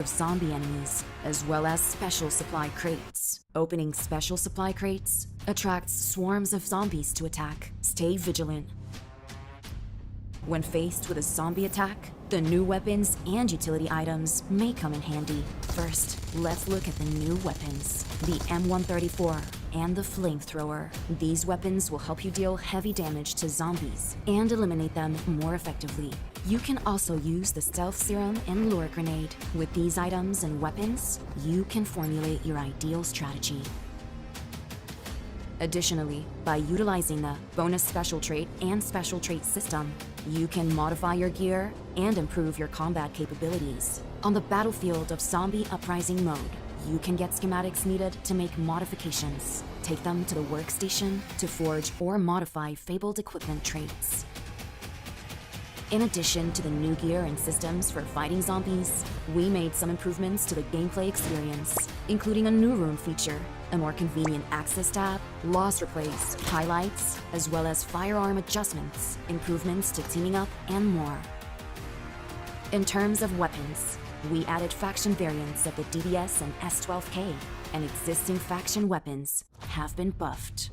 of zombie enemies, as well as special supply crates. Opening special supply crates attracts swarms of zombies to attack. Stay vigilant. When faced with a zombie attack, the new weapons and utility items may come in handy. First, let's look at the new weapons. The M134 and the flamethrower. These weapons will help you deal heavy damage to zombies and eliminate them more effectively. You can also use the stealth serum and lure grenade. With these items and weapons, you can formulate your ideal strategy. Additionally, by utilizing the bonus special trait and special trait system, you can modify your gear and improve your combat capabilities. On the battlefield of Zombie Uprising mode, you can get schematics needed to make modifications. Take them to the workstation to forge or modify fabled equipment traits. In addition to the new gear and systems for fighting zombies, we made some improvements to the gameplay experience, including a new room feature, a more convenient access tab, loss replays, highlights, as well as firearm adjustments, improvements to teaming up, and more. In terms of weapons, we added faction variants of the DBS and S12K, and existing faction weapons have been buffed.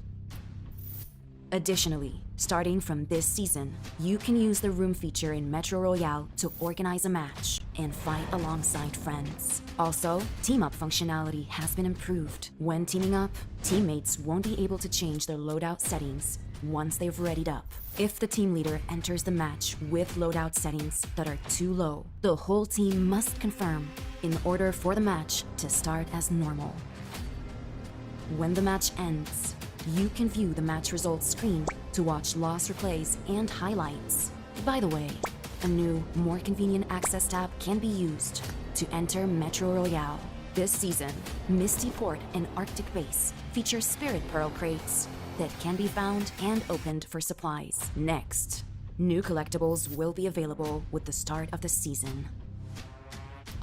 Additionally, starting from this season, you can use the room feature in Metro Royale to organize a match and fight alongside friends. Also, team-up functionality has been improved. When teaming up, teammates won't be able to change their loadout settings once they've readied up. If the team leader enters the match with loadout settings that are too low, the whole team must confirm in order for the match to start as normal. When the match ends, you can view the match results screen to watch loss replays and highlights. By the way, a new, more convenient access tab can be used to enter Metro Royale. This season, Misty Port and Arctic Base feature Spirit Pearl crates that can be found and opened for supplies. Next, new collectibles will be available with the start of the season.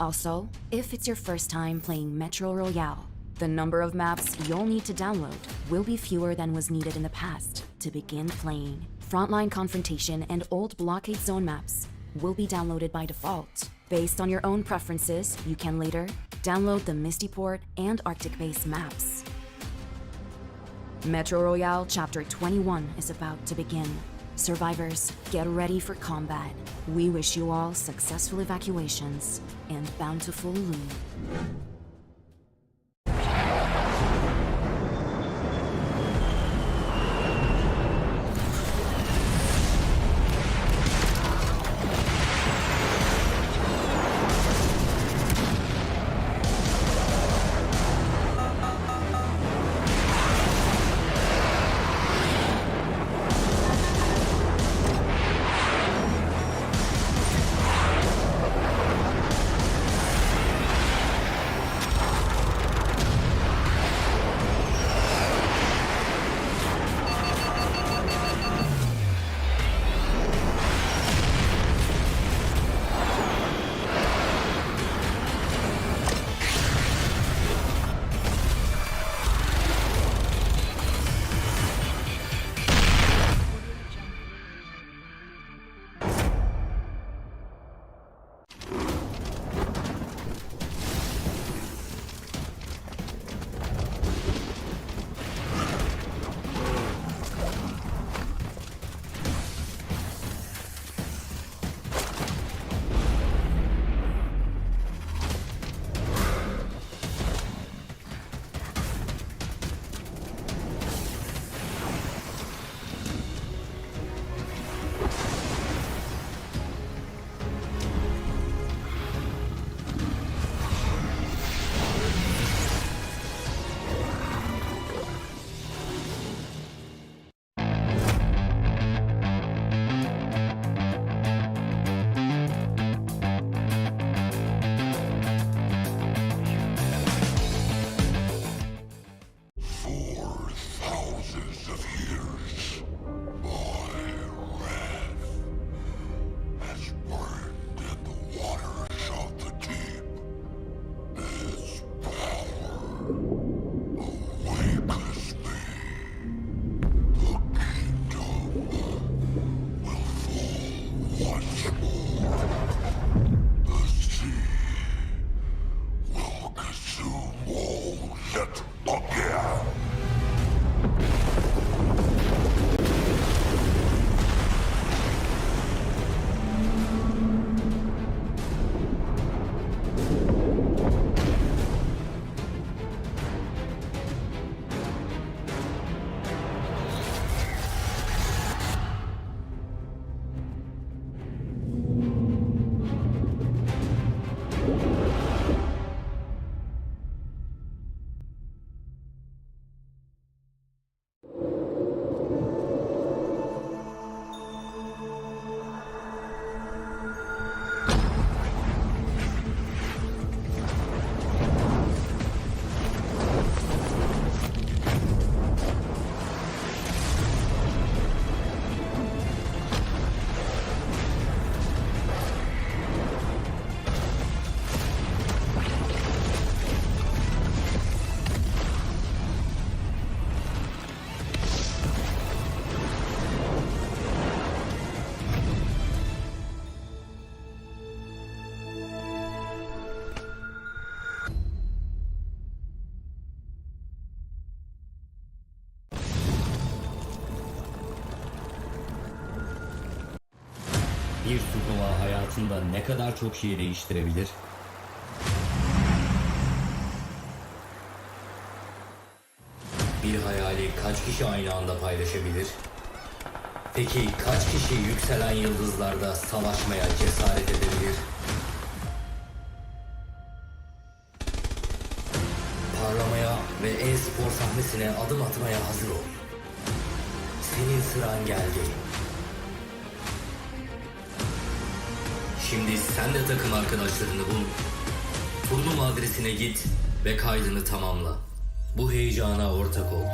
Also, if it's your first time playing Metro Royale, the number of maps you'll need to download will be fewer than was needed in the past to begin playing. Frontline Confrontation and Old Blockade Zone maps will be downloaded by default. Based on your own preferences, you can later download the Misty Port and Arctic Base maps. Metro Royale Chapter 21 is about to begin. Survivors, get ready for combat. We wish you all successful evacuations and bountiful loot. Let PubgM. Bir turnuva hayatında ne kadar çok şeyi değiştirebilir? Bir hayali kaç kişi aynı anda paylaşabilir? Peki kaç kişi yükselen yıldızlarda savaşmaya cesaret edebilir? Parlamaya ve e-spor sahnesine adım atmaya hazır ol. Senin sıran geldi. Şimdi sen de takım arkadaşlarını bul. Turnuva adresine git ve kaydını tamamla. Bu heyecana ortak ol.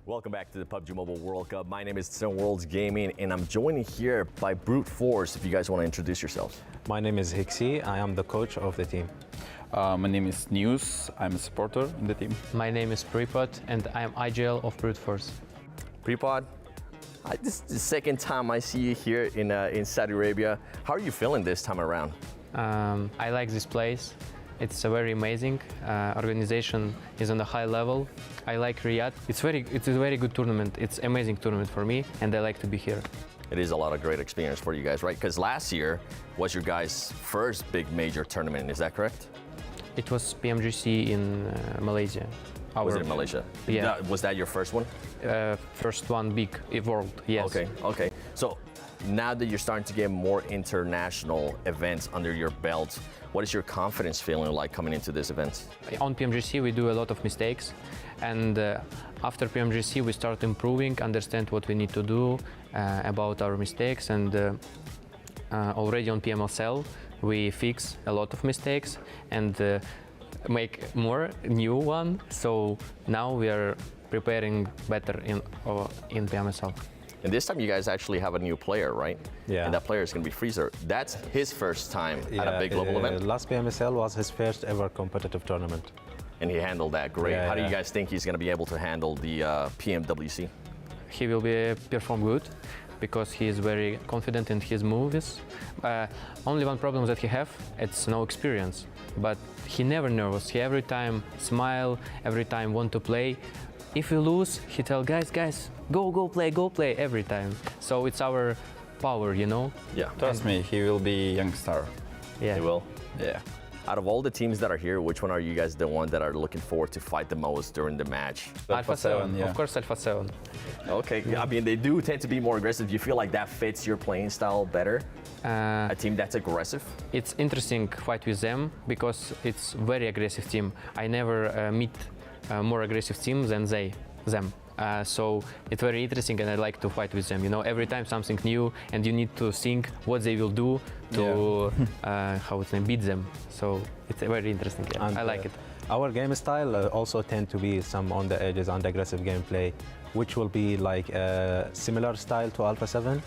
Welcome back to the PUBG Mobile World Cup. My name is Worlds Gaming, and I'm joined here by Brute Force. If you guys want to introduce yourselves. My name is Hixie. I am the coach of the team. My name is News. I'm a supporter in the team. My name is Pripot, and I am IGL of Brute Force. Prepod, this is the second time I see you here in Saudi Arabia. How are you feeling this time around? I like this place. It's a very amazing. Organization is on a high level. I like Riyadh. It's a very good tournament. It's amazing tournament for me, and I like to be here. It is a lot of great experience for you guys, right? Because last year was your guys' first big major tournament. Is that correct? It was PMGC in Malaysia. Was it in Malaysia? Yeah. Was that your first one? First one big world. Yes. Okay. So now that you're starting to get more international events under your belt, what is your confidence feeling like coming into this event? On PMGC we do a lot of mistakes, and after PMGC we start improving, understand what we need to do about our mistakes, and already on PMSL we fix a lot of mistakes and make more new one. So now we are preparing better in PMSL. And this time you guys actually have a new player, right? Yeah. And that player is going to be Freezer. That's his first time at a big global event. Last PMSL was his first ever competitive tournament. And he handled that great. Yeah, How do you yeah. guys think he's going to be able to handle the PMWC? He will be perform good because he is very confident in his moves. Only one problem that he have, it's no experience. But he never nervous. He every time smile, every time want to play. If we lose, he tell guys, go play every time. So it's our power, you know. Yeah. Trust me, he will be young star. Yeah. He will. Yeah. Out of all the teams that are here, which one are you guys the one that are looking forward to fight the most during the match? Alpha 7, yeah. of course, Alpha 7. Okay, I mean, they do tend to be more aggressive. Do you feel like that fits your playing style better? A team that's aggressive? It's interesting fight with them because it's very aggressive team. I never meet more aggressive team than them. So it's very interesting and I like to fight with them. You know, every time something new and you need to think what they will do to beat them. So it's very interesting. Yeah. And, I like it. Our game style also tend to be some on the edges and aggressive gameplay, which will be like a similar style to Alpha 7.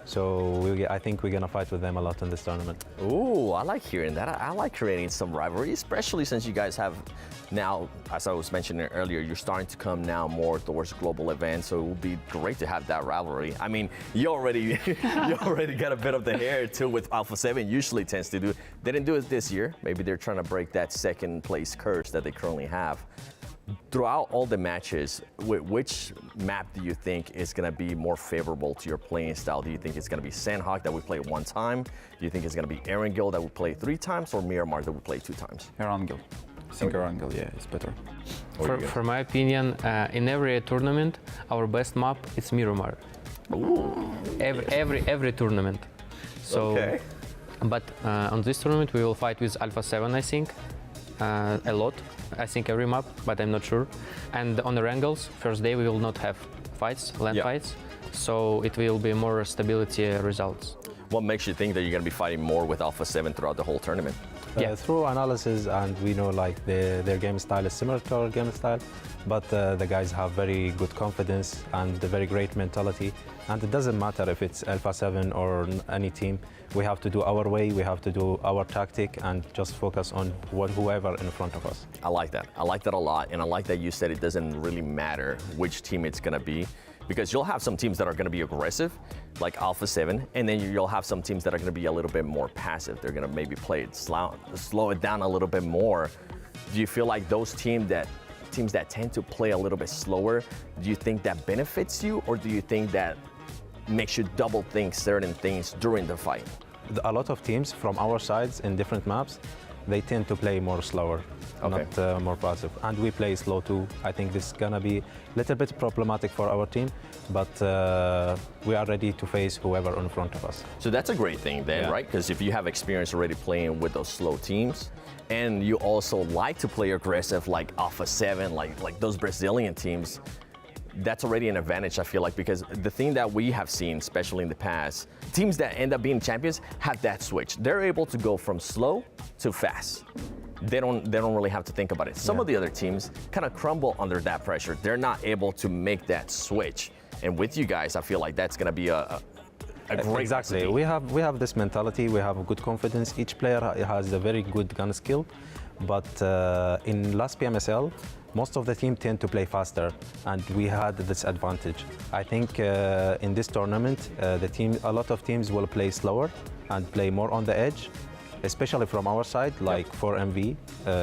So I think we're gonna fight with them a lot in this tournament. Ooh, I like hearing that. I like creating some rivalry, especially since you guys have now, as I was mentioning earlier, you're starting to come now more towards global events. So it would be great to have that rivalry. I mean, you already got a bit of the hair too with Alpha 7. Usually tends to do. They didn't do it this year. Maybe they're trying to break that second place curse that they currently have. Throughout all the matches, which map do you think is going to be more favorable to your playing style? Do you think it's going to be Sanhok that we play one time? Do you think it's going to be Erangel that we play 3 times, or Miramar that we play 2 times? Erangel. I think Erangel, yeah, is better. For my opinion, in every tournament, our best map is Miramar. Ooh. Every tournament. So, Okay. But on this tournament, we will fight with Alpha 7, I think, a lot. I think every map, but I'm not sure. And on the Erangels, first day we will not have fights, land fights, so it will be more stability results. What makes you think that you're going to be fighting more with Alpha 7 throughout the whole tournament? Through analysis, and we know like their game style is similar to our game style, but the guys have very good confidence and a very great mentality. And it doesn't matter if it's Alpha 7 or any team. We have to do our way, we have to do our tactic, and just focus on whoever in front of us. I like that. I like that a lot, and I like that you said it doesn't really matter which team it's going to be, because you'll have some teams that are going to be aggressive, like Alpha 7, and then you'll have some teams that are going to be a little bit more passive. They're going to maybe play it slow it down a little bit more. Do you feel like those teams that tend to play a little bit slower, do you think that benefits you, or do you think that makes you double think certain things during the fight? A lot of teams from our sides in different maps, they tend to play more slower, not more passive. And we play slow too. I think this is gonna be a little bit problematic for our team, but we are ready to face whoever in front of us. So that's a great thing then, right? Because if you have experience already playing with those slow teams, and you also like to play aggressive like Alpha 7, like those Brazilian teams, that's already an advantage, I feel like, because the thing that we have seen, especially in the past, teams that end up being champions have that switch. They're able to go from slow to fast. They don't really have to think about it. Some of the other teams kind of crumble under that pressure. They're not able to make that switch. And with you guys, I feel like that's going to be a great Exactly. recipe. We have this mentality. We have good confidence. Each player has a very good gun skill, but in last PMSL, most of the team tend to play faster, and we had this advantage. I think in this tournament, a lot of teams will play slower and play more on the edge, especially from our side, like 4MV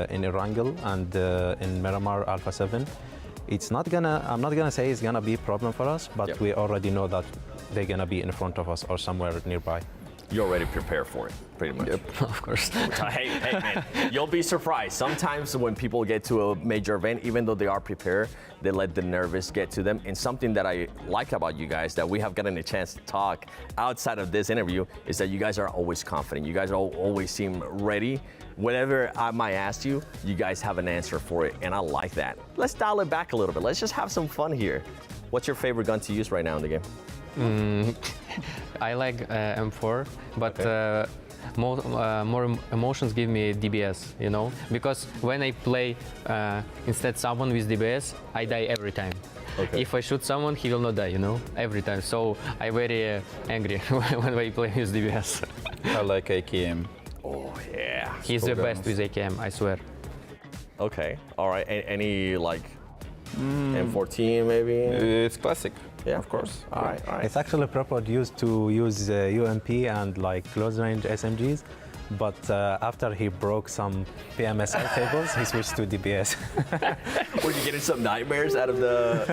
in Erangel and in Miramar Alpha 7. I'm not gonna say it's gonna be a problem for us, but we already know that they're gonna be in front of us or somewhere nearby. You already prepare for it, pretty much. Of course. Hey, man, you'll be surprised. Sometimes when people get to a major event, even though they are prepared, they let the nervous get to them. And something that I like about you guys that we have gotten a chance to talk outside of this interview is that you guys are always confident. You guys always seem ready. Whatever I might ask you, you guys have an answer for it, and I like that. Let's dial it back a little bit. Let's just have some fun here. What's your favorite gun to use right now in the game? I like M4, but more emotions give me DBS, you know? Because when I play instead someone with DBS, I die every time. Okay. If I shoot someone, he will not die, you know, every time. So I'm very angry when I play with DBS. I like AKM. Oh yeah. He's the best with AKM, I swear. Okay. All right. Any like M14 maybe? It's classic. Yeah, of course. All right. All right. It's actually proper used to use UMP and like close range SMGs, but after he broke some PMSL tables, he switched to DBS. Were you getting some nightmares out of the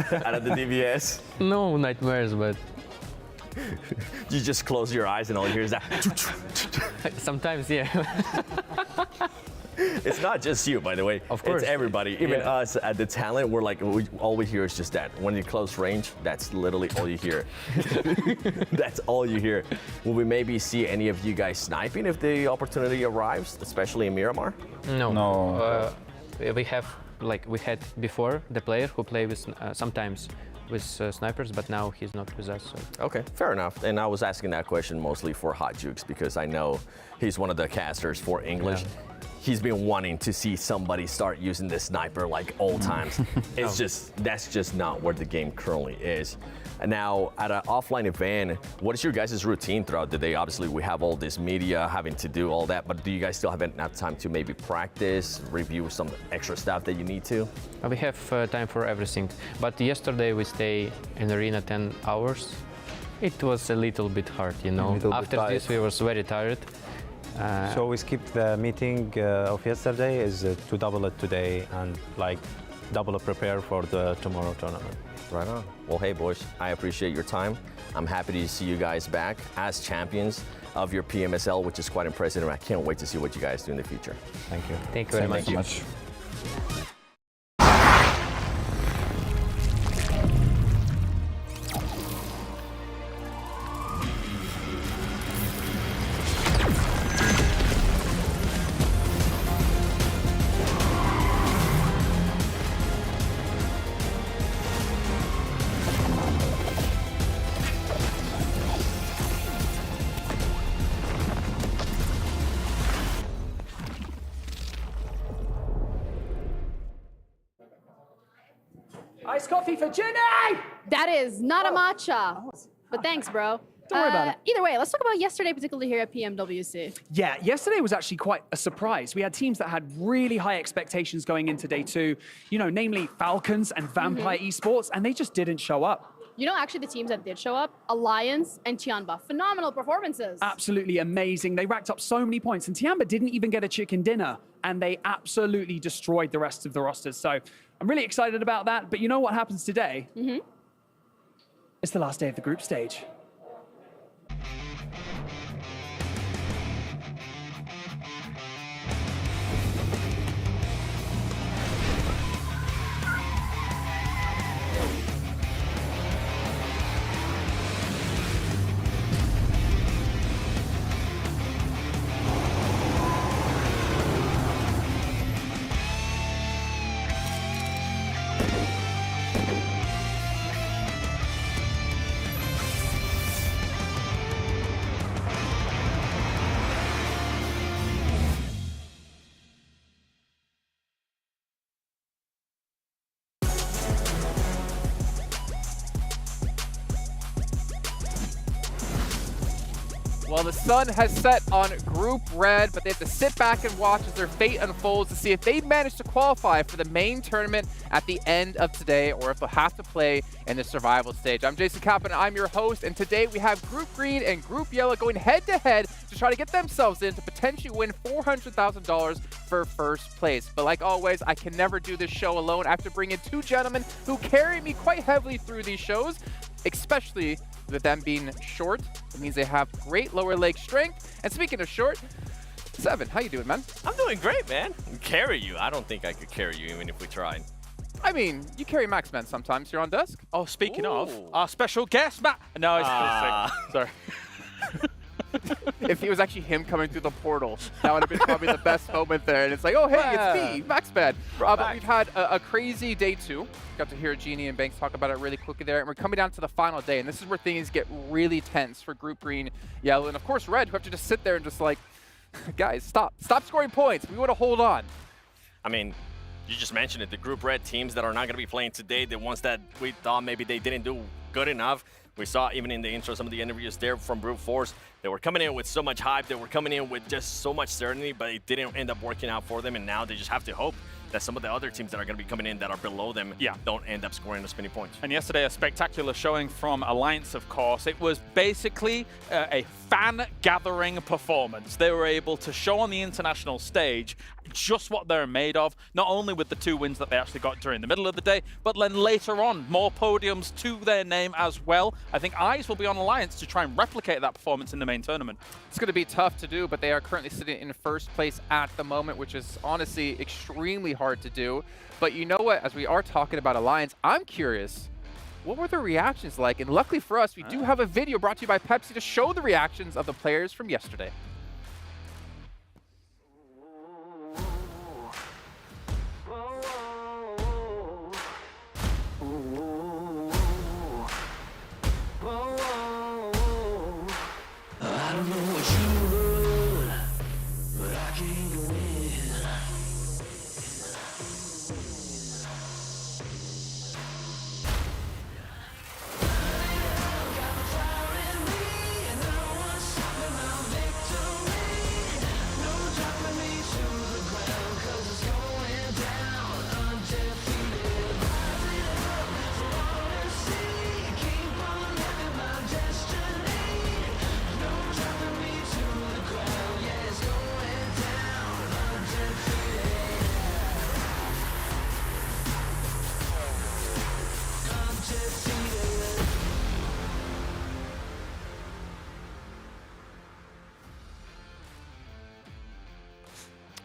DBS? No nightmares, but You just close your eyes and all you hear is that. sometimes, yeah. It's not just you, by the way. Of course. It's everybody. Even Yeah. us at the talent, we're like, all we hear is just that. When you close range, that's literally all you hear. That's all you hear. Will we maybe see any of you guys sniping if the opportunity arrives, especially in Miramar? No. No. We had before the player who play with sometimes with snipers, but now he's not with us. So. Okay, fair enough. And I was asking that question mostly for Hot Jukes because I know he's one of the casters for English. Yeah. He's been wanting to see somebody start using the sniper like old times. That's just not where the game currently is. And now at an offline event, what is your guys' routine throughout the day? Obviously we have all this media having to do all that, but do you guys still have enough time to maybe practice, review some extra stuff that you need to? We have time for everything. But yesterday we stay in arena 10 hours. It was a little bit hard, you know. After this we was very tired. So we skipped the meeting of yesterday is to double it today and like double prepare for the tomorrow tournament. Right on. Well, hey boys, I appreciate your time. I'm happy to see you guys back as champions of your PMSL, which is quite impressive, and I can't wait to see what you guys do in the future. Thank you. Thank you very much. Thank you much. Iced coffee for Ginny! That is not a matcha. But thanks, bro. Don't worry about it. Either way, let's talk about yesterday, particularly here at PMWC. Yeah, yesterday was actually quite a surprise. We had teams that had really high expectations going into day two, you know, namely Falcons and Vampire Esports, and they just didn't show up. You know, actually, the teams that did show up, Alliance and Tianba, phenomenal performances. Absolutely amazing. They racked up so many points, and Tiamba didn't even get a chicken dinner, and they absolutely destroyed the rest of the rosters. So I'm really excited about that, but you know what happens today? It's the last day of the group stage. Well, the sun has set on Group Red, but they have to sit back and watch as their fate unfolds to see if they manage to qualify for the main tournament at the end of today, or if they'll have to play in the survival stage. I'm Jason Kaplan, I'm your host, and today we have Group Green and Group Yellow going head-to-head to try to get themselves in to potentially win $400,000 for first place. But like always, I can never do this show alone. I have to bring in two gentlemen who carry me quite heavily through these shows, especially with them being short. It means they have great lower leg strength. And speaking of short, Seven, how you doing, man? I'm doing great, man. Carry you. I don't think I could carry you even if we tried. I mean, you carry Max Man sometimes. You're on desk. Oh, speaking of, our special guest, Matt. No, it's sorry. If it was actually him coming through the portal, that would have been probably the best moment there. And it's like, oh, hey, it's me, Max Man. But we've had a crazy day two. Got to hear Genie and Banks talk about it really quickly there. And we're coming down to the final day. And this is where things get really tense for Group Green, Yellow, and of course Red, who have to just sit there and just like, guys, stop scoring points. We want to hold on. I mean, you just mentioned it, the Group Red teams that are not going to be playing today, the ones that we thought maybe they didn't do good enough. We saw even in the intro some of the interviews there from Brute Force. They were coming in with so much hype. They were coming in with just so much certainty, but it didn't end up working out for them. And now they just have to hope that some of the other teams that are going to be coming in that are below them don't end up scoring as many points. And yesterday, a spectacular showing from Alliance, of course. It was basically a fan-gathering performance. They were able to show on the international stage just what they're made of, not only with the 2 wins that they actually got during the middle of the day, but then later on, more podiums to their name as well. I think eyes will be on Alliance to try and replicate that performance in the main tournament. It's going to be tough to do, but they are currently sitting in first place at the moment, which is honestly extremely hard to do. But you know what? As we are talking about Alliance, I'm curious, what were the reactions like? And luckily for us, we do have a video brought to you by Pepsi to show the reactions of the players from yesterday.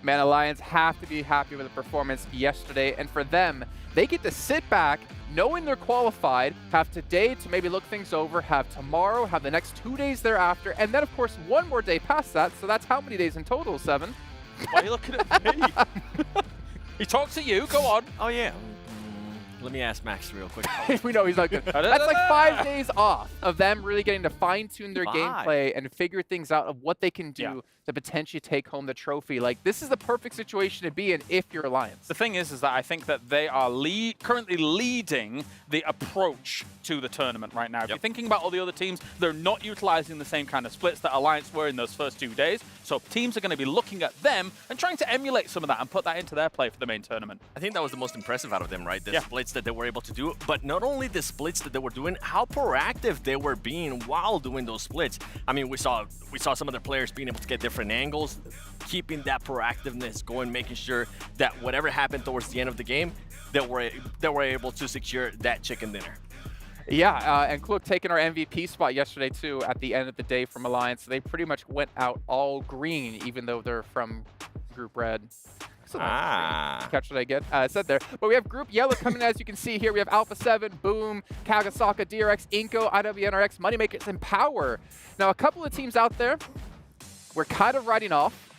Man, Alliance have to be happy with the performance yesterday, and for them, they get to sit back knowing they're qualified, have today to maybe look things over, have tomorrow, have the next 2 days thereafter, and then of course 1 more day past that, so that's how many days in total, 7? Why are you looking at me? He talks at you, go on. Oh yeah. Let me ask Max real quick. We know he's not good. That's like 5 days off of them really getting to fine-tune their gameplay and figure things out of what they can do to potentially take home the trophy. Like, this is the perfect situation to be in if you're Alliance. The thing is that I think that they are currently leading the approach to the tournament right now. If you're thinking about all the other teams, they're not utilizing the same kind of splits that Alliance were in those first 2 days. So teams are going to be looking at them and trying to emulate some of that and put that into their play for the main tournament. I think that was the most impressive out of them, right? The splits that they were able to do, but not only the splits that they were doing, how proactive they were being while doing those splits. I mean, we saw some of their players being able to get different angles, keeping that proactiveness going, making sure that whatever happened towards the end of the game, they were able to secure that chicken dinner. Yeah, and Klook taking our MVP spot yesterday too at the end of the day from Alliance. They pretty much went out all green, even though they're from Group Red. Catch what I get said there. But we have Group Yellow coming in, as you can see here. We have Alpha 7, Boom, Kagasaka, DRX, Inko, IWNRX, Moneymakers, and Power. Now, a couple of teams out there we're kind of writing off.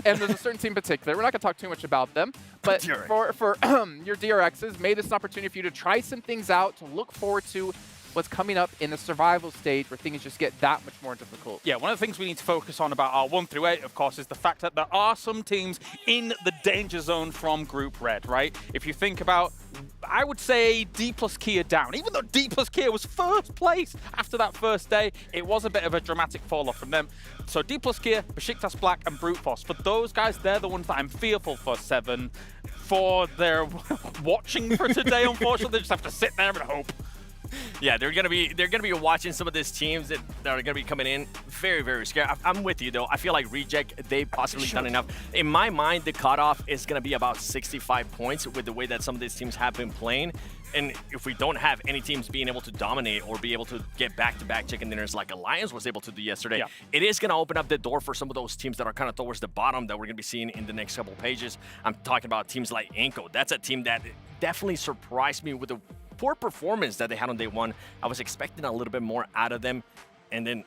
And there's a certain team in particular. We're not going to talk too much about them. But for your DRXs, made this an opportunity for you to try some things out, to look forward to what's coming up in the survival stage where things just get that much more difficult. Yeah, one of the things we need to focus on about our 1 through 8, of course, is the fact that there are some teams in the danger zone from Group Red, right? If you think about, I would say D plus Kia down. Even though D plus Kia was first place after that first day, it was a bit of a dramatic fall off from them. So D plus Kia, Besiktas Black, and Brute Force. For those guys, they're the ones that I'm fearful for, 7. For their watching for today, unfortunately, they just have to sit there and hope. Yeah, they're gonna be watching some of these teams that are gonna be coming in very, very scared. I'm with you though. I feel like Reject, they've possibly done enough. In my mind, the cutoff is gonna be about 65 points with the way that some of these teams have been playing. And if we don't have any teams being able to dominate or be able to get back-to-back chicken dinners like Alliance was able to do yesterday, it is going to open up the door for some of those teams that are kind of towards the bottom that we're going to be seeing in the next couple pages. I'm talking about teams like Inko. That's a team that definitely surprised me with the poor performance that they had on day 1. I was expecting a little bit more out of them. And then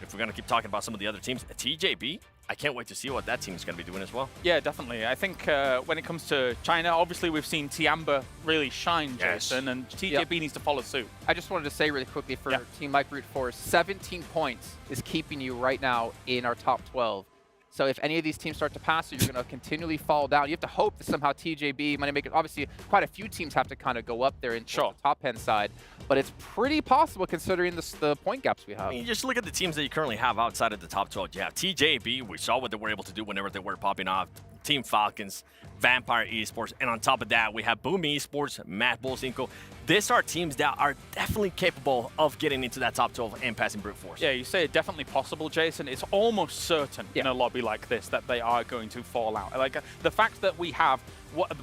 if we're going to keep talking about some of the other teams, TJB, I can't wait to see what that team is going to be doing as well. Yeah, definitely. I think when it comes to China, obviously we've seen Tiamba really shine, Jason, and TJB needs to follow suit. I just wanted to say really quickly for Team like Brute Force, 17 points is keeping you right now in our top 12. So if any of these teams start to pass, you're going to continually fall down. You have to hope that somehow TJB might make it. Obviously, quite a few teams have to kind of go up there in the top end side, but it's pretty possible considering the point gaps we have. I mean, just look at the teams that you currently have outside of the top 12. You have TJB. We saw what they were able to do whenever they were popping off. Team Falcons, Vampire Esports, and on top of that, we have Boom Esports, Matt Bolsinko. These are teams that are definitely capable of getting into that top 12 and passing brute force. Yeah, you say it definitely possible, Jason. It's almost certain in a lobby like this that they are going to fall out. Like the fact that we have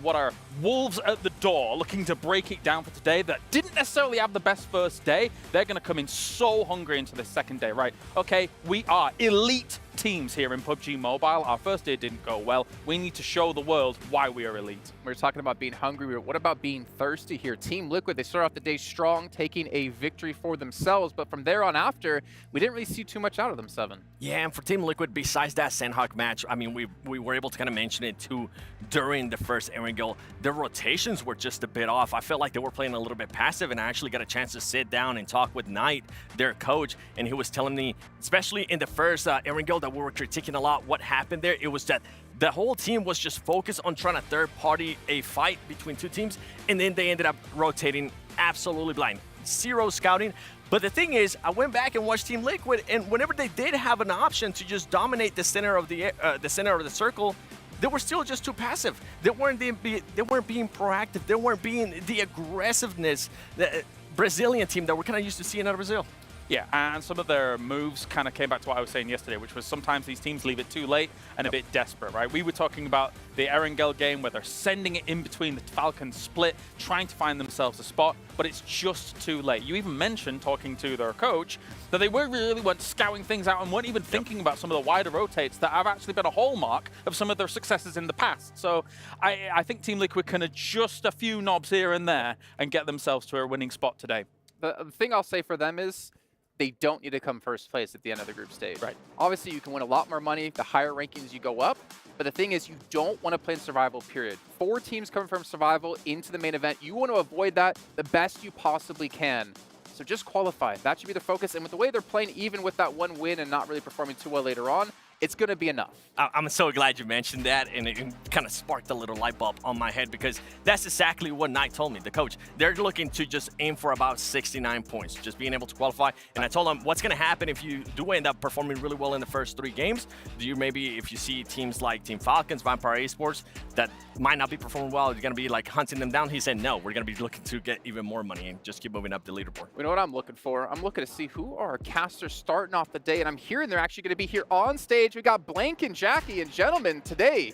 what are wolves at the door looking to break it down for today that didn't necessarily have the best first day, they're going to come in so hungry into the second day, right? Okay, we are elite teams here in PUBG Mobile. Our first day didn't go well. We need to show the world why we are elite. We're talking about being hungry. What about being thirsty here? Team Liquid, they start off the day strong, taking a victory for themselves, but from there on after, we didn't really see too much out of them, Seven. Yeah, and for Team Liquid, besides that Sanhok match, I mean, we were able to kind of mention it too during the first Erangel. Their rotations were just a bit off. I felt like they were playing a little bit passive, and I actually got a chance to sit down and talk with Knight, their coach, and he was telling me, especially in the first Erangel that we were critiquing a lot, what happened there, it was that the whole team was just focused on trying to third-party a fight between two teams, and then they ended up rotating absolutely blind. Zero scouting. But the thing is, I went back and watched Team Liquid, and whenever they did have an option to just dominate the center of the circle, they were still just too passive. They weren't being proactive. They weren't being the aggressiveness, the Brazilian team that we're kind of used to seeing out of Brazil. Yeah, and some of their moves kind of came back to what I was saying yesterday, which was sometimes these teams leave it too late and a bit desperate, right? We were talking about the Erangel game where they're sending it in between the Falcons split, trying to find themselves a spot, but it's just too late. You even mentioned, talking to their coach, that they weren't scouting things out and weren't even thinking about some of the wider rotates that have actually been a hallmark of some of their successes in the past. So I think Team Liquid can adjust a few knobs here and there and get themselves to a winning spot today. The thing I'll say for them is, they don't need to come first place at the end of the group stage. Right. Obviously, you can win a lot more money the higher rankings you go up, but the thing is, you don't want to play in survival, period. 4 teams coming from survival into the main event. You want to avoid that the best you possibly can. So just qualify. That should be the focus. And with the way they're playing, even with that one win and not really performing too well later on, it's going to be enough. I'm so glad you mentioned that, and it kind of sparked a little light bulb on my head, because that's exactly what Knight told me, the coach. They're looking to just aim for about 69 points, just being able to qualify. And I told them, what's going to happen if you do end up performing really well in the first 3 games? Do you maybe, if you see teams like Team Falcons, Vampire Esports, that might not be performing well, you're going to be like hunting them down? He said, no, we're going to be looking to get even more money and just keep moving up the leaderboard. You know what I'm looking for? I'm looking to see who are our casters starting off the day, and I'm hearing they're actually going to be here on stage. We got Blank and Jackie, and gentlemen, today,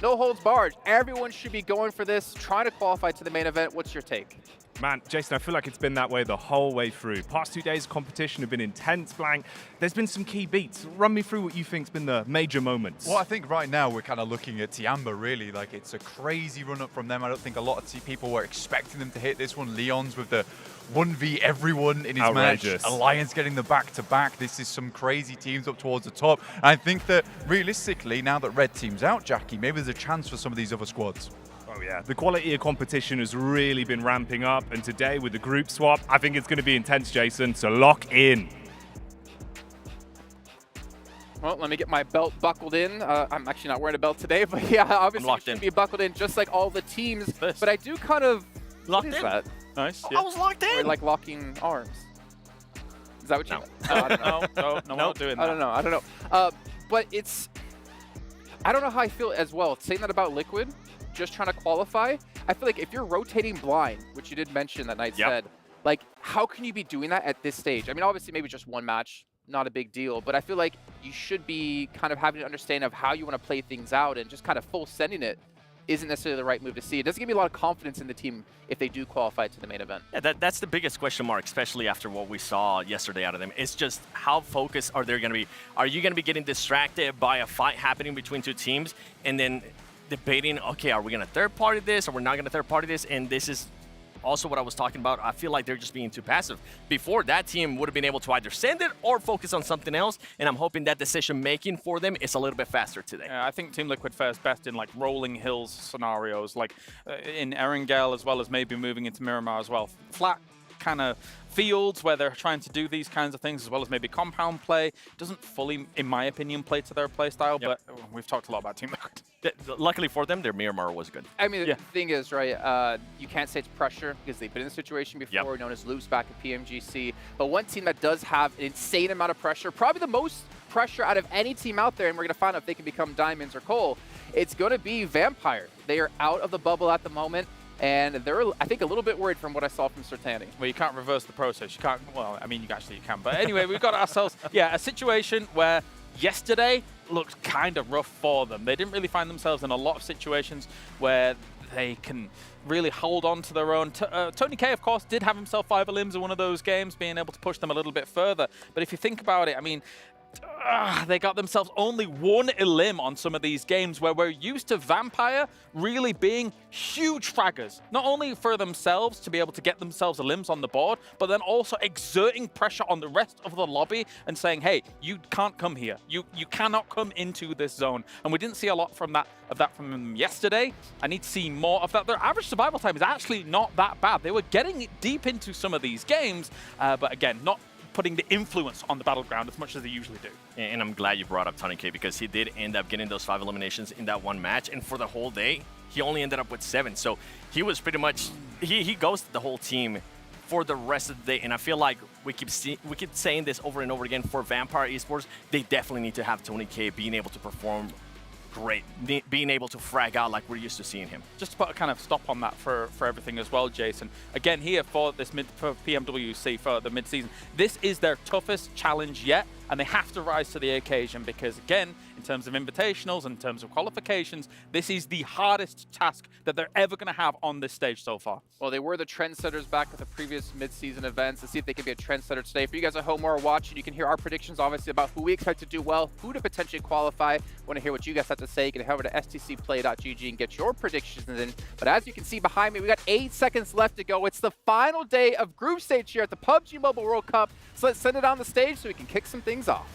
no holds barred. Everyone should be going for this, trying to qualify to the main event. What's your take? Man, Jason, I feel like it's been that way the whole way through. Past 2 days of competition have been intense, Blank. There's been some key beats. Run me through what you think's been the major moments. Well, I think right now we're kind of looking at Tiamba, really. Like, it's a crazy run-up from them. I don't think a lot of people were expecting them to hit this one. Leon's with the 1v everyone in his Outrageous. match. Alliance getting the back-to-back. This is some crazy teams up towards the top. And I think that, realistically, now that Red Team's out, Jackie, maybe there's a chance for some of these other squads. Oh yeah, the quality of competition has really been ramping up, and today with the group swap, I think it's going to be intense, Jason, so lock in. Well, let me get my belt buckled in. I'm actually not wearing a belt today, but yeah, obviously it should be buckled in just like all the teams. But I do kind of... Locked in? That? Nice. I was locked in. Or like locking arms. Is that what you... No, I don't know. No, we're not doing that. I don't know. But it's... I don't know how I feel as well. Saying that about Liquid, just trying to qualify, I feel like if you're rotating blind, which you did mention that Knight said, like, how can you be doing that at this stage? I mean, obviously, maybe just one match, not a big deal, but I feel like you should be kind of having an understanding of how you want to play things out, and just kind of full sending it isn't necessarily the right move to see. It doesn't give me a lot of confidence in the team if they do qualify to the main event. Yeah, that's the biggest question mark, especially after what we saw yesterday out of them. It's just how focused are they going to be? Are you going to be getting distracted by a fight happening between 2 teams and then debating, okay, are we going to third-party this or we're not going to third-party this? And this is also what I was talking about. I feel like they're just being too passive. Before, that team would have been able to either send it or focus on something else, and I'm hoping that decision-making for them is a little bit faster today. Yeah, I think Team Liquid fares best in like rolling hills scenarios, like in Erangel, as well as maybe moving into Miramar as well. Flat kind of fields where they're trying to do these kinds of things, as well as maybe compound play, doesn't fully, in my opinion, play to their play style. But we've talked a lot about Team Liquid. Luckily for them, their Miramar was good. I mean, the thing is, right, you can't say it's pressure because they've been in the situation before, known as loops back at PMGC. But one team that does have an insane amount of pressure, probably the most pressure out of any team out there, and we're going to find out if they can become Diamonds or Coal, it's going to be Vampire. They are out of the bubble at the moment. And they're, I think, a little bit worried from what I saw from Sertani. Well, you can't reverse the process. You can't, well, I mean, you can. But anyway, we've got ourselves, a situation where yesterday looked kind of rough for them. They didn't really find themselves in a lot of situations where they can really hold on to their own. Tony K, of course, did have himself 5 limbs in one of those games, being able to push them a little bit further. But if you think about it, I mean, they got themselves only 1 elim on some of these games where we're used to Vampire really being huge fraggers, not only for themselves to be able to get themselves elims on the board, but then also exerting pressure on the rest of the lobby and saying, hey, you can't come here. You cannot come into this zone. And we didn't see a lot of that from them yesterday. I need to see more of that. Their average survival time is actually not that bad. They were getting deep into some of these games, but again, not putting the influence on the battleground as much as they usually do. And I'm glad you brought up Tony K, because he did end up getting those 5 eliminations in that one match, and for the whole day, he only ended up with 7. So he was pretty much, he ghosted the whole team for the rest of the day, and I feel like we keep saying this over and over again for Vampire Esports. They definitely need to have Tony K being able to perform great, being able to frag out like we're used to seeing him. Just to put a kind of stop on that for everything as well, Jason. Again, here for this for PMWC for the mid-season, this is their toughest challenge yet, and they have to rise to the occasion because, again, in terms of invitationals, in terms of qualifications, this is the hardest task that they're ever going to have on this stage so far. Well, they were the trendsetters back at the previous mid-season events. Let's see if they can be a trendsetter today. For you guys at home or watching, you can hear our predictions, obviously, about who we expect to do well, who to potentially qualify. Want to hear what you guys have to say? You can head over to stcplay.gg and get your predictions in. But as you can see behind me, we got 8 seconds left to go. It's the final day of group stage here at the PUBG Mobile World Cup. So let's send it on the stage so we can kick some things off.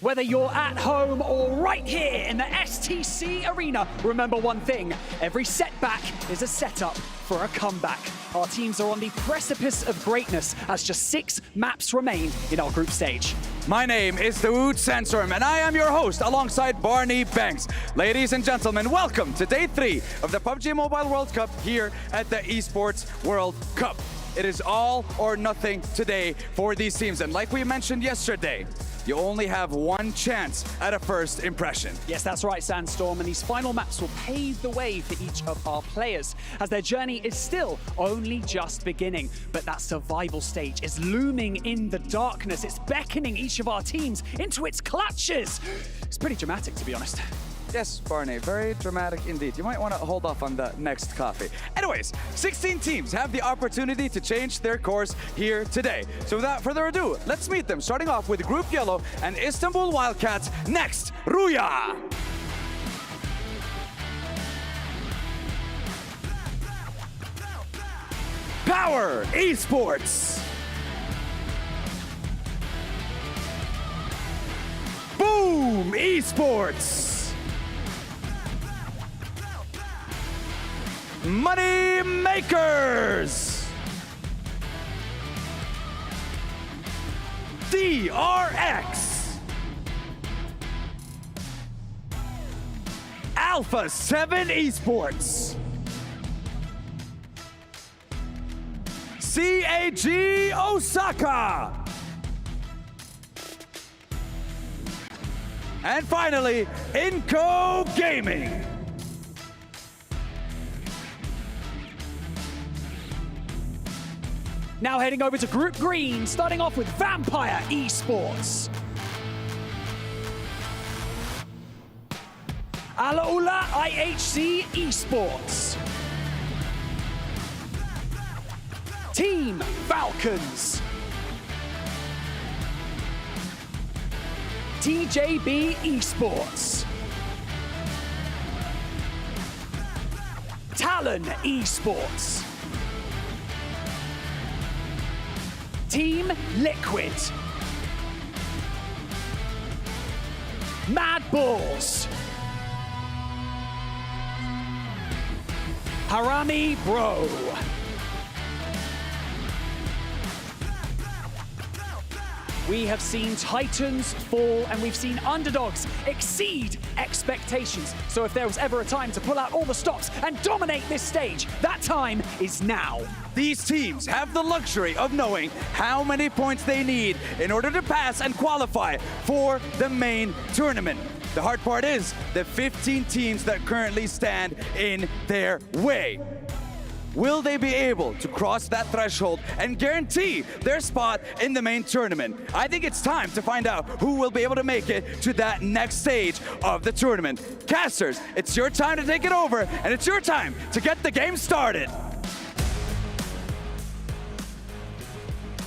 Whether you're at home or right here in the STC arena, remember one thing: every setback is a setup for a comeback. Our teams are on the precipice of greatness as just 6 maps remain in our group stage. My name is Dawood Sandstorm, and I am your host alongside Barney Banks. Ladies and gentlemen, welcome to Day 3 of the PUBG Mobile World Cup here at the ESPORTS World Cup. It is all or nothing today for these teams, and like we mentioned yesterday, you only have 1 chance at a first impression. Yes, that's right, Sandstorm, and these final maps will pave the way for each of our players, as their journey is still only just beginning. But that survival stage is looming in the darkness. It's beckoning each of our teams into its clutches. It's pretty dramatic, to be honest. Yes, Barney, very dramatic indeed. You might want to hold off on the next coffee. Anyways, 16 teams have the opportunity to change their course here today. So without further ado, let's meet them, starting off with Group Yellow and Istanbul Wildcats. Next, Royale. Power Esports. Boom Esports. Money Makers! DRX! Alpha 7 Esports! CAG Osaka! And finally, Inco Gaming! Now heading over to Group Green, starting off with Vampire Esports. Alaula IHC Esports. Team Falcons. TJB Esports. Talon Esports. Team Liquid. Mad Bulls. Harami Bro. We have seen titans fall and we've seen underdogs exceed expectations. So if there was ever a time to pull out all the stops and dominate this stage, that time is now. These teams have the luxury of knowing how many points they need in order to pass and qualify for the main tournament. The hard part is the 15 teams that currently stand in their way. Will they be able to cross that threshold and guarantee their spot in the main tournament? I think it's time to find out who will be able to make it to that next stage of the tournament. Casters, it's your time to take it over, and it's your time to get the game started.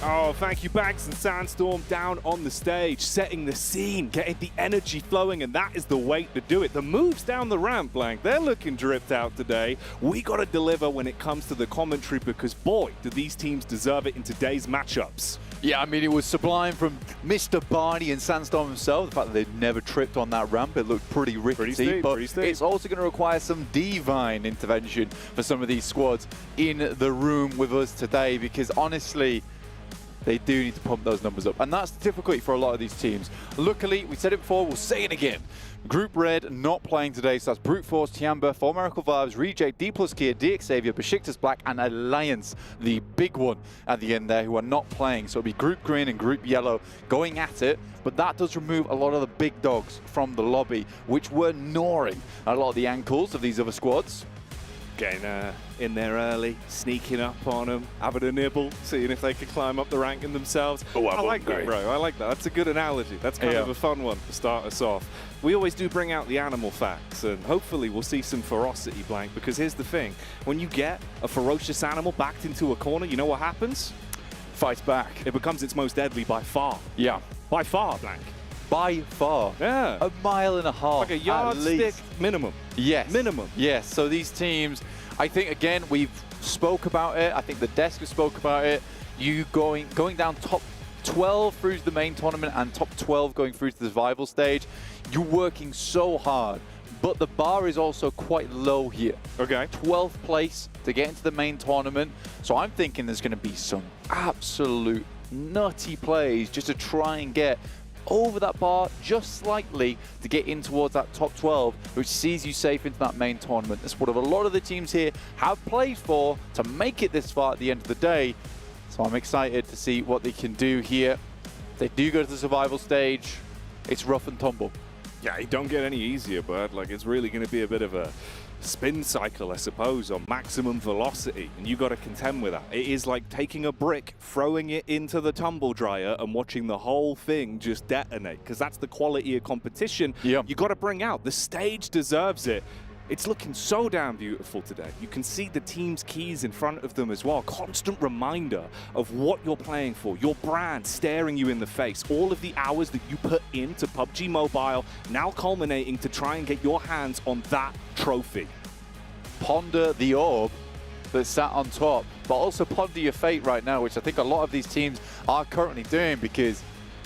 Oh, thank you, Banks and Sandstorm down on the stage, setting the scene, getting the energy flowing, and that is the way to do it. The moves down the ramp, Blank, they're looking dripped out today. We got to deliver when it comes to the commentary because, boy, do these teams deserve it in today's matchups. Yeah, I mean, it was sublime from Mr. Barney and Sandstorm himself. The fact that they'd never tripped on that ramp, it looked pretty rickety. But it's also going to require some divine intervention for some of these squads in the room with us today because, honestly, they do need to pump those numbers up. And that's the difficulty for a lot of these teams. Luckily, we said it before, we'll say it again. Group Red not playing today, so that's Brute Force, Tiamba, For Miracle Vibes, Reject, D plus Kia, DX Xavier, Besiktas Black, and Alliance, the big one at the end there, who are not playing. So it'll be Group Green and Group Yellow going at it, but that does remove a lot of the big dogs from the lobby, which were gnawing a lot of the ankles of these other squads. Getting in there early, sneaking up on them, having a nibble, seeing if they could climb up the ranking themselves. Oh, I like that, bro. I like that. That's a good analogy. That's kind of a fun one to start us off. We always do bring out the animal facts, and hopefully we'll see some ferocity, Blank, because here's the thing. When you get a ferocious animal backed into a corner, you know what happens? Fights back. It becomes its most deadly by far. Yeah. By far, Blank. By far. Yeah. A mile and a half. Like a yardstick minimum. Yes. Minimum. Yes. So these teams, I think, again, we've spoke about it. I think the desk has spoke about it. You going down top 12 through to the main tournament and top 12 going through to the survival stage. You're working so hard, but the bar is also quite low here. Okay. 12th place to get into the main tournament. So I'm thinking there's going to be some absolute nutty plays just to try and get over that bar just slightly to get in towards that top 12, which sees you safe into that main tournament. That's what a lot of the teams here have played for to make it this far at the end of the day. So I'm excited to see what they can do here. If they do go to the survival stage, it's rough and tumble. Yeah, it don't get any easier, but like it's really going to be a bit of a spin cycle, I suppose, on maximum velocity, and you got to contend with that. It is like taking a brick, throwing it into the tumble dryer, and watching the whole thing just detonate, because that's the quality of competition you got to bring out. The stage deserves it. It's looking so damn beautiful today. You can see the team's keys in front of them as well. Constant reminder of what you're playing for. Your brand staring you in the face. All of the hours that you put into PUBG Mobile now culminating to try and get your hands on that trophy. Ponder the orb that sat on top, but also ponder your fate right now, which I think a lot of these teams are currently doing, because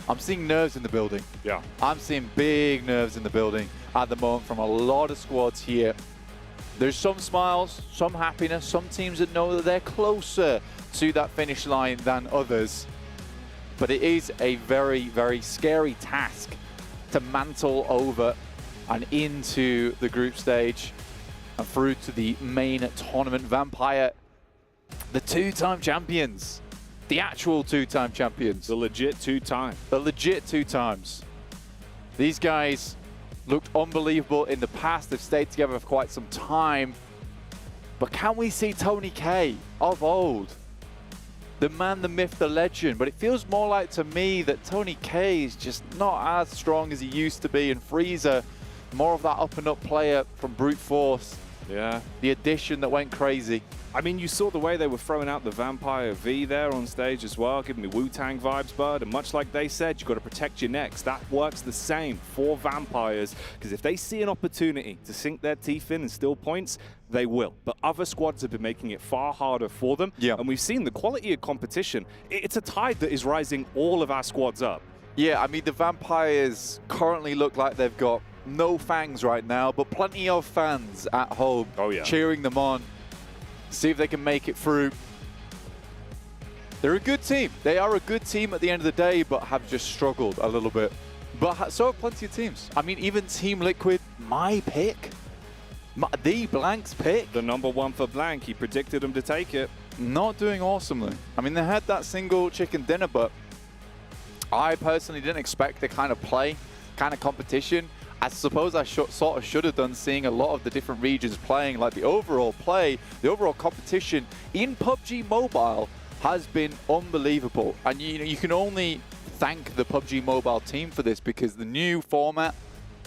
I'm seeing nerves in the building. Yeah. I'm seeing big nerves in the building at the moment from a lot of squads here. There's some smiles, some happiness, some teams that know that they're closer to that finish line than others. But it is a very, very scary task to mantle over and into the group stage and through to the main tournament. Vampire, the two-time champions. The actual two-time champions. The legit two-time. The legit two times. These guys looked unbelievable in the past. They've stayed together for quite some time. But can we see Tony K of old? The man, the myth, the legend. But it feels more like to me that Tony K is just not as strong as he used to be. And Freezer more of that up and up player from brute force. Yeah. The addition that went crazy. I mean, you saw the way they were throwing out the Vampire V there on stage as well, giving me Wu-Tang vibes, bud. And much like they said, you've got to protect your necks. That works the same for Vampires, because if they see an opportunity to sink their teeth in and steal points, they will. But other squads have been making it far harder for them. Yeah. And we've seen the quality of competition. It's a tide that is rising all of our squads up. Yeah, I mean, the Vampires currently look like they've got no fangs right now, but plenty of fans at home cheering them on. See if they can make it through. They're a good team. They are a good team at the end of the day, but have just struggled a little bit. But so have plenty of teams. I mean, even Team Liquid, my pick, the Blank's pick. The #1 for Blank. He predicted them to take it. Not doing awesomely. I mean, they had that single chicken dinner, but I personally didn't expect the kind of play, kind of competition. I suppose I sort of should have done, seeing a lot of the different regions playing. Like the overall play, the overall competition in PUBG Mobile has been unbelievable. And you can only thank the PUBG Mobile team for this, because the new format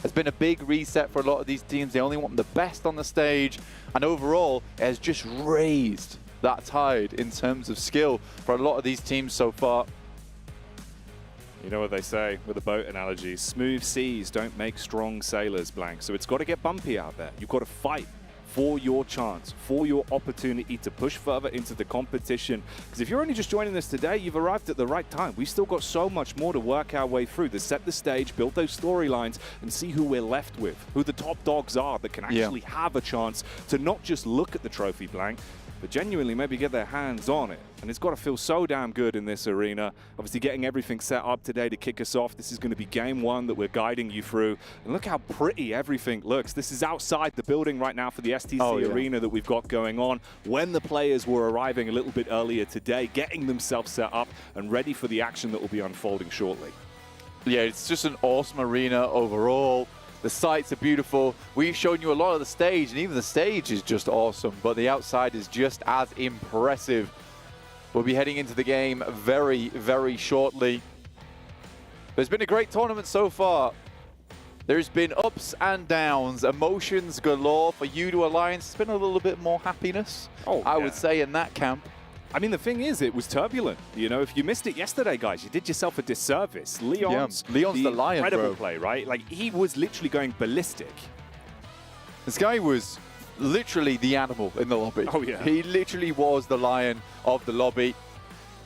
has been a big reset for a lot of these teams. They only want the best on the stage, and overall it has just raised that tide in terms of skill for a lot of these teams so far. You know what they say with the boat analogy, smooth seas don't make strong sailors, Blank. So it's got to get bumpy out there. You've got to fight for your chance, for your opportunity to push further into the competition. Because if you're only just joining us today, you've arrived at the right time. We've still got so much more to work our way through, to set the stage, build those storylines, and see who we're left with, who the top dogs are that can actually have a chance to not just look at the trophy, Blank, but genuinely maybe get their hands on it. And it's got to feel so damn good in this arena. Obviously getting everything set up today to kick us off. This is going to be game 1 that we're guiding you through. And look how pretty everything looks. This is outside the building right now for the STC arena that we've got going on. When the players were arriving a little bit earlier today, getting themselves set up and ready for the action that will be unfolding shortly. Yeah, it's just an awesome arena overall. The sights are beautiful. We've shown you a lot of the stage, and even the stage is just awesome, but the outside is just as impressive. We'll be heading into the game very, very shortly. There's been a great tournament so far. There's been ups and downs, emotions galore. For U2 Alliance, it's been a little bit more happiness, I would say, in that camp. I mean, the thing is, it was turbulent. You know, if you missed it yesterday, guys, you did yourself a disservice. Leon's the lion, incredible bro. play, right? Like, he was literally going ballistic. This guy was literally the animal in the lobby. Oh, yeah. He literally was the lion of the lobby.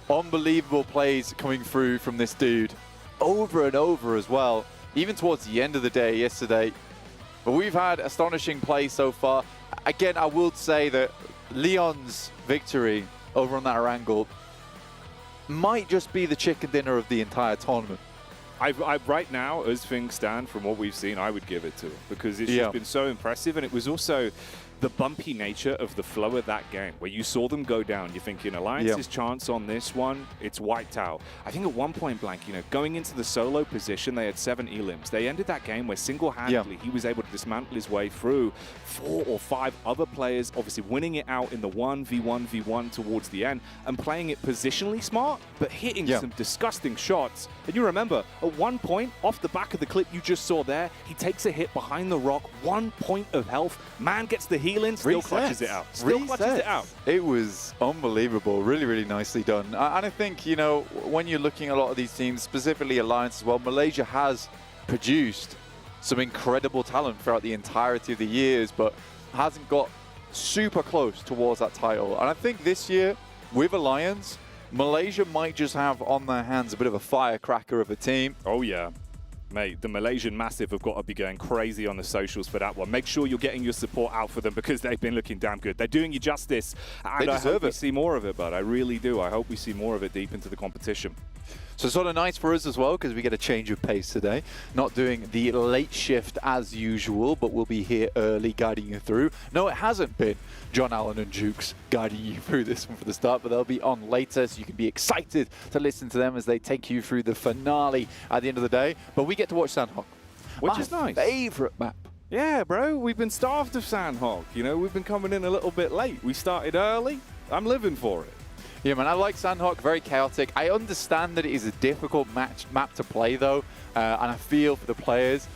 Unbelievable plays coming through from this dude over and over as well, even towards the end of the day yesterday. But we've had astonishing plays so far. Again, I will say that Leon's victory over on that Erangel might just be the chicken dinner of the entire tournament. Right now, as things stand, from what we've seen, I would give it to him, because it's just been so impressive. And it was also the bumpy nature of the flow of that game, where you saw them go down. You're thinking, Alliance's chance on this one, it's wiped out. I think at one point, Blank, you know, going into the solo position, they had 7 elims. They ended that game where single-handedly he was able to dismantle his way through 4 or 5 other players, obviously winning it out in the 1v1v1 towards the end, and playing it positionally smart, but hitting some disgusting shots. And you remember, at one point, off the back of the clip you just saw there, he takes a hit behind the rock, 1 point of health, man gets the heal in, still clutches it out. Still clutches it out. It was unbelievable. Really, really nicely done. And I think, you know, when you're looking at a lot of these teams, specifically Alliance as well, Malaysia has produced some incredible talent throughout the entirety of the years, but hasn't got super close towards that title. And I think this year, with Alliance, Malaysia might just have on their hands a bit of a firecracker of a team. Oh, yeah. Mate, the Malaysian Massive have got to be going crazy on the socials for that one. Make sure you're getting your support out for them, because they've been looking damn good. They're doing you justice. And They I deserve hope we it. see more of it, bud. I really do. I hope we see more of it deep into the competition. So sort of nice for us as well, because we get a change of pace today. Not doing the late shift as usual, but we'll be here early guiding you through. No, it hasn't been John Allen and Jukes guiding you through this one for the start, but they'll be on later, so you can be excited to listen to them as they take you through the finale at the end of the day. But we get to watch Sanhok, Which is nice. Favorite map. Yeah, bro. We've been starved of Sanhok. You know, we've been coming in a little bit late. We started early. I'm living for it. Yeah, man, I like Sanhok, very chaotic. I understand that it is a difficult map to play, though, and I feel for the players.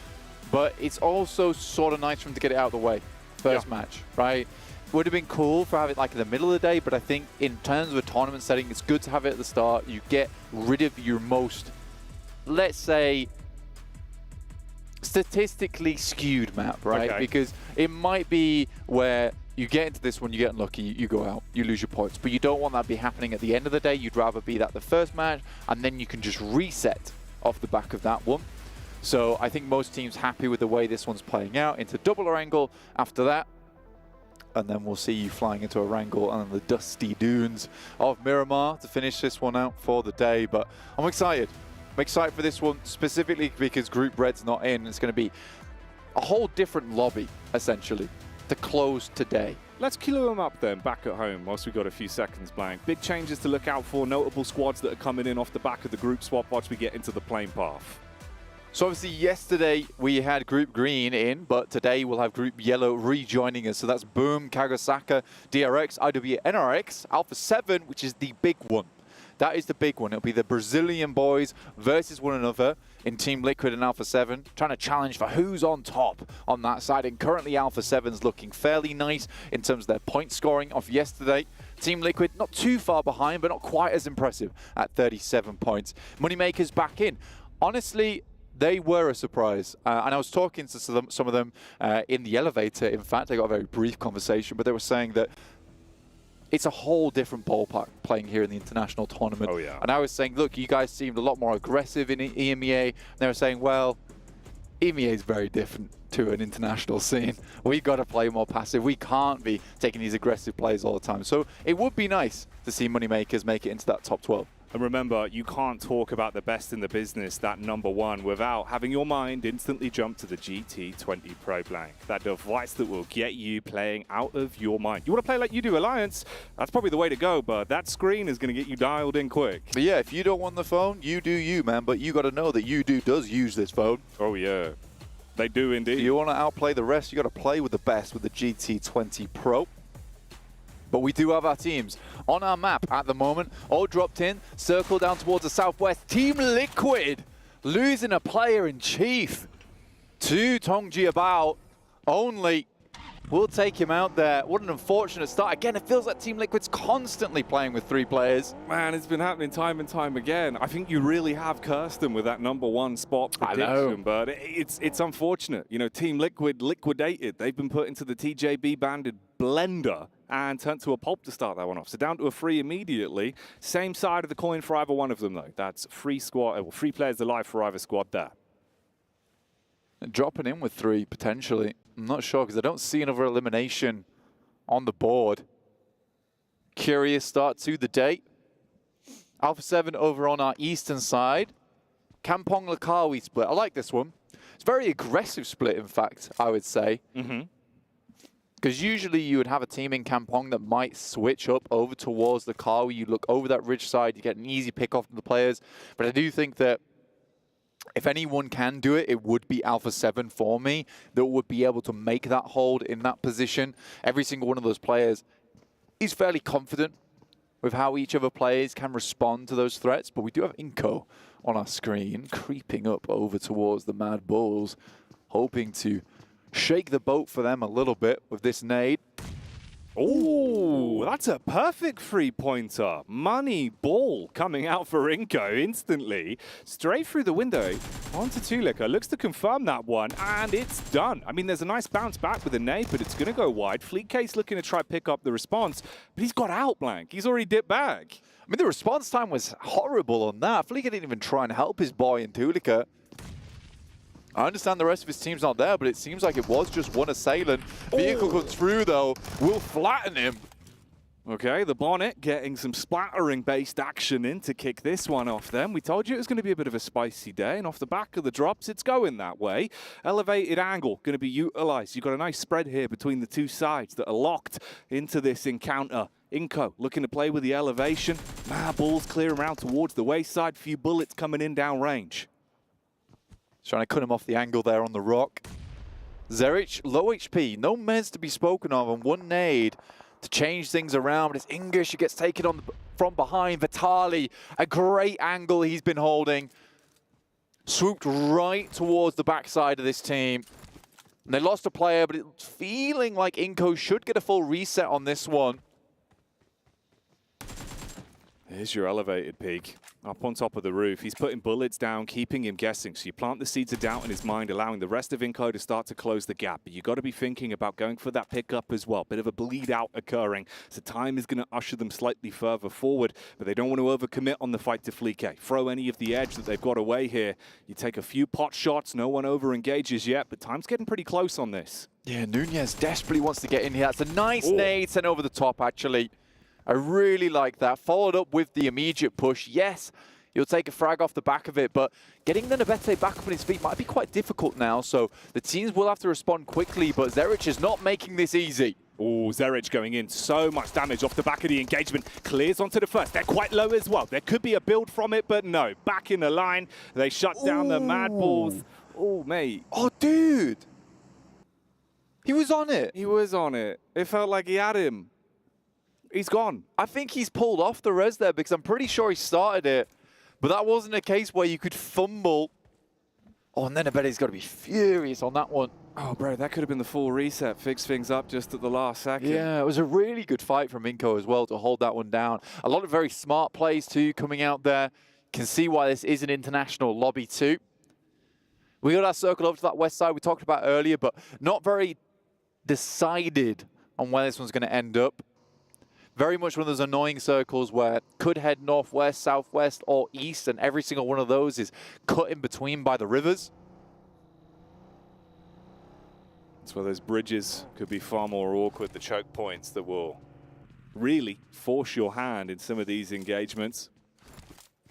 but it's also sort of nice for him to get it out of the way. First match, right? Would have been cool for having it like in the middle of the day, but I think in terms of a tournament setting, it's good to have it at the start. You get rid of your most, let's say, statistically skewed map, right? Okay. Because it might be where you get into this one, you get unlucky, you go out, you lose your points. But you don't want that to be happening at the end of the day. You'd rather be that the first match, and then you can just reset off the back of that one. So I think most teams happy with the way this one's playing out. Into double Erangel after that. And then we'll see you flying into Erangel and the dusty dunes of Miramar to finish this one out for the day. But I'm excited. I'm excited for this one, specifically because Group Red's not in. It's going to be a whole different lobby, essentially, to close today. Let's queue them up then, back at home, whilst we've got a few seconds blank. Big changes to look out for, notable squads that are coming in off the back of the group swap once we get into the playing path. So obviously yesterday we had Group Green in, but today we'll have Group Yellow rejoining us. So that's Boom, Kagasaka, DRX, IW, NRX, Alpha 7, which is the big one. That is the big one. It'll be the Brazilian boys versus one another in Team Liquid and Alpha 7, trying to challenge for who's on top on that side. And currently Alpha 7's looking fairly nice in terms of their point scoring off yesterday. Team Liquid not too far behind, but not quite as impressive at 37 points. Moneymakers back in. Honestly, they were a surprise, and I was talking to some of them in the elevator. In fact, I got a very brief conversation, but they were saying that it's a whole different ballpark playing here in the international tournament. Oh, yeah. And I was saying, look, you guys seemed a lot more aggressive in EMEA. And they were saying, well, EMEA is very different to an international scene. We've got to play more passive. We can't be taking these aggressive plays all the time. So it would be nice to see Moneymakers make it into that top 12. And remember, you can't talk about the best in the business, that #1, without having your mind instantly jump to the GT20 Pro Blank. That device that will get you playing out of your mind. You want to play like you do Alliance? That's probably the way to go, but that screen is going to get you dialed in quick. But yeah, if you don't want the phone, you do you, man. But you got to know that UDO does use this phone. Oh, yeah. They do indeed. If you want to outplay the rest, you got to play with the best with the GT20 Pro. But we do have our teams on our map at the moment, all dropped in, circle down towards the southwest. Team Liquid losing a player in chief to Tongji About. Only we'll take him out there. What an unfortunate start. Again, it feels like Team Liquid's constantly playing with 3 players. Man, it's been happening time and time again. I think you really have cursed them with that #1 spot prediction, but it's unfortunate. You know, Team Liquid liquidated. They've been put into the TJB banded blender and turned to a pulp to start that one off. So down to a 3 immediately. Same side of the coin for either one of them, though. That's 3 players alive for either squad there. And dropping in with 3, potentially. I'm not sure, because I don't see another elimination on the board. Curious start to the day. Alpha 7 over on our eastern side. Kampong Lakawi split. I like this one. It's a very aggressive split, in fact, I would say. Because usually you would have a team in Kampong that might switch up over towards the Kawi. You look over that ridge side, you get an easy pick off of the players. But I do think that if anyone can do it, it would be Alpha 7 for me, that would be able to make that hold in that position. Every single one of those players is fairly confident with how each other players can respond to those threats. But we do have Inko on our screen, creeping up over towards the Mad Bulls, hoping to shake the boat for them a little bit with this nade. Oh, that's a perfect 3-pointer. Money ball coming out for Inko instantly. Straight through the window onto Tulika. Looks to confirm that one, and it's done. I mean, there's a nice bounce back with a nade, but it's going to go wide. Fleet Case looking to try pick up the response, but he's got out blank. He's already dipped back. I mean, the response time was horrible on that. Fleet didn't even try and help his boy in Tulika. I understand the rest of his team's not there, but it seems like it was just one assailant. Vehicle comes through, though, will flatten him. Okay, the Bonnet getting some splattering-based action in to kick this one off then. We told you it was going to be a bit of a spicy day, and off the back of the drops, it's going that way. Elevated angle going to be utilized. You've got a nice spread here between the 2 sides that are locked into this encounter. Inko looking to play with the elevation. Balls clear around towards the wayside. Few bullets coming in downrange. Trying to cut him off the angle there on the rock. Zerich, low HP, no meds to be spoken of, and 1 nade to change things around. But it's English who gets taken on from behind. Vitali, a great angle he's been holding. swooped right towards the backside of this team. And they lost a player, but it's feeling like Inco should get a full reset on this one. Here's your elevated peak. Up on top of the roof. He's putting bullets down, keeping him guessing. So you plant the seeds of doubt in his mind, allowing the rest of Inco to start to close the gap. But you've got to be thinking about going for that pickup as well. Bit of a bleed out occurring. So time is going to usher them slightly further forward. But they don't want to overcommit on the fight to Flique. Throw any of the edge that they've got away here. You take a few pot shots. No one over engages yet. But time's getting pretty close on this. Yeah, Nunez desperately wants to get in here. That's a nice nade sent over the top, actually. I really like that. Followed up with the immediate push. Yes, you'll take a frag off the back of it, but getting the Nebete back up on his feet might be quite difficult now, so the teams will have to respond quickly, but Zerich is not making this easy. Oh, Zerich going in. So much damage off the back of the engagement. Clears onto the first. They're quite low as well. There could be a build from it, but no. Back in the line. They shut down the Mad Balls. Oh, mate. Oh, dude. He was on it. He was on it. It felt like he had him. He's gone. I think he's pulled off the res there because I'm pretty sure he started it, but that wasn't a case where you could fumble. Oh, and then Nebete's got to be furious on that one. Oh, bro, that could have been the full reset. Fix things up just at the last second. Yeah, it was a really good fight from Inco as well to hold that one down. A lot of very smart plays too coming out there. Can see why this is an international lobby too. We got our circle over to that west side we talked about earlier, but not very decided on where this one's going to end up. Very much one of those annoying circles where could head northwest, southwest, or east, and every single one of those is cut in between by the rivers. That's where those bridges could be far more awkward, the choke points that will really force your hand in some of these engagements.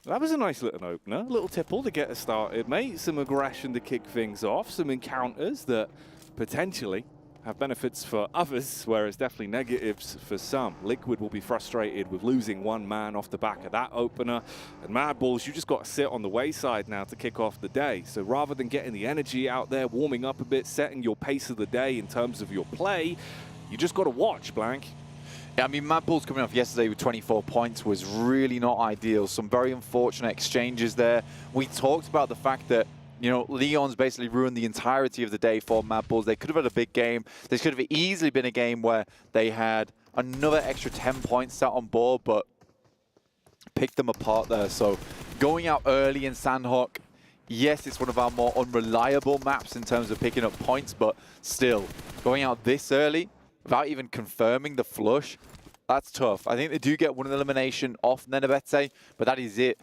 That was a nice little opener, a little tipple to get us started, mate. Some aggression to kick things off, some encounters that potentially have benefits for others, whereas definitely negatives for some. Liquid will be frustrated with losing one man off the back of that opener. And Mad Balls, you just got to sit on the wayside now to kick off the day. So rather than getting the energy out there, warming up a bit, setting your pace of the day in terms of your play, you just got to watch, Blank. Yeah, I mean, Mad Balls coming off yesterday with 24 points was really not ideal. Some very unfortunate exchanges there. We talked about the fact that, you know, Leon's basically ruined the entirety of the day for Mad Balls. They could have had a big game. This could have easily been a game where they had another extra 10 points set on board, but picked them apart there. So going out early in Sanhok, yes, it's one of our more unreliable maps in terms of picking up points, but still, going out this early without even confirming the flush, that's tough. I think they do get one elimination off Nenebete, but that is it.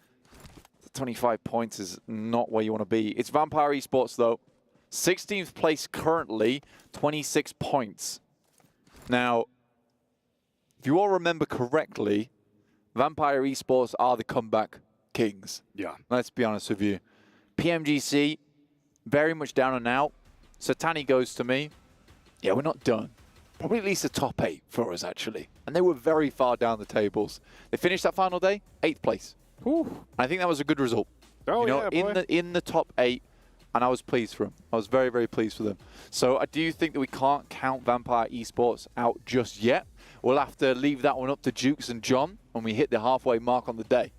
25 points is not where you want to be. It's Vampire Esports, though. 16th place currently, 26 points. Now, if you all remember correctly, Vampire Esports are the comeback kings. Yeah. Let's be honest with you. PMGC, very much down and out. Satani goes to me. Yeah, we're not done. Probably at least a top 8 for us, actually. And they were very far down the tables. They finished that final day, 8th place. Ooh. I think that was a good result. Oh, you know, yeah, in the top 8, and I was pleased for them. I was very, very pleased for them. So I do think that we can't count Vampire Esports out just yet. We'll have to leave that one up to Jukes and John when we hit the halfway mark on the day.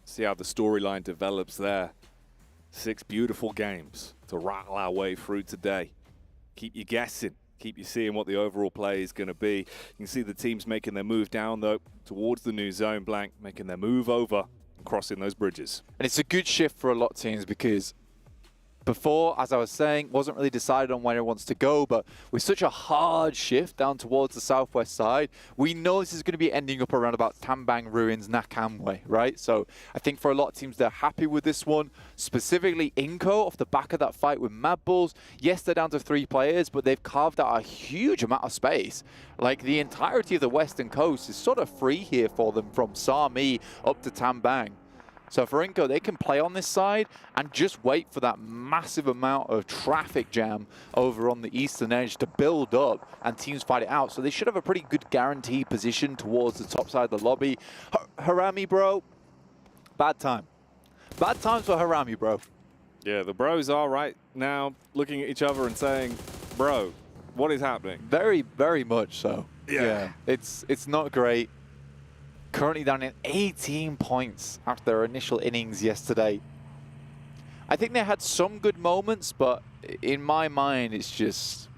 See how the storyline develops there. 6 beautiful games to rattle our way through today. Keep you guessing. Keep you seeing what the overall play is going to be. You can see the teams making their move down, though, towards the new zone. Blank making their move over and crossing those bridges. And it's a good shift for a lot of teams because before, as I was saying, wasn't really decided on where it wants to go, but with such a hard shift down towards the southwest side, we know this is going to be ending up around about Tambang Ruins, Nakamwe, right? So I think for a lot of teams, they're happy with this one. Specifically, Inco, off the back of that fight with Mad Balls. Yes, they're down to 3 players, but they've carved out a huge amount of space. Like, the entirety of the western coast is sort of free here for them from Sami up to Tambang. So for Inco, they can play on this side and just wait for that massive amount of traffic jam over on the eastern edge to build up and teams fight it out. So they should have a pretty good guaranteed position towards the top side of the lobby. Harami, bro, bad time. Bad times for Harami, bro. Yeah, the bros are right now looking at each other and saying, bro, what is happening? Very, very much so. Yeah. It's not great. Currently down in 18 points after their initial innings yesterday. I think they had some good moments, but in my mind, it's just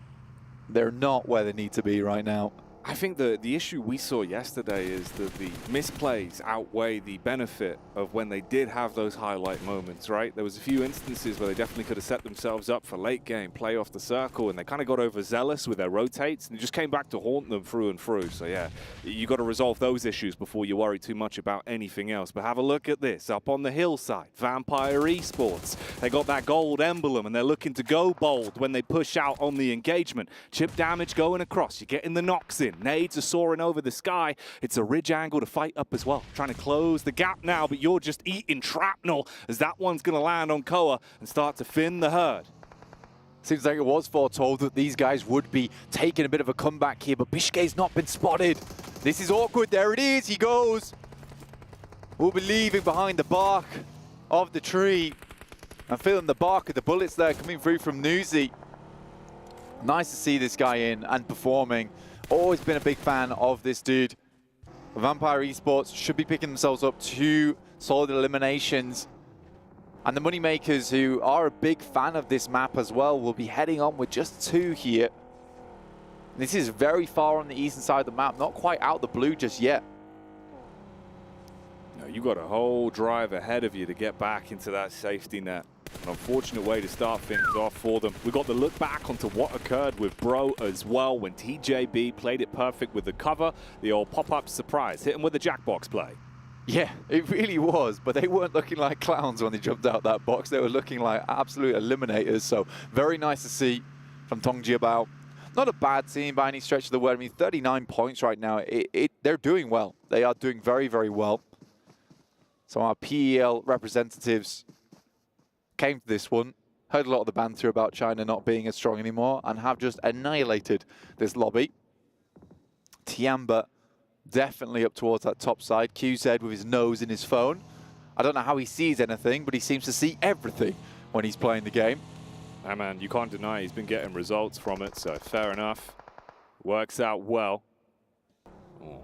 they're not where they need to be right now. I think the issue we saw yesterday is that the misplays outweigh the benefit of when they did have those highlight moments, right? There was a few instances where they definitely could have set themselves up for late game, play off the circle, and they kind of got overzealous with their rotates and just came back to haunt them through and through. So yeah, you got to resolve those issues before you worry too much about anything else. But have a look at this, up on the hillside, Vampire Esports. They got that gold emblem and they're looking to go bold when they push out on the engagement. Chip damage going across, you're getting the knocks in. Nades are soaring over the sky. It's a ridge angle to fight up as well. Trying to close the gap now, but you're just eating shrapnel as that one's going to land on Koa and start to thin the herd. Seems like it was foretold that these guys would be taking a bit of a comeback here, but Bishke's not been spotted. This is awkward. There it is. He goes. We'll be leaving behind the bark of the tree. I'm feeling the bark of the bullets there coming through from Nuzi. Nice to see this guy in and performing. Always been a big fan of this dude. Vampire Esports should be picking themselves up 2 solid eliminations. And the Moneymakers, who are a big fan of this map as well, will be heading on with just 2 here. This is very far on the eastern side of the map, not quite out the blue just yet. No, you got a whole drive ahead of you to get back into that safety net. An unfortunate way to start things off for them. We got the look back onto what occurred with Bro as well when TJB played it perfect with the cover. The old pop-up surprise, hit him with the Jackbox play. Yeah, it really was, but they weren't looking like clowns when they jumped out that box. They were looking like absolute eliminators, so very nice to see from Tong Jiabao. Not a bad team by any stretch of the word. I mean, 39 points right now. They're doing well. They are doing very, very well. So our PEL representatives came to this one, heard a lot of the banter about China not being as strong anymore, and have just annihilated this lobby. Tiamba definitely up towards that top side. QZ with his nose in his phone. I don't know how he sees anything, but he seems to see everything when he's playing the game. Hey man, you can't deny he's been getting results from it, so fair enough. Works out well. Oh.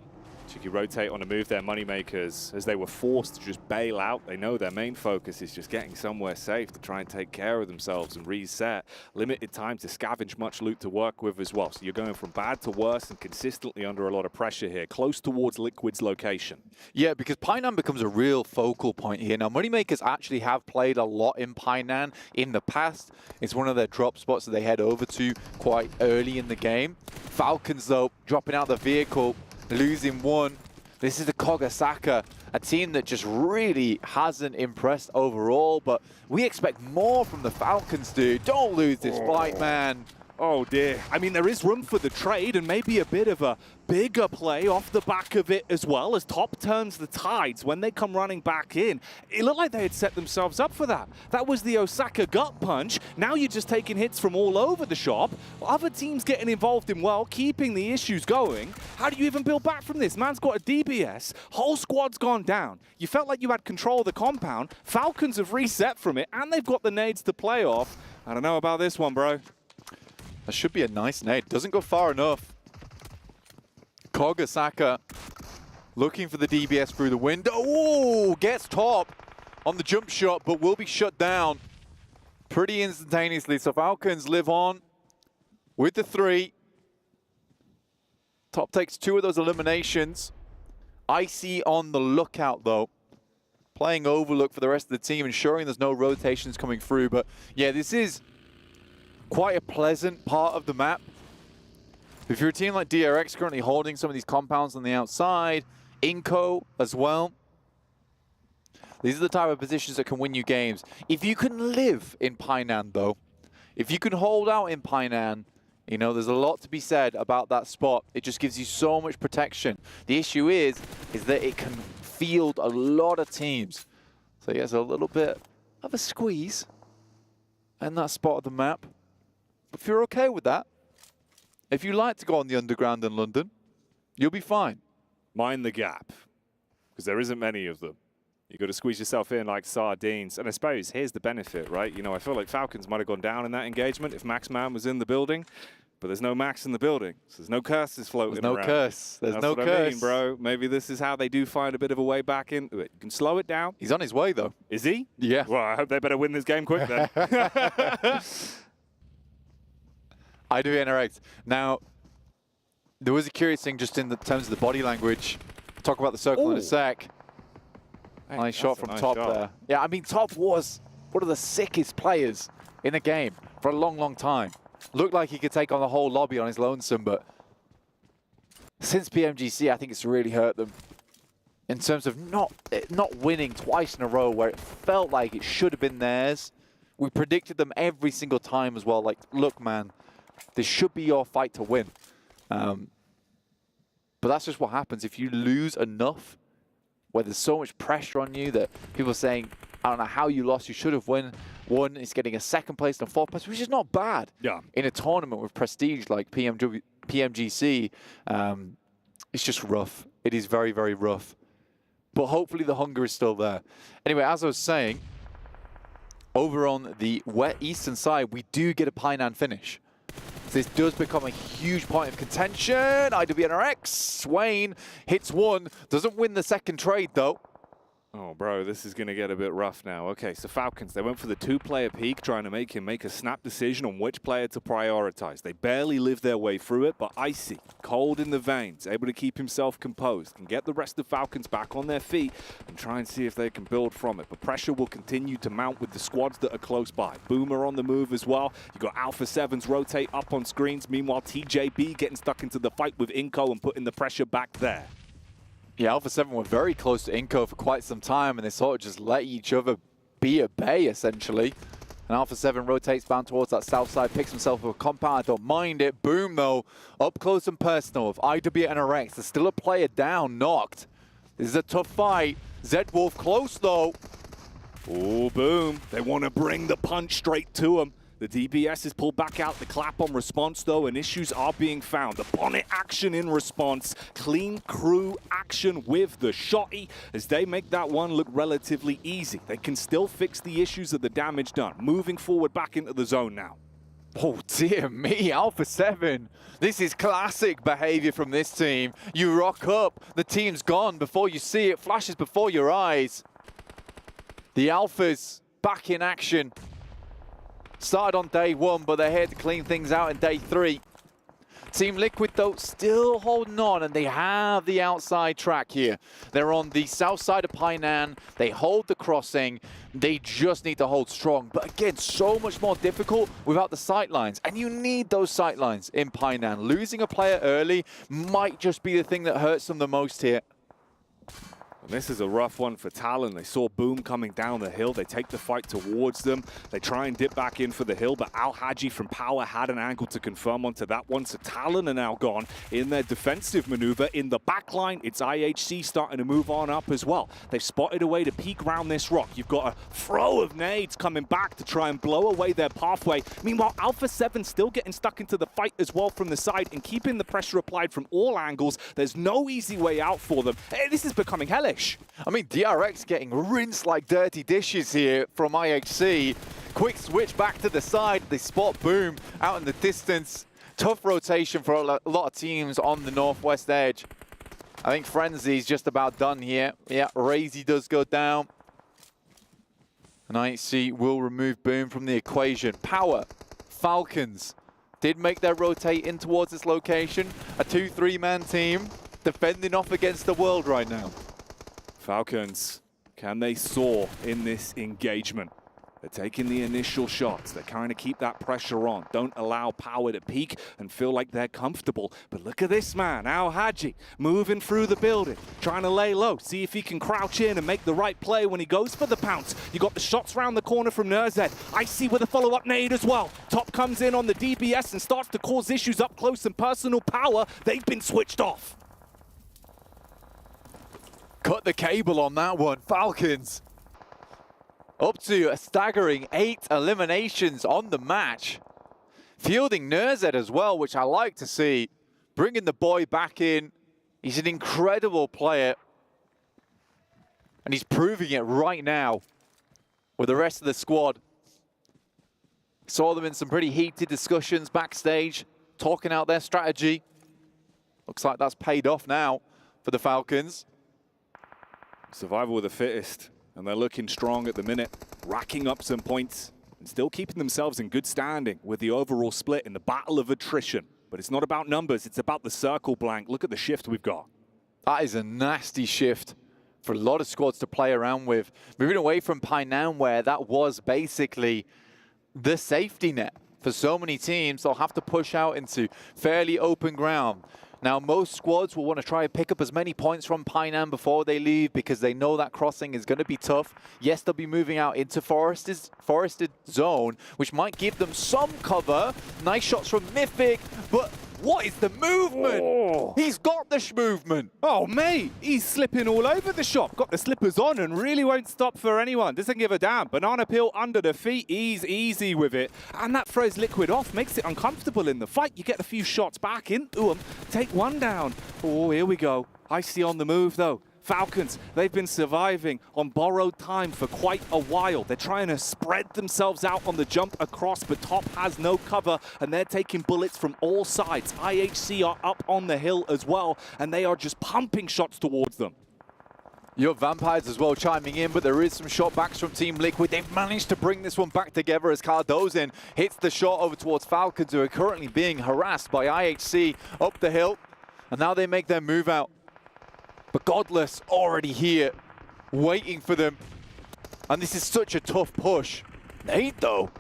Cheeky rotate on a move there, Moneymakers, as they were forced to just bail out. They know their main focus is just getting somewhere safe to try and take care of themselves and reset. Limited time to scavenge much loot to work with as well. So you're going from bad to worse and consistently under a lot of pressure here, close towards Liquid's location. Yeah, because Painan becomes a real focal point here. Now, Moneymakers actually have played a lot in Painan in the past. It's one of their drop spots that they head over to quite early in the game. Falcons, though, dropping out the vehicle, losing 1. This is the Kogasaka, a team that just really hasn't impressed overall, but we expect more from the Falcons, dude. Don't lose this fight, man. Oh dear. I mean, there is room for the trade and maybe a bit of a bigger play off the back of it as well, as Top turns the tides when they come running back in. It looked like they had set themselves up for that. That was the Osaka gut punch. Now you're just taking hits from all over the shop. Other teams getting involved in, well, keeping the issues going. How do you even build back from this? Man's got a DBS. Whole squad's gone down. You felt like you had control of the compound. Falcons have reset from it, and they've got the nades to play off. I don't know about this one, bro. That should be a nice nade. Doesn't go far enough. Kogasaka looking for the DBS through the window. Oh, gets top on the jump shot, but will be shut down pretty instantaneously. So Falcons live on with the 3. Top takes 2 of those eliminations. Icy on the lookout, though. Playing overlook for the rest of the team, ensuring there's no rotations coming through. But yeah, this is quite a pleasant part of the map. If you're a team like DRX currently holding some of these compounds on the outside, Inco as well, these are the type of positions that can win you games. If you can live in Painan, though, if you can hold out in Painan, you know, there's a lot to be said about that spot. It just gives you so much protection. The issue is that it can field a lot of teams. So yes, a little bit of a squeeze in that spot of the map. If you're okay with that, if you like to go on the underground in London, you'll be fine. Mind the gap, because there isn't many of them. You've got to squeeze yourself in like sardines. And I suppose here's the benefit, right? You know, I feel like Falcons might have gone down in that engagement if Maxman was in the building. But there's no Max in the building, so there's no curses floating There's no around. curse. There's That's no what curse. I mean, bro. Maybe this is how they do find a bit of a way back into it. You can slow it down. He's on his way, though. Is he? Yeah. Well, I hope they better win this game quick then. IWNRX. Now, there was a curious thing just in the terms of the body language. Talk about the circle in a sec. Hey, nice shot from Top shot. there. Yeah, I mean, Top was one of the sickest players in the game for a long, long time. Looked like he could take on the whole lobby on his lonesome, but since PMGC, I think it's really hurt them in terms of not winning twice in a row where it felt like it should have been theirs. We predicted them every single time as well. Like, look, man, this should be your fight to win. But that's just what happens if you lose enough, where there's so much pressure on you that people are saying, I don't know how you lost, you should have won. Is getting a second place and a fourth place, which is not bad. Yeah. In a tournament with prestige like PMGC, it's just rough. It is very, very rough. But hopefully the hunger is still there. Anyway, as I was saying, over on the wet eastern side, we do get a Painan finish. This does become a huge point of contention. IWNRX, Swain hits one, doesn't win the second trade though. Oh, bro, this is going to get a bit rough now. Okay, so Falcons, they went for the two-player peak, trying to make him make a snap decision on which player to prioritize. They barely lived their way through it, but Icy, cold in the veins, able to keep himself composed, can get the rest of Falcons back on their feet and try and see if they can build from it. But pressure will continue to mount with the squads that are close by. Boomer on the move as well. You got Alpha 7s rotate up on screens. Meanwhile, TJB getting stuck into the fight with Inco and putting the pressure back there. Yeah, Alpha 7 were very close to Inco for quite some time, and they sort of just let each other be at bay, essentially. And Alpha 7 rotates bound towards that south side, picks himself up a compound. I don't mind it. Boom, though, up close and personal of IWNRX. There's still a player down, knocked. This is a tough fight. Zedwolf close, though. Oh, boom. They want to bring the punch straight to him. The DBS is pulled back out, the clap on response though, and issues are being found. The bonnet action in response, clean crew action with the shotty as they make that one look relatively easy. They can still fix the issues of the damage done. Moving forward back into the zone now. Oh dear me, Alpha 7. This is classic behavior from this team. You rock up, the team's gone before you see it, flashes before your eyes. The Alphas back in action. Started on day one, but they're here to clean things out in day 3. Team Liquid, though, still holding on, and they have the outside track here. They're on the south side of Painan. They hold the crossing. They just need to hold strong. But again, so much more difficult without the sightlines. And you need those sightlines in Painan. Losing a player early might just be the thing that hurts them the most here. And this is a rough one for Talon. They saw Boom coming down the hill. They take the fight towards them. They try and dip back in for the hill, but Al Haji from Power had an angle to confirm onto that one. So Talon are now gone in their defensive maneuver. In the back line, it's IHC starting to move on up as well. They've spotted a way to peek round this rock. You've got a throw of nades coming back to try and blow away their pathway. Meanwhile, Alpha 7 still getting stuck into the fight as well from the side and keeping the pressure applied from all angles. There's no easy way out for them. Hey, this is becoming hellish. I mean, DRX getting rinsed like dirty dishes here from IHC. Quick switch back to the side. They spot Boom out in the distance. Tough rotation for a lot of teams on the northwest edge. I think Frenzy's just about done here. Yeah, Razy does go down. And IHC will remove Boom from the equation. Power, Falcons did make their rotate in towards this location. A 2-3-man team defending off against the world right now. Falcons, can they soar in this engagement? They're taking the initial shots. They're trying to keep that pressure on. Don't allow Power to peak and feel like they're comfortable. But look at this man, Al Haji, moving through the building, trying to lay low, see if he can crouch in and make the right play when he goes for the pounce. You got the shots round the corner from Nurzed. Icy with a follow-up nade as well. Top comes in on the DBS and starts to cause issues up close and personal. Power, they've been switched off. Cut the cable on that one. Falcons up to a staggering 8 eliminations on the match. Fielding Nurzed as well, which I like to see. Bringing the boy back in. He's an incredible player. And he's proving it right now with the rest of the squad. Saw them in some pretty heated discussions backstage talking out their strategy. Looks like that's paid off now for the Falcons. Survival of the fittest, and they're looking strong at the minute, racking up some points and still keeping themselves in good standing with the overall split in the battle of attrition. But it's not about numbers, it's about the circle, Blank. Look at the shift we've got. That is a nasty shift for a lot of squads to play around with. Moving away from Painan, where that was basically the safety net for so many teams, they'll have to push out into fairly open ground. Now, most squads will want to try and pick up as many points from Painan before they leave because they know that crossing is going to be tough. Yes, they'll be moving out into forested zone, which might give them some cover. Nice shots from Mythic, but what is the movement? Oh. He's got the movement. Oh, mate, he's slipping all over the shop. Got the slippers on and really won't stop for anyone. Doesn't give a damn. Banana peel under the feet. He's easy with it. And that throws Liquid off, makes it uncomfortable in the fight. You get a few shots back into him. Take one down. Oh, here we go. Icy on the move, though. Falcons, they've been surviving on borrowed time for quite a while. They're trying to spread themselves out on the jump across, but top has no cover, and they're taking bullets from all sides. IHC are up on the hill as well, and they are just pumping shots towards them. Your Vampires as well chiming in, but there is some shot backs from Team Liquid. They've managed to bring this one back together as Cardozin hits the shot over towards Falcons, who are currently being harassed by IHC up the hill, and now they make their move out. But Godless already here, waiting for them. And this is such a tough push. Nate, though.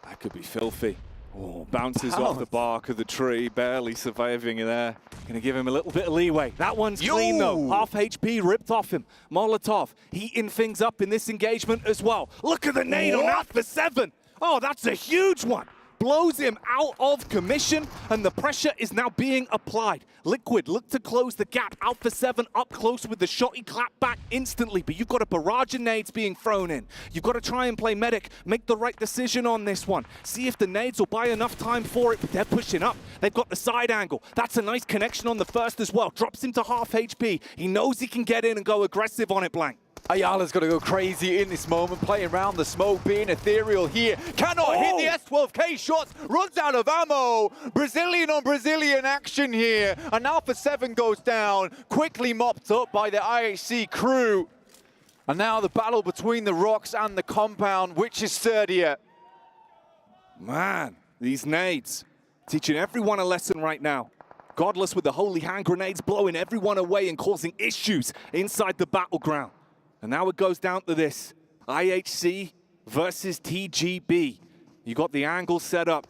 That could be filthy. Oh, bounces off the bark of the tree, barely surviving in there. Gonna give him a little bit of leeway. That one's clean, though. Half HP ripped off him. Molotov heating things up in this engagement as well. Look at the nade on Alpha 7. Oh, that's a huge one. Blows him out of commission, and the pressure is now being applied. Liquid look to close the gap. Alpha 7 up close with the shot. He clapped back instantly, but you've got a barrage of nades being thrown in. You've got to try and play medic, make the right decision on this one. See if the nades will buy enough time for it, but they're pushing up. They've got the side angle. That's a nice connection on the first as well. Drops him to half HP. He knows he can get in and go aggressive on it, Blank. Ayala's got to go crazy in this moment, playing around the smoke, being ethereal here. Cannot hit the S12K shots, runs out of ammo. Brazilian on Brazilian action here. And Alpha 7 goes down, quickly mopped up by the IHC crew. And now the battle between the rocks and the compound, which is sturdier. Man, these nades, teaching everyone a lesson right now. Godless with the holy hand grenades, blowing everyone away and causing issues inside the battleground. And now it goes down to this, IHC versus TGB. You got the angle set up,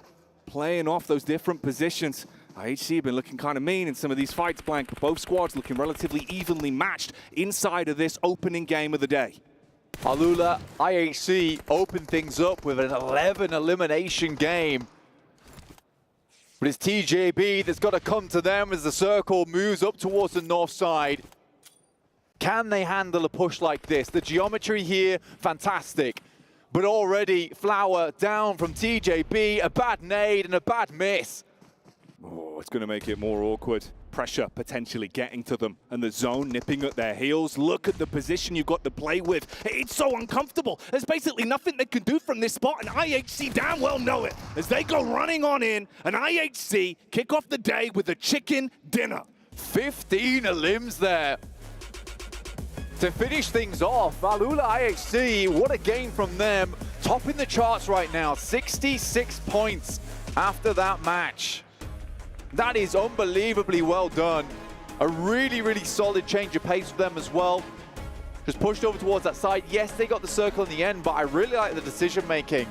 playing off those different positions. IHC have been looking kind of mean in some of these fights, Blank, but both squads looking relatively evenly matched inside of this opening game of the day. Alula, IHC open things up with an 11 elimination game. But it's TJB that's got to come to them as the circle moves up towards the north side. Can they handle a push like this? The geometry here, fantastic. But already, Flower down from TJB, a bad nade and a bad miss. Oh, it's going to make it more awkward. Pressure potentially getting to them, and the zone nipping at their heels. Look at the position you've got to play with. It's so uncomfortable. There's basically nothing they can do from this spot, and IHC damn well know it. As they go running on in, and IHC kick off the day with a chicken dinner. 15 limbs there. To finish things off, Alula IHC, what a game from them. Top in the charts right now, 66 points after that match. That is unbelievably well done. A really, really solid change of pace for them as well. Just pushed over towards that side. Yes, they got the circle in the end, but I really like the decision making.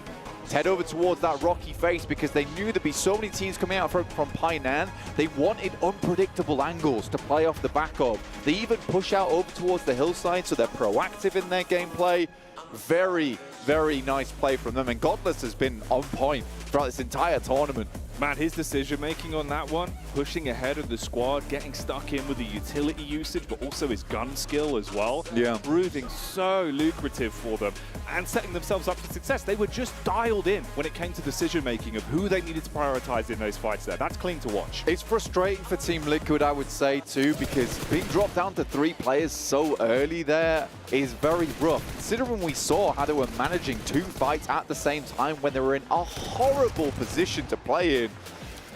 To head over towards that rocky face because they knew there'd be so many teams coming out from Painan. They wanted unpredictable angles to play off the back of. They even push out over towards the hillside, so they're proactive in their gameplay. Very, very nice play from them, and Godless has been on point throughout this entire tournament. Man, his decision-making on that one, pushing ahead of the squad, getting stuck in with the utility usage, but also his gun skill as well. Yeah. Proving so lucrative for them and setting themselves up for success. They were just dialed in when it came to decision-making of who they needed to prioritize in those fights there. That's clean to watch. It's frustrating for Team Liquid, I would say, too, because being dropped down to 3 players so early there is very rough. Considering we saw how they were managing 2 fights at the same time when they were in a horrible position to play in.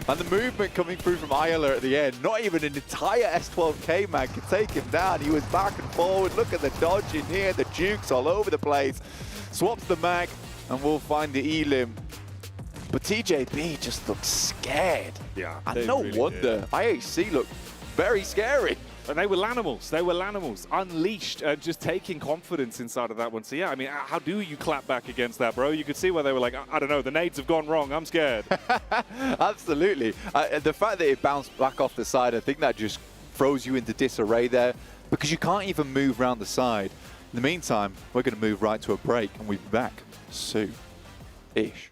And the movement coming through from Ayala at the end, not even an entire S12K man could take him down. He was back and forward. Look at the dodge in here, the jukes all over the place. Swaps the mag, and we'll find the elim. But TJB just looks scared. Yeah. And no really wonder. did. IHC looked very scary. And they were Lanimals. They were Lanimals. Unleashed and just taking confidence inside of that one. So, yeah, I mean, how do you clap back against that, bro? You could see where they were like, I don't know, the nades have gone wrong. I'm scared. Absolutely. The fact that it bounced back off the side, I think that just throws you into disarray there because you can't even move around the side. In the meantime, we're going to move right to a break and we'll be back soon-ish.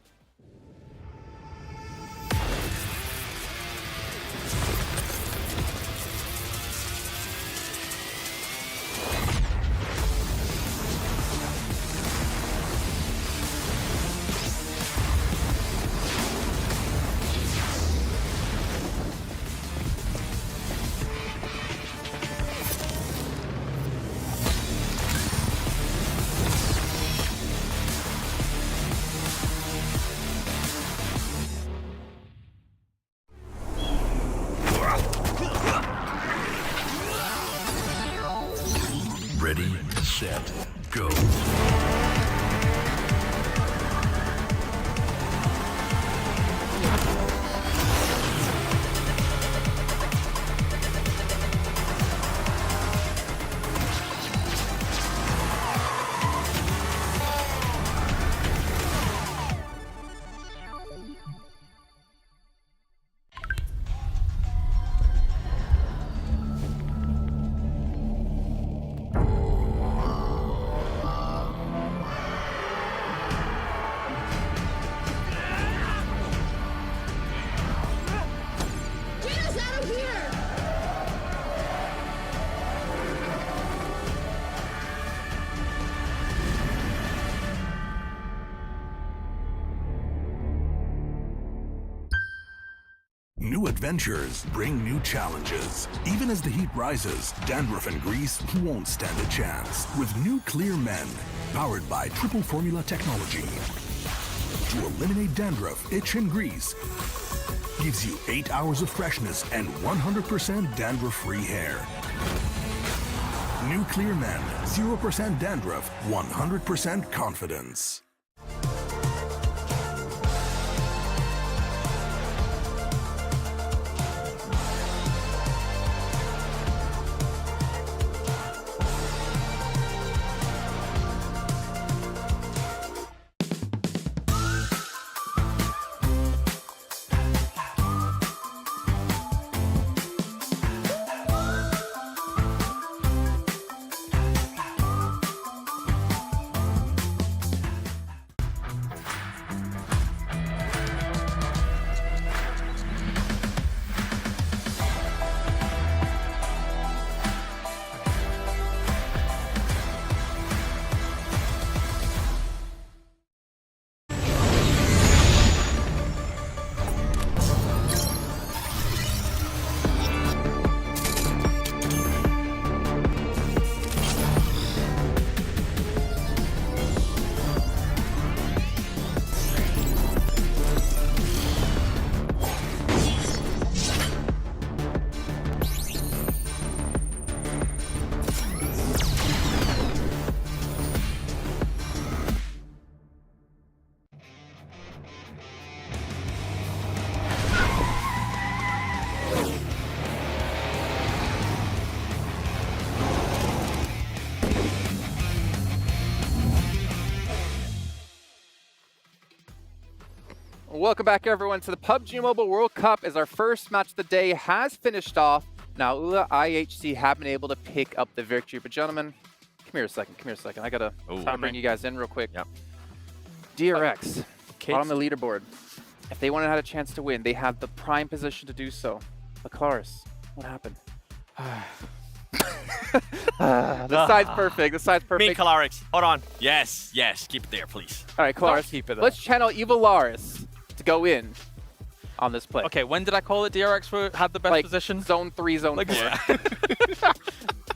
Ready, set, go. New adventures bring new challenges. Even as the heat rises, dandruff and grease won't stand a chance. With new Clear Men, powered by triple formula technology. To eliminate dandruff, itch, and grease, gives you 8 hours of freshness and 100% dandruff-free hair. New Clear Men, 0% dandruff, 100% confidence. Welcome back, everyone, to the PUBG Mobile World Cup. As our first match of the day has finished off. Now, ULA IHC have been able to pick up the victory. But, gentlemen, come here a second. I got to bring you guys in real quick. Yep. DRX, on the leaderboard. If they wanted to have a chance to win, they have the prime position to do so. But, Claris, what happened? The side's perfect. The side's perfect. Me, Clarix. Hold on. Yes, keep it there, please. All right, Claris, let's channel Evil Laris to go in on this play. Okay, when did I call it DRX had the best position? Zone 3, Zone 4. Yeah.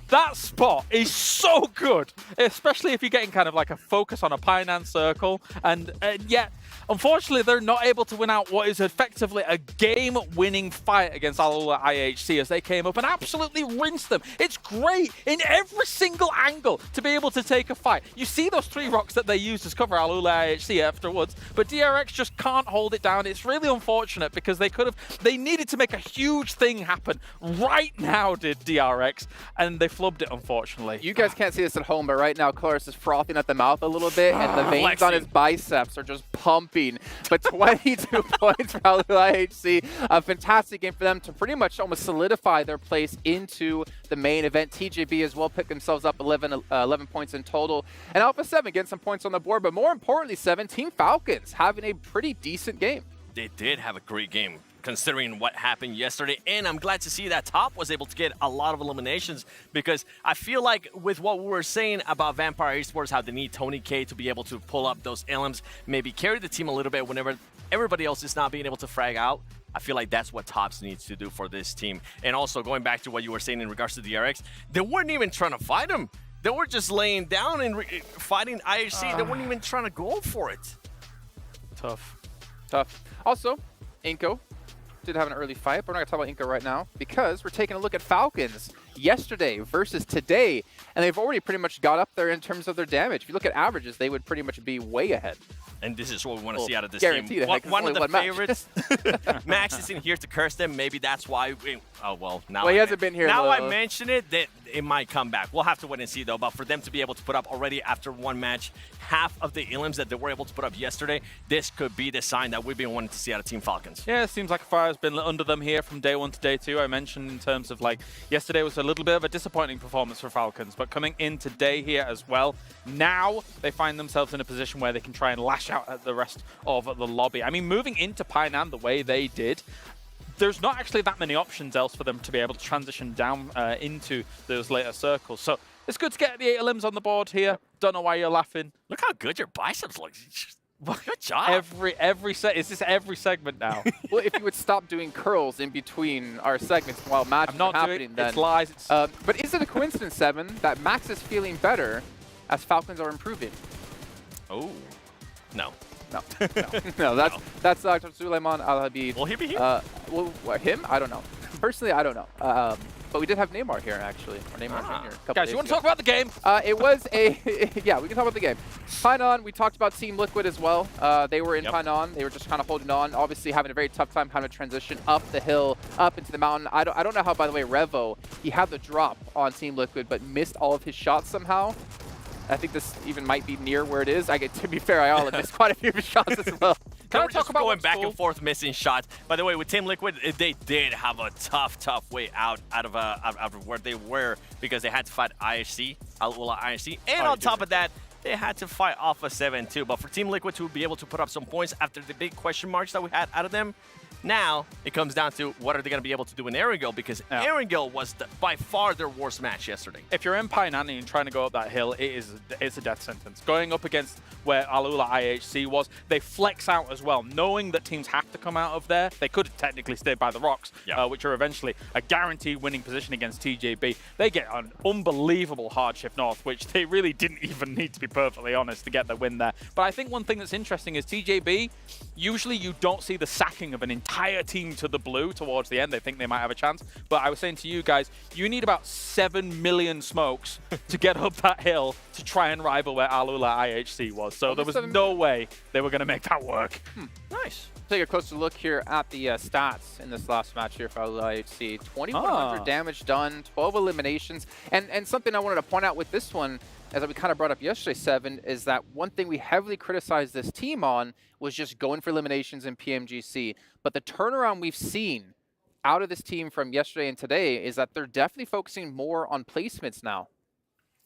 That spot is so good, especially if you're getting kind of like a focus on a Pioneer circle. And yet, Unfortunately, they're not able to win out what is effectively a game-winning fight against Alula IHC as they came up and absolutely rinsed them. It's great in every single angle to be able to take a fight. You see those 3 rocks that they used to cover Alula IHC afterwards, but DRX just can't hold it down. It's really unfortunate because they needed to make a huge thing happen right now, did DRX, and they flubbed it, unfortunately. You guys can't see this at home, but right now, Chloris is frothing at the mouth a little bit, and the veins on his biceps are just pumping. But 22 points for Alula IHC. A fantastic game for them to pretty much almost solidify their place into the main event. TJB as well picked themselves up 11 points in total. And Alpha 7 getting some points on the board, but more importantly, Team Falcons having a pretty decent game. They did have a great game, considering what happened yesterday, and I'm glad to see that Top was able to get a lot of eliminations, because I feel like with what we were saying about Vampire Esports, how they need Tony K to be able to pull up those elims, maybe carry the team a little bit whenever everybody else is not being able to frag out. I feel like that's what Tops needs to do for this team. And also going back to what you were saying in regards to DRX, they weren't even trying to fight him. They were just laying down and fighting IHC. They weren't even trying to go for it. Tough. Also, Inko did have an early fight, but we're not going to talk about Inko right now because we're taking a look at Falcons yesterday versus today, and they've already pretty much got up there in terms of their damage. If you look at averages, they would pretty much be way ahead. And this is what we want to see out of this guarantee team. One of the match. favorites. Max isn't here to curse them. Maybe that's why. Now he hasn't been here. Now I mention it, that it might come back. We'll have to wait and see, though. But for them to be able to put up already after one match half of the elims that they were able to put up yesterday, this could be the sign that we've been wanting to see out of Team Falcons. Yeah, it seems like fire has been under them here from day 1 to day 2. I mentioned in terms of yesterday was a little bit of a disappointing performance for Falcons, but coming in today here as well, now they find themselves in a position where they can try and lash out at the rest of the lobby. I mean, moving into Painan the way they did, there's not actually that many options else for them to be able to transition down into those later circles. So it's good to get the 8 elims on the board here. Don't know why you're laughing. Look how good your biceps look. Good job. Is this every segment now? Well, if you would stop doing curls in between our segments while matches are happening, then it's lies. But is it a coincidence, Seven, that Max is feeling better as Falcons are improving? Oh, no. No, that's Dr. Suleiman Al-Habib. Will he be here? Well, him? I don't know. Personally, I don't know. But we did have Neymar here, actually. Or Neymar Jr. Guys, you want to talk about the game? It was a... yeah, we can talk about the game. Painan, we talked about Team Liquid as well. They were in Painan. They were just kind of holding on. Obviously, having a very tough time kind of transition up the hill, up into the mountain. I don't know how, by the way, Revo, he had the drop on Team Liquid, but missed all of his shots somehow. I think this even might be near where it is. To be fair, I all missed quite a few of his shots as well. Can I talk about going back and forth missing shots? By the way, with Team Liquid, they did have a tough way out of where they were, because they had to fight IHC, Alula IHC, and on top of that, they had to fight Alpha 7 too. But for Team Liquid to be able to put up some points after the big question marks that we had out of them, now it comes down to what are they going to be able to do in Erangel, because Erangel was by far their worst match yesterday. If you're in Painan and trying to go up that hill, it's a death sentence. Going up against where Alula IHC was, they flex out as well, knowing that teams have to come out of there. They could technically stay by the rocks, which are eventually a guaranteed winning position against TJB. They get an unbelievable hard shift north, which they really didn't even need, to be perfectly honest, to get the win there. But I think one thing that's interesting is TJB, usually you don't see the sacking of an entire team to the blue towards the end. They think they might have a chance. But I was saying to you guys, you need about 7 million smokes to get up that hill to try and rival where Alula IHC was. So there was no way they were going to make that work. Nice. Take a closer look here at the stats in this last match here for Alula IHC. 2,100 damage done, 12 eliminations. And something I wanted to point out with this one, as we kind of brought up yesterday, Seven, is that one thing we heavily criticized this team on was just going for eliminations in PMGC. But the turnaround we've seen out of this team from yesterday and today is that they're definitely focusing more on placements now.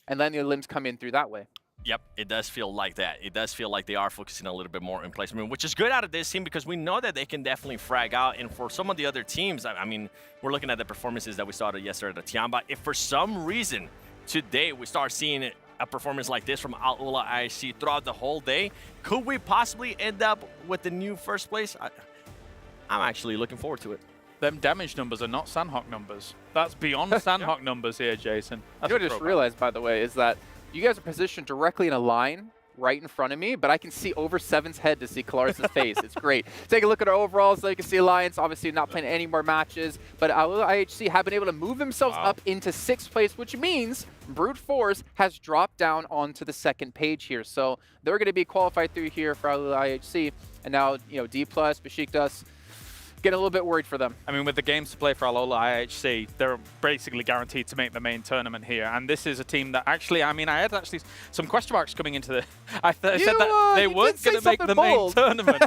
And letting the limbs come in through that way. Yep, it does feel like that. It does feel like they are focusing a little bit more in placement, which is good out of this team because we know that they can definitely frag out. And for some of the other teams, I mean, we're looking at the performances that we saw yesterday at Tiamba. If for some reason today we start seeing a performance like this from Alula IHC throughout the whole day, could we possibly end up with the new first place? I'm actually looking forward to it. Them damage numbers are not Sanhok numbers. That's beyond Sanhok numbers here, Jason. You know what I just realized, by the way, is that you guys are positioned directly in a line right in front of me, but I can see over Seven's head to see Kalaris' face. It's great. Take a look at our overalls. So you can see Alliance obviously not playing any more matches, but IHC have been able to move themselves up into 6th place, which means Brute Force has dropped down onto the 2nd page here. So they're going to be qualified through here for IHC, and now D+, Besiktas, getting a little bit worried for them. I mean, with the games to play for Alola IHC, they're basically guaranteed to make the main tournament here. And this is a team that actually, I mean, I had actually some question marks coming into the... I said that they weren't going to make the main tournament,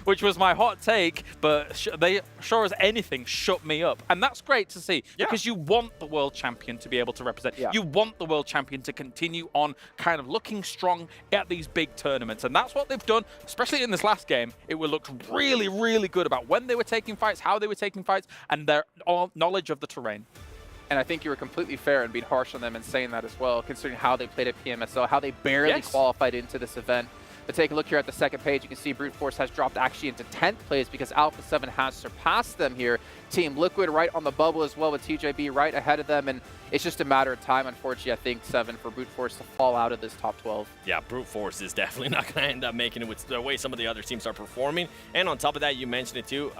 which was my hot take, but they, sure as anything, shut me up. And that's great to see, because you want the world champion to be able to represent. You want the world champion to continue on kind of looking strong at these big tournaments. And that's what they've done, especially in this last game. It looked really, really good about when they were taking fights, how they were taking fights, and their knowledge of the terrain. And I think you were completely fair in being harsh on them and saying that as well, considering how they played at PMSL, how they barely qualified into this event. But take a look here at the 2nd page. You can see Brute Force has dropped actually into 10th place because Alpha 7 has surpassed them here. Team Liquid right on the bubble as well, with TJB right ahead of them. And it's just a matter of time, unfortunately, I think, 7, for Brute Force to fall out of this top 12. Yeah, Brute Force is definitely not going to end up making it with the way some of the other teams are performing. And on top of that, you mentioned it too,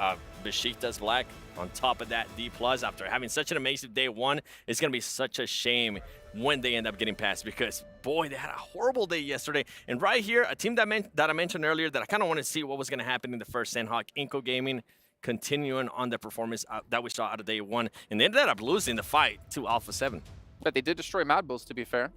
Besiktas Black, on top of that, D+, after having such an amazing day 1, it's going to be such a shame when they end up getting past, because, boy, they had a horrible day yesterday. And right here, a team that I mentioned earlier that I kind of wanted to see what was going to happen in the first Sanhok, Inco Gaming, continuing on the performance that we saw out of day 1. And they ended up losing the fight to Alpha 7. But they did destroy Mad Bulls, to be fair.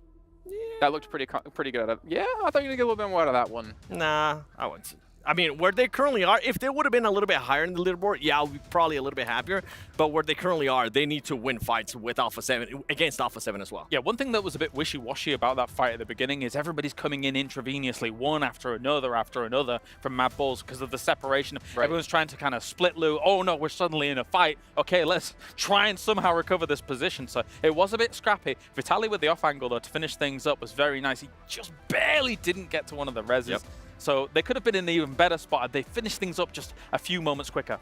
Yeah. That looked pretty good. Yeah, I thought you were going to get a little bit more out of that one. Nah, I wouldn't. I mean, where they currently are, if they would have been a little bit higher in the leaderboard, yeah, I'll be probably a little bit happier. But where they currently are, they need to win fights with Alpha 7, against Alpha 7 as well. Yeah, one thing that was a bit wishy-washy about that fight at the beginning is everybody's coming in intravenously, one after another from Mad Bulls because of the separation. Right. Everyone's trying to kind of split loot. Oh no, we're suddenly in a fight. Okay, let's try and somehow recover this position. So it was a bit scrappy. Vitali with the off angle, though, to finish things up was very nice. He just barely didn't get to one of the reses. Yep. So they could have been in an even better spot had they finished things up just a few moments quicker.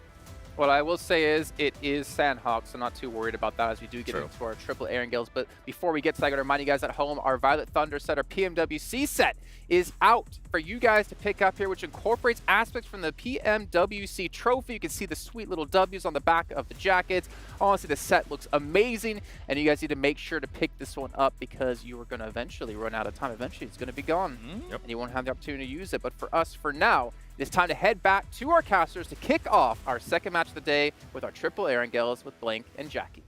What I will say is it is Sanhok, so not too worried about that as we do get into our triple Erangels. But before we get to that, I got to remind you guys at home, our Violet Thunder set, our PMWC set, is out for you guys to pick up here, which incorporates aspects from the PMWC trophy. You can see the sweet little W's on the back of the jackets. Honestly, the set looks amazing, and you guys need to make sure to pick this one up because you are going to eventually run out of time. Eventually, it's going to be gone, and you won't have the opportunity to use it. But for us, for now, it's time to head back to our casters to kick off our second match of the day with our triple Erangels with Blank and Jackie.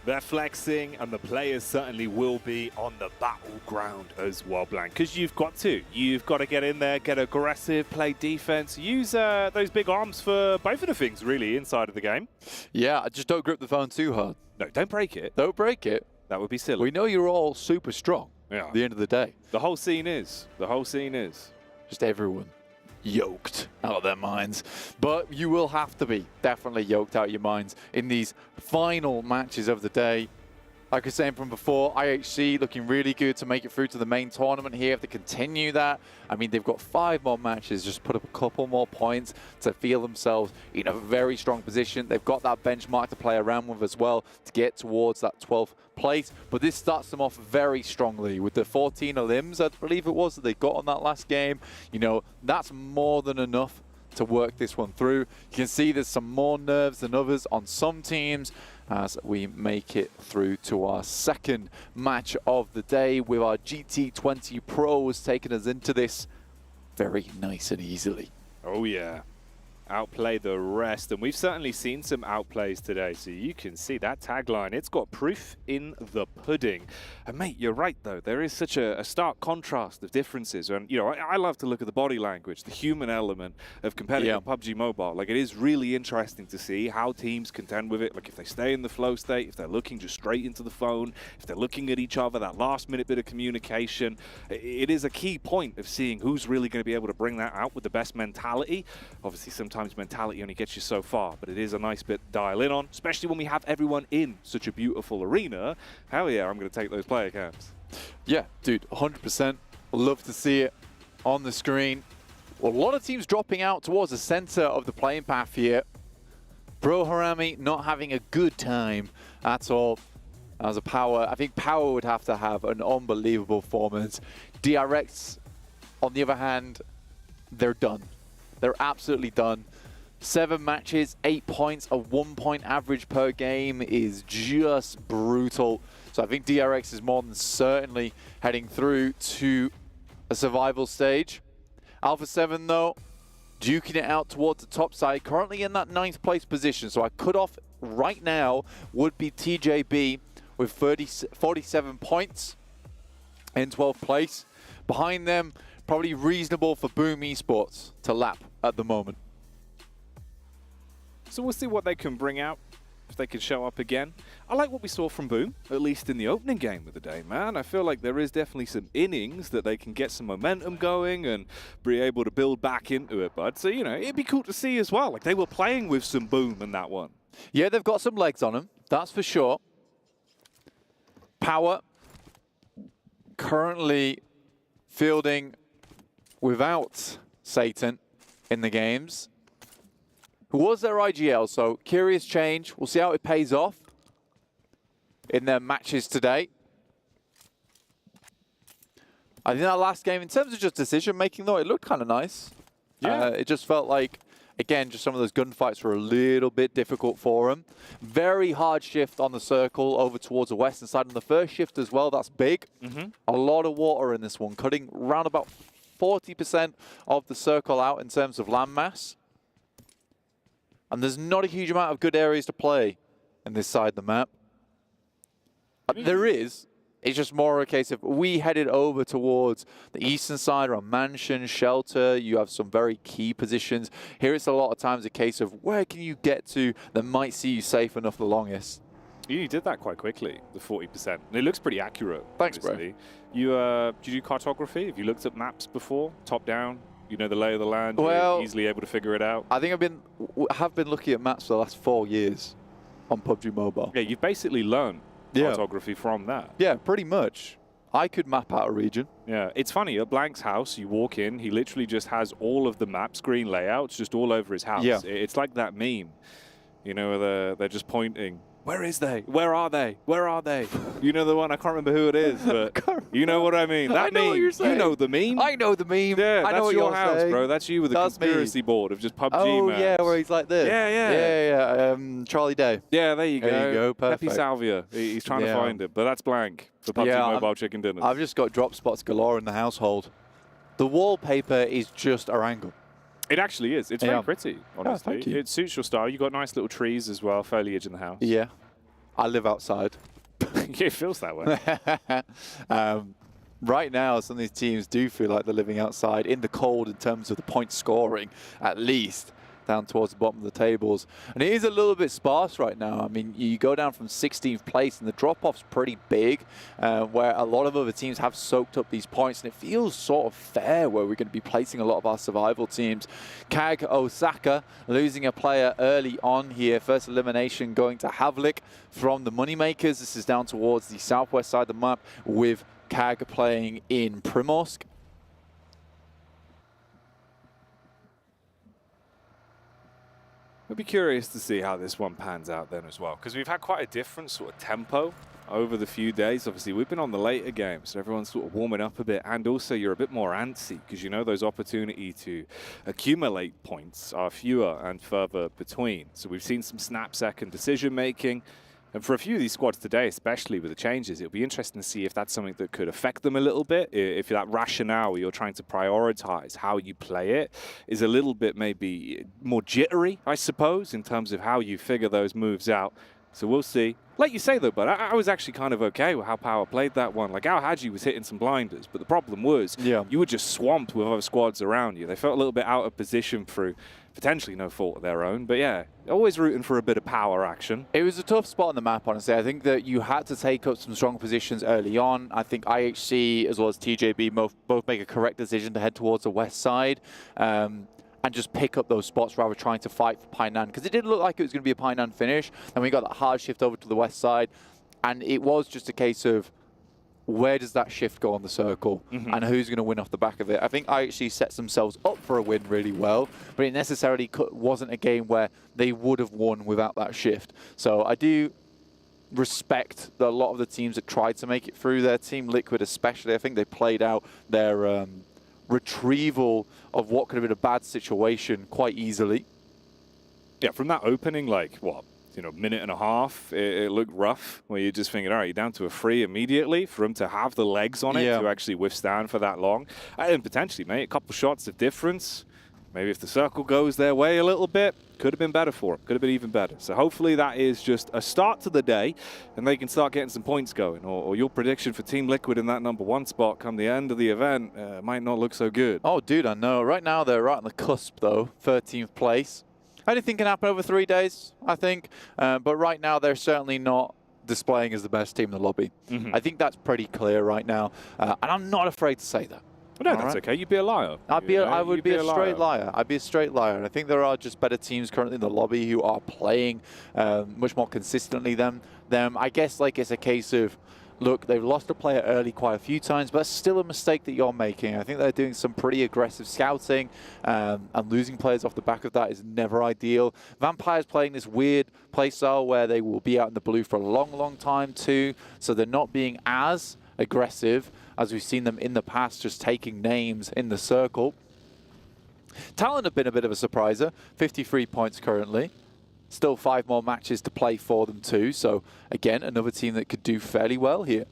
They're flexing, and the players certainly will be on the battleground as well, Blank, because you've got to. You've got to get in there, get aggressive, play defense, use those big arms for both of the things, really, inside of the game. Yeah, just don't grip the phone too hard. No, don't break it. Don't break it. That would be silly. We know you're all super strong at the end of the day. The whole scene is. The whole scene is. Just everyone yoked out of their minds. But you will have to be definitely yoked out of your minds in these final matches of the day. Like I was saying from before, IHC looking really good to make it through to the main tournament here. If they continue that, I mean, they've got 5 more matches, just put up a couple more points to feel themselves in a very strong position. They've got that benchmark to play around with as well to get towards that 12th place. But this starts them off very strongly with the 14 elims, I believe it was, that they got on that last game. You know, that's more than enough to work this one through. You can see there's some more nerves than others on some teams as we make it through to our second match of the day with our GT20 pros taking us into this very nice and easily. Oh yeah. Outplay the rest, and we've certainly seen some outplays today, so you can see that tagline. It's got proof in the pudding. And mate, you're right though, there is such a stark contrast of differences, and you know, I love to look at the body language, the human element of competitive PUBG Mobile. Like, it is really interesting to see how teams contend with it, like if they stay in the flow state, if they're looking just straight into the phone, if they're looking at each other, that last minute bit of communication. It is a key point of seeing who's really going to be able to bring that out with the best mentality. Obviously, sometimes mentality only gets you so far, but it is a nice bit to dial in on, especially when we have everyone in such a beautiful arena. Hell yeah, I'm going to take those player camps. Yeah, dude, 100%. Love to see it on the screen. Well, a lot of teams dropping out towards the center of the playing path here. Bro Harami not having a good time at all. As a Power, I think Power would have to have an unbelievable performance. DRX, on the other hand, they're done. They're absolutely done. 7 matches, 8 points, a 1-point average per game is just brutal. So I think DRX is more than certainly heading through to a survival stage. Alpha 7, though, duking it out towards the top side, currently in that 9th place position. So our cutoff right now would be TJB with 47 points in 12th place. Behind them, probably reasonable for Boom Esports to lap at the moment. So we'll see what they can bring out, if they can show up again. I like what we saw from Boom, at least in the opening game of the day, man. I feel like there is definitely some innings that they can get some momentum going and be able to build back into it, bud. So, you know, it'd be cool to see as well. Like, they were playing with some Boom in that one. Yeah, they've got some legs on them, that's for sure. Power currently fielding without Satan in the games, who was their IGL, so curious change. We'll see how it pays off in their matches today. I think that last game, in terms of just decision-making, though, it looked kind of nice. Yeah. It just felt like, again, just some of those gunfights were a little bit difficult for them. Very hard shift on the circle over towards the western side. And the first shift as well, that's big. A lot of water in this one, cutting around about 40% of the circle out in terms of landmass. And there's not a huge amount of good areas to play in this side of the map. There is. It's just more a case of we headed over towards the eastern side around Mansion, Shelter. You have some very key positions. Here it's a lot of times a case of where can you get to that might see you safe enough the longest. You did that quite quickly, the 40%. And it looks pretty accurate. Thanks, obviously. Bro. Did you do cartography? Have you looked at maps before? Top down? You know the lay of the land? Well, you're easily able to figure it out? I think I have been looking at maps for the last 4 years on PUBG Mobile. Yeah, you've basically learned cartography from that. Yeah, pretty much. I could map out a region. Yeah, it's funny, at Blank's house, you walk in, he literally just has all of the map screen layouts just all over his house. Yeah. It's like that meme, you know, where they're just pointing. Where is they? Where are they? Where are they? You know the one, I can't remember who it is, but you know what I mean. That meme, you know the meme. I know the meme. Yeah, I know that's what your house, saying. bro. That's you with a conspiracy board of just PUBG Oh, maps. yeah, where he's like this. Yeah. Charlie Day. Yeah, there you go. There you go, perfect. Pepe Salvia. He's trying to find it, but that's Blank for PUBG Mobile Chicken Dinners. I've just got drop spots galore in the household. The wallpaper is just Erangel. It actually is. It's very pretty, honestly. thank you. It suits your style. You've got nice little trees as well, foliage in the house. Yeah. I live outside. Yeah, it feels that way. Right now, some of these teams do feel like they're living outside in the cold in terms of the point scoring, at least, down towards the bottom of the tables. And it is a little bit sparse right now. I mean, you go down from 16th place, and the drop-off's pretty big, where a lot of other teams have soaked up these points, and it feels sort of fair where we're going to be placing a lot of our survival teams. Kag Osaka losing a player early on here. First elimination going to Havlik from the Moneymakers. This is down towards the southwest side of the map with Kag playing in Primorsk. I'd be curious to see how this one pans out then as well, because we've had quite a different sort of tempo over the few days. Obviously, we've been on the later games, so everyone's sort of warming up a bit, and also you're a bit more antsy, because you know those opportunity to accumulate points are fewer and further between. So we've seen some snap-second decision-making, and for a few of these squads today, especially with the changes, it'll be interesting to see if that's something that could affect them a little bit. If that rationale where you're trying to prioritize how you play it is a little bit maybe more jittery, I suppose, in terms of how you figure those moves out. So we'll see. Like you say, though, but I was actually kind of okay with how Power played that one. Like, Al Hadji was hitting some blinders, but the problem was you were just swamped with other squads around you. They felt a little bit out of position through potentially no fault of their own. But, yeah, always rooting for a bit of power action. It was a tough spot on the map, honestly. I think that you had to take up some strong positions early on. I think IHC as well as TJB both make a correct decision to head towards the west side. And just pick up those spots rather than trying to fight for Painan. Because it did look like it was going to be a Painan finish. And we got that hard shift over to the west side. And it was just a case of where does that shift go on the circle and who's going to win off the back of it. I think IHC sets themselves up for a win really well. But it necessarily wasn't a game where they would have won without that shift. So I do respect a lot of the teams that tried to make it through there. Team Liquid especially, I think they played out their retrieval of what could have been a bad situation quite easily. Yeah, from that opening, like, what, you know, minute and a half, it looked rough, where you're just thinking, all right, you're down to a 3 immediately. For him to have the legs on it to actually withstand for that long. And potentially, mate, a couple shots of difference. Maybe if the circle goes their way a little bit, could have been better for him. Could have been even better. So hopefully that is just a start to the day, and they can start getting some points going. Or your prediction for Team Liquid in that #1 spot come the end of the event might not look so good. Oh, dude, I know. Right now, they're right on the cusp, though. 13th place. Anything can happen over 3 days, I think. But right now, they're certainly not displaying as the best team in the lobby. I think that's pretty clear right now. And I'm not afraid to say that. No, that's okay. You'd be a liar. I would be a straight liar. I'd be a straight liar. And I think there are just better teams currently in the lobby who are playing much more consistently than them. I guess like it's a case of, look, they've lost a player early quite a few times, but it's still a mistake that you're making. I think they're doing some pretty aggressive scouting, and losing players off the back of that is never ideal. Vampire's playing this weird playstyle where they will be out in the blue for a long, long time too, so they're not being as aggressive as we've seen them in the past, just taking names in the circle. Talon have been a bit of a surpriser, 53 points currently. Still 5 more matches to play for them too, so again, another team that could do fairly well here.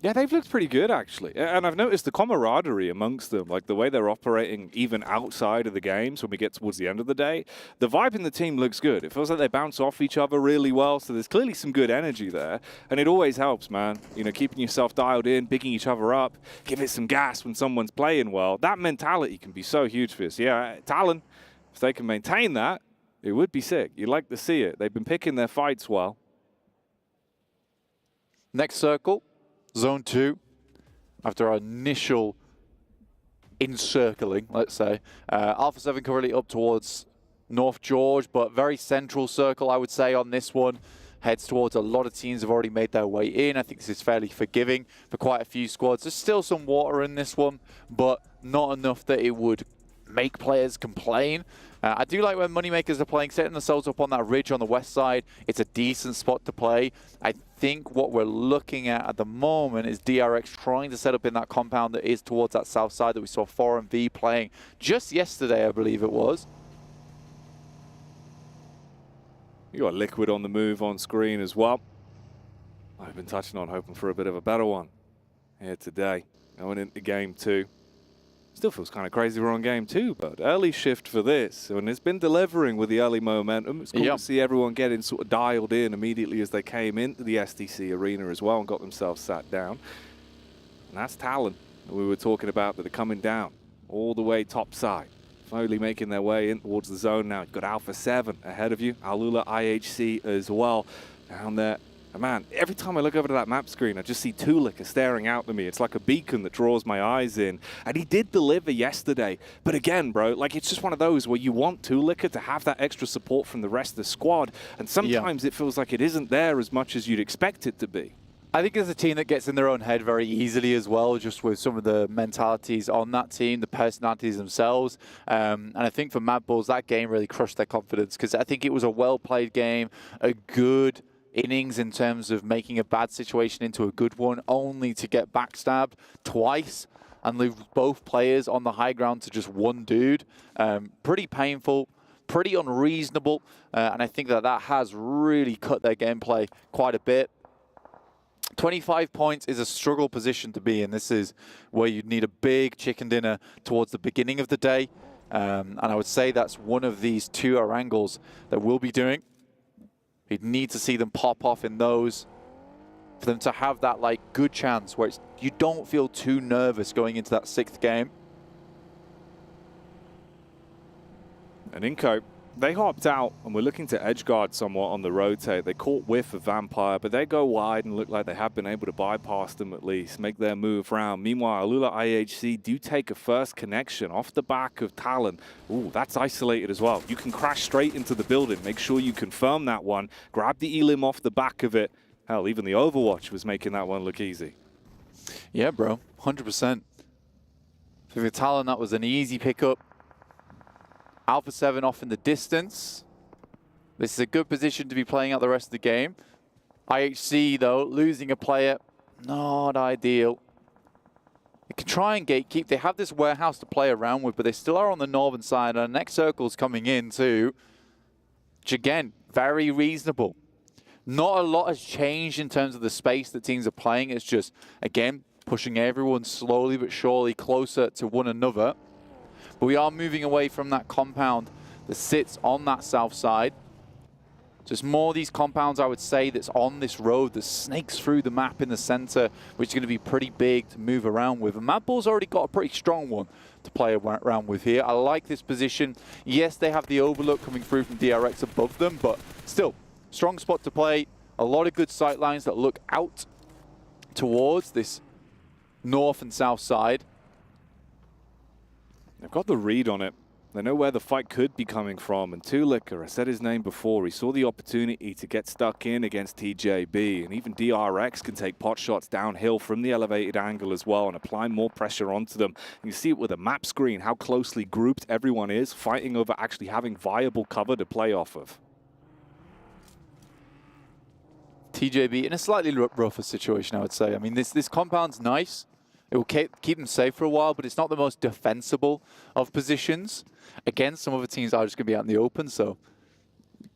Yeah, they've looked pretty good, actually. And I've noticed the camaraderie amongst them, like the way they're operating even outside of the games when we get towards the end of the day. The vibe in the team looks good. It feels like they bounce off each other really well, so there's clearly some good energy there. And it always helps, man. You know, keeping yourself dialed in, picking each other up, give it some gas when someone's playing well. That mentality can be so huge for us. Yeah, Talon, if they can maintain that, it would be sick. You'd like to see it. They've been picking their fights well. Next circle. Zone 2, after our initial encircling, let's say. Alpha 7 currently up towards North George, but very central circle, I would say, on this one. Heads towards a lot of teams have already made their way in. I think this is fairly forgiving for quite a few squads. There's still some water in this one, but not enough that it would make players complain. I do like when Moneymakers are playing, setting themselves up on that ridge on the west side. It's a decent spot to play. I think what we're looking at the moment is DRX trying to set up in that compound that is towards that south side that we saw 4MV playing just yesterday, I believe it was. You got Liquid on the move on screen as well. I've been touching on hoping for a bit of a better one here today. Going into game 2. Still feels kind of crazy we're on game 2, but early shift for this. And it's been delivering with the early momentum. It's cool to see everyone getting sort of dialed in immediately as they came into the SDC arena as well and got themselves sat down. And that's Talon that we were talking about that are coming down all the way top side. Slowly making their way in towards the zone now. You've got Alpha 7 ahead of you. Alula IHC as well down there. And man, every time I look over to that map screen, I just see Tulika staring out at me. It's like a beacon that draws my eyes in. And he did deliver yesterday. But again, bro, like it's just one of those where you want Tulika to have that extra support from the rest of the squad. And sometimes it feels like it isn't there as much as you'd expect it to be. I think there's a team that gets in their own head very easily as well, just with some of the mentalities on that team, the personalities themselves. And I think for Mad Bulls, that game really crushed their confidence because I think it was a well-played game, a good innings in terms of making a bad situation into a good one, only to get backstabbed twice and lose both players on the high ground to just one dude. Pretty painful, pretty unreasonable, and I think that that has really cut their gameplay quite a bit. 25 points is a struggle position to be in. This is where you'd need a big chicken dinner towards the beginning of the day, and I would say that's one of these 2 Erangels that we'll be doing. You'd need to see them pop off in those for them to have that like good chance where you don't feel too nervous going into that 6th game. And Inco, they hopped out and were looking to edge guard somewhat on the rotate. They caught whiff of Vampire, but they go wide and look like they have been able to bypass them at least, make their move round. Meanwhile, Alula IHC do take a first connection off the back of Talon. Ooh, that's isolated as well. You can crash straight into the building. Make sure you confirm that one. Grab the elim off the back of it. Hell, even the Overwatch was making that one look easy. Yeah, bro, 100%. For the Talon, that was an easy pickup. Alpha 7 off in the distance. This is a good position to be playing out the rest of the game. IHC, though, losing a player, not ideal. They can try and gatekeep. They have this warehouse to play around with, but they still are on the northern side. And the next circle's coming in too, which again, very reasonable. Not a lot has changed in terms of the space that teams are playing. It's just, again, pushing everyone slowly but surely closer to one another. But we are moving away from that compound that sits on that south side. Just more of these compounds, I would say, that's on this road that snakes through the map in the center, which is going to be pretty big to move around with. And Mad Bull's already got a pretty strong one to play around with here. I like this position. Yes, they have the overlook coming through from DRX above them, but still, strong spot to play. A lot of good sight lines that look out towards this north and south side. They've got the read on it. They know where the fight could be coming from, and Tulicker, I said his name before, he saw the opportunity to get stuck in against TJB, and even DRX can take pot shots downhill from the elevated angle as well and apply more pressure onto them. And you see it with a map screen, how closely grouped everyone is, fighting over actually having viable cover to play off of. TJB in a slightly rougher situation, I would say. I mean, this compound's nice. It will keep them safe for a while, but it's not the most defensible of positions. Again, some other teams are just going to be out in the open, so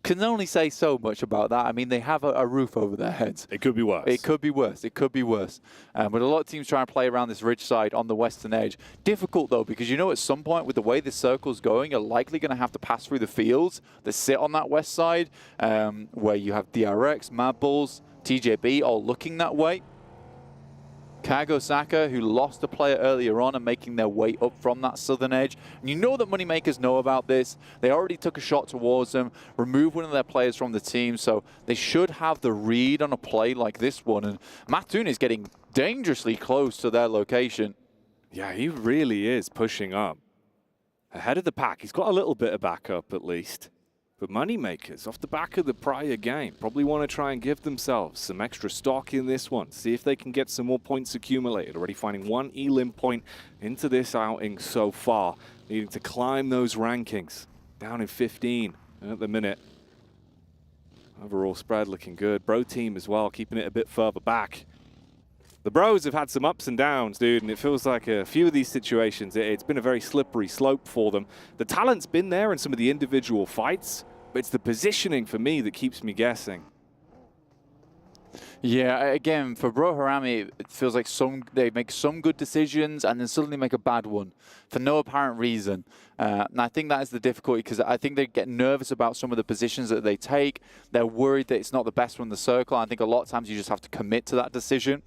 can only say so much about that. I mean, they have a roof over their heads. It could be worse. It could be worse. It could be worse. But a lot of teams try and play around this ridge side on the western edge. Difficult, though, because you know at some point with the way this circle's going, you're likely going to have to pass through the fields that sit on that west side, where you have DRX, Mad Bulls, TJB all looking that way. Kagosaka, who lost a player earlier on, and making their way up from that southern edge. And you know that Moneymakers know about this. They already took a shot towards them, removed one of their players from the team, so they should have the read on a play like this one. And Mattoon is getting dangerously close to their location. Yeah, he really is pushing up. Ahead of the pack. He's got a little bit of backup at least. But Moneymakers, off the back of the prior game, probably want to try and give themselves some extra stock in this one. See if they can get some more points accumulated. Already finding one elim point into this outing so far. Needing to climb those rankings. Down in 15 at the minute. Overall spread looking good. Bro team as well, keeping it a bit further back. The Bros have had some ups and downs, dude, and it feels like a few of these situations, it's been a very slippery slope for them. The talent's been there in some of the individual fights, but it's the positioning for me that keeps me guessing. Yeah, again, for Bro Harami, it feels like they make some good decisions and then suddenly make a bad one for no apparent reason. And I think that is the difficulty, because I think they get nervous about some of the positions that they take. They're worried that it's not the best one in the circle. I think a lot of times you just have to commit to that decision.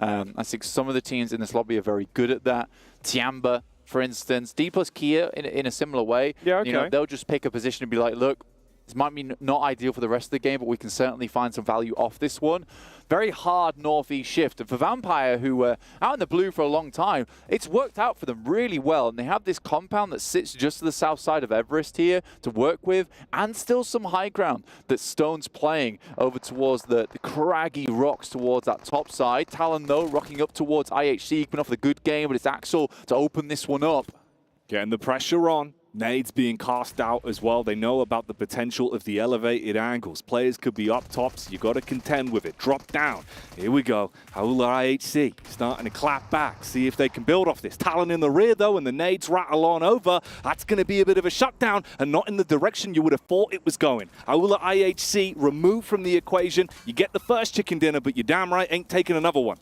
I think some of the teams in this lobby are very good at that. Tiamba, for instance, D plus Kia in a similar way. Yeah, okay. You know, they'll just pick a position and be like, look, this might be not ideal for the rest of the game, but we can certainly find some value off this one. Very hard northeast shift. And for Vampire, who were out in the blue for a long time, it's worked out for them really well. And they have this compound that sits just to the south side of Everest here to work with, and still some high ground that Stone's playing over towards the craggy rocks towards that top side. Talon, though, rocking up towards IHC, coming off the good game, but it's Axel to open this one up. Getting the pressure on. Nades being cast out as well. They know about the potential of the elevated angles. Players could be up tops. You got to contend with it. Drop down. Here we go. Haula IHC starting to clap back. See if they can build off this. Talon in the rear though, and the nades rattle on over. That's going to be a bit of a shutdown, and not in the direction you would have thought it was going. Haula IHC removed from the equation. You get the first chicken dinner, but you damn right ain't taking another one.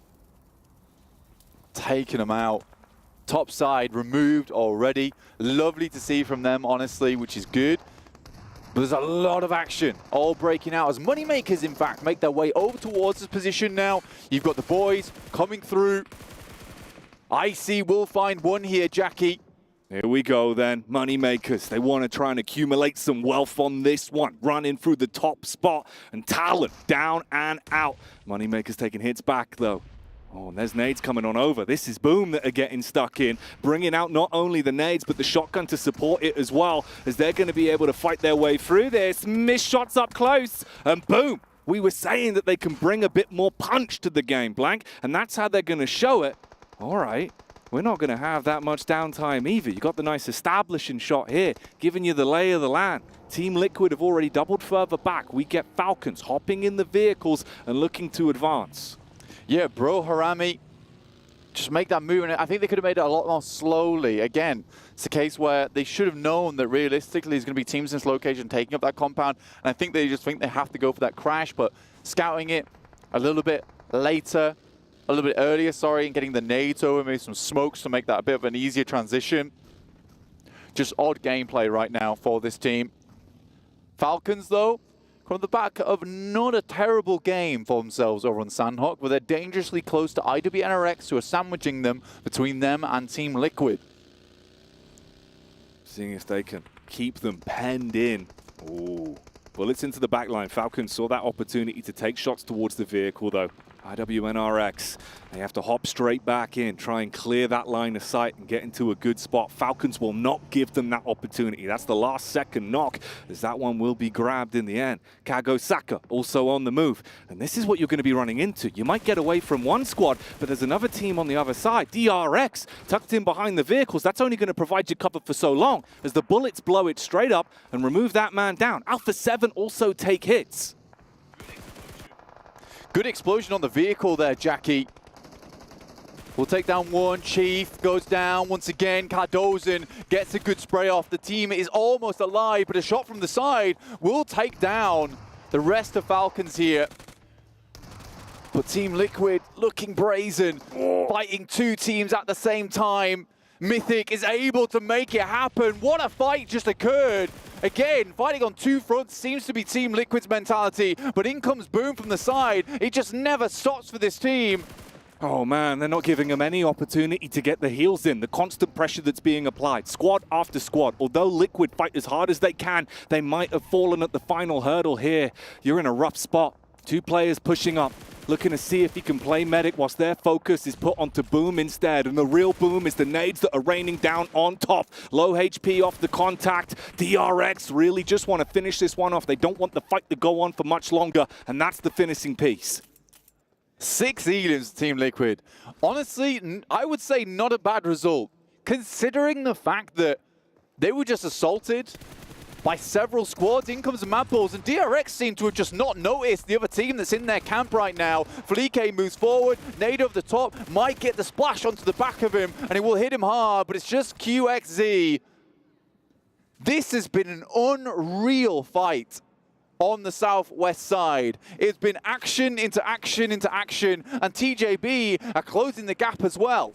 Taking them out. Top side removed already. Lovely to see from them, honestly, which is good. But there's a lot of action all breaking out as Moneymakers, in fact, make their way over towards this position now. You've got the boys coming through. IC will find one here, Jackie. Here we go then, Moneymakers. They want to try and accumulate some wealth on this one. Running through the top spot, and Talon down and out. Moneymakers taking hits back though. Oh, and there's nades coming on over. This is Boom that are getting stuck in, bringing out not only the nades, but the shotgun to support it as well, as they're going to be able to fight their way through this. Missed shots up close, and boom. We were saying that they can bring a bit more punch to the game, Blank, and that's how they're going to show it. All right, we're not going to have that much downtime either. You got the nice establishing shot here, giving you the lay of the land. Team Liquid have already doubled further back. We get Falcons hopping in the vehicles and looking to advance. Yeah, bro, Harami, just make that move. And I think they could have made it a lot more slowly. Again, it's a case where they should have known that realistically there's going to be teams in this location taking up that compound. And I think they just think they have to go for that crash, but scouting it a little bit later, a little bit earlier, sorry, and getting the nades over, maybe some smokes to make that a bit of an easier transition. Just odd gameplay right now for this team. Falcons, though, from the back of not a terrible game for themselves over on Sanhok, but they're dangerously close to IWNRX, who are sandwiching them between them and Team Liquid. Seeing if they can keep them penned in. Ooh. Bullets into the back line. Falcons saw that opportunity to take shots towards the vehicle, though. IWNRX, they have to hop straight back in, try and clear that line of sight and get into a good spot. Falcons will not give them that opportunity. That's the last second knock, as that one will be grabbed in the end. Kago Saka also on the move. And this is what you're going to be running into. You might get away from one squad, but there's another team on the other side. DRX tucked in behind the vehicles. That's only going to provide you cover for so long, as the bullets blow it straight up and remove that man down. Alpha 7 also take hits. Good explosion on the vehicle there, Jackie. We'll take down one. Chief goes down once again. Cardozen gets a good spray off. The team is almost alive, but a shot from the side will take down the rest of Falcons here. But Team Liquid looking brazen, fighting two teams at the same time. Mythic is able to make it happen. What a fight just occurred. Again, fighting on two fronts seems to be Team Liquid's mentality, but in comes Boom from the side. It just never stops for this team. Oh man, they're not giving them any opportunity to get the heals in. The constant pressure that's being applied, squad after squad. Although Liquid fight as hard as they can, they might have fallen at the final hurdle here. You're in a rough spot. Two players pushing up, looking to see if he can play medic whilst their focus is put onto Boom instead. And the real Boom is the nades that are raining down on top. Low HP off the contact. DRX really just want to finish this one off. They don't want the fight to go on for much longer, and that's the finishing piece. 6 elims, Team Liquid. Honestly, I would say not a bad result, considering the fact that they were just assaulted by several squads. In comes the Mad Bulls, and DRX seem to have just not noticed the other team that's in their camp right now. Felique moves forward, nade over the top, might get the splash onto the back of him, and it will hit him hard, but it's just QXZ. This has been an unreal fight on the southwest side. It's been action into action into action, and TJB are closing the gap as well.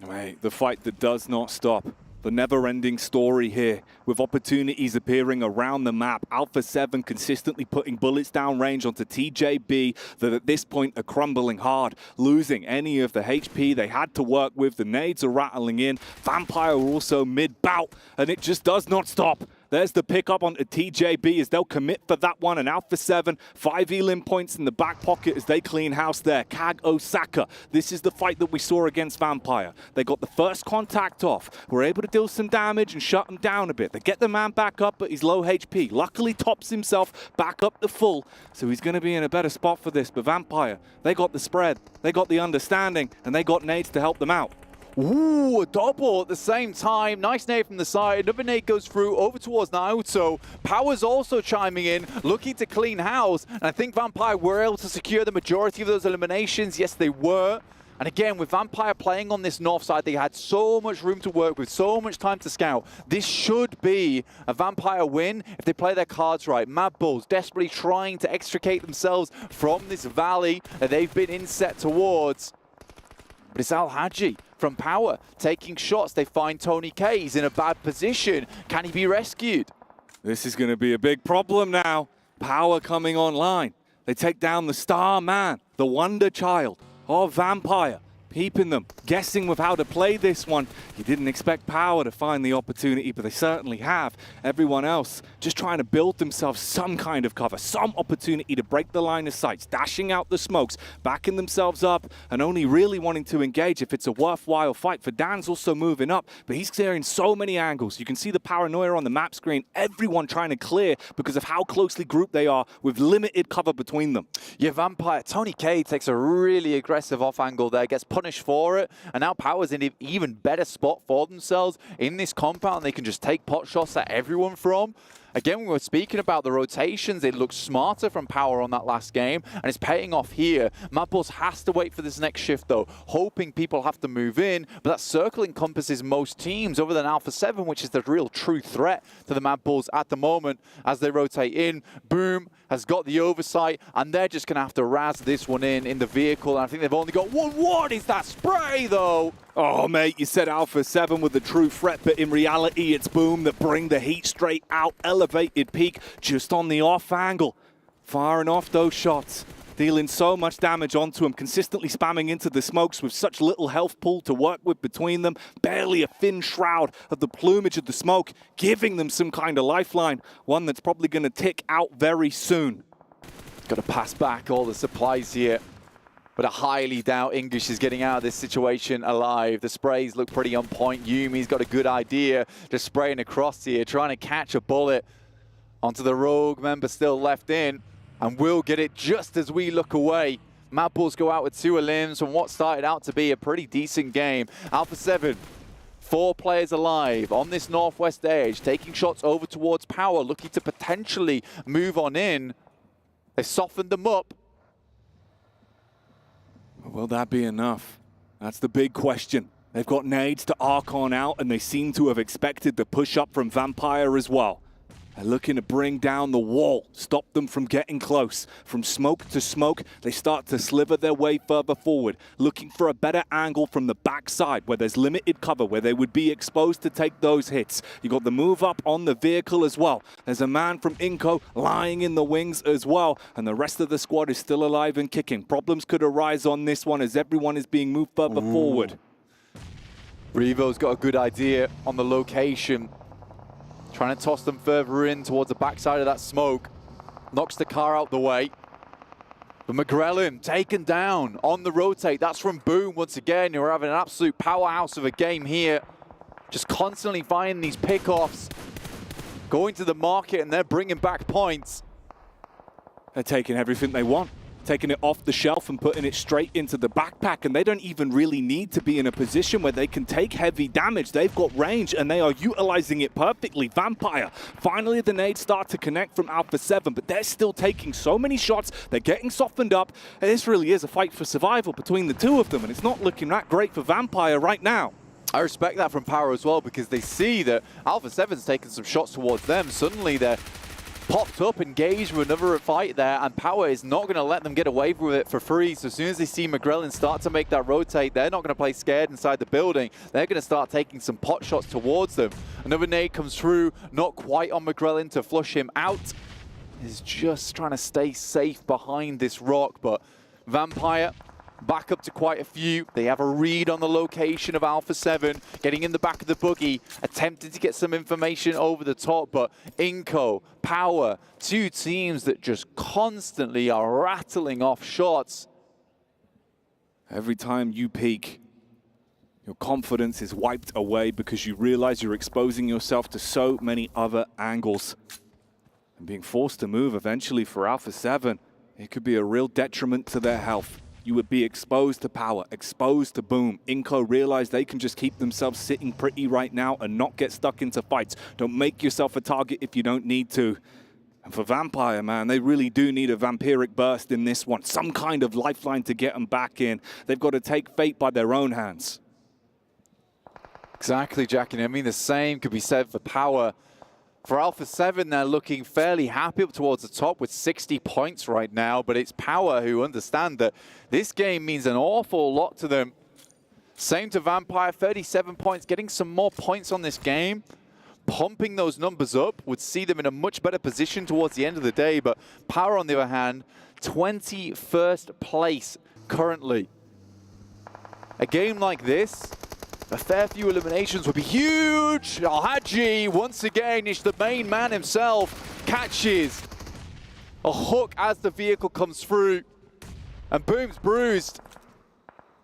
Wait, the fight that does not stop. The never-ending story here, with opportunities appearing around the map. Alpha 7 consistently putting bullets down range onto TJB that at this point are crumbling hard, losing any of the HP they had to work with. The nades are rattling in. Vampire are also mid-bout, and it just does not stop. There's the pickup onto TJB as they'll commit for that one. And Alpha 7, 5 elim points in the back pocket as they clean house there. Kag Osaka. This is the fight that we saw against Vampire. They got the first contact off. Were able to deal some damage and shut him down a bit. They get the man back up, but he's low HP. Luckily tops himself back up to full, so he's going to be in a better spot for this. But Vampire, they got the spread, they got the understanding, and they got nades to help them out. Ooh, a double at the same time. Nice nade from the side. Another nade goes through over towards Naoto. Power's also chiming in, looking to clean house. And I think Vampire were able to secure the majority of those eliminations. Yes, they were. And again, with Vampire playing on this north side, they had so much room to work with, so much time to scout. This should be a Vampire win if they play their cards right. Mad Bulls desperately trying to extricate themselves from this valley that they've been inset towards. But it's Al Haji from Power taking shots. They find Tony K. He's in a bad position. Can he be rescued? This is going to be a big problem now. Power coming online. They take down the star man, the wonder child of Vampire. Peeping them, guessing with how to play this one. You didn't expect Power to find the opportunity, but they certainly have. Everyone else just trying to build themselves some kind of cover, some opportunity to break the line of sights, dashing out the smokes, backing themselves up, and only really wanting to engage if it's a worthwhile fight. For Dan's also moving up, but he's clearing so many angles. You can see the paranoia on the map screen. Everyone trying to clear because of how closely grouped they are with limited cover between them. Yeah, Vampire. Tony K takes a really aggressive off angle there, gets put punished for it. And now Power's in an even better spot for themselves in this compound. They can just take pot shots at everyone from. Again, we were speaking about the rotations. It looked smarter from Power on that last game, and it's paying off here. Mad Bulls has to wait for this next shift, though, hoping people have to move in. But that circle encompasses most teams other than Alpha 7, which is the real true threat to the Mad Bulls at the moment as they rotate in. Boom has got the oversight, and they're just going to have to razz this one in the vehicle. And I think they've only got one. What is that spray, though? Oh, mate, you said Alpha 7 with the true threat, but in reality, it's Boom that bring the heat straight out. Elevated peak just on the off angle. Firing off those shots, dealing so much damage onto him, consistently spamming into the smokes with such little health pool to work with between them. Barely a thin shroud of the plumage of the smoke, giving them some kind of lifeline. One that's probably going to tick out very soon. Got to pass back all the supplies here. But I highly doubt English is getting out of this situation alive. The sprays look pretty on point. Yumi's got a good idea, just spraying across here, trying to catch a bullet onto the Rogue member still left in, and will get it just as we look away. Mad Bulls go out with 2 elims from what started out to be a pretty decent game. Alpha 7, 4 players alive on this northwest edge, taking shots over towards Power, looking to potentially move on in. They softened them up. Will that be enough? That's the big question. They've got nades to arc on out, and they seem to have expected the push-up from Vampire as well. They're looking to bring down the wall, stop them from getting close. From smoke to smoke, they start to sliver their way further forward, looking for a better angle from the backside where there's limited cover, where they would be exposed to take those hits. You got the move up on the vehicle as well. There's a man from Inco lying in the wings as well, and the rest of the squad is still alive and kicking. Problems could arise on this one as everyone is being moved further forward. Revo's got a good idea on the location. Trying to toss them further in towards the backside of that smoke. Knocks the car out the way. But McGrellin taken down on the rotate. That's from Boom once again. You're having an absolute powerhouse of a game here. Just constantly finding these pickoffs. Going to the market, and they're bringing back points. They're taking everything they want. Taking it off the shelf and putting it straight into the backpack, and they don't even really need to be in a position where they can take heavy damage. They've got range, and they are utilizing it perfectly. Vampire, finally the nades start to connect from Alpha 7, but they're still taking so many shots. They're getting softened up, and this really is a fight for survival between the two of them, and it's not looking that great for Vampire right now. I respect that from Power as well, because they see that Alpha 7's taking some shots towards them. Suddenly they're popped up, engaged with another fight there, and Power is not going to let them get away with it for free. So as soon as they see McGrellin start to make that rotate, they're not going to play scared inside the building. They're going to start taking some pot shots towards them. Another nade comes through, not quite on McGrellin to flush him out. He's just trying to stay safe behind this rock, but Vampire back up to quite a few. They have a read on the location of Alpha 7, getting in the back of the buggy, attempting to get some information over the top, but Inco, Power, 2 teams that just constantly are rattling off shots. Every time you peak, your confidence is wiped away because you realize you're exposing yourself to so many other angles. And being forced to move eventually for Alpha 7, it could be a real detriment to their health. You would be exposed to Power, exposed to Boom. Inco realize they can just keep themselves sitting pretty right now and not get stuck into fights. Don't make yourself a target if you don't need to. And for Vampire, man, they really do need a vampiric burst in this one. Some kind of lifeline to get them back in. They've got to take fate by their own hands. Exactly, Jackie. I mean, the same could be said for Power. For Alpha 7, they're looking fairly happy up towards the top with 60 points right now, but it's Power who understand that this game means an awful lot to them. Same to Vampire, 37 points, getting some more points on this game. Pumping those numbers up would see them in a much better position towards the end of the day, but Power, on the other hand, 21st place currently. A game like this, a fair few eliminations would be huge. Alhaji, once again, is the main man himself, catches a hook as the vehicle comes through, and Boom's bruised.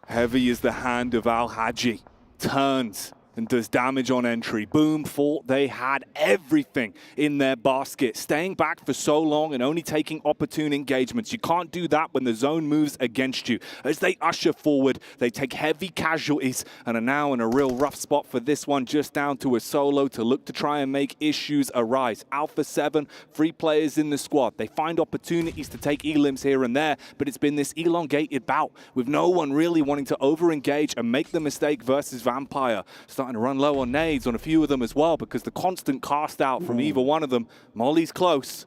Heavy is the hand of Alhaji. Turns, and does damage on entry. Boom thought they had everything in their basket, staying back for so long and only taking opportune engagements. You can't do that when the zone moves against you. As they usher forward, they take heavy casualties and are now in a real rough spot for this one, just down to a solo to look to try and make issues arise. Alpha 7, 3 players in the squad. They find opportunities to take elims here and there, but it's been this elongated bout with no one really wanting to over-engage and make the mistake versus Vampire. Starting to run low on nades on a few of them as well because the constant cast out from either one of them. Molly's close.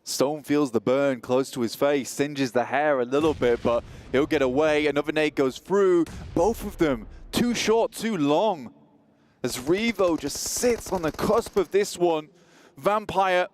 Stone feels the burn close to his face, singes the hair a little bit, but he'll get away. Another nade goes through. Both of them too short, too long. As Revo just sits on the cusp of this one. Vampire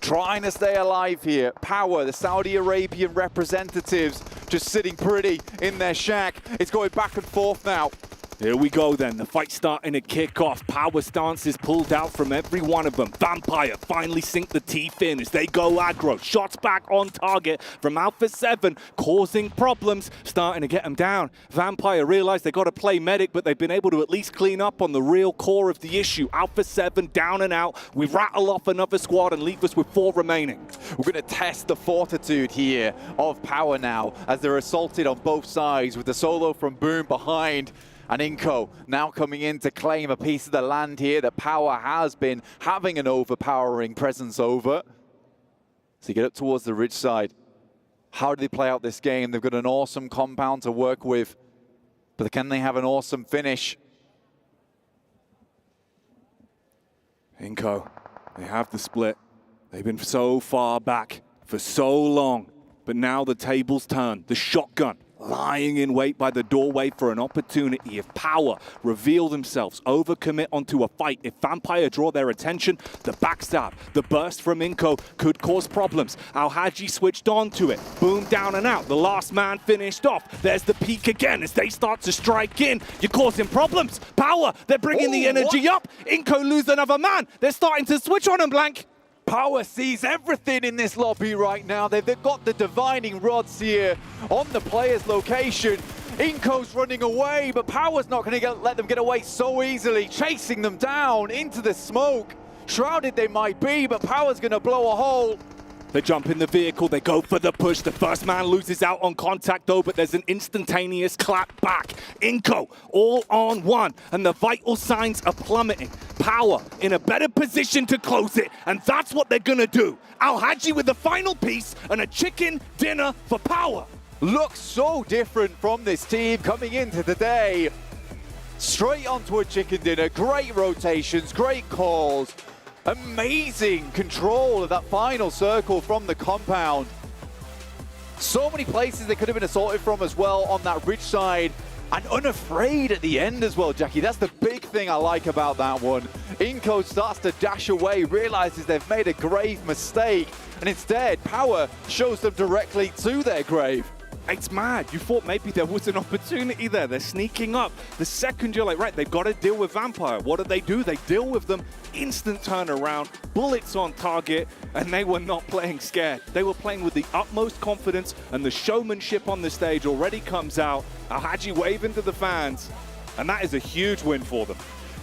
trying to stay alive here. Power, the Saudi Arabian representatives, just sitting pretty in their shack. It's going back and forth now. Here we go then, the fight's starting to kick off. Power stances pulled out from every one of them. Vampire finally sink the teeth in as they go aggro. Shots back on target from Alpha 7, causing problems, starting to get them down. Vampire realize they got to play medic, but they've been able to at least clean up on the real core of the issue. Alpha 7 down and out. We rattle off another squad and leave us with 4 remaining. We're going to test the fortitude here of Power now as they're assaulted on both sides with the solo from Boom behind. And Inko now coming in to claim a piece of the land here that Power has been having an overpowering presence over. So you get up towards the ridge side. How do they play out this game? They've got an awesome compound to work with, but can they have an awesome finish? Inko, they have the split. They've been so far back for so long, but now the tables turn. The shotgun lying in wait by the doorway for an opportunity. If Power reveal themselves, overcommit onto a fight, if Vampire draw their attention, the backstab, the burst from Inko could cause problems. Al-Haji switched on to it. Boom, down and out. The last man finished off. There's the peak again as they start to strike in. You're causing problems. Power, they're bringing the energy up. Inko lose another man. They're starting to switch on him, Blank. Power sees everything in this lobby right now. They've got the divining rods here on the player's location. Inko's running away, but Power's not going to let them get away so easily, chasing them down into the smoke. Shrouded they might be, but Power's going to blow a hole. They jump in the vehicle, they go for the push. The first man loses out on contact though, but there's an instantaneous clap back. Inko all on one, and the vital signs are plummeting. Power in a better position to close it, and that's what they're gonna do. Al-Haji with the final piece and a chicken dinner for Power. Looks so different from this team coming into the day. Straight onto a chicken dinner, great rotations, great calls. Amazing control of that final circle from the compound. So many places they could have been assaulted from as well on that ridge side. And unafraid at the end as well, Jackie. That's the big thing I like about that one. Inko starts to dash away, realizes they've made a grave mistake. And instead, Power shows them directly to their grave. It's mad. You thought maybe there was an opportunity there. They're sneaking up. The second you're like, right, they've got to deal with Vampire. What do? They deal with them. Instant turnaround, bullets on target, and they were not playing scared. They were playing with the utmost confidence, and the showmanship on the stage already comes out. Al-Haji waving to the fans, and that is a huge win for them.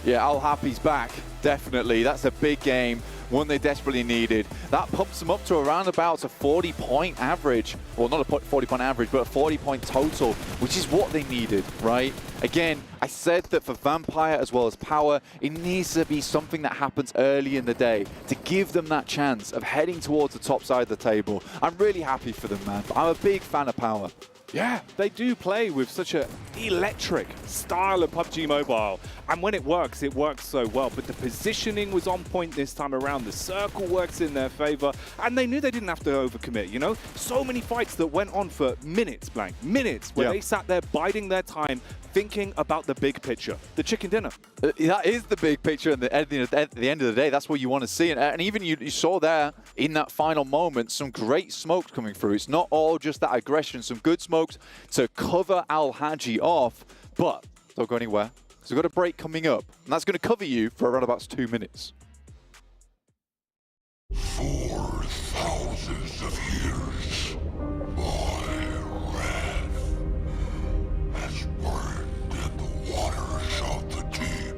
Yeah, Al-Hafi's back, definitely. That's a big game, one they desperately needed. That pumps them up to around about a 40-point average. Well, not a 40-point average, but a 40-point total, which is what they needed, right? Again, I said that for Vampire as well as Power, it needs to be something that happens early in the day to give them that chance of heading towards the top side of the table. I'm really happy for them, man. I'm a big fan of Power. Yeah, they do play with such an electric style of PUBG Mobile. And when it works so well. But the positioning was on point this time around. The circle works in their favor. And they knew they didn't have to overcommit, you know? So many fights that went on for minutes, Blank. Minutes, where they sat there biding their time, thinking about the big picture, the chicken dinner. That is the big picture at the end of the day. That's what you want to see. And even you saw there in that final moment, some great smokes coming through. It's not all just that aggression, some good smokes to cover Al-Haji off, but don't go anywhere. So we've got a break coming up, and that's going to cover you for around about 2 minutes. 4,000 of years, my wrath has burned in the waters of the deep.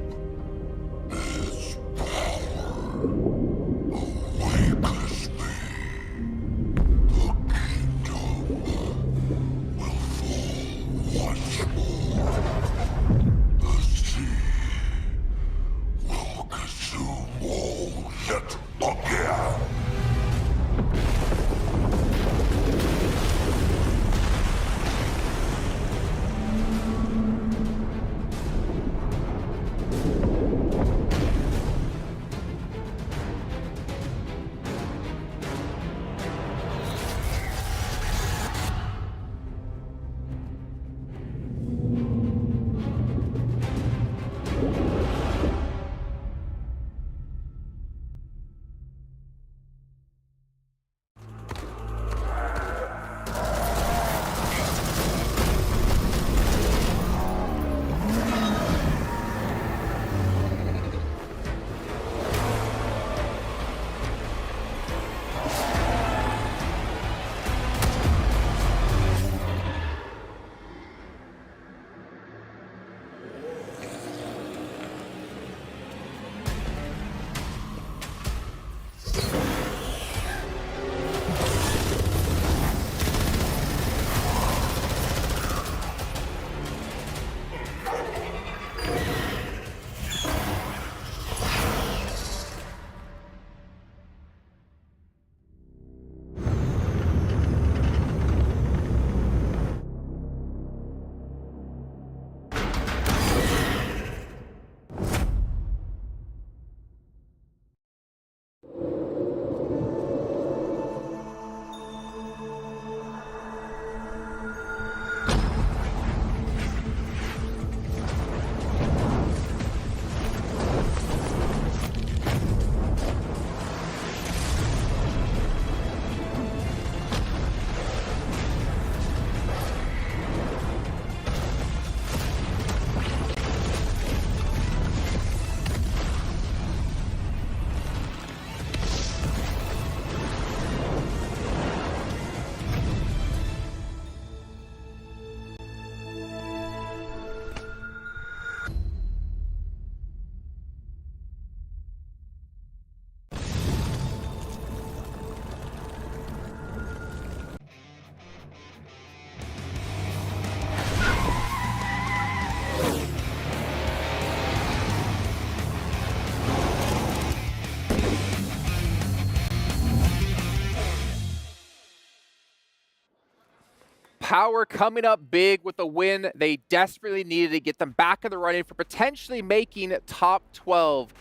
Power coming up big with a win they desperately needed to get them back in the running for potentially making top 12.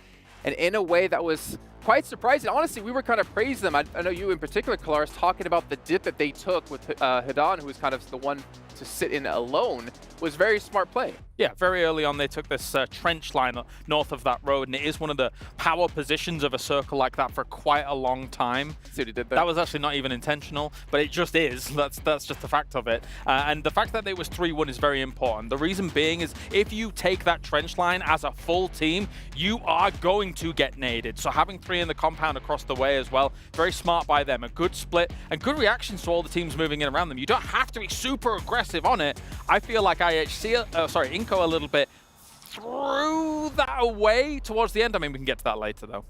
And in a way that was quite surprising. Honestly, we were kind of praising them. I know you in particular, Kalaris, talking about the dip that they took with Hidan, who was kind of the one to sit in alone, was very smart play. Yeah, very early on they took this trench line north of that road, and it is one of the power positions of a circle like that for quite a long time. See what he did there? That was actually not even intentional, but it just is. That's just the fact of it. And the fact that it was 3-1 is very important. The reason being is if you take that trench line as a full team, you are going to get naded. So having 3 in the compound across the way as well, very smart by them. A good split and good reactions to all the teams moving in around them. You don't have to be super aggressive on it. I feel like Inco a little bit threw that away towards the end. I mean, we can get to that later though.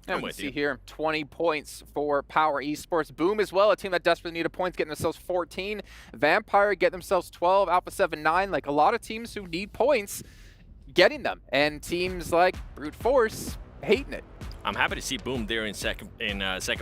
And we see here 20 points for Power Esports. Boom as well, a team that desperately needed points, getting themselves 14. Vampire get themselves 12. Alpha 7, 9. Like a lot of teams who need points, getting them. And teams like Brute Force hating it. I'm happy to see Boom there in second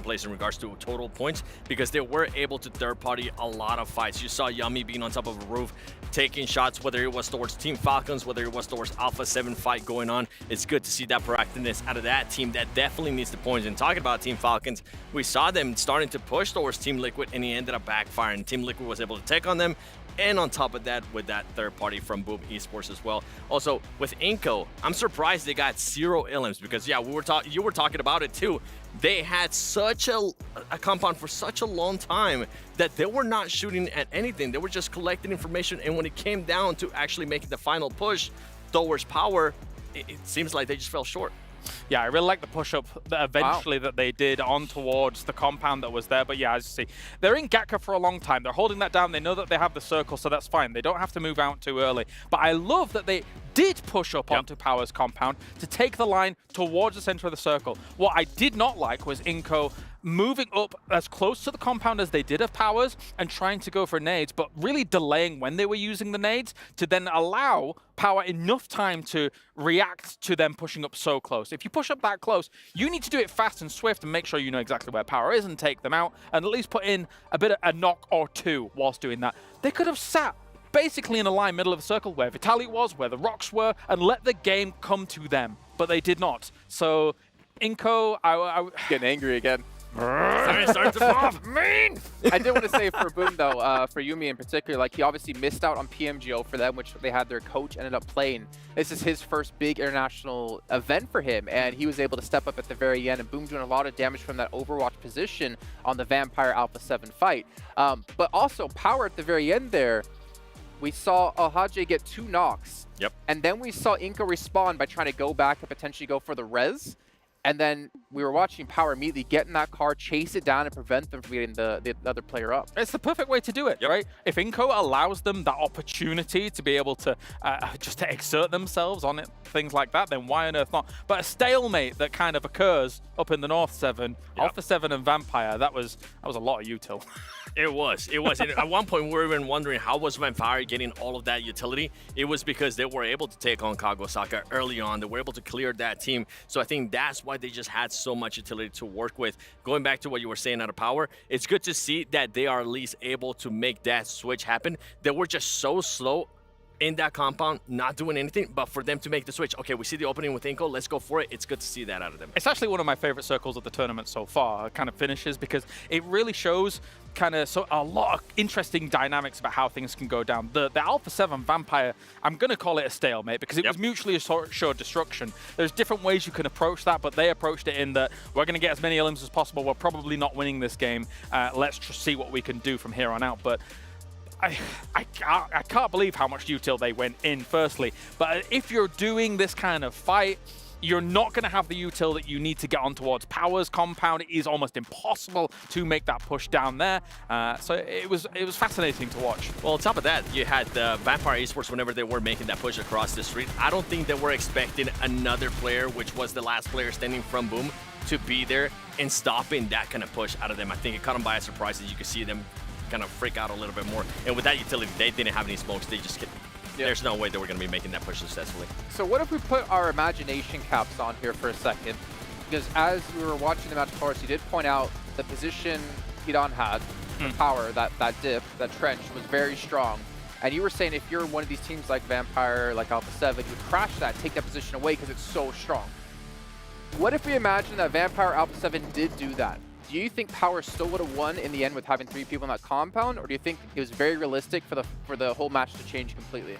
place in regards to total points, because they were able to third party a lot of fights. You saw Yummy being on top of a roof, taking shots, whether it was towards Team Falcons, whether it was towards Alpha 7 fight going on. It's good to see that proactiveness out of that team that definitely needs the points. And talking about Team Falcons, we saw them starting to push towards Team Liquid, and he ended up backfiring. Team Liquid was able to take on them. And on top of that, with that third party from Boom Esports as well. Also, with Inco, I'm surprised they got 0 elims, because yeah, you were talking about it too. They had such a compound for such a long time that they were not shooting at anything. They were just collecting information, and when it came down to actually making the final push towards Power, it seems like they just fell short. Yeah, I really like the push-up that eventually that they did on towards the compound that was there. But yeah, as you see, they're in Gatka for a long time. They're holding that down. They know that they have the circle, so that's fine. They don't have to move out too early. But I love that they did push up onto Power's compound to take the line towards the center of the circle. What I did not like was Inco moving up as close to the compound as they did of Powers and trying to go for nades, but really delaying when they were using the nades to then allow Power enough time to react to them pushing up so close. If you push up that close, you need to do it fast and swift and make sure you know exactly where Power is and take them out, and at least put in a bit of a knock or two whilst doing that. They could have sat basically in a line middle of the circle where Vitaly was, where the rocks were, and let the game come to them, but they did not. So Inco, I getting angry again. Starting to pop. Mean! I did want to say for Boom, though, for Yumi in particular, like he obviously missed out on PMGO for them, which they had their coach ended up playing. This is his first big international event for him, and he was able to step up at the very end, and Boom doing a lot of damage from that Overwatch position on the Vampire Alpha 7 fight. But also Power at the very end there, we saw Alhaje get 2 knocks. Yep. And then we saw Inco respond by trying to go back and potentially go for the res. And then we were watching Power immediately get in that car, chase it down, and prevent them from getting the other player up. It's the perfect way to do it, right? If Inco allows them that opportunity to be able to just to exert themselves on it, things like that, then why on earth not? But a stalemate that kind of occurs up in the North 7, Alpha 7 and Vampire, that was a lot of util. It was. And at one point, we were even wondering how was Vampire getting all of that utility. It was because they were able to take on Kagosaka early on. They were able to clear that team. So I think that's why they just had so much utility to work with. Going back to what you were saying out of Power, it's good to see that they are at least able to make that switch happen. They were just so slow in that compound, not doing anything, but for them to make the switch. Okay, we see the opening with Inco, let's go for it. It's good to see that out of them. It's actually one of my favorite circles of the tournament so far, kind of finishes, because it really shows kind of a lot of interesting dynamics about how things can go down. The Alpha 7 Vampire, I'm going to call it a stalemate because it was mutually assured destruction. There's different ways you can approach that, but they approached it in that we're going to get as many elims as possible. We're probably not winning this game. Let's see what we can do from here on out. But I can't believe how much util they went in, firstly. But if you're doing this kind of fight, you're not going to have the util that you need to get on towards Power's compound. It is almost impossible to make that push down there. So it was fascinating to watch. Well, on top of that, you had the Vampire Esports whenever they were making that push across the street. I don't think they were expecting another player, which was the last player standing from Boom, to be there and stopping that kind of push out of them. I think it caught them by a surprise that you could see them kind of freak out a little bit more. And with that utility, they didn't have any smokes. They just there's no way they were going to be making that push successfully. So what if we put our imagination caps on here for a second? Because as we were watching the match, of course, you did point out the position Hidan had, the Power, that dip, that trench was very strong. And you were saying if you're one of these teams like Vampire, like Alpha 7, you would crash that, take that position away because it's so strong. What if we imagine that Vampire Alpha 7 did do that? Do you think Power still would have won in the end with having 3 people in that compound, or do you think it was very realistic for the whole match to change completely?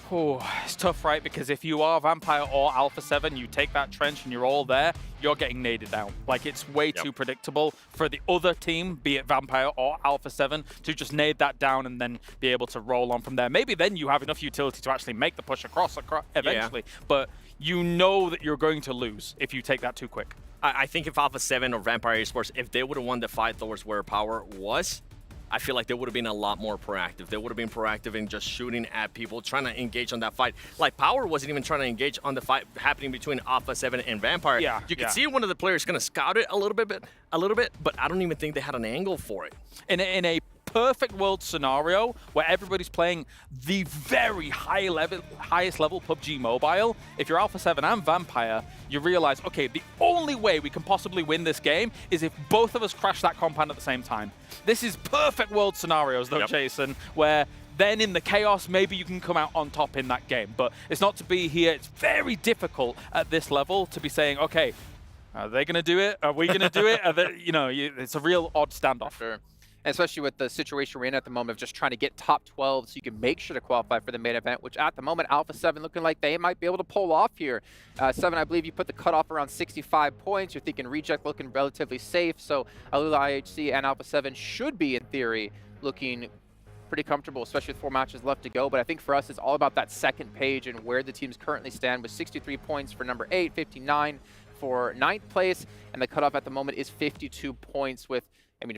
Oh, it's tough, right? Because if you are Vampire or Alpha 7, you take that trench and you're all there, you're getting naded down. Like, it's way too predictable for the other team, be it Vampire or Alpha 7, to just nade that down and then be able to roll on from there. Maybe then you have enough utility to actually make the push across eventually, but you know that you're going to lose if you take that too quick. I think if Alpha 7 or Vampire Esports, if they would have won the fight towards where Power was, I feel like they would have been a lot more proactive. They would have been proactive in just shooting at people, trying to engage on that fight. Like, Power wasn't even trying to engage on the fight happening between Alpha 7 and Vampire. You could see one of the players kind of scout it a little bit, but I don't even think they had an angle for it. In a perfect world scenario where everybody's playing the very highest level PUBG Mobile, if you're Alpha 7 and Vampire, you realize, okay, the only way we can possibly win this game is if both of us crash that compound at the same time. This is perfect world scenarios, though, Jason, where then in the chaos, maybe you can come out on top in that game. But it's not to be here. It's very difficult at this level to be saying, okay, are they going to do it? Are we going to do it? It's a real odd standoff. Sure. And especially with the situation we're in at the moment of just trying to get top 12 so you can make sure to qualify for the main event, which at the moment, Alpha 7 looking like they might be able to pull off here. 7, I believe you put the cutoff around 65 points. You're thinking Reject looking relatively safe. So Alula IHC and Alpha 7 should be, in theory, looking pretty comfortable, especially with 4 matches left to go. But I think for us, it's all about that second page and where the teams currently stand with 63 points for number 8, 59 for 9th place. And the cutoff at the moment is 52 points with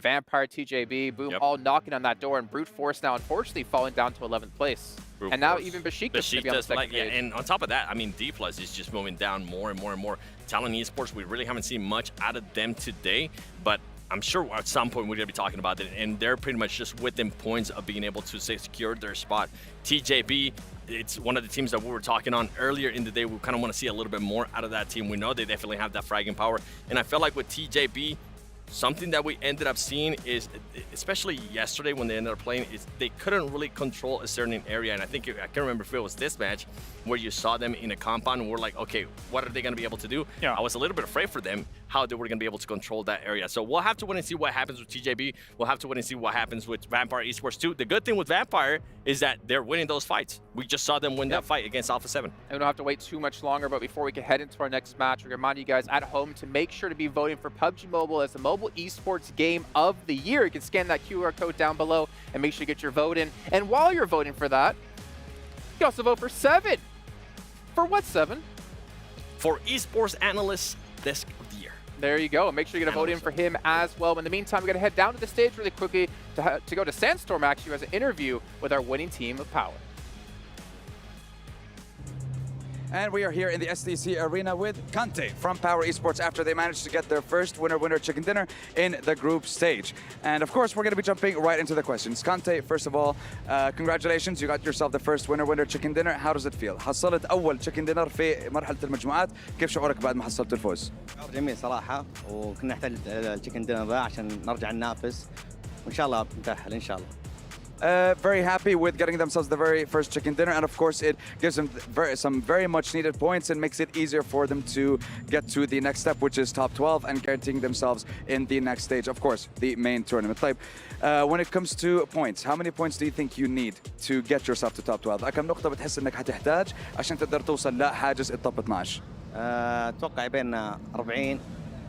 Vampire, TJB, Boom, all knocking on that door, and Brute Force now, unfortunately, falling down to 11th place. And now even Besiktas going to be on the second page. And on top of that, I mean, D+ is just moving down more and more and more. Talent Esports, we really haven't seen much out of them today, but I'm sure at some point we're going to be talking about it, and they're pretty much just within points of being able to secure their spot. TJB, it's one of the teams that we were talking on earlier in the day. We kind of want to see a little bit more out of that team. We know they definitely have that fragging power, and I felt like with TJB, something that we ended up seeing is, especially yesterday when they ended up playing, is they couldn't really control a certain area. And I think, I can't remember if it was this match where you saw them in a compound and we're like, okay, what are they going to be able to do? Yeah. I was a little bit afraid for them, how they were going to be able to control that area. So we'll have to wait and see what happens with TJB. We'll have to wait and see what happens with Vampire Esports too. The good thing with Vampire is that they're winning those fights. We just saw them win that fight against Alpha 7. And we don't have to wait too much longer, but before we can head into our next match, we're going to remind you guys at home to make sure to be voting for PUBG Mobile as the mobile esports game of the year. You can scan that QR code down below and make sure to get your vote in. And while you're voting for that, you can also vote for 7. For what, 7? For Esports Analyst Desk of the Year. There you go. Make sure you get a vote in for him as well. In the meantime, we're going to head down to the stage really quickly to go to Sandstorm, actually, who has an interview with our winning team of Power. And we are here in the STC Arena with Kante from Power Esports after they managed to get their first winner chicken dinner in the group stage. And of course, we're going to be jumping right into the questions. Kante, first of all, congratulations. You got yourself the first winner chicken dinner. How does it feel? حصلت أول chicken dinner في مرحلة المجموعات. كيف شعورك بعد ما حصلت الفوز؟ جميل صراحة، وكنا نحتاج الchicken dinner ذا عشان نرجع ننافس وإن شاء الله نتأهل إن شاء الله. Very happy with getting themselves the very first chicken dinner, and of course it gives them some very much needed points and makes it easier for them to get to the next step, which is top 12 and guaranteeing themselves in the next stage, of course, the main tournament. طيب, when it comes to points, how many points do you think you need to get yourself to top 12? كم نقطة بتحس انك حتحتاج عشان تقدر توصل لحاجز التوب 12؟ اتوقع بين 40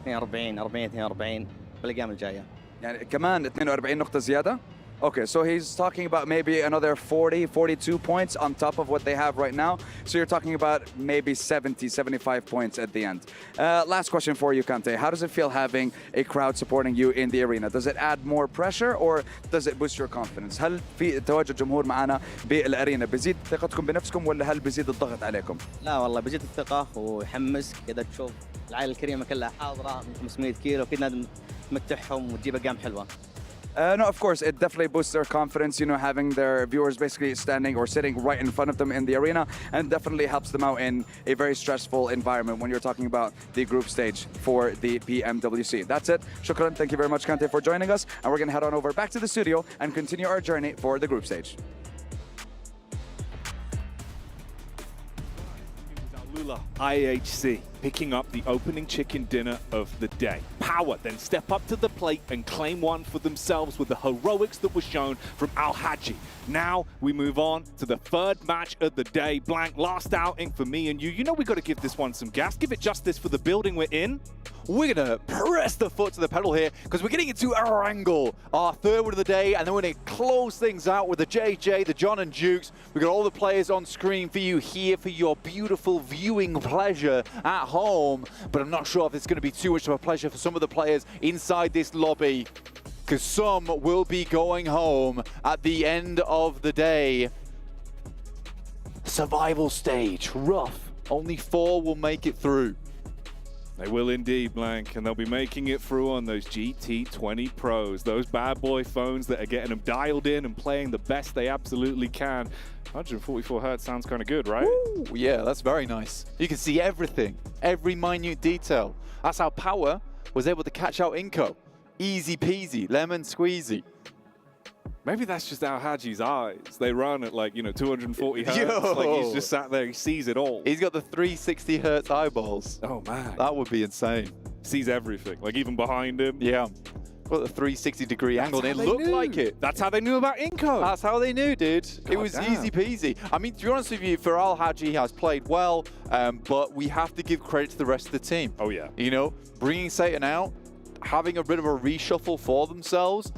42 42 بالايام الجاية. يعني كمان 42 نقطة زيادة. Okay, so he's talking about maybe another 40, 42 points on top of what they have right now. So you're talking about maybe 70, 75 points at the end. Last question for you, Kante. How does it feel having a crowd supporting you in the arena? Does it add more pressure or does it boost your confidence? هل في تواجد جمهور معنا بالارينا بيزيد ثقتكم بنفسكم ولا هل بيزيد الضغط عليكم؟ لا والله بيزيد الثقة ويحمسك كذا تشوف العائلة الكريمة كلها حاضرة من 500 كيلو كذا تمتعهم وتجيب أرقام حلوة. No, of course, it definitely boosts their confidence, you know, having their viewers basically standing or sitting right in front of them in the arena, and definitely helps them out in a very stressful environment when you're talking about the group stage for the PMWC. That's it. Shukran. Thank you very much, Kante, for joining us, and we're going to head on over back to the studio and continue our journey for the group stage. IHC picking up the opening chicken dinner of the day. Power then step up to the plate and claim one for themselves with the heroics that was shown from Al Haji. Now we move on to the third match of the day. Blank, last outing for me and you. You know we got to give this one some gas. Give it justice for the building we're in. We're going to press the foot to the pedal here because we're getting into Erangel, our third one of the day, and then we're going to close things out with the JJ, the John and Jukes. We've got all the players on screen for you here for your beautiful viewing pleasure at home, but I'm not sure if it's going to be too much of a pleasure for some of the players inside this lobby because some will be going home at the end of the day. Survival stage, rough. Only 4 will make it through. They will indeed, Blank, and they'll be making it through on those GT20 Pros, those bad boy phones that are getting them dialed in and playing the best they absolutely can. 144 hertz sounds kind of good, right? Ooh, yeah, that's very nice. You can see everything, every minute detail. That's how Power was able to catch out Inco. Easy peasy, lemon squeezy. Maybe that's just Al Haji's eyes. They run at like, 240 hertz. Yo. Like he's just sat there, he sees it all. He's got the 360 hertz eyeballs. Oh man. That would be insane. Sees everything, like even behind him. Yeah. Got the 360 degree angle and it looked like it. That's how they knew about Inco. That's how they knew, dude. It was damn. easy peasy. I mean, to be honest with you, for Al Haji, he has played well, but we have to give credit to the rest of the team. Oh yeah. Bringing Satan out, having a bit of a reshuffle for themselves,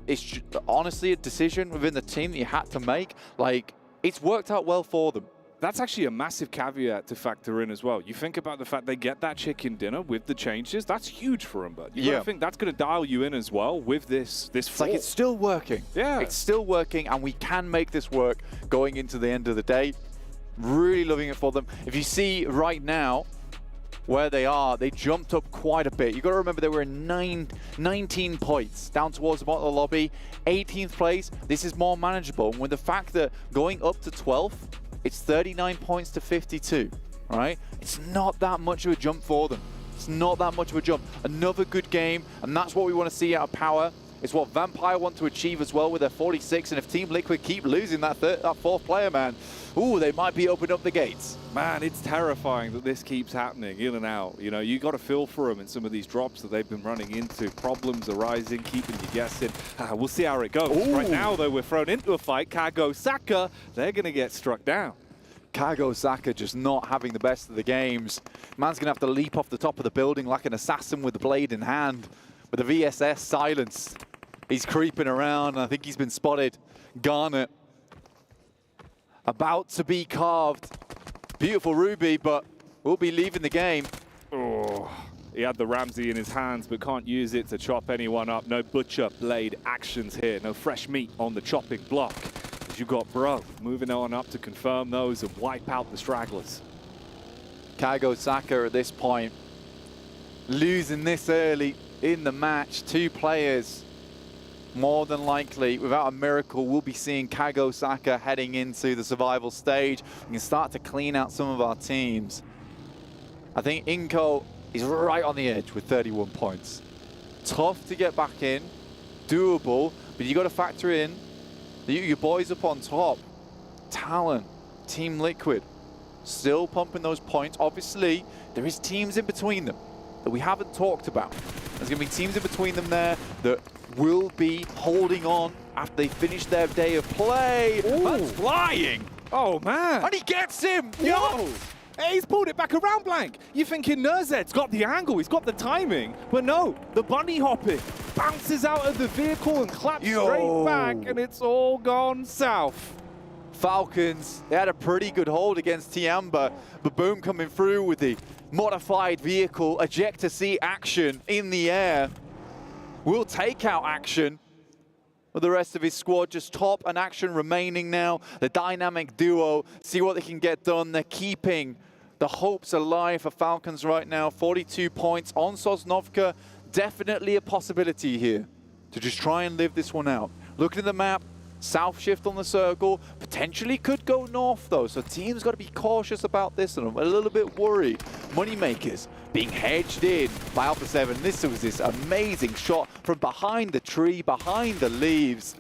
it's honestly a decision within the team that you had to make. Like, it's worked out well for them. That's actually a massive caveat to factor in as well. You think about the fact they get that chicken dinner with the changes. That's huge for them, but you think that's going to dial you in as well with this. It's like it's still working. Yeah, it's still working, and we can make this work going into the end of the day. Really loving it for them. If you see right now where they are, they jumped up quite a bit. You got to remember they were in 19 points down towards the bottom of the lobby. 18th place. This is more manageable. And with the fact that going up to 12th, it's 39 points to 52, right? It's not that much of a jump for them. It's not that much of a jump. Another good game, and that's what we want to see out of Power. It's what Vampire want to achieve as well with their 46, and if Team Liquid keep losing that fourth player, man, ooh, they might be opening up the gates. Man, it's terrifying that this keeps happening in and out. You know, you got to feel for them in some of these drops that they've been running into. Problems arising, keeping you guessing. We'll see how it goes. Ooh. Right now, though, we're thrown into a fight. Kago Saka, they're going to get struck down. Kago Saka just not having the best of the games. Man's going to have to leap off the top of the building like an assassin with the blade in hand. With the VSS silence, he's creeping around. I think he's been spotted. Garnet about to be carved. Beautiful Ruby, but will be leaving the game. Oh, he had the Ramsey in his hands, but can't use it to chop anyone up. No butcher blade actions here. No fresh meat on the chopping block. As you got Bro moving on up to confirm those and wipe out the stragglers. Kago Saka at this point, losing this early in the match. 2 players, more than likely, without a miracle, we'll be seeing Kago Saka heading into the survival stage. We can start to clean out some of our teams. I think Inko is right on the edge with 31 points. Tough to get back in, doable, but you got to factor in your boys up on top. Talent, Team Liquid, still pumping those points. Obviously, there is teams in between them that we haven't talked about. There's going to be teams in between them there that will be holding on after they finish their day of play. That's flying. Oh, man. And he gets him. Yo. Hey, he's pulled it back around, Blank. You're thinking Nerzed's got the angle, he's got the timing. But no, the bunny hopping bounces out of the vehicle and claps straight back, and it's all gone south. Falcons, they had a pretty good hold against Tiamba. Baboom coming through with the modified vehicle, ejector seat action in the air. Will take out action. But the rest of his squad just top and action remaining now. The dynamic duo, see what they can get done. They're keeping the hopes alive for Falcons right now. 42 points on Sosnovka. Definitely a possibility here to just try and live this one out. Looking at the map, south shift on the circle, potentially could go north though, so teams got to be cautious about this, and I'm a little bit worried. Moneymakers being hedged in by Alpha 7. This was this amazing shot from behind the tree, behind the leaves.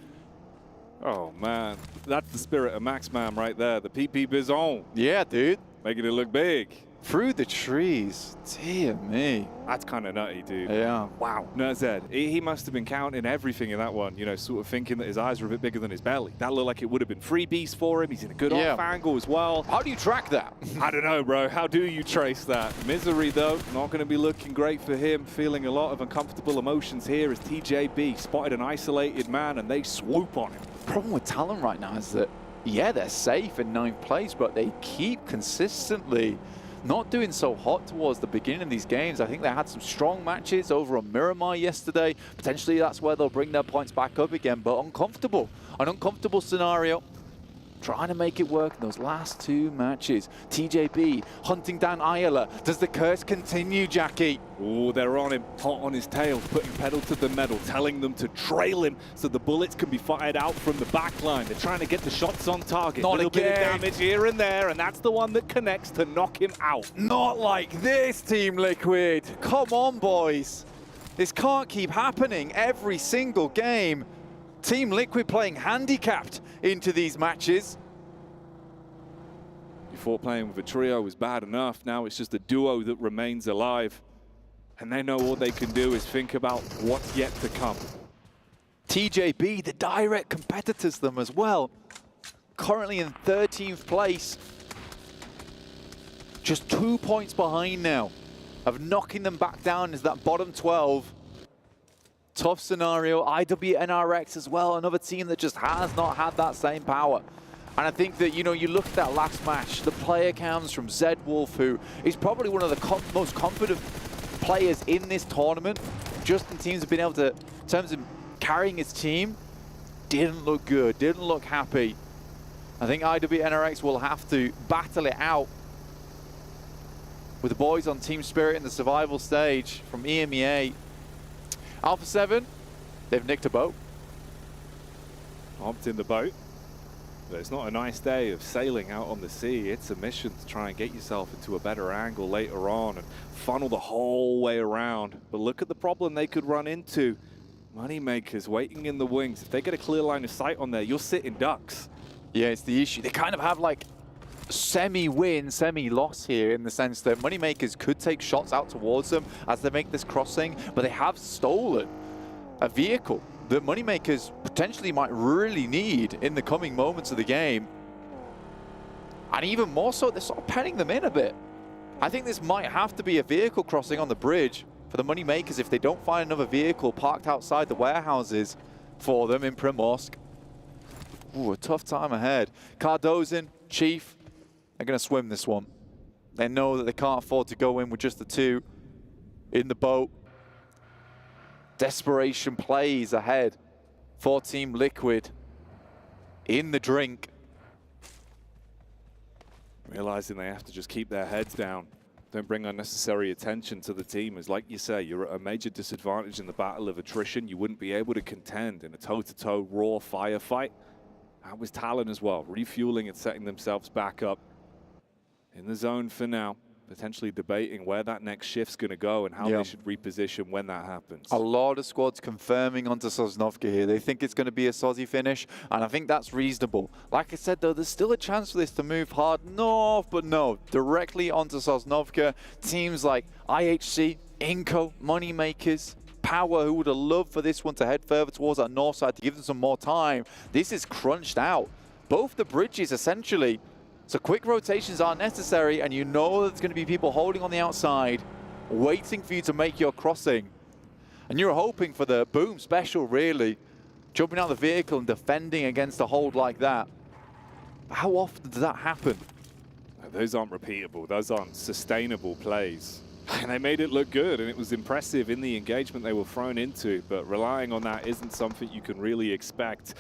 Oh man, that's the spirit of Maxman right there, the PP Bizon. Yeah, dude. Making it look big. Through the trees, dear me. That's kind of nutty, dude. Yeah. Wow. Nerzed, he must have been counting everything in that one, you know, sort of thinking that his eyes were a bit bigger than his belly. That looked like it would have been freebies for him. He's in a good off angle as well. How do you track that? I don't know, bro. How do you trace that? Misery, though, not going to be looking great for him. Feeling a lot of uncomfortable emotions here as TJB spotted an isolated man and they swoop on him. The problem with Talon right now is that, yeah, they're safe in 9th place, but they keep consistently not doing so hot towards the beginning of these games. I think they had some strong matches over on Miramar yesterday. Potentially that's where they'll bring their points back up again, but uncomfortable. An uncomfortable scenario. Trying to make it work in those last 2 matches. TJB hunting down Ayala. Does the curse continue, Jackie? Oh, they're on him, hot on his tail, putting pedal to the metal, telling them to trail him so the bullets can be fired out from the back line. They're trying to get the shots on target. Not a little bit of again. damage here and there, and that's the one that connects to knock him out. Not like this, Team Liquid. Come on, boys. This can't keep happening every single game. Team Liquid playing handicapped into these matches. Before playing with a trio was bad enough. Now it's just a duo that remains alive. And they know all they can do is think about what's yet to come. TJB, the direct competitors them as well. Currently in 13th place. Just 2 points behind now of knocking them back down is that bottom 12. Tough scenario. IWNRX as well, another team that just has not had that same power. And I think that, you know, you look at that last match, the player cams from Zed Wolf, who is probably one of the most confident players in this tournament, just in terms of being able to, in terms of carrying his team, didn't look good, didn't look happy. I think IWNRX will have to battle it out with the boys on Team Spirit in the survival stage from EMEA. Alpha 7, they've nicked a boat. Hopped in the boat. But it's not a nice day of sailing out on the sea. It's a mission to try and get yourself into a better angle later on and funnel the whole way around. But look at the problem they could run into. Moneymakers waiting in the wings. If they get a clear line of sight on there, you're sitting ducks. Yeah, it's the issue. They kind of have like semi-win, semi-loss here in the sense that Moneymakers could take shots out towards them as they make this crossing, but they have stolen a vehicle that Moneymakers potentially might really need in the coming moments of the game. And even more so, they're sort of penning them in a bit. I think this might have to be a vehicle crossing on the bridge for the Moneymakers if they don't find another vehicle parked outside the warehouses for them in Primorsk. Ooh, a tough time ahead. Cardozin, Chief, they're going to swim this one. They know that they can't afford to go in with just the two in the boat. Desperation plays ahead for Team Liquid in the drink. Realizing they have to just keep their heads down. Don't bring unnecessary attention to the team. As like you say, you're at a major disadvantage in the battle of attrition. You wouldn't be able to contend in a toe-to-toe raw firefight. That was Talon as well, refueling and setting themselves back up in the zone for now. Potentially debating where that next shift's going to go and how they should reposition when that happens. A lot of squads confirming onto Sosnovka here. They think it's going to be a Sozzy finish, and I think that's reasonable. Like I said, though, there's still a chance for this to move hard north, but no, directly onto Sosnovka. Teams like IHC, Inco, Moneymakers, Power, who would have loved for this one to head further towards that north side to give them some more time. This is crunched out. Both the bridges, essentially. So quick rotations are necessary, and you know there's going to be people holding on the outside, waiting for you to make your crossing. And you're hoping for the boom special, really. Jumping out of the vehicle and defending against a hold like that. But how often does that happen? Those aren't repeatable. Those aren't sustainable plays. And they made it look good, and it was impressive in the engagement they were thrown into. But relying on that isn't something you can really expect.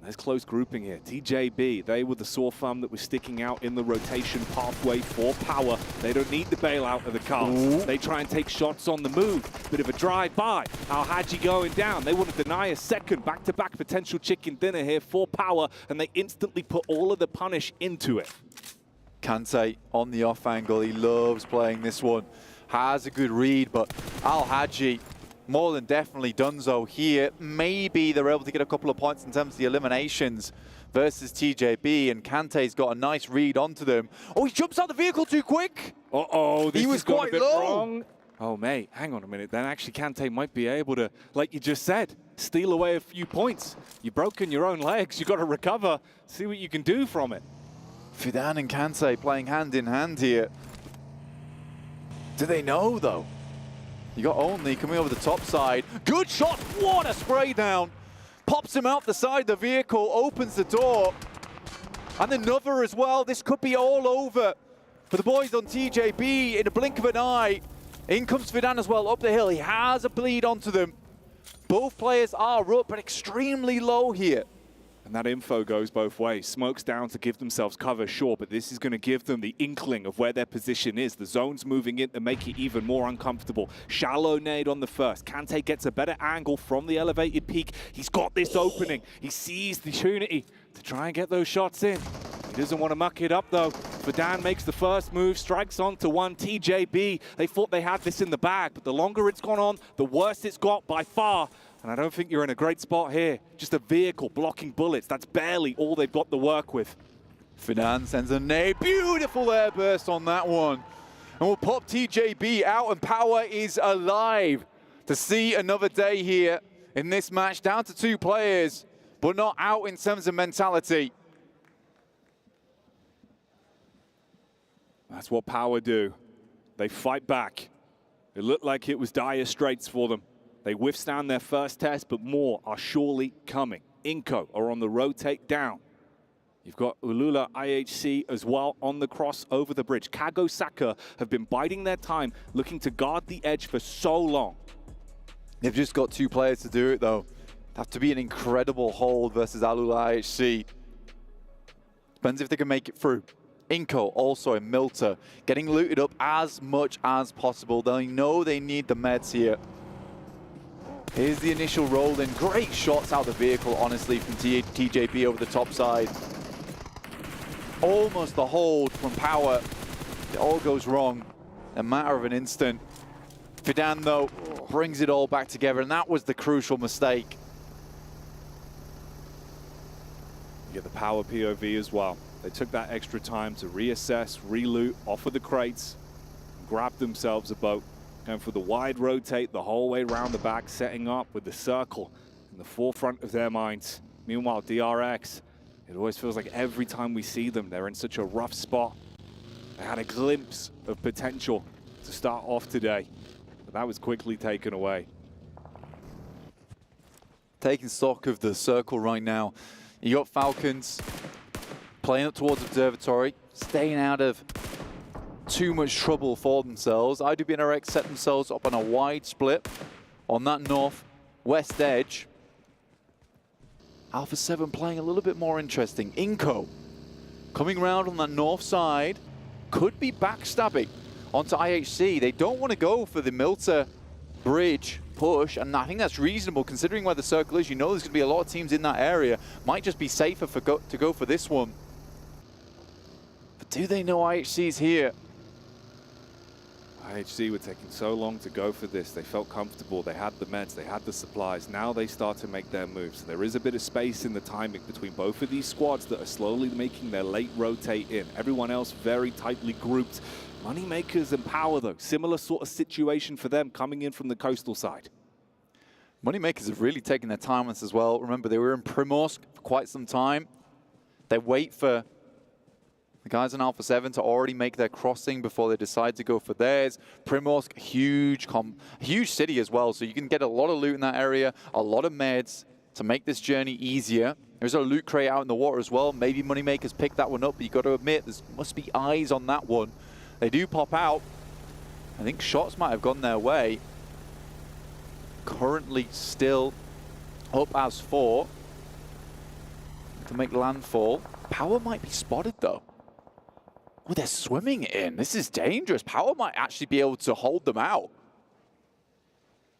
There's close grouping here. TJB, they were the sore thumb that was sticking out in the rotation pathway for Power. They don't need the bailout of the cars. They try and take shots on the move. Bit of a drive-by. Al-Haji going down. They want to deny a second back-to-back potential chicken dinner here for Power, and they instantly put all of the punish into it. Kante on the off angle. He loves playing this one. Has a good read, but Al-Haji more than definitely donezo here. Maybe they're able to get a couple of points in terms of the eliminations versus TJB, and Kante's got a nice read onto them. Oh, he jumps out the vehicle too quick. Uh-oh, this he was quite low. Wrong. Oh, mate, hang on a minute. Then actually Kante might be able to, like you just said, steal away a few points. You've broken your own legs. You've got to recover, see what you can do from it. Fidan and Kante playing hand in hand here. Do they know, though? You got Only coming over the top side. Good shot. What a spray down. Pops him out the side of the vehicle, opens the door. And another as well. This could be all over for the boys on TJB in a blink of an eye. In comes Fidan as well up the hill. He has a bleed onto them. Both players are up, but extremely low here. And that info goes both ways. Smoke's down to give themselves cover, sure, but this is going to give them the inkling of where their position is. The zone's moving in to make it even more uncomfortable. Shallow nade on the first. Kante gets a better angle from the elevated peak. He's got this opening. He sees the opportunity to try and get those shots in. He doesn't want to muck it up, though. Fidan makes the first move, strikes onto one. TJB, they thought they had this in the bag, but the longer it's gone on, the worse it's got by far. And I don't think you're in a great spot here. Just a vehicle blocking bullets. That's barely all they've got to work with. Fidan sends a nade. Beautiful air burst on that one. And we'll pop TJB out, and Power is alive to see another day here in this match. Down to 2 players, but not out in terms of mentality. That's what Power do. They fight back. It looked like it was dire straits for them. They withstand their first test, but more are surely coming. Inco are on the rotate down. You've got Ulula IHC as well on the cross over the bridge. Kago Saka have been biding their time, looking to guard the edge for so long. They've just got 2 players to do it, though. Have to be an incredible hold versus Ulula IHC. Depends if they can make it through. Inco also in Milta, getting looted up as much as possible. They know they need the meds here. Here's the initial roll in. Great shots out of the vehicle, honestly, from TJP over the top side. Almost the hold from Power. It all goes wrong in a matter of an instant. Fidan, though, brings it all back together, and that was the crucial mistake. You get the Power POV as well. They took that extra time to reassess, reloot, offer the crates, and grab themselves a boat. Going for the wide rotate the whole way around the back, setting up with the circle in the forefront of their minds. Meanwhile, DRX, it always feels like every time we see them, they're in such a rough spot. They had a glimpse of potential to start off today, but that was quickly taken away. Taking stock of the circle right now. You got Falcons playing up towards Observatory, staying out of too much trouble for themselves. IDB and RX set themselves up on a wide split on that north-west edge. Alpha 7 playing a little bit more interesting. Inco coming around on that north side, could be backstabbing onto IHC. They don't want to go for the Milta bridge push, and I think that's reasonable considering where the circle is. You know there's going to be a lot of teams in that area. Might just be safer to go for this one. But do they know IHC's here? IHC were taking so long to go for this. They felt comfortable. They had the meds. They had the supplies. Now they start to make their moves. There is a bit of space in the timing between both of these squads that are slowly making their late rotate in. Everyone else very tightly grouped. Moneymakers and Power, though, similar sort of situation for them coming in from the coastal side. Moneymakers have really taken their time on this as well. Remember, they were in Primorsk for quite some time. They wait for the guys in Alpha 7 to already make their crossing before they decide to go for theirs. Primorsk, huge city as well, so you can get a lot of loot in that area, a lot of meds to make this journey easier. There's a loot crate out in the water as well. Maybe Moneymakers pick that one up, but you got to admit, there must be eyes on that one. They do pop out. I think shots might have gone their way. Currently still up as 4 to make landfall. Power might be spotted though. Oh, they're swimming in. This is dangerous. Power might actually be able to hold them out.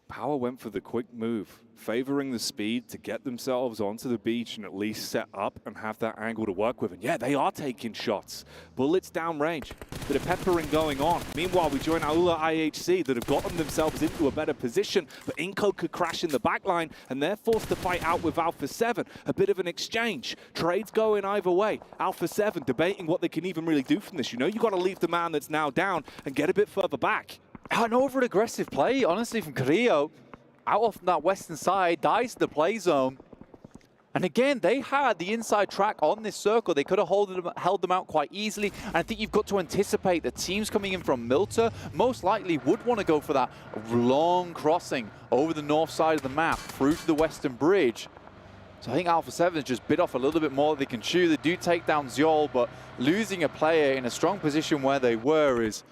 Power went for the quick move, favoring the speed to get themselves onto the beach and at least set up and have that angle to work with. And yeah, they are taking shots. Bullets downrange. Bit of peppering going on. Meanwhile, we join Aula IHC that have gotten themselves into a better position, but Inco could crash in the backline and they're forced to fight out with Alpha 7. A bit of an exchange. Trades going either way. Alpha 7 debating what they can even really do from this. You know, you got to leave the man that's now down and get a bit further back. An over-aggressive play, honestly, from Carrillo. Out off that western side, dies to the play zone. And again, they had the inside track on this circle. They could have held them out quite easily. And I think you've got to anticipate the teams coming in from Milta most likely would want to go for that long crossing over the north side of the map through to the western bridge. So I think Alpha 7 has just bit off a little bit more than they can chew. They do take down Zyol, but losing a player in a strong position where they were is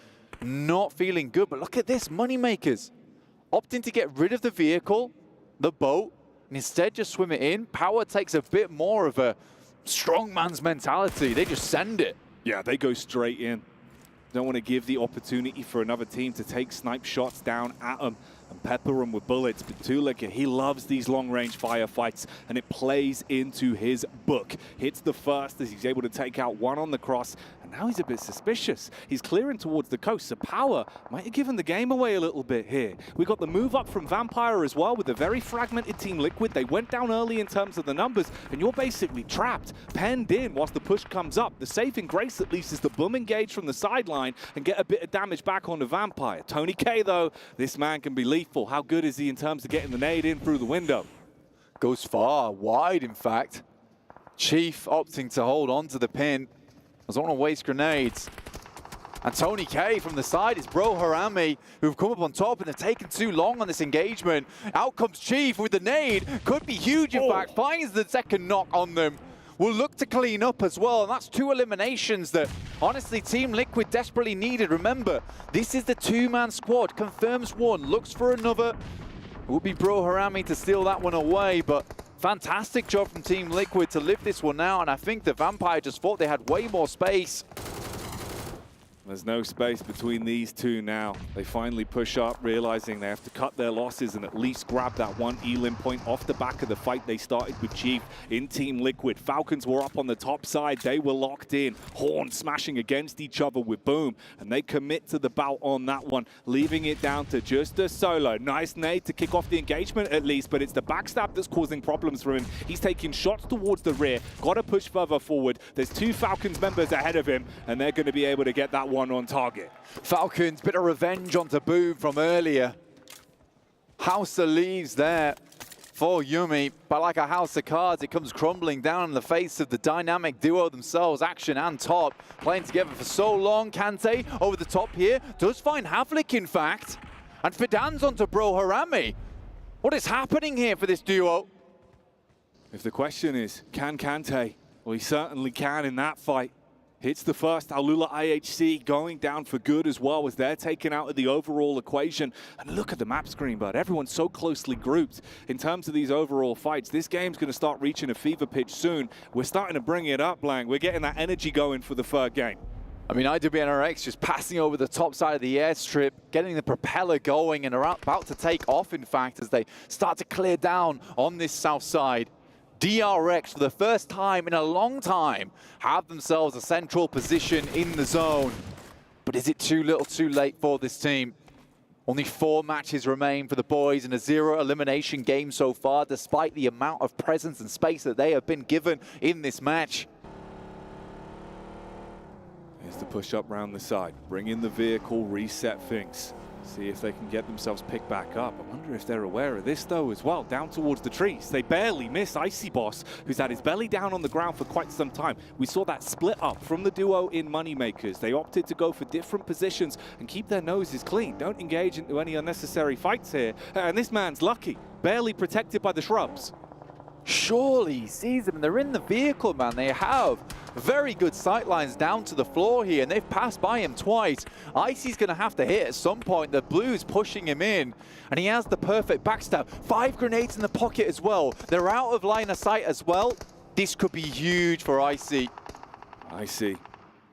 not feeling good. But look at this, Moneymakers opting to get rid of the vehicle, the boat, and instead just swim it in. Power takes a bit more of a strongman's mentality. They just send it. Yeah, they go straight in. Don't want to give the opportunity for another team to take snipe shots down at them and pepper them with bullets. But Tulika, he loves these long-range firefights, and it plays into his book. Hits the first as he's able to take out one on the cross, and now he's a bit suspicious. He's clearing towards the coast, so Power might have given the game away a little bit here. We got the move up from Vampire as well with a very fragmented Team Liquid. They went down early in terms of the numbers, and you're basically trapped, penned in whilst the push comes up. The saving grace at least is the boom engage from the sideline and get a bit of damage back on the Vampire. Tony K though, this man can be lethal. How good is he in terms of getting the nade in through the window? Goes far, wide in fact. Chief opting to hold on to the pin. Doesn't want to waste grenades. And Tony K from the side is Bro Harami, who've come up on top and have taken too long on this engagement. Out comes Chief with the nade. Could be huge in fact. Finds the second knock on them. will look to clean up as well. And that's 2 eliminations that, honestly, Team Liquid desperately needed. Remember, this is the 2-man squad. Confirms 1, looks for another. It would be Bro Harami to steal that one away, but fantastic job from Team Liquid to lift this one out. And I think the Vampire just thought they had way more space. There's no space between these two now. They finally push up, realizing they have to cut their losses and at least grab that 1 elim point off the back of the fight they started with Chief in Team Liquid. Falcons were up on the top side. They were locked in. Horn smashing against each other with Boom, and they commit to the bout on that one, leaving it down to just a solo. Nice nade to kick off the engagement at least, but it's the backstab that's causing problems for him. He's taking shots towards the rear. Got to push further forward. There's 2 Falcons members ahead of him, and they're going to be able to get that one on target. Falcons, bit of revenge onto Boom from earlier. House of leaves there for Yumi, but like a house of cards, it comes crumbling down in the face of the dynamic duo themselves, Action and Top, playing together for so long. Kante over the top here, does find Havlik in fact, and Fidan's onto Bro Harami. What is happening here for this duo? If the question is, can Kante? Well, he certainly can in that fight. Hits the first, Aulula IHC going down for good as well as they're taken out of the overall equation. And look at the map screen, bud. Everyone's so closely grouped in terms of these overall fights. This game's going to start reaching a fever pitch soon. We're starting to bring it up, Lang. We're getting that energy going for the third game. I mean, IWNRX just passing over the top side of the airstrip, getting the propeller going, and are about to take off, in fact, as they start to clear down on this south side. DRX, for the first time in a long time, have themselves a central position in the zone. But is it too little too late for this team? Only 4 matches remain for the boys in a 0 elimination game so far, despite the amount of presence and space that they have been given in this match. Here's the push up round the side. Bring in the vehicle, reset things. See if they can get themselves picked back up. I wonder if they're aware of this though as well. Down towards the trees. They barely miss Icy Boss, who's had his belly down on the ground for quite some time. We saw that split up from the duo in Moneymakers. They opted to go for different positions and keep their noses clean. Don't engage into any unnecessary fights here. And this man's lucky. Barely protected by the shrubs. Surely he sees them, and they're in the vehicle, man. They have very good sight lines down to the floor here, and they've passed by him twice. Icy's going to have to hit at some point. The Blue's pushing him in, and he has the perfect backstab. 5 grenades in the pocket as well. They're out of line of sight as well. This could be huge for Icy. Icy.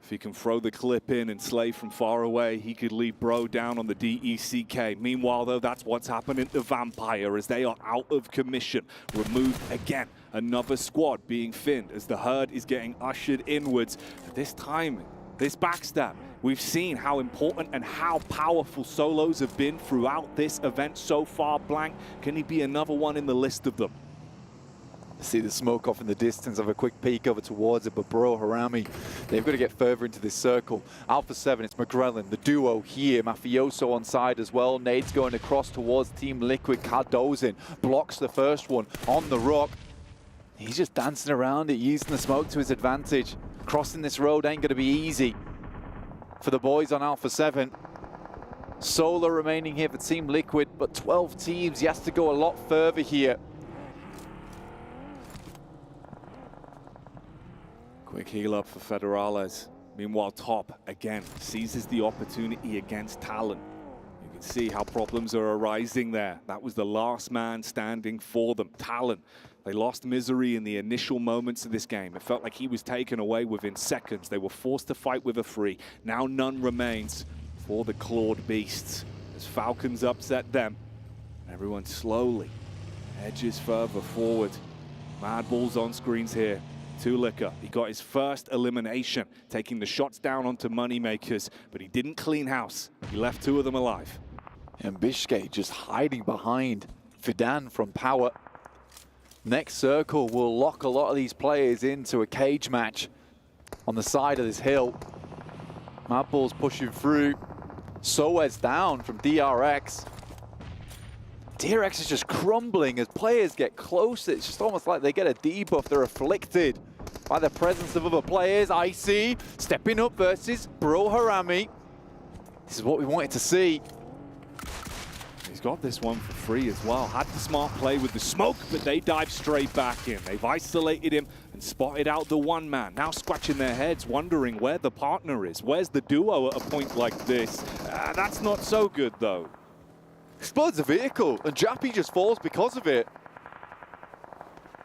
If he can throw the clip in and slay from far away, he could leave Bro down on the DECK. Meanwhile, though, that's what's happening to Vampire as they are out of commission. Removed again. Another squad being thinned as the herd is getting ushered inwards. But this time, this backstab, we've seen how important and how powerful solos have been throughout this event so far. Blank, can he be another one in the list of them? See the smoke off in the distance, have a quick peek over towards it, but Bro Harami, they've got to get further into this circle. Alpha 7, it's McGrellin, the duo here, Mafioso on side as well. Nade's going across towards Team Liquid. Cardozin blocks the first one on the rock. He's just dancing around it, using the smoke to his advantage. Crossing this road ain't going to be easy for the boys on Alpha 7. Solo remaining here for Team Liquid, but 12 teams, he has to go a lot further here. Quick heal up for Federales. Meanwhile, Top, again, seizes the opportunity against Talon. You can see how problems are arising there. That was the last man standing for them. Talon, they lost Misery in the initial moments of this game. It felt like he was taken away within seconds. They were forced to fight with a free. Now none remains for the Clawed Beasts. As Falcons upset them, everyone slowly edges further forward. Mad Balls on screens here. Tulika, he got his first elimination, taking the shots down onto Moneymakers, but he didn't clean house. He left 2 of them alive. And Bishke just hiding behind Fidan from Power. Next circle will lock a lot of these players into a cage match on the side of this hill. Madball's pushing through. Soez down from DRX. DRX is just crumbling as players get closer. It's just almost like they get a debuff. They're afflicted by the presence of other players. Icy stepping up versus Bro Harami. This is what we wanted to see. He's got this one for free as well. Had the smart play with the smoke, but they dive straight back in. They've isolated him and spotted out the one man. Now scratching their heads, wondering where the partner is. Where's the duo at a point like this? That's not so good, though. Explodes the vehicle, and Jappy just falls because of it.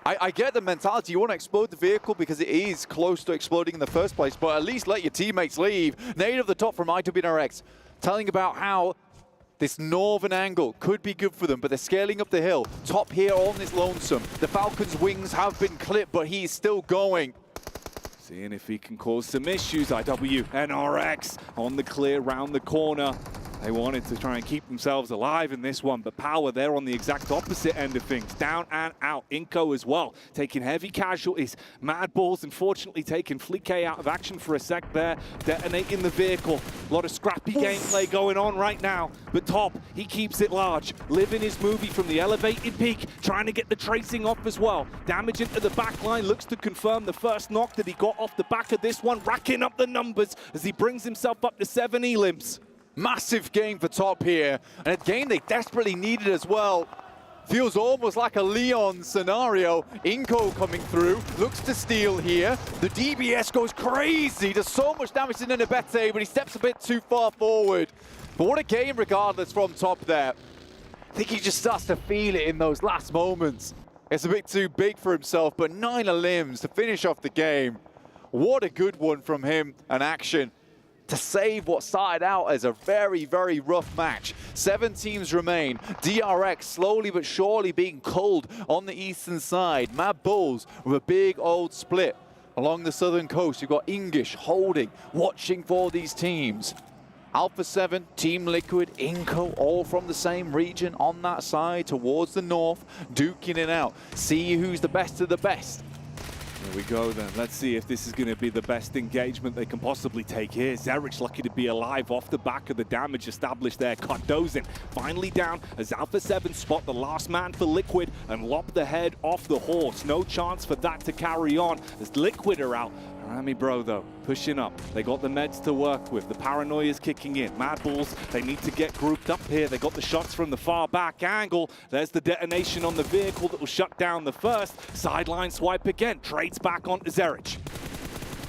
I get the mentality. You want to explode the vehicle because it is close to exploding in the first place, but at least let your teammates leave. Nade of the top from IWNRX, telling about how this northern angle could be good for them, but they're scaling up the hill. Top here on this lonesome. The Falcon's wings have been clipped, but he's still going. Seeing if he can cause some issues. IWNRX on the clear round the corner. They wanted to try and keep themselves alive in this one, but Power, they're on the exact opposite end of things. Down and out. Inko as well, taking heavy casualties. Mad Balls, unfortunately, taking Flique out of action for a sec there, detonating the vehicle. A lot of scrappy gameplay going on right now, but Top, he keeps it large. Living his movie from the elevated peak, trying to get the tracing off as well. Damage into the back line, looks to confirm the first knock that he got off the back of this one, racking up the numbers as he brings himself up to 7 elims. Massive game for Top here, and a game they desperately needed as well. Feels almost like a Leon scenario. Inko coming through, looks to steal here. The DBS goes crazy, does so much damage to Nenebete, but he steps a bit too far forward. But what a game regardless from Top there. I think he just starts to feel it in those last moments. It's a bit too big for himself, but 9 limbs to finish off the game. What a good one from him, an action to save what started out as a very, very rough match. 7 teams remain. DRX slowly but surely being culled on the eastern side. Mad Bulls with a big old split. Along the southern coast, you've got English holding, watching for these teams. Alpha 7, Team Liquid, Inko, all from the same region on that side towards the north, duking it out. See who's the best of the best. Here we go then. Let's see if this is going to be the best engagement they can possibly take here. Zerich lucky to be alive off the back of the damage established there. Cardozen finally down as Alpha 7 spot the last man for Liquid and lop the head off the horse. No chance for that to carry on as Liquid are out. Rami Bro though, pushing up. They got the meds to work with. The paranoia's kicking in. Mad Bulls, they need to get grouped up here. They got the shots from the far back angle. There's the detonation on the vehicle that will shut down the first. Sideline swipe again. Trades back onto Zerich.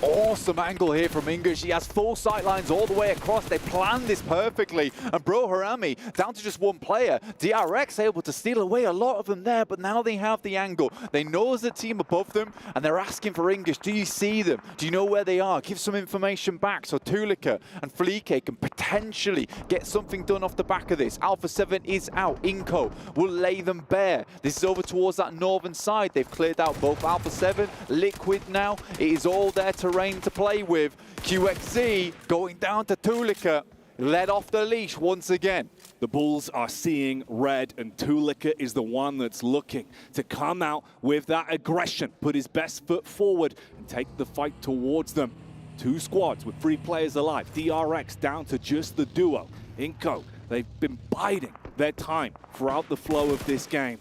Awesome angle here from English. He has full sight lines all the way across. They planned this perfectly. And Bro Harami down to just one player. DRX able to steal away a lot of them there, but now they have the angle. They know there's a team above them, and they're asking for English. Do you see them? Do you know where they are? Give some information back so Tulika and Flique can potentially get something done off the back of this. Alpha 7 is out. Inko will lay them bare. This is over towards that northern side. They've cleared out both Alpha 7, Liquid now. It is all their terrain to play with. QXZ going down to Tulika, let off the leash once again. The Bulls are seeing red, and Tulika is the one that's looking to come out with that aggression, put his best foot forward and take the fight towards them. 2 squads with 3 players alive. DRX down to just the duo. Inko, they've been biding their time throughout the flow of this game.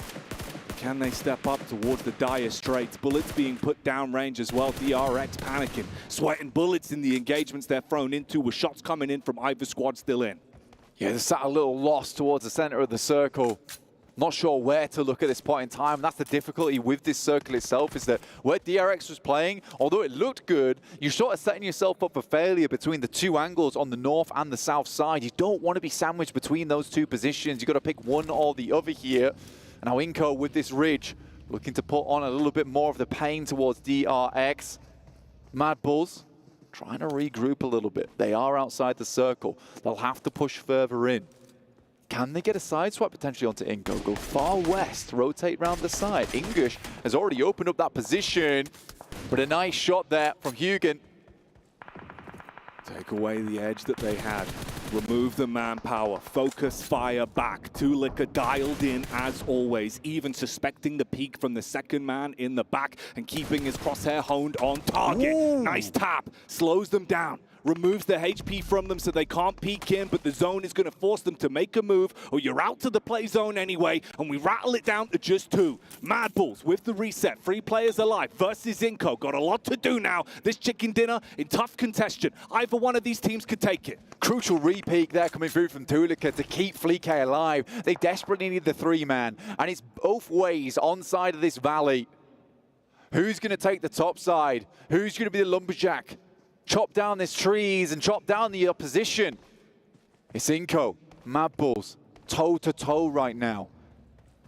Can they step up towards the dire straits? Bullets being put down range as well. DRX panicking, sweating bullets in the engagements they're thrown into with shots coming in from either squad still in. Yeah, they're sat a little lost towards the center of the circle. Not sure where to look at this point in time. That's the difficulty with this circle itself, is that where DRX was playing, although it looked good, you're sort of setting yourself up for failure between the 2 angles on the north and the south side. You don't want to be sandwiched between those 2 positions. You've got to pick one or the other here. Now Inko with this ridge, looking to put on a little bit more of the pain towards DRX. Mad Bulls trying to regroup a little bit. They are outside the circle. They'll have to push further in. Can they get a side swap potentially onto Inko? Go far west, rotate round the side. English has already opened up that position, but a nice shot there from Hugin. Take away the edge that they had. Remove the manpower. Focus fire back. Tulika dialed in as always, even suspecting the peak from the second man in the back and keeping his crosshair honed on target. Ooh. Nice tap. Slows them down. removes the HP from them so they can't peek in, but the zone is going to force them to make a move, or you're out to the play zone anyway, and we rattle it down to just 2. Mad Bulls with the reset, 3 players alive versus Inco. Got a lot to do now. This chicken dinner in tough contention. Either one of these teams could take it. Crucial repeat there coming through from Tulika to keep Fleek alive. They desperately need the 3-man, and it's both ways on side of this valley. Who's going to take the top side? Who's going to be the lumberjack? Chop down these trees and chop down the opposition. It's Inco, Mad Bulls, toe-to-toe right now.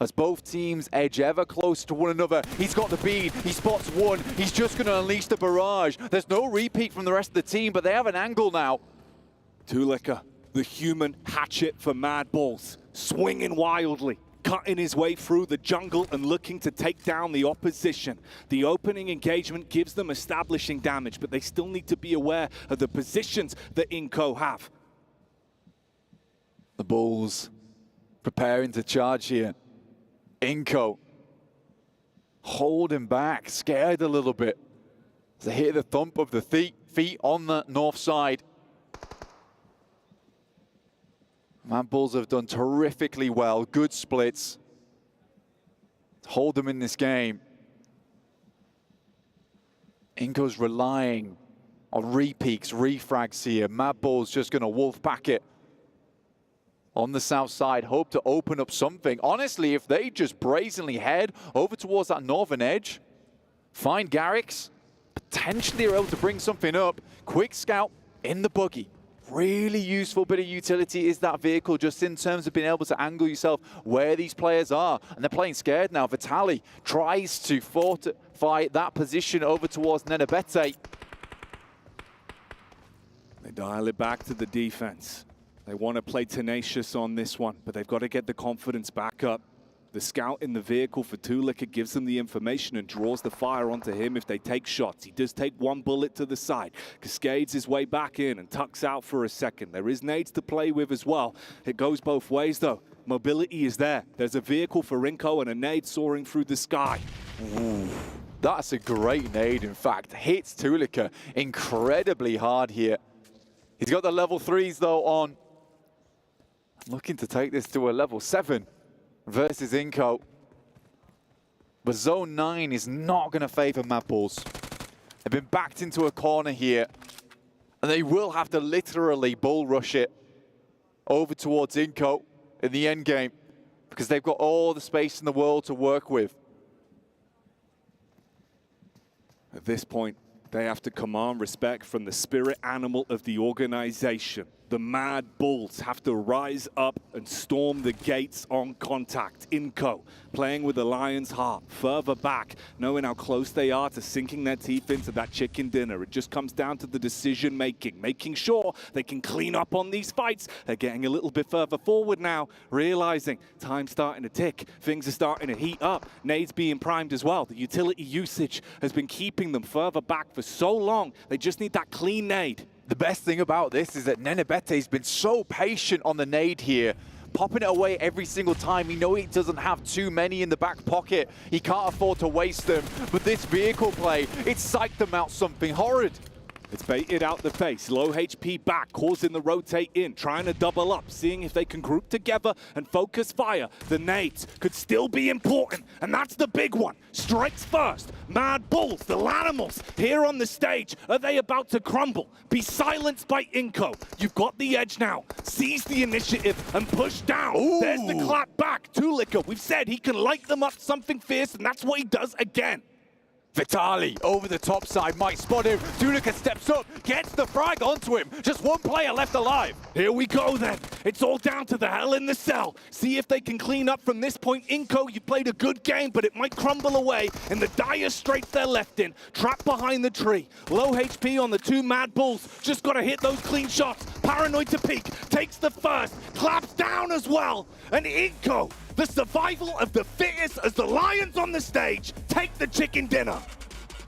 As both teams edge ever closer to one another. He's got the bead, he spots one, he's just going to unleash the barrage. There's no repeat from the rest of the team, but they have an angle now. Tulika, the human hatchet for Mad Bulls, swinging wildly, cutting his way through the jungle and looking to take down the opposition. The opening engagement gives them establishing damage, but they still need to be aware of the positions that Inco have. The Bulls preparing to charge here. Inco holding back, scared a little bit. They hear the thump of the feet on the north side. Mad Bulls have done terrifically well. Good splits. Hold them in this game. Inco's relying on repeaks, refrags here. Mad Bulls just going to wolf pack it on the south side. Hope to open up something. Honestly, if they just brazenly head over towards that northern edge, find Garrix, potentially are able to bring something up. Quick scout in the buggy. Really useful bit of utility is that vehicle, just in terms of being able to angle yourself where these players are. And they're playing scared now. Vitali tries to fortify that position over towards Nenebete. They dial it back to the defense. They want to play tenacious on this one, but they've got to get the confidence back up. The scout in the vehicle for Tulika gives them the information and draws the fire onto him if they take shots. He does take one bullet to the side, cascades his way back in and tucks out for a second. There is nades to play with as well. It goes both ways though. Mobility is there. There's a vehicle for Inco and a nade soaring through the sky. Ooh, that's a great nade, in fact. Hits Tulika incredibly hard here. He's got the level 3s though on. Looking to take this to a level 7. Versus Inco. But Zone 9 is not going to favor Mad Bulls. They've been backed into a corner here. And they will have to literally bull rush it over towards Inco in the end game, because they've got all the space in the world to work with. At this point, they have to command respect from the spirit animal of the organization. The Mad Bulls have to rise up and storm the gates on contact. Inco playing with the lion's heart, further back, knowing how close they are to sinking their teeth into that chicken dinner. It just comes down to the decision making, making sure they can clean up on these fights. They're getting a little bit further forward now, realizing time's starting to tick, things are starting to heat up. Nades being primed as well. The utility usage has been keeping them further back for so long. They just need that clean nade. The best thing about this is that Nenebete's been so patient on the nade here, popping it away every single time. You know he doesn't have too many in the back pocket. He can't afford to waste them. But this vehicle play, it psyched them out something horrid. It's baited out the face, low HP back, causing the rotate in, trying to double up, seeing if they can group together and focus fire. The nades could still be important, and that's the big one. Strikes first, Mad Bulls, the Lanimals, here on the stage. Are they about to crumble? Be silenced by Inco. You've got the edge now. Seize the initiative and push down. Ooh. There's the clap back. Tulika, we've said he can light them up something fierce, and that's what he does again. Vitali over the top side, might spot him. Tulika steps up, gets the frag onto him. Just one player left alive. Here we go then. It's all down to the hell in the cell. See if they can clean up from this point. Inco, you played a good game, but it might crumble away in the dire straits they're left in. Trapped behind the tree. Low HP on the 2 Mad Bulls. Just got to hit those clean shots. Paranoid to peek. Takes the first. Claps down as well. And Inco, the survival of the fittest as the Lions on the stage, take the chicken dinner.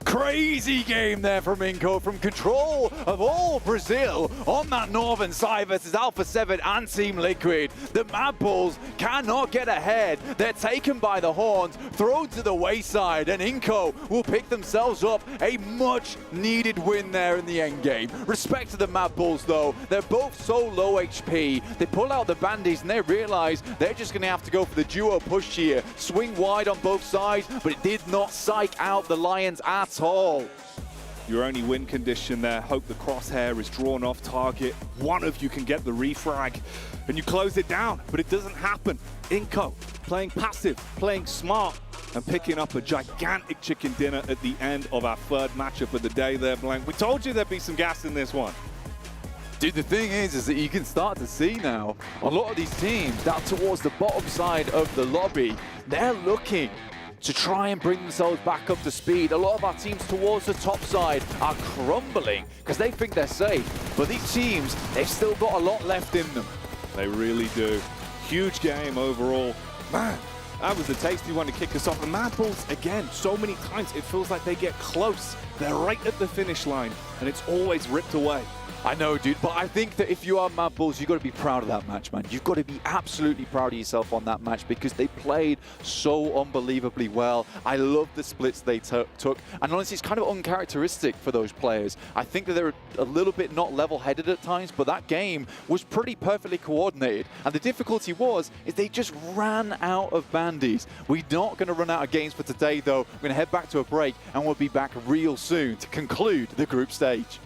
Crazy game there from Inco, from control of all Brazil on that northern side versus Alpha 7 and Team Liquid. The Mad Bulls cannot get ahead. They're taken by the horns, thrown to the wayside, and Inco will pick themselves up a much needed win there in the end game. Respect to the Mad Bulls though, they're both so low HP. They pull out the bandies and they realize they're just going to have to go for the duo push here. Swing wide on both sides, but it did not psych out the Lions at all. Your only win condition there, hope the crosshair is drawn off target. One of you can get the refrag and you close it down, but it doesn't happen. Inco playing passive, playing smart, and picking up a gigantic chicken dinner at the end of our third matchup of the day there, Blank. We told you there'd be some gas in this one. Dude, the thing is that you can start to see now a lot of these teams down towards the bottom side of the lobby, they're looking to try and bring themselves back up to speed. A lot of our teams towards the top side are crumbling because they think they're safe. But these teams, they've still got a lot left in them. They really do. Huge game overall. Man, that was a tasty one to kick us off. And Mad Bulls, again, so many times it feels like they get close. They're right at the finish line, and it's always ripped away. I know, dude, but I think that if you are Mad Bulls, you've got to be proud of that match, man. You've got to be absolutely proud of yourself on that match because they played so unbelievably well. I love the splits they took, and honestly, it's kind of uncharacteristic for those players. I think that they're a little bit not level-headed at times, but that game was pretty perfectly coordinated, and the difficulty is they just ran out of bandies. We're not going to run out of games for today, though. We're going to head back to a break, and we'll be back real soon to conclude the group stage.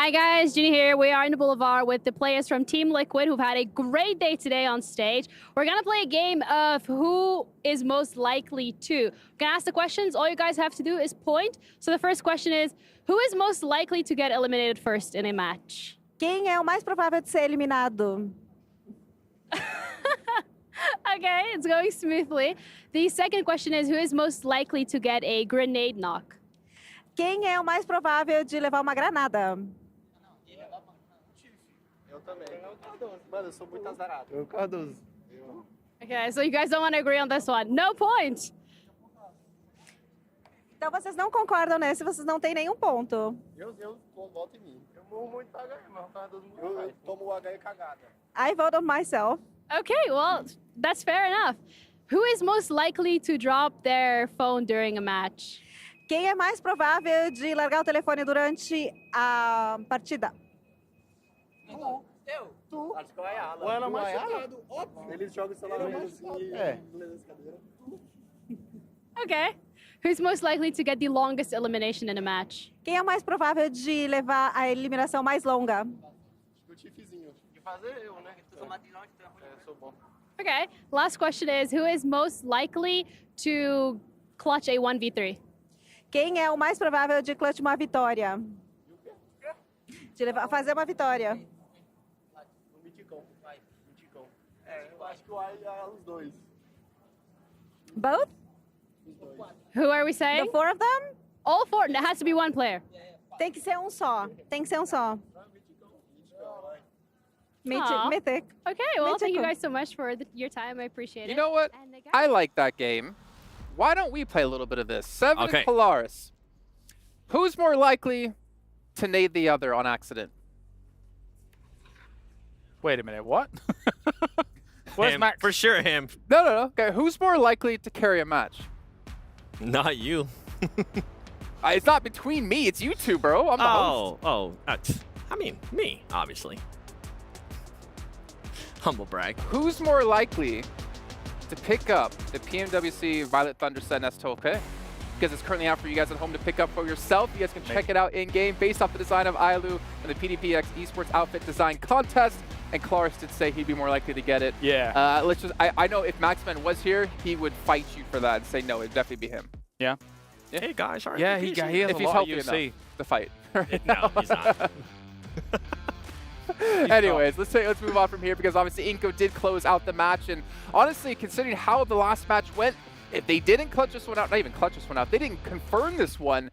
Hi guys, Ginny here. We are in the Boulevard with the players from Team Liquid who've had a great day today on stage. We're gonna play a game of who is most likely to. We're gonna ask the questions. All you guys have to do is point. So the first question is, who is most likely to get eliminated first in a match? Quem é o mais provável de ser eliminado? Okay, it's going smoothly. The second question is, who is most likely to get a grenade knock? Quem é o mais provável de levar uma granada? Eu também. Mano, eu sou muito azarado. Eu Cardoso. Okay, so you guys don't want to agree on this one. No point. Então vocês não concordam nesse, vocês não têm nenhum ponto. Eu voto em mim. Eu morro muito pra HE, mas o Cardoso muito eu tomo o HE cagada. I vote on myself. Okay, well, that's fair enough. Who is most likely to drop their phone during a match? Quem é mais provável de largar o telefone durante a partida? Tu. Acho que é o Ayala. O Ayala é mais chegado, óbvio. Eles jogam o celular assim. É. Okay. Who's most likely to get the longest elimination in a match? Quem é mais provável de levar a eliminação mais longa? O Tiffzinho. De fazer eu, né? Sou bom. Okay. Last question is, who is most likely to clutch a 1v3? Quem é o mais provável de clutch uma vitória? De fazer uma vitória. O Miticão. É, eu acho que o Ai é os dois. Both? Who are we saying? The four of them? All four. It has to be one player. Tem que ser um só. Tem que ser um só. Aw. Mythic. Okay, well, thank you Mythical. guys so much for your time. I appreciate it. You know what? I like that game. Why don't we play a little bit of this? Seven Okay. and Polaris. Who's more likely to nade the other on accident? Wait a minute, what? Where's Him, Max? for sure him. No. Okay, who's more likely to carry a match? Not you. It's not between me. It's you two, bro. I'm the host. I mean, me, obviously. Humble brag. Who's more likely to pick up the PMWC Violet Thunder set Nestoke? Because it's currently out for you guys at home to pick up for yourself. You guys can check it out in-game based off the design of Ailu and the PDPX Esports Outfit Design Contest. And Claris did say he'd be more likely to get it. Yeah. Let's just. I know if Maxman was here, he would fight you for that and say no, it'd definitely be him. Yeah. Hey guys, Yeah, he has if a he's lot healthy of UFC. enough to fight. No, he's not. Anyways, let's move on from here because obviously Inco did close out the match, and honestly, considering how the last match went, if they didn't clutch this one out, not even clutch this one out, they didn't confirm this one,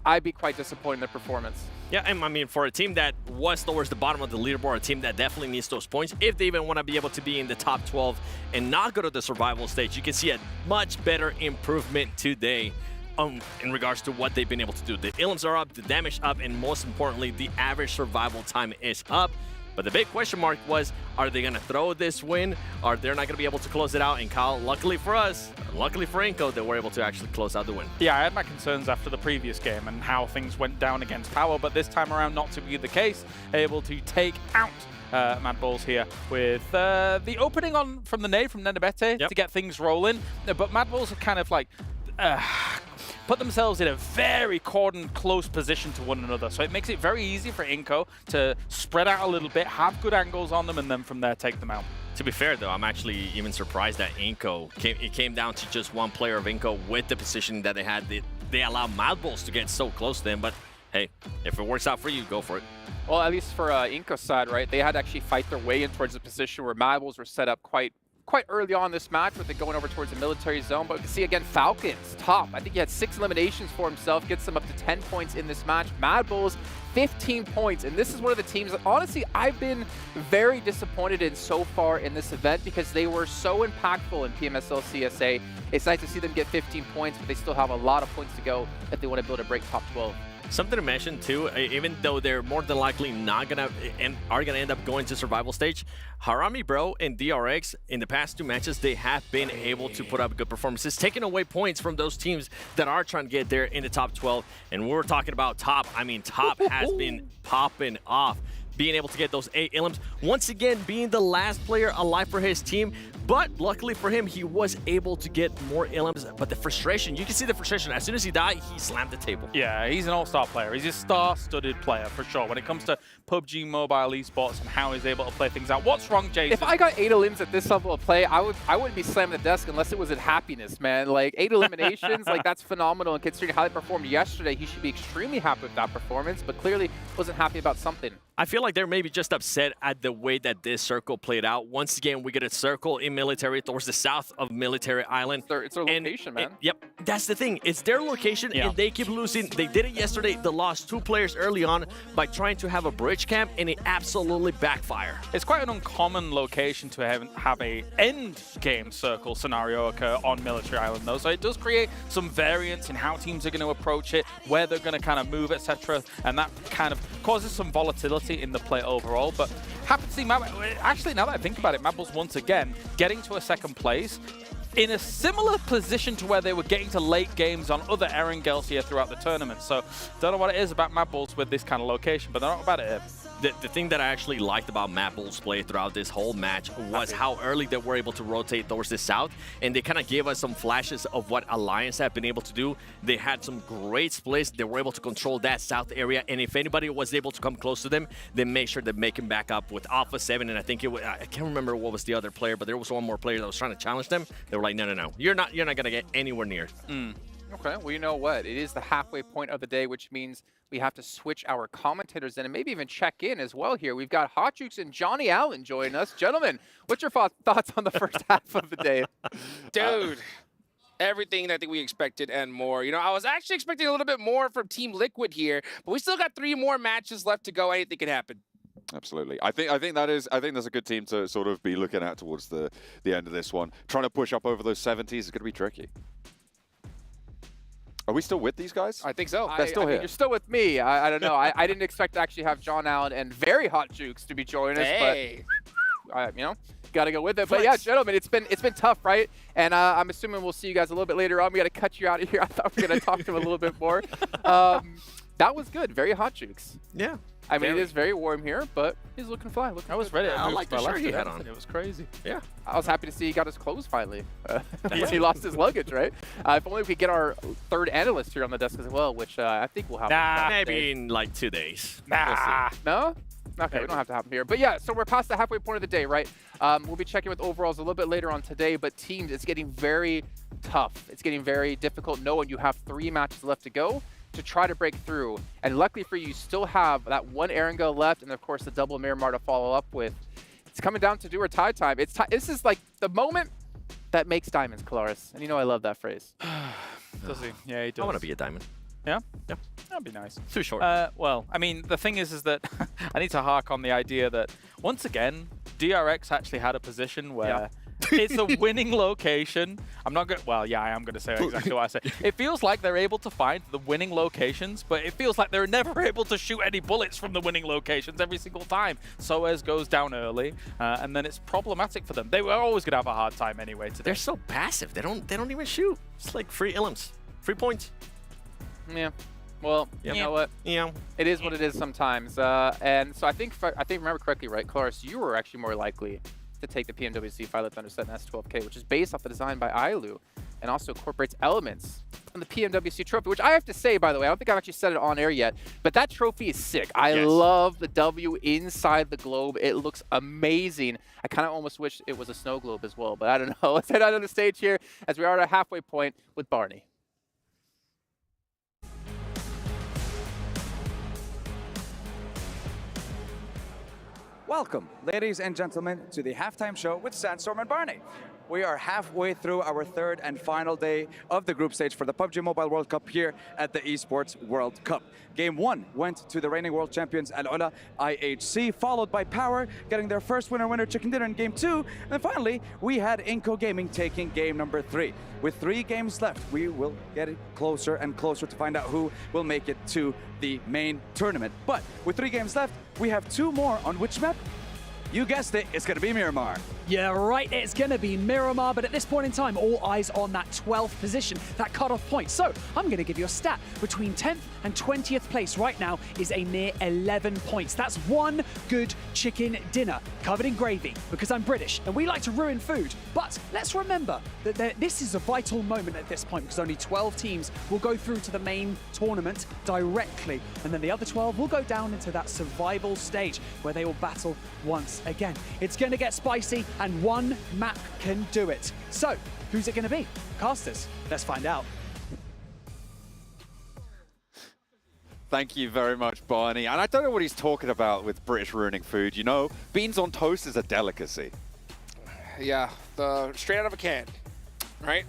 I'd be quite disappointed in their performance. Yeah, and I mean, for a team that was towards the bottom of the leaderboard, a team that definitely needs those points, if they even want to be able to be in the top 12 and not go to the survival stage, you can see a much better improvement today in regards to what they've been able to do. The ilms are up, the damage up, and most importantly, the average survival time is up. But the big question mark was, are they going to throw this win? Or they're not going to be able to close it out? And Kyle, luckily for us, luckily for Inco, they were able to actually close out the win. Yeah, I had my concerns after the previous game and how things went down against Power, but this time around not to be the case. Able to take out Mad Balls here with the opening on from the nade from Nenebete to get things rolling. But Mad Balls are kind of like put themselves in a very cordoned, close position to one another. So it makes it very easy for Inco to spread out a little bit, have good angles on them, and then from there take them out. To be fair, though, I'm actually even surprised that Inco, it came down to just one player of Inco with the positioning that they had. They allowed Mad Balls to get so close to them, but hey, if it works out for you, go for it. Well, at least for Inco's side, right, they had to actually fight their way in towards a position where Mad Balls were set up quite early on this match with it going over towards the military zone. But we can see again, Falcons top. I think he had 6 eliminations for himself, gets them up to 10 points in this match. Mad Bulls, 15 points. And this is one of the teams that honestly I've been very disappointed in so far in this event because they were so impactful in PMSL CSA. It's nice to see them get 15 points, but they still have a lot of points to go if they want to build a break top 12. Something to mention too, even though they're more than likely not gonna and are gonna end up going to survival stage, Harami Bro and DRX in the past 2 matches, they have been able to put up good performances, taking away points from those teams that are trying to get there in the top 12. And when we're talking about top, I mean top has been popping off. being able to get those 8 elims. Once again, being the last player alive for his team. But luckily for him, he was able to get more elims. But the frustration, you can see the frustration. As soon as he died, he slammed the table. Yeah, he's an all-star player. He's a star-studded player for sure. When it comes to PUBG Mobile esports and how he's able to play things out. What's wrong, Jason? If I got 8 elims at this level of play, I wouldn't be slamming the desk unless it was in happiness, man. Like 8 eliminations, like that's phenomenal. And considering how they performed yesterday, he should be extremely happy with that performance, but clearly wasn't happy about something. I feel like they're maybe just upset at the way that this circle played out. Once again, we get a circle in military towards the south of Military Island. It's their location, man. Yep, that's the thing. It's their location, and they keep losing. They did it yesterday. They lost 2 players early on by trying to have a bridge camp, and it absolutely backfired. It's quite an uncommon location to have a end game circle scenario occur on Military Island, though. So it does create some variance in how teams are going to approach it, where they're going to kind of move, etc. And that kind of causes some volatility in the play overall. But happy to see actually, now that I think about it, Mabels once again getting to a second place in a similar position to where they were getting to late games on other Erangels here throughout the tournament. So don't know what it is about Mabels with this kind of location, but they're not about it here. The thing that I actually liked about Mabels' play throughout this whole match was how early they were able to rotate towards the south, and they kind of gave us some flashes of what Alliance have been able to do. They had some great splits. They were able to control that south area, and if anybody was able to come close to them, they made sure to make him back up with Alpha 7, and I think I can't remember what was the other player, but there was one more player that was trying to challenge them. They were like, no, you're not going to get anywhere near. Okay, well, you know what? It is the halfway point of the day, which means we have to switch our commentators in and maybe even check in as well here. We've got Hot Jukes and Johnny Allen joining us. Gentlemen, what's your thoughts on the first half of the day? Dude, everything that we expected and more. You know, I was actually expecting a little bit more from Team Liquid here, but we still got 3 more matches left to go. Anything can happen. Absolutely. I think that's a good team to sort of be looking at towards the end of this one. Trying to push up over those 70s is going to be tricky. Are we still with these guys? I think so. They're still here. You're still with me. I don't know. I didn't expect to actually have John Allen and very Hot Jukes to be joining us, but you know, got to go with it. But yeah, gentlemen, it's been tough, right? And I'm assuming we'll see you guys a little bit later on. We got to cut you out of here. I thought we were gonna talk to him a little bit more. That was good. Very Hot Jukes. Yeah. I mean, it is very warm here, but he's looking fly. I was ready. I like the shirt he had on. It was crazy. Yeah. I was happy to see he got his clothes finally. He lost his luggage, right? If only we could get our 3rd analyst here on the desk as well, which I think we'll have. Maybe in like 2 days. We'll no? Okay, we don't have to have him here. But yeah, so we're past the halfway point of the day, right? We'll be checking with overalls a little bit later on today, but teams, it's getting very tough. It's getting very difficult knowing you have 3 matches left to go to try to break through. And luckily for you, you still have that 1 Erangel left, and of course the double Miramar to follow up with. It's coming down to do or die time. This is like the moment that makes diamonds, Kalaris. And you know I love that phrase. Does he? Yeah, he does. I want to be a diamond. Yeah? Yeah. That'd be nice. Too short. Well, I mean, the thing is that I need to hark on the idea that, once again, DRX actually had a position where it's a winning location. I'm not going to, well, yeah, I am going to say exactly what I say. It feels like they're able to find the winning locations, but it feels like they're never able to shoot any bullets from the winning locations every single time. Soez goes down early, and then it's problematic for them. They were always going to have a hard time anyway today. They're so passive. They don't even shoot. It's like free elims, 3 points. Yeah. Well, you know what? Yeah. It is what it is sometimes. And so I think remember correctly, right, Kalaris, you were actually more likely to take the PMWC Violet Thunder Set S12K, which is based off the design by Ailu and also incorporates elements from the PMWC trophy, which I have to say, by the way, I don't think I've actually said it on air yet, but that trophy is sick. I love the W inside the globe. It looks amazing. I kind of almost wish it was a snow globe as well, but I don't know. Let's head out on the stage here as we are at a halfway point with Barney. Welcome, ladies and gentlemen, to the halftime show with Sandstorm and Barney. We are halfway through our 3rd and final day of the group stage for the PUBG Mobile World Cup here at the ESPORTS World Cup. Game 1 went to the reigning world champions Al-Ula IHC, followed by Power getting their first winner chicken dinner in Game 2. And then finally, we had Inco Gaming taking game number 3. With 3 games left, we will get it closer and closer to find out who will make it to the main tournament. But with 3 games left, we have 2 more on which map? You guessed it, it's going to be Miramar. Yeah, right, it's going to be Miramar, but at this point in time, all eyes on that 12th position, that cutoff point. So I'm going to give you a stat. Between 10th and 20th place right now is a mere 11 points. That's one good chicken dinner covered in gravy, because I'm British and we like to ruin food. But let's remember that this is a vital moment at this point, because only 12 teams will go through to the main tournament directly, and then the other 12 will go down into that survival stage where they will battle once again. It's going to get spicy, and one map can do it. So, who's it going to be? Casters, let's find out. Thank you very much, Barney. And I don't know what he's talking about with British ruining food. You know, beans on toast is a delicacy. Yeah, straight out of a can, right?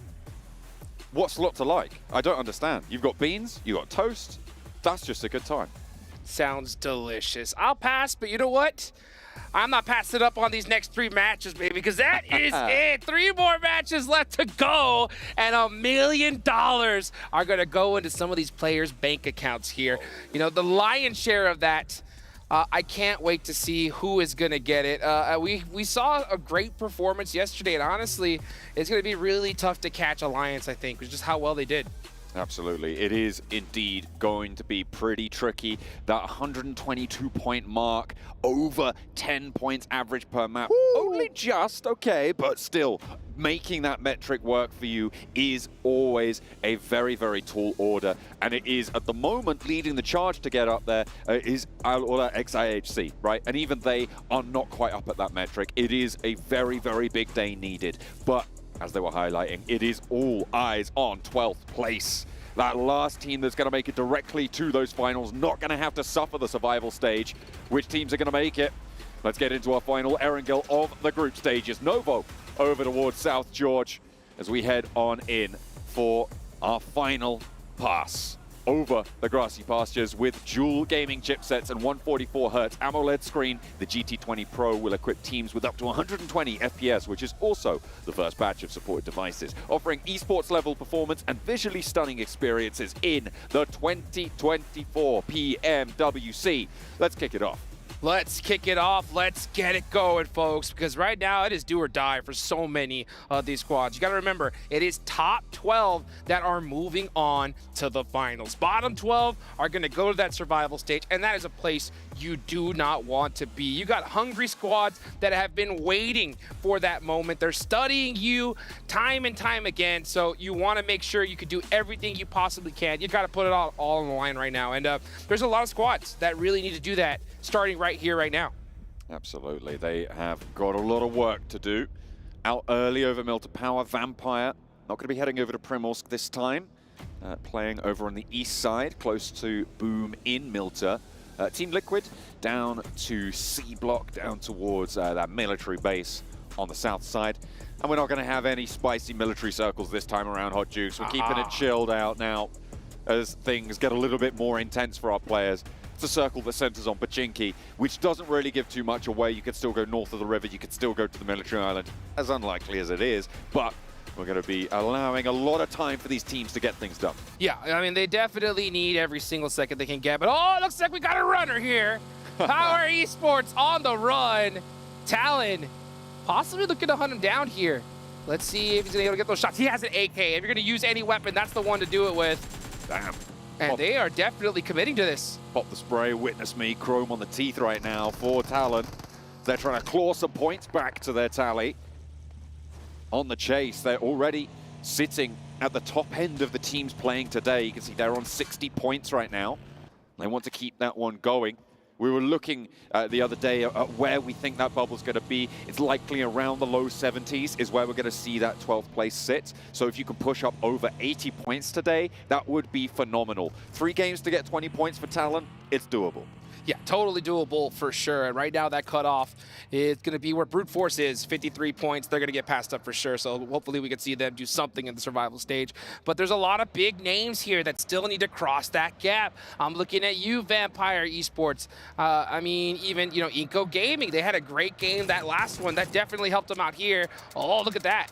What's not to like? I don't understand. You've got beans, you got toast. That's just a good time. Sounds delicious. I'll pass, but you know what? I'm not passing up on these next 3 matches, baby, because that is it. 3 more matches left to go, and $1 million are going to go into some of these players' bank accounts here. You know, the lion's share of that, I can't wait to see who is going to get it. We saw a great performance yesterday, and honestly, it's going to be really tough to catch Alliance, I think, which is how well they did. Absolutely. It is indeed going to be pretty tricky. That 122-point mark, over 10 points average per map. Woo! Only just, okay, but still, making that metric work for you is always a very, very tall order. And it is, at the moment, leading the charge to get up there is Al-Ula XIHC, right? And even they are not quite up at that metric. It is a very, very big day needed. But as they were highlighting, it is all eyes on 12th place. That last team that's going to make it directly to those finals, not going to have to suffer the survival stage. Which teams are going to make it? Let's get into our final Erangel of the group stages. Novo over towards South George as we head on in for our final pass over the grassy pastures with dual gaming chipsets and 144Hz AMOLED screen. The GT20 Pro will equip teams with up to 120 FPS, which is also the first batch of supported devices, offering esports level performance and visually stunning experiences in the 2024 PMWC. Let's kick it off. Let's kick it off. Let's get it going, folks, because right now it is do or die for so many of these squads. You got to remember, it is top 12 that are moving on to the finals. Bottom 12 are going to go to that survival stage, and that is a place you do not want to be. You got hungry squads that have been waiting for that moment. They're studying you time and time again, so you want to make sure you can do everything you possibly can. You got to put it all on the line right now, and there's a lot of squads that really need to do that starting right here, right now. Absolutely. They have got a lot of work to do. Out early over Milta Power. Vampire not going to be heading over to Primorsk this time. Playing over on the east side, close to Boom in Milta. Team Liquid down to C block, down towards that military base on the south side. And we're not going to have any spicy military circles this time around, Hot Jukes. We're keeping it chilled out now as things get a little bit more intense for our players. It's a circle that centers on Pachinki, which doesn't really give too much away. You could still go north of the river. You could still go to the military island, as unlikely as it is. But we're going to be allowing a lot of time for these teams to get things done. Yeah, I mean, they definitely need every single second they can get. But, oh, it looks like we got a runner here. Power Esports on the run. Talon possibly looking to hunt him down here. Let's see if he's going to be able to get those shots. He has an AK. If you're going to use any weapon, that's the one to do it with. Damn. And they are definitely committing to this. Pop the spray, witness me, chrome on the teeth right now for Talon. They're trying to claw some points back to their tally. On the chase, they're already sitting at the top end of the teams playing today. You can see they're on 60 points right now. They want to keep that one going. We were looking the other day at where we think that bubble's going to be. It's likely around the low 70s is where we're going to see that 12th place sit. So if you can push up over 80 points today, that would be phenomenal. 3 games to get 20 points for Talon, it's doable. Yeah, totally doable for sure. And right now that cutoff is going to be where Brute Force is, 53 points. They're going to get passed up for sure. So hopefully we can see them do something in the survival stage. But there's a lot of big names here that still need to cross that gap. I'm looking at you, Vampire Esports. I mean, even, you know, Inco Gaming, they had a great game, that last one. That definitely helped them out here. Oh, look at that.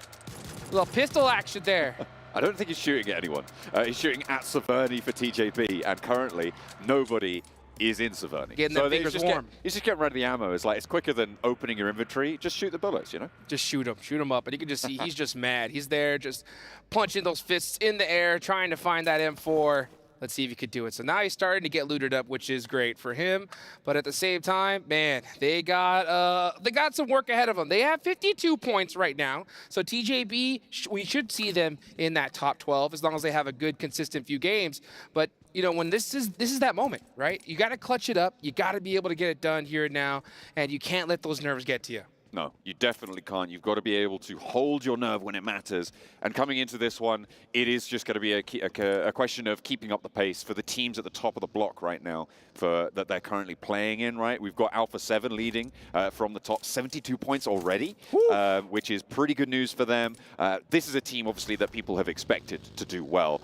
A little pistol action there. I don't think he's shooting at anyone. He's shooting at Saverni for TJP, and currently nobody is in Saverny. Getting their fingers warm. He's just getting rid of the ammo. It's like, it's quicker than opening your inventory. Just shoot the bullets, you know? Just shoot him up. And you can just see he's just mad. He's there just punching those fists in the air, trying to find that M4. Let's see if he could do it. So now he's starting to get looted up, which is great for him. But at the same time, man, they got some work ahead of them. They have 52 points right now. So TJB, we should see them in that top 12 as long as they have a good, consistent few games. But you know, when this is that moment, right? You got to clutch it up. You got to be able to get it done here and now, and you can't let those nerves get to you. No, you definitely can't. You've got to be able to hold your nerve when it matters. And coming into this one, it is just going to be a question of keeping up the pace for the teams at the top of the block right now that they're currently playing in, right? We've got Alpha 7 leading from the top, 72 points already, which is pretty good news for them. This is a team, obviously, that people have expected to do well.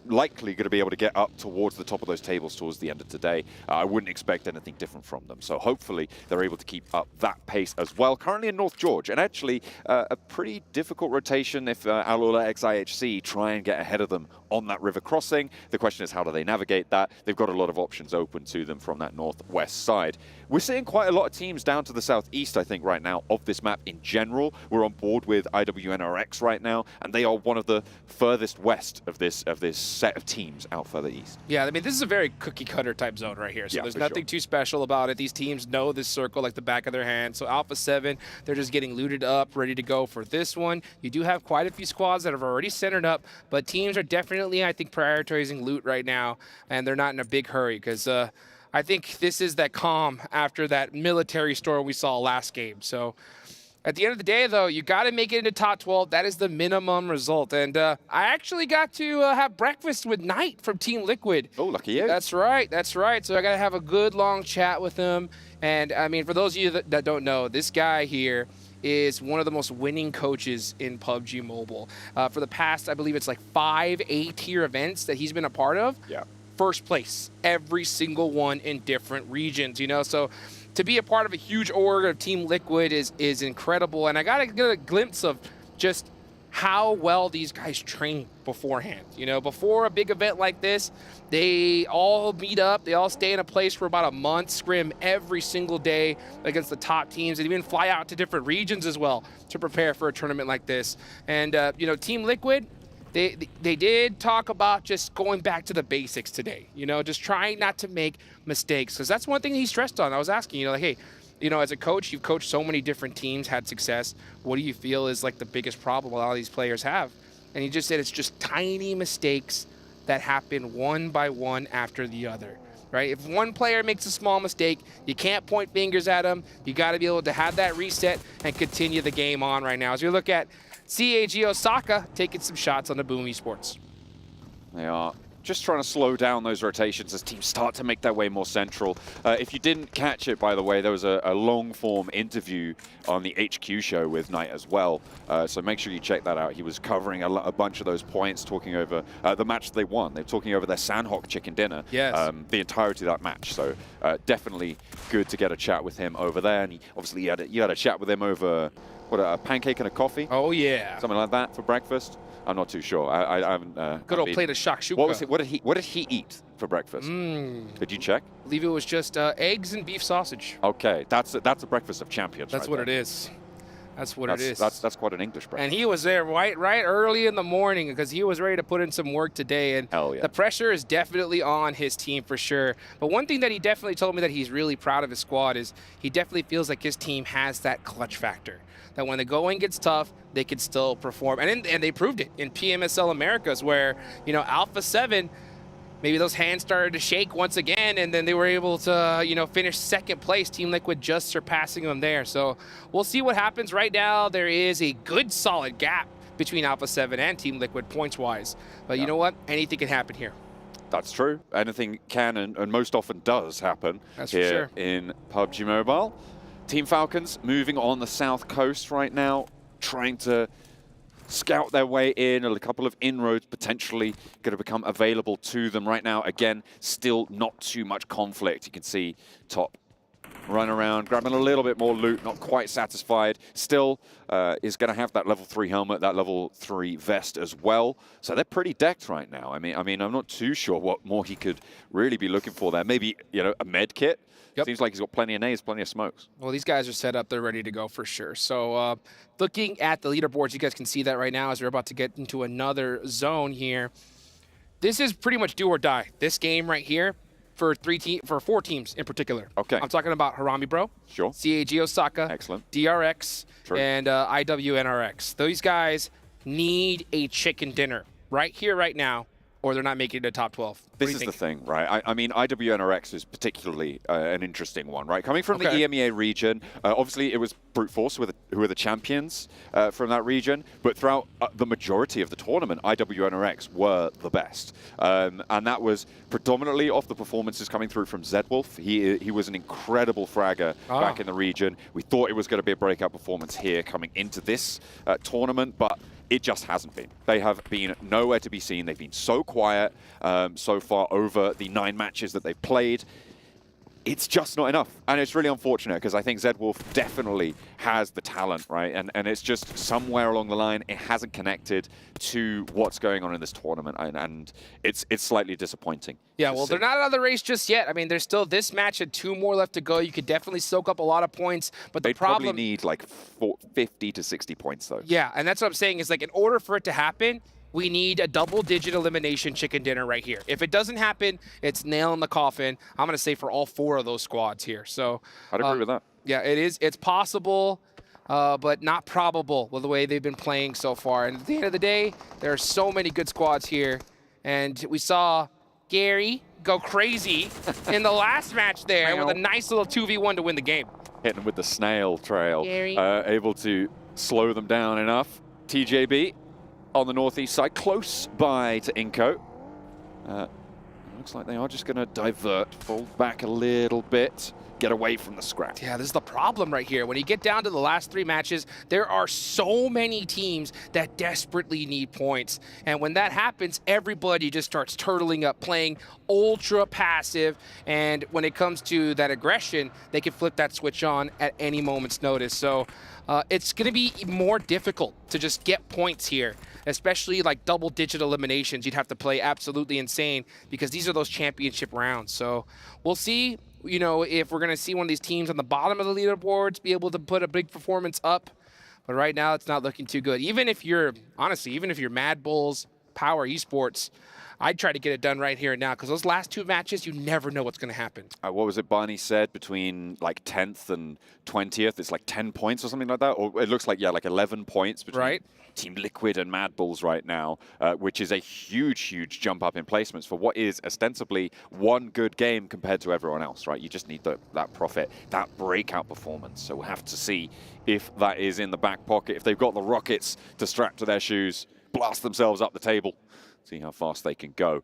Likely going to be able to get up towards the top of those tables towards the end of today. I wouldn't expect anything different from them. So hopefully they're able to keep up that pace as well. Currently in North George, and actually a pretty difficult rotation if Alula XIHC try and get ahead of them on that river crossing. The question is, how do they navigate that? They've got a lot of options open to them from that northwest side. We're seeing quite a lot of teams down to the southeast, I think, right now, of this map in general. We're on board with IWNRX right now, and they are one of the furthest west of this set of teams out further east. Yeah, I mean, this is a very cookie-cutter type zone right here, so there's nothing too special about it. These teams know this circle like the back of their hand. So Alpha 7, they're just getting looted up, ready to go for this one. You do have quite a few squads that have already centered up, but teams are definitely, I think, prioritizing loot right now, and they're not in a big hurry because I think this is that calm after that military storm we saw last game. So at the end of the day, though, you got to make it into top 12. That is the minimum result. And I actually got to have breakfast with Knight from Team Liquid. Oh, lucky you. That's right. That's right. So I got to have a good, long chat with him. And, I mean, for those of you that don't know, this guy here is one of the most winning coaches in PUBG Mobile. For the past, I believe it's like 5 A-tier events that he's been a part of. Yeah. First place, every single one in different regions, you know? So to be a part of a huge org of Team Liquid is incredible. And I got to get a glimpse of just how well these guys train beforehand. You know, before a big event like this, they all meet up, they all stay in a place for about a month, scrim every single day against the top teams, and even fly out to different regions as well to prepare for a tournament like this. And, you know, Team Liquid, they did talk about just going back to the basics today, you know, just trying not to make mistakes, because that's one thing he stressed on. I was asking, you know, like, hey, you know, as a coach, you've coached so many different teams, had success. What do you feel is like the biggest problem a lot of these players have? And he just said it's just tiny mistakes that happen one by one after the other, right? If one player makes a small mistake, you can't point fingers at them. You got to be able to have that reset and continue the game on right now. As we look at CAG Osaka taking some shots on the Boom Esports. They are just trying to slow down those rotations as teams start to make their way more central. If you didn't catch it, by the way, there was a long-form interview on the HQ show with Knight as well. So make sure you check that out. He was covering a bunch of those points, talking over the match they won. They're talking over their Sanhok chicken dinner, the entirety of that match. So definitely good to get a chat with him over there. And obviously you had a chat with him over, what, a pancake and a coffee? Oh, yeah. Something like that for breakfast? I'm not too sure. I haven't. Good old plate of shakshuka. What was it? What did he eat for breakfast? Did you check? I believe it was just eggs and beef sausage. Okay, that's a breakfast of champions. That's right what there. it is. That's what it is. That's quite an English breakfast. And he was there right early in the morning because he was ready to put in some work today. And hell yeah. The pressure is definitely on his team for sure. But one thing that he definitely told me that he's really proud of his squad is he definitely feels like his team has that clutch factor. That when the going gets tough, they can still perform. And they proved it in PMSL Americas where, you know, Alpha 7, maybe those hands started to shake once again, and then they were able to, you know, finish second place. Team Liquid just surpassing them there. So we'll see what happens. Right now, there is a good solid gap between Alpha 7 and Team Liquid points-wise. But you know what? Anything can happen here. That's true. Anything can and most often does happen here in PUBG Mobile. Team Falcons moving on the south coast right now, trying to scout their way in. A couple of inroads potentially going to become available to them right now. Again, still not too much conflict. You can see top run around, grabbing a little bit more loot, not quite satisfied. Still is going to have that level 3 helmet, that level 3 vest as well. So they're pretty decked right now. I mean, I'm not too sure what more he could really be looking for there. Maybe, you know, a med kit. Yep. Seems like he's got plenty of nades, plenty of smokes. Well, these guys are set up. They're ready to go for sure. So looking at the leaderboards, you guys can see that right now as we're about to get into another zone here. This is pretty much do or die. This game right here for 4 teams in particular. Okay. I'm talking about Harami Bro, sure, CAG Osaka, excellent, DRX, True. and IWNRX. Those guys need a chicken dinner right here, right now, or they're not making it to top 12. This is the thing, right? I mean, IWNRX is particularly an interesting one, right? Coming from the EMEA region, obviously it was Brute Force who were the champions from that region, but throughout the majority of the tournament, IWNRX were the best. And that was predominantly off the performances coming through from Zedwolf. He was an incredible fragger back in the region. We thought it was going to be a breakout performance here coming into this tournament, but it just hasn't been. They have been nowhere to be seen. They've been so quiet so far over the 9 matches that they've played. It's just not enough. And it's really unfortunate because I think Zedwolf definitely has the talent, right? And it's just somewhere along the line, it hasn't connected to what's going on in this tournament. And it's slightly disappointing. Yeah, well, they're not out of the race just yet. I mean, there's still this match and 2 more left to go. You could definitely soak up a lot of points, but the problem... They probably need like 50 to 60 points, though. Yeah, and that's what I'm saying is, like, in order for it to happen, we need a double-digit elimination chicken dinner right here. If it doesn't happen, it's nail in the coffin. I'm going to say for all 4 of those squads here. So I'd agree with that. Yeah, it is. It's possible, but not probable with the way they've been playing so far. And at the end of the day, there are so many good squads here. And we saw Gary go crazy in the last match there with a nice little 2v1 to win the game. Hitting them with the snail trail. Gary. Able to slow them down enough. TJB on the northeast side, close by to Inko. Looks like they are just going to divert, fall back a little bit, get away from the scrap. Yeah, this is the problem right here. When you get down to the last 3 matches, there are so many teams that desperately need points. And when that happens, everybody just starts turtling up, playing ultra passive. And when it comes to that aggression, they can flip that switch on at any moment's notice. So it's going to be more difficult to just get points here, especially like double-digit eliminations. You'd have to play absolutely insane because these are those championship rounds. So we'll see, you know, if we're going to see one of these teams on the bottom of the leaderboards be able to put a big performance up. But right now, it's not looking too good. Even if you're, honestly, even if you're Mad Bulls, Power Esports, I'd try to get it done right here and now because those last 2 matches, you never know what's going to happen. What was it Barney said? Between like 10th and 20th, it's like 10 points or something like that? Or it looks like, yeah, like 11 points between Team Liquid and Mad Bulls right now, which is a huge, huge jump up in placements for what is ostensibly one good game compared to everyone else, right? You just need that profit, that breakout performance. So we'll have to see if that is in the back pocket, if they've got the rockets to strap to their shoes, blast themselves up the table. See how fast they can go.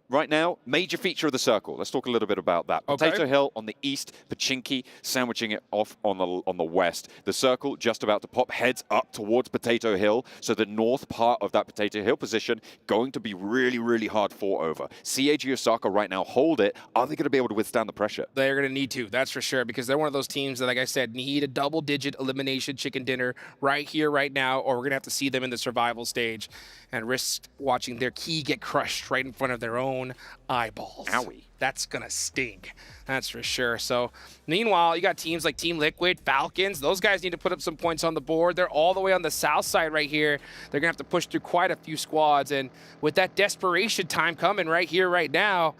Right now, major feature of the circle. Let's talk a little bit about that. Okay. Potato Hill on the east, Pachinki sandwiching it off on the west. The circle just about to pop, heads up towards Potato Hill. So the north part of that Potato Hill position going to be really, really hard fought over. CAG Osaka right now hold it. Are they going to be able to withstand the pressure? They're going to need to, that's for sure, because they're one of those teams that, like I said, need a double-digit elimination chicken dinner right here, right now, or we're going to have to see them in the survival stage and risk watching their key get crushed right in front of their own eyeballs. Owie. That's gonna stink, that's for sure. So meanwhile, you got teams like Team Liquid, Falcons. Those guys need to put up some points on the board. They're all the way on the south side right here. They're gonna have to push through quite a few squads, and with that desperation time coming right here, right now,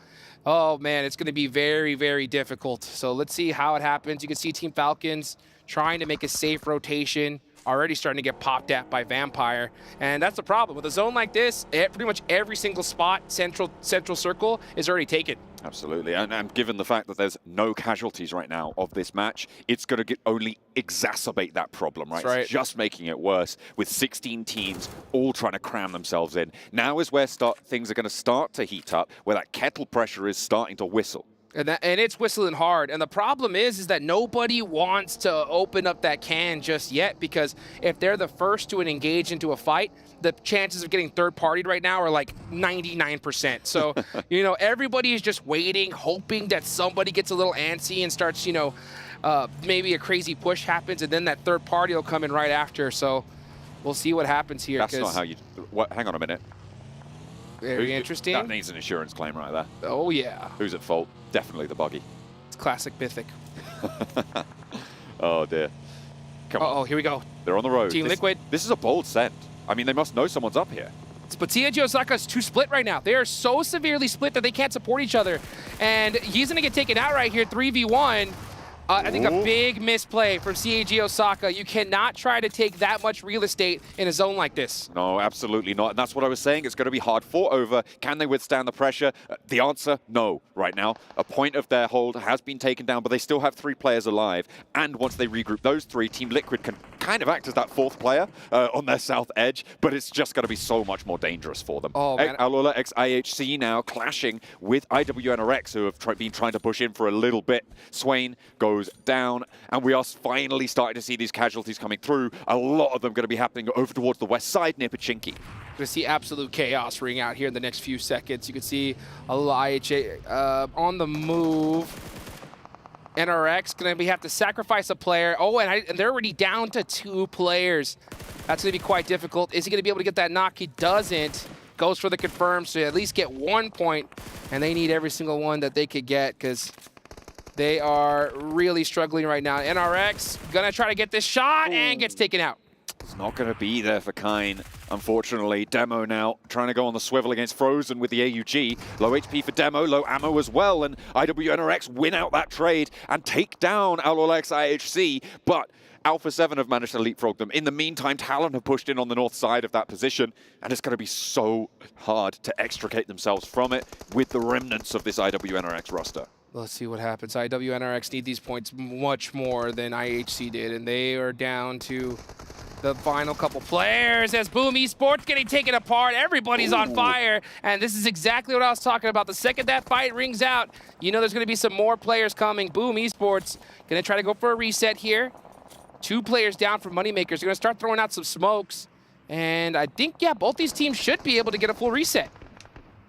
oh man, it's gonna be very, very difficult. So let's see how it happens. You can see Team Falcons trying to make a safe rotation, already starting to get popped at by Vampire. And that's the problem. With a zone like this, pretty much every single spot, central circle, is already taken. Absolutely, and given the fact that there's no casualties right now of this match, it's going to only exacerbate that problem, right? That's right. It's just making it worse with 16 teams all trying to cram themselves in. Now is where things are going to start to heat up, where that kettle pressure is starting to whistle. And it's whistling hard. And the problem is that nobody wants to open up that can just yet, because if they're the first to engage into a fight, the chances of getting third-partied right now are like 99%. So, you know, everybody is just waiting, hoping that somebody gets a little antsy and starts, you know, maybe a crazy push happens, and then that third party will come in right after. So we'll see what happens here. That's not how you... What? Hang on a minute. Very interesting. That needs an insurance claim right there. Oh, yeah. Who's at fault? Definitely the buggy. It's classic Mythic. Oh, dear. Come on. Oh, here we go. They're on the road. Team Liquid. This is a bold send. I mean, they must know someone's up here. But TNG Osaka is too split right now. They are so severely split that they can't support each other. And he's going to get taken out right here, 3v1. I think a big misplay from CAG Osaka. You cannot try to take that much real estate in a zone like this. No, absolutely not. And that's what I was saying. It's going to be hard fought over. Can they withstand the pressure? The answer, no, right now. A point of their hold has been taken down, but they still have 3 players alive. And once they regroup those 3, Team Liquid can kind of act as that 4th player on their south edge, but it's just going to be so much more dangerous for them. Oh, man. Alola x IHC now clashing with IWNRX, who have been trying to push in for a little bit. Swain goes down, and we are finally starting to see these casualties coming through. A lot of them going to be happening over towards the west side near Pachinki. Going to see absolute chaos ring out here in the next few seconds. You can see a little IHA on the move. NRX going to have to sacrifice a player. Oh, and they're already down to 2 players. That's going to be quite difficult. Is he going to be able to get that knock? He doesn't. Goes for the confirm, so at least get 1 point, and they need every single one that they could get because they are really struggling right now. NRX going to try to get this shot and gets taken out. It's not going to be there for Kine, unfortunately. Demo now trying to go on the swivel against Frozen with the AUG. Low HP for Demo, low ammo as well, and IWNRX win out that trade and take down Alola x IHC, but Alpha 7 have managed to leapfrog them. In the meantime, Talon have pushed in on the north side of that position, and it's going to be so hard to extricate themselves from it with the remnants of this IWNRX roster. Let's see what happens. IWNRX need these points much more than IHC did, and they are down to the final couple players as Boom Esports getting taken apart. Everybody's on fire, and this is exactly what I was talking about. The second that fight rings out, you know there's going to be some more players coming. Boom Esports going to try to go for a reset here. 2 players down for Moneymakers. They're going to start throwing out some smokes, and I think, yeah, both these teams should be able to get a full reset.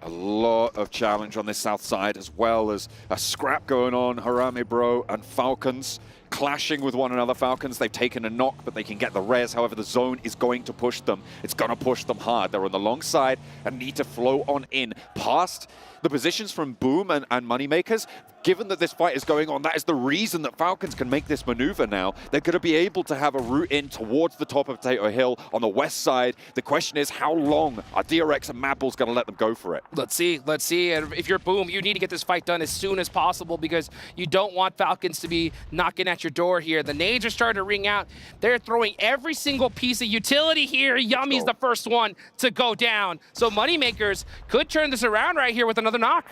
A lot of challenge on this south side, as well as a scrap going on. Harame Bro and Falcons clashing with one another. Falcons, they've taken a knock, but they can get the res. However, the zone is going to push them. It's going to push them hard. They're on the long side and need to flow on in past the positions from Boom and Moneymakers. Given that this fight is going on, that is the reason that Falcons can make this maneuver now. They're going to be able to have a route in towards the top of Potato Hill on the west side. The question is, how long are DRX and Madball's going to let them go for it? Let's see. Let's see. And if you're Boom, you need to get this fight done as soon as possible because you don't want Falcons to be knocking at your door here. The nades are starting to ring out. They're throwing every single piece of utility here. Yummy's the first one to go down. So Moneymakers could turn this around right here with another knock.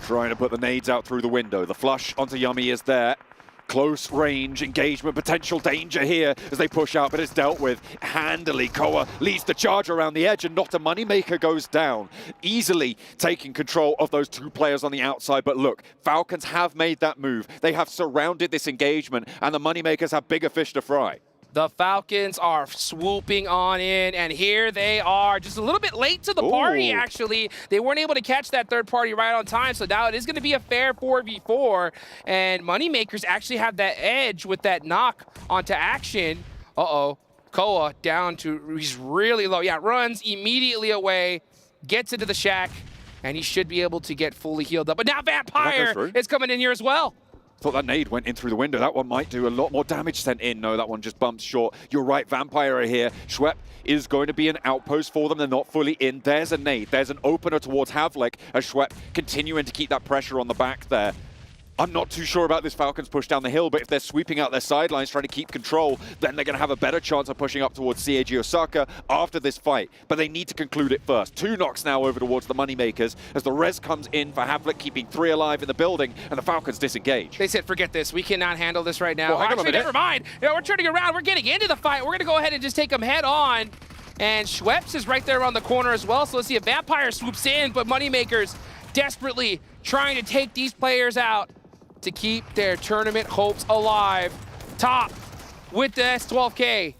Trying to put the nades out through the window. The flush onto Yummy is there. Close range engagement, potential danger here as they push out, but it's dealt with handily. Koa leads the charge around the edge and not a Moneymaker goes down. Easily taking control of those 2 players on the outside, but look, Falcons have made that move. They have surrounded this engagement and the Moneymakers have bigger fish to fry. The Falcons are swooping on in, and here they are. Just a little bit late to the party, actually. They weren't able to catch that third party right on time, so now it is going to be a fair 4v4, and Moneymakers actually have that edge with that knock onto action. Uh-oh. Koa down to, he's really low. Yeah, runs immediately away, gets into the shack, and he should be able to get fully healed up. But now Vampire is coming in here as well. Thought that nade went in through the window. That one might do a lot more damage sent in. No, that one just bumps short. You're right, Vampire are here. Schwepp is going to be an outpost for them. They're not fully in. There's a nade. There's an opener towards Havlik as Schwepp continuing to keep that pressure on the back there. I'm not too sure about this Falcons push down the hill, but if they're sweeping out their sidelines trying to keep control, then they're going to have a better chance of pushing up towards CAG Osaka after this fight. But they need to conclude it first. 2 knocks now over towards the Moneymakers as the res comes in for Havlik, keeping 3 alive in the building, and the Falcons disengage. They said, forget this. We cannot handle this right now. Well, hang on a Actually, minute. never mind. Yeah, we're turning around. We're getting into the fight. We're going to go ahead and just take them head on. And Schweppes is right there around the corner as well. So let's see if Vampire swoops in, but Moneymakers desperately trying to take these players out to keep their tournament hopes alive. Top with the S12K.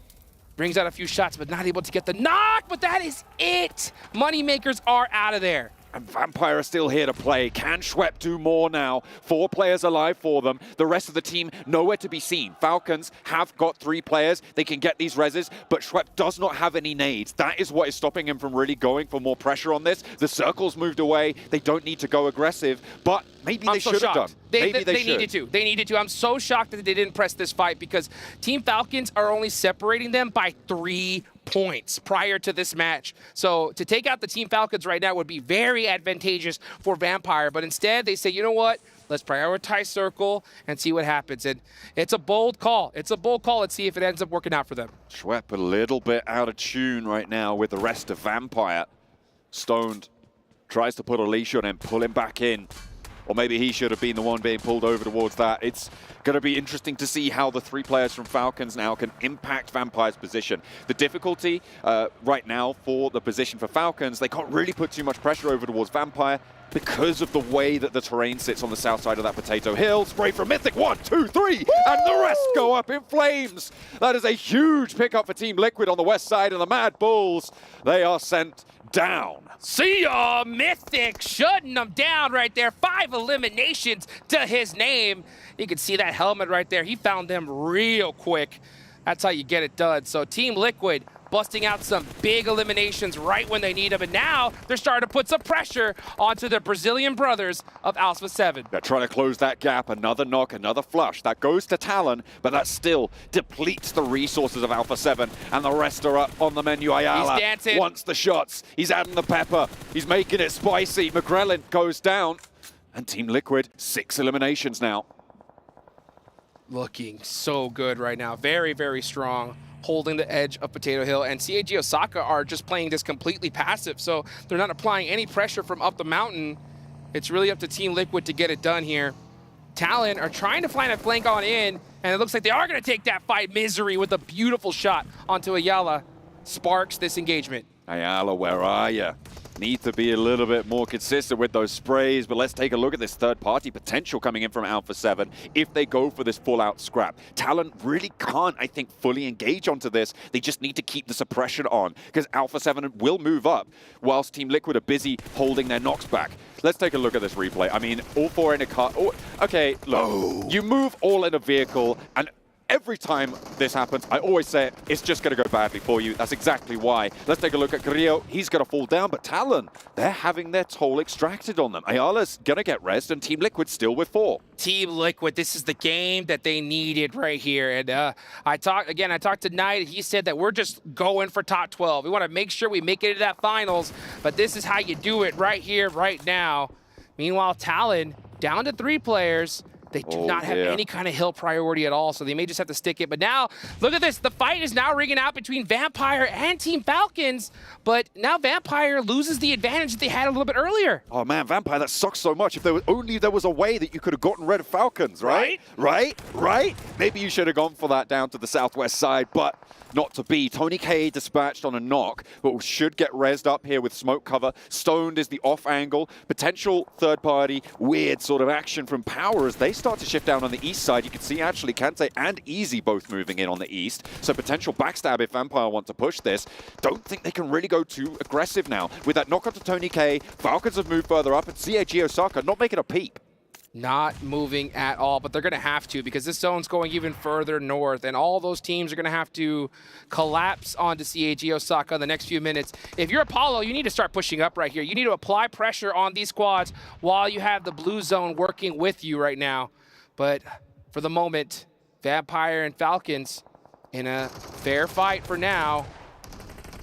Brings out a few shots, but not able to get the knock, but that is it. Moneymakers are out of there. And Vampire are still here to play. Can Schwepp do more now? 4 players alive for them. The rest of the team nowhere to be seen. Falcons have got 3 players. They can get these reses, but Schwepp does not have any nades. That is what is stopping him from really going for more pressure on this. The circle's moved away. They don't need to go aggressive, but maybe they should have done. Maybe they needed to. They needed to. I'm so shocked that they didn't press this fight because Team Falcons are only separating them by 3 points prior to this match. So to take out the Team Falcons right now would be very advantageous for Vampire, but instead they say, you know what? Let's prioritize circle and see what happens. And it's a bold call. It's a bold call. Let's see if it ends up working out for them. Schwepp a little bit out of tune right now with the rest of Vampire. Stoned tries to put a leash on him, pull him back in. Or maybe he should have been the one being pulled over towards that. It's going to be interesting to see how the 3 players from Falcons now can impact Vampire's position. The difficulty right now for the position for Falcons, they can't really put too much pressure over towards Vampire because of the way that the terrain sits on the south side of that potato hill. Spray from Mythic, 1, 2, 3, and the rest go up in flames. That is a huge pickup for Team Liquid on the west side, and the Mad Bulls, they are sent down. See ya, Mythic shutting them down right there. 5 eliminations to his name. You can see that helmet right there. He found them real quick. That's how you get it done. So Team Liquid busting out some big eliminations right when they need them. And now they're starting to put some pressure onto the Brazilian brothers of Alpha 7. They're trying to close that gap. Another knock, another flush. That goes to Talon, but that still depletes the resources of Alpha 7. And the rest are up on the menu. Ayala He's dancing. wants the shots. He's adding the pepper. He's making it spicy. McGrellin goes down. And Team Liquid, 6 eliminations now. Looking so good right now. Very, very strong. Holding the edge of Potato Hill, and CAG Osaka are just playing this completely passive, so they're not applying any pressure from up the mountain. It's really up to Team Liquid to get it done here. Talon are trying to find a flank on in, and it looks like they are going to take that fight. Misery with a beautiful shot onto Ayala sparks this engagement. Ayala, where are you? Need to be a little bit more consistent with those sprays, but let's take a look at this third-party potential coming in from Alpha 7 if they go for this full-out scrap. Talon really can't, I think, fully engage onto this. They just need to keep the suppression on because Alpha 7 will move up whilst Team Liquid are busy holding their knocks back. Let's take a look at this replay. I mean, all 4 in a car. Oh, okay, look, you move all in a vehicle, and every time this happens, I always say it, it's just going to go badly for you. That's exactly why. Let's take a look at Grillo. He's going to fall down, but Talon, they're having their toll extracted on them. Ayala's going to get rest, and Team Liquid still with 4. Team Liquid, this is the game that they needed right here. And I talked to Knight. He said that we're just going for top 12. We want to make sure we make it into that finals, but this is how you do it right here, right now. Meanwhile, Talon down to 3 players. They do not have any kind of hill priority at all, so they may just have to stick it. But now, look at this. The fight is now ringing out between Vampire and Team Falcons, but now Vampire loses the advantage that they had a little bit earlier. Oh, man, Vampire, that sucks so much. If there was a way that you could have gotten rid of Falcons, right? Right? Maybe you should have gone for that down to the southwest side, but not to be. Tony K dispatched on a knock, but should get rezzed up here with smoke cover. Stoned is the off angle. Potential third-party weird sort of action from Power as they start to shift down on the east side. You can see actually Kante and Easy both moving in on the east. So potential backstab if Vampire want to push this. Don't think they can really go too aggressive now. With that knock onto Tony K, Falcons have moved further up, and CAG Osaka not making a peep. Not moving at all, but they're going to have to because this zone's going even further north, and all those teams are going to have to collapse onto CAG Osaka in the next few minutes. If you're Apollo, you need to start pushing up right here. You need to apply pressure on these squads while you have the blue zone working with you right now. But for the moment, Vampire and Falcons in a fair fight for now.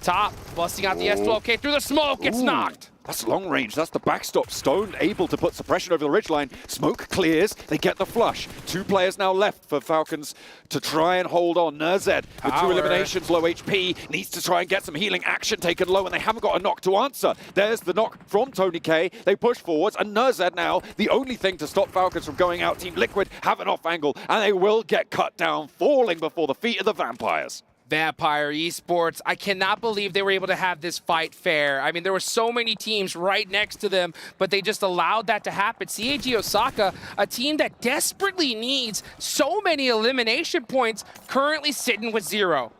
Top, busting out the S12K through the smoke, gets knocked. That's long range. That's the backstop. Stone able to put suppression over the ridgeline. Smoke clears. They get the flush. 2 players now left for Falcons to try and hold on. Nerzed with 2 eliminations, low HP, needs to try and get some healing action taken low, and they haven't got a knock to answer. There's the knock from Tony K. They push forwards, and Nerzed now, the only thing to stop Falcons from going out. Team Liquid have an off angle, and they will get cut down, falling before the feet of the Vampires. Vampire Esports, I cannot believe they were able to have this fight fair. I mean, there were so many teams right next to them, but they just allowed that to happen. CAG Osaka, a team that desperately needs so many elimination points, currently sitting with 0.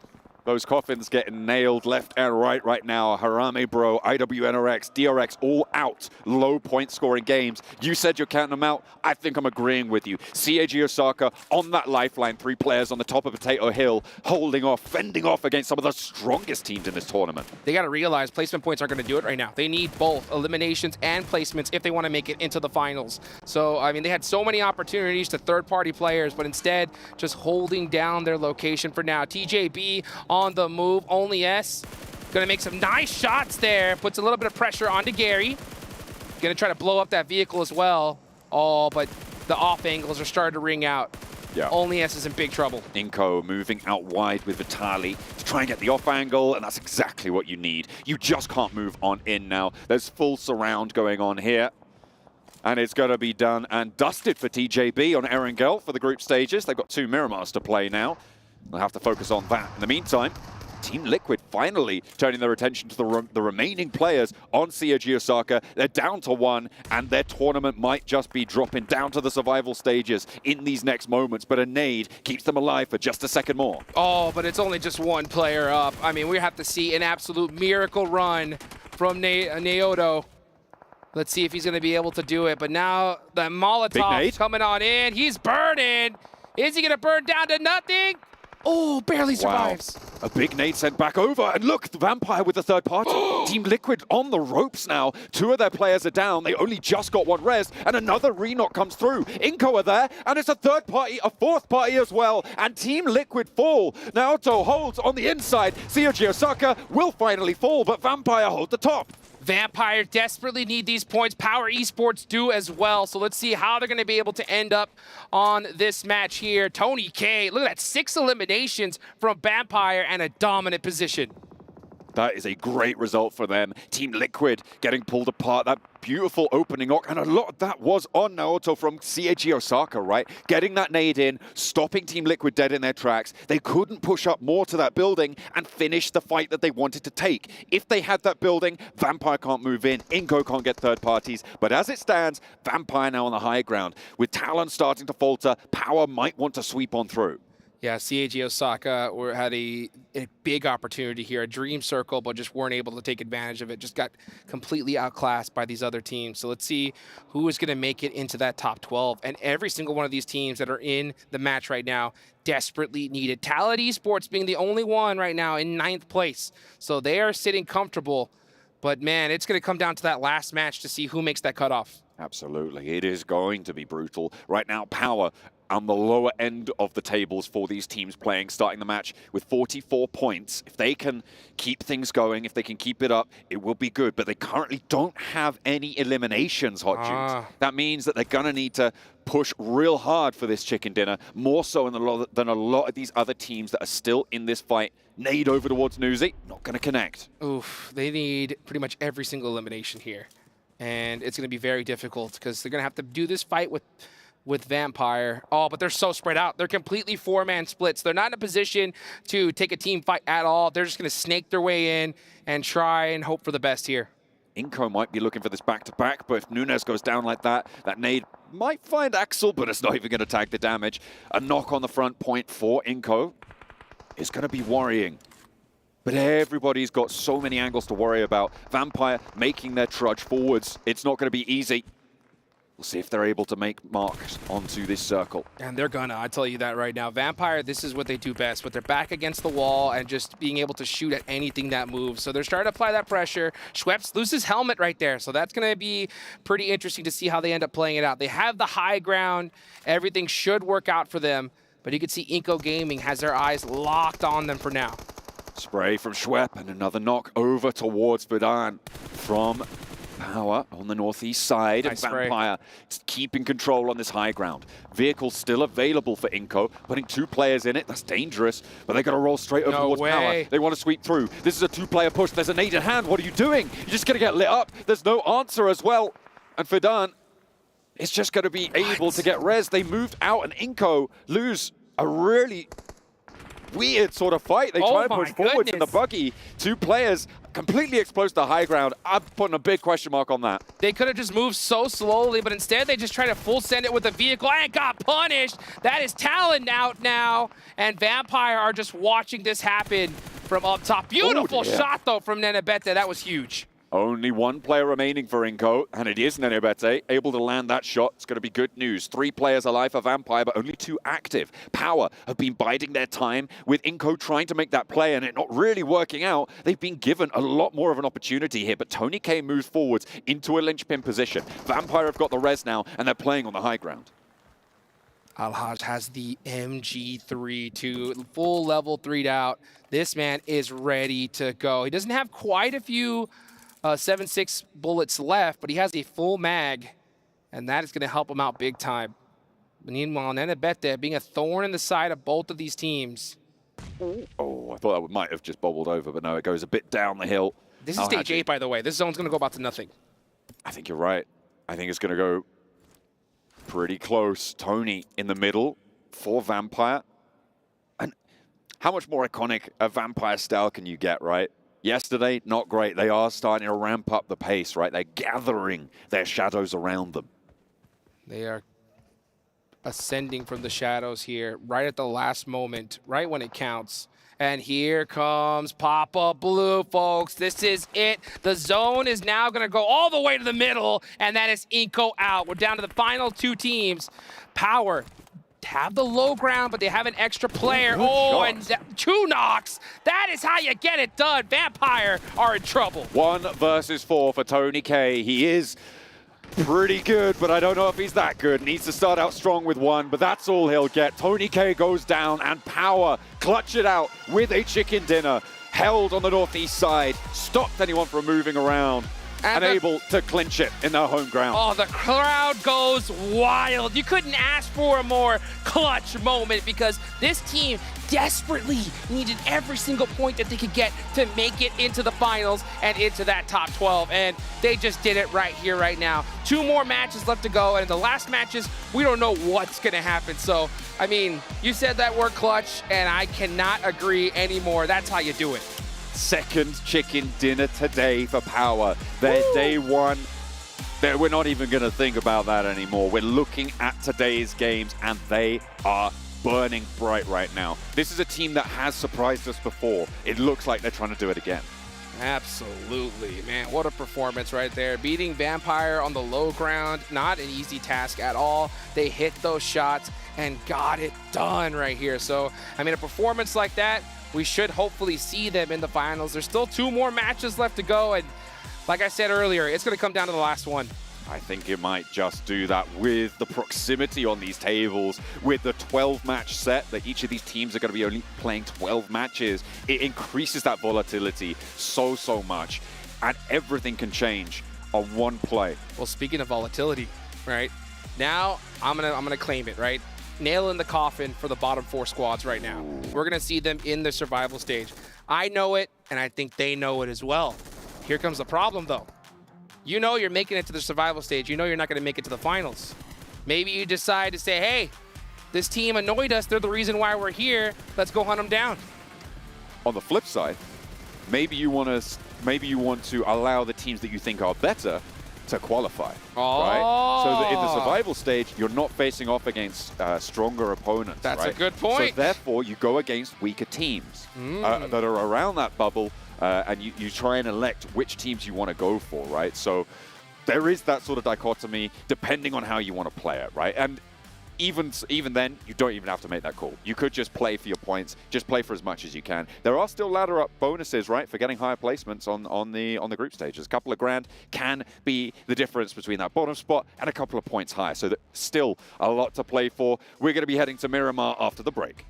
Those coffins getting nailed left and right now. Harame Bro, IWNRX, DRX, all out. Low point scoring games. You said you're counting them out. I think I'm agreeing with you. CAG Osaka on that lifeline. 3 players on the top of Potato Hill, holding off, fending off against some of the strongest teams in this tournament. They got to realize placement points aren't going to do it right now. They need both eliminations and placements if they want to make it into the finals. So, I mean, they had so many opportunities to third-party players, but instead just holding down their location for now. TJB on the move, only S. Gonna make some nice shots there. Puts a little bit of pressure onto Gary. Gonna try to blow up that vehicle as well. Oh, but the off angles are starting to ring out. Yeah. Only S is in big trouble. Inko moving out wide with Vitali to try and get the off angle, and that's exactly what you need. You just can't move on in now. There's full surround going on here. And it's going to be done and dusted for TJB on Erangel for the group stages. They've got 2 Miramars to play now. They'll have to focus on that. In the meantime, Team Liquid finally turning their attention to the remaining players on CAG Osaka. They're down to 1, and their tournament might just be dropping down to the survival stages in these next moments. But a nade keeps them alive for just a second more. Oh, but it's only just 1 player up. I mean, we have to see an absolute miracle run from Naoto. Let's see if he's going to be able to do it. But now the Molotov coming on in. He's burning. Is he going to burn down to nothing? Oh, barely survives. Wow. A big nade sent back over. And look, the Vampire with the third party. Team Liquid on the ropes now. 2 of their players are down. They only just got 1 res. And another re-knock comes through. Inko are there. And it's a third party, a 4th party as well. And Team Liquid fall. Naoto holds on the inside. CAG Osaka will finally fall, but Vampire hold the top. Vampire desperately need these points. Power Esports do as well. So let's see how they're going to be able to end up on this match here. Tony K, look at that, 6 eliminations from Vampire and a dominant position. That is a great result for them. Team Liquid getting pulled apart. That beautiful opening knock, and a lot of that was on Naoto from CAG Osaka, right? Getting that nade in, stopping Team Liquid dead in their tracks. They couldn't push up more to that building and finish the fight that they wanted to take. If they had that building, Vampire can't move in, Inko can't get third parties. But as it stands, Vampire now on the high ground. With Talon starting to falter, Power might want to sweep on through. Yeah, CAG Osaka had a big opportunity here, a dream circle, but just weren't able to take advantage of it. Just got completely outclassed by these other teams. So let's see who is going to make it into that top 12. And every single one of these teams that are in the match right now desperately need it. Talon Esports being the only one right now in 9th place. So they are sitting comfortable. But man, it's going to come down to that last match to see who makes that cutoff. Absolutely. It is going to be brutal. Right now, Power on the lower end of the tables for these teams playing, starting the match with 44 points. If they can keep things going, if they can keep it up, it will be good. But they currently don't have any eliminations, Hot Juice. That means that they're going to need to push real hard for this chicken dinner, more so than a lot of these other teams that are still in this fight. Nade over towards Nuzi, not going to connect. Oof, they need pretty much every single elimination here. And it's going to be very difficult because they're going to have to do this fight with Vampire. Oh, but they're so spread out. They're completely 4-man splits. They're not in a position to take a team fight at all. They're just going to snake their way in and try and hope for the best here. Inko might be looking for this back-to-back, but if Nunes goes down like that, that nade might find Axel, but it's not even going to tag the damage. A knock on the front point for Inko is going to be worrying. But everybody's got so many angles to worry about. Vampire making their trudge forwards. It's not going to be easy. We'll see if they're able to make marks onto this circle. And they're gonna, I tell you that right now. Vampire, this is what they do best, with their back against the wall and just being able to shoot at anything that moves. So they're starting to apply that pressure. Schweppes loses helmet right there, so that's gonna be pretty interesting to see how they end up playing it out. They have the high ground. Everything should work out for them, but you can see Inko Gaming has their eyes locked on them for now. Spray from Schwepp and another knock over towards Verdan from Power on the northeast side. Nice and Vampire keeping control on this high ground. Vehicle still available for Inko, putting 2 players in it. That's dangerous, but they got to roll straight over towards Power. They want to sweep through. This is a 2-player push. There's a nade in hand. What are you doing? You're just going to get lit up. There's no answer as well. And Verdan is just going to be able to get res. They moved out, and Inko lose a really weird sort of fight. They try to push forwards in the buggy. 2 players completely exposed the high ground. I'm putting a big question mark on that. They could have just moved so slowly, but instead they just try to full send it with the vehicle and got punished. That is Talon out now, and Vampire are just watching this happen from up top. Beautiful dear. shot, though, from Nenebete. That was huge. Only one player remaining for Inco, and it is Nenebete, able to land that shot. It's going to be good news. 3 players alive for Vampire, but only 2 active. Power have been biding their time with Inco trying to make that play and it not really working out. They've been given a lot more of an opportunity here, but Tony K moves forwards into a linchpin position. Vampire have got the res now, and they're playing on the high ground. Alhaj has the MG3 too, full level 3'd out. This man is ready to go. He doesn't have quite a few 7.6 bullets left, but he has a full mag, and that is going to help him out big time. Meanwhile, Nenebete being a thorn in the side of both of these teams. Oh, I thought that might have just bobbled over, but no, it goes a bit down the hill. This is stage 8, by the way. This zone's going to go about to nothing. I think you're right. I think it's going to go pretty close. Tony in the middle for Vampire. And how much more iconic a Vampire style can you get, right? Yesterday, not great. They are starting to ramp up the pace, right? They're gathering their shadows around them. They are ascending from the shadows here right at the last moment, right when it counts. And here comes Papa Blue, folks. This is it. The zone is now going to go all the way to the middle, and that is Inco out. We're down to the final 2 teams. Power have the low ground, but they have an extra player. Oh, and 2 knocks. That is how you get it done. Vampire are in trouble. 1 versus 4 for Tony K. He is pretty good, but I don't know if he's that good. Needs to start out strong with 1, but that's all he'll get. Tony K goes down, and Power clutch it out with a chicken dinner. Held on the northeast side, stopped anyone from moving around, and able to clinch it in their home ground. Oh, the crowd goes wild. You couldn't ask for a more clutch moment because this team desperately needed every single point that they could get to make it into the finals and into that top 12. And they just did it right here, right now. 2 more matches left to go. And in the last matches, we don't know what's going to happen. So, I mean, you said that word clutch, and I cannot agree anymore. That's how you do it. Second chicken dinner today for Power. Their day 1. We're not even going to think about that anymore. We're looking at today's games, and they are burning bright right now. This is a team that has surprised us before. It looks like they're trying to do it again. Absolutely, man. What a performance right there. Beating Vampire on the low ground, not an easy task at all. They hit those shots and got it done right here. So, I mean, a performance like that, we should hopefully see them in the finals. There's still 2 more matches left to go, and like I said earlier, it's going to come down to the last one. I think it might just do that with the proximity on these tables, with the 12-match set that each of these teams are going to be only playing 12 matches. It increases that volatility so much, and everything can change on 1 play. Well, speaking of volatility, right? Now I'm gonna claim it, right? Nail in the coffin for the bottom 4 squads right now. We're gonna see them in the survival stage. I know it, and I think they know it as well. Here comes the problem, though. You know you're making it to the survival stage. You know you're not going to make it to the finals. Maybe you decide to say, hey, this team annoyed us. They're the reason why we're here. Let's go hunt them down. On the flip side, maybe you want to allow the teams that you think are better to qualify, right? So that in the survival stage, you're not facing off against stronger opponents. That's right? a good point. So therefore, you go against weaker teams that are around that bubble. And you try and elect which teams you want to go for, right? So there is that sort of dichotomy depending on how you want to play it, right? And even then, you don't even have to make that call. You could just play for your points, just play for as much as you can. There are still ladder up bonuses, right, for getting higher placements on the group stages. A couple of grand can be the difference between that bottom spot and a couple of points higher. So there's still a lot to play for. We're going to be heading to Miramar after the break.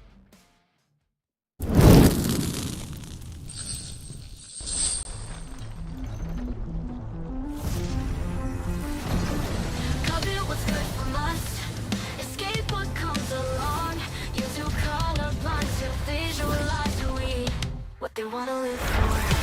What they want to live for.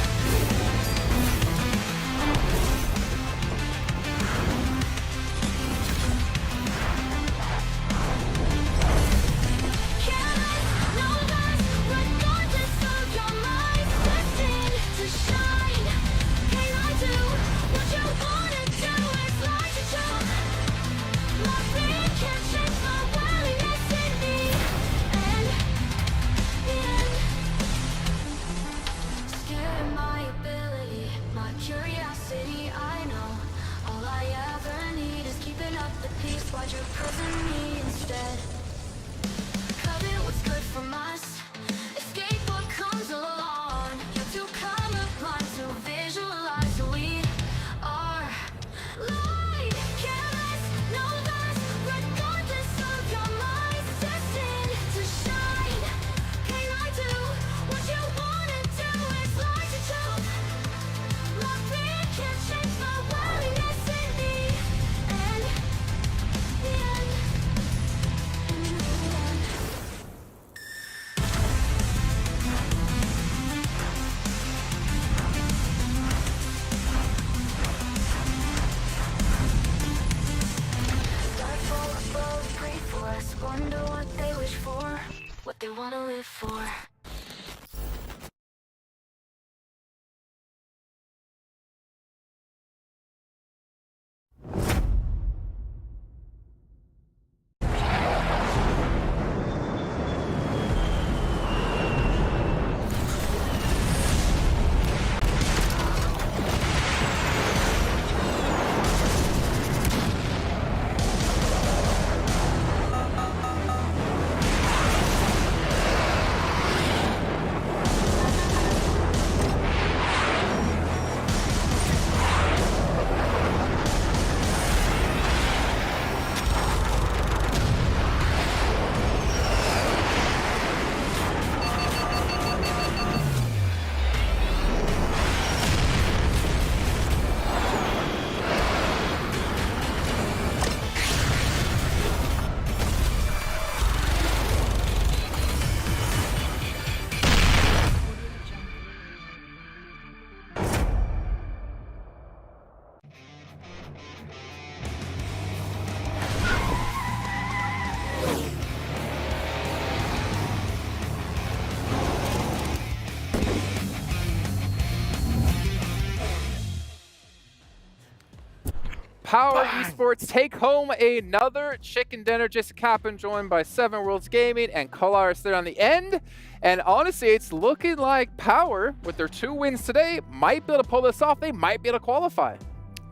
live for. Power Esports take home another chicken dinner. Jason Kaplan joined by 7 Worlds Gaming and Kolaris there on the end. And honestly, it's looking like Power, with their 2 wins today, might be able to pull this off. They might be able to qualify.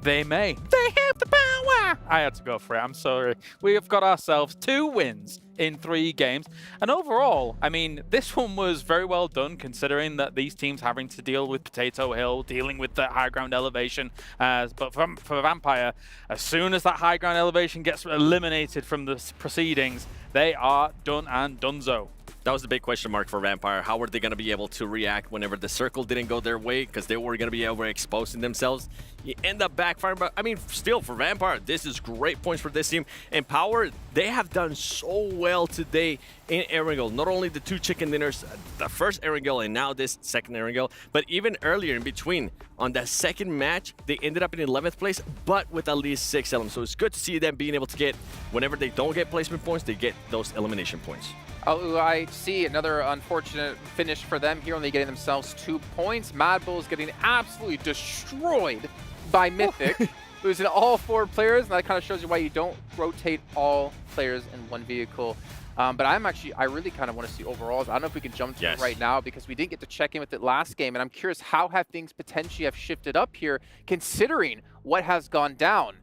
They may. They have the power. I had to go for it. I'm sorry. We have got ourselves 2 wins in 3 games. And overall, I mean, this one was very well done considering that these teams having to deal with Potato Hill, dealing with the high ground elevation. But for Vampire, as soon as that high ground elevation gets eliminated from the proceedings, they are done and donezo. That was the big question mark for Vampire. How were they going to be able to react whenever the circle didn't go their way? Because they were going to be overexposing themselves. You end up backfiring. But I mean, still, for Vampire, this is great points for this team. And Power, they have done so well today in Erangel. Not only the 2 chicken dinners, the first Erangel and now this second Erangel, but even earlier in between, on that second match, they ended up in 11th place, but with at least 6 elements. So it's good to see them being able to get, whenever they don't get placement points, they get those elimination points. Oh, I see another unfortunate finish for them here, only getting themselves 2 points. Mad Bull's getting absolutely destroyed by Mythic, losing all 4 players, and that kind of shows you why you don't rotate all players in one vehicle. But I really kind of want to see overalls. I don't know if we can jump to it right now because we didn't get to check in with it last game, and I'm curious how have things potentially have shifted up here, considering what has gone down.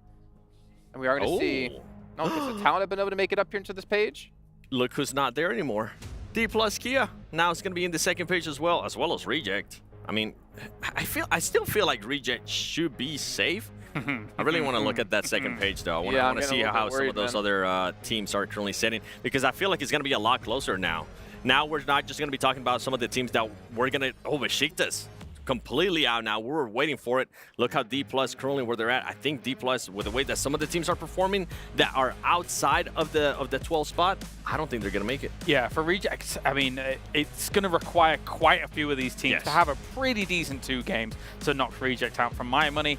And we are going to see. No, has the talent have been able to make it up here into this page? Look who's not there anymore. D plus Kia. Now it's going to be in the second page as well as Reject. I mean, I still feel like Reject should be safe. I really want to look at that second page, though. I want to see how some of those other teams are currently setting, because I feel like it's going to be a lot closer now. Now we're not just going to be talking about some of the teams that we're going to Besiktas completely out now. We're waiting for it. Look how D plus currently where they're at. I think D plus, with the way that some of the teams are performing that are outside of the 12th spot, I don't think they're going to make it. Yeah, for Rejects, I mean, it's going to require quite a few of these teams to have a pretty decent 2 games to knock Reject out from my money.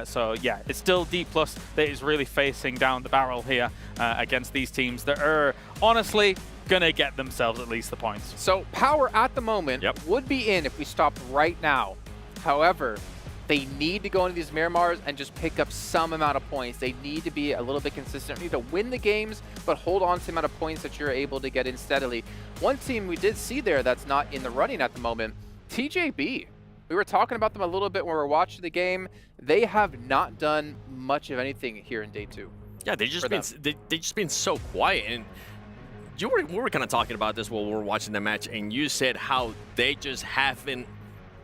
So yeah, it's still D plus that is really facing down the barrel here against these teams that are honestly gonna get themselves at least the points. So Power at the moment would be in if we stopped right now. However, they need to go into these Miramars and just pick up some amount of points. They need to be a little bit consistent. They need to win the games, but hold on to the amount of points that you're able to get in steadily. One team we did see there that's not in the running at the moment, TJB. We were talking about them a little bit when we were watching the game. They have not done much of anything here in day 2. Yeah, they just been so quiet. And we were kind of talking about this while we were watching the match, and you said how they just haven't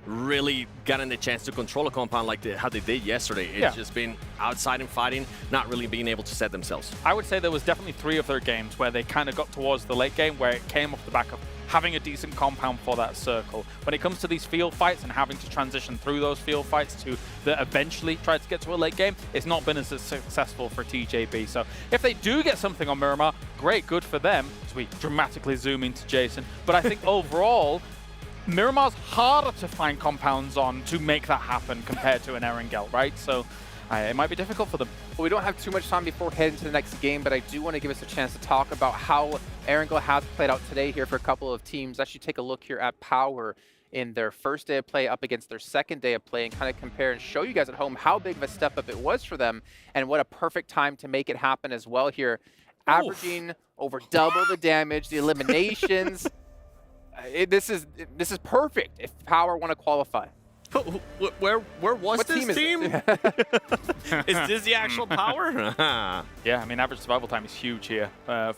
really gotten the chance to control a compound like how they did yesterday. It's just been outside and fighting, not really being able to set themselves. I would say there was definitely 3 of their games where they kind of got towards the late game where it came off the back of having a decent compound for that circle. When it comes to these field fights and having to transition through those field fights to eventually try to get to a late game, it's not been as successful for TJB. So if they do get something on Miramar, great, good for them. So we dramatically zoom into Jason. But I think overall, Miramar's harder to find compounds on to make that happen compared to an Erangel, right? So it might be difficult for them. Well, we don't have too much time before heading to the next game, but I do want to give us a chance to talk about how Erangel has played out today here for a couple of teams. Actually take a look here at Power in their first day of play up against their second day of play and kind of compare and show you guys at home how big of a step up it was for them and what a perfect time to make it happen as well here. Averaging over double the damage, the eliminations. This is perfect if Power want to qualify. Where was this team? Is this the actual Power? Yeah, I mean, average survival time is huge here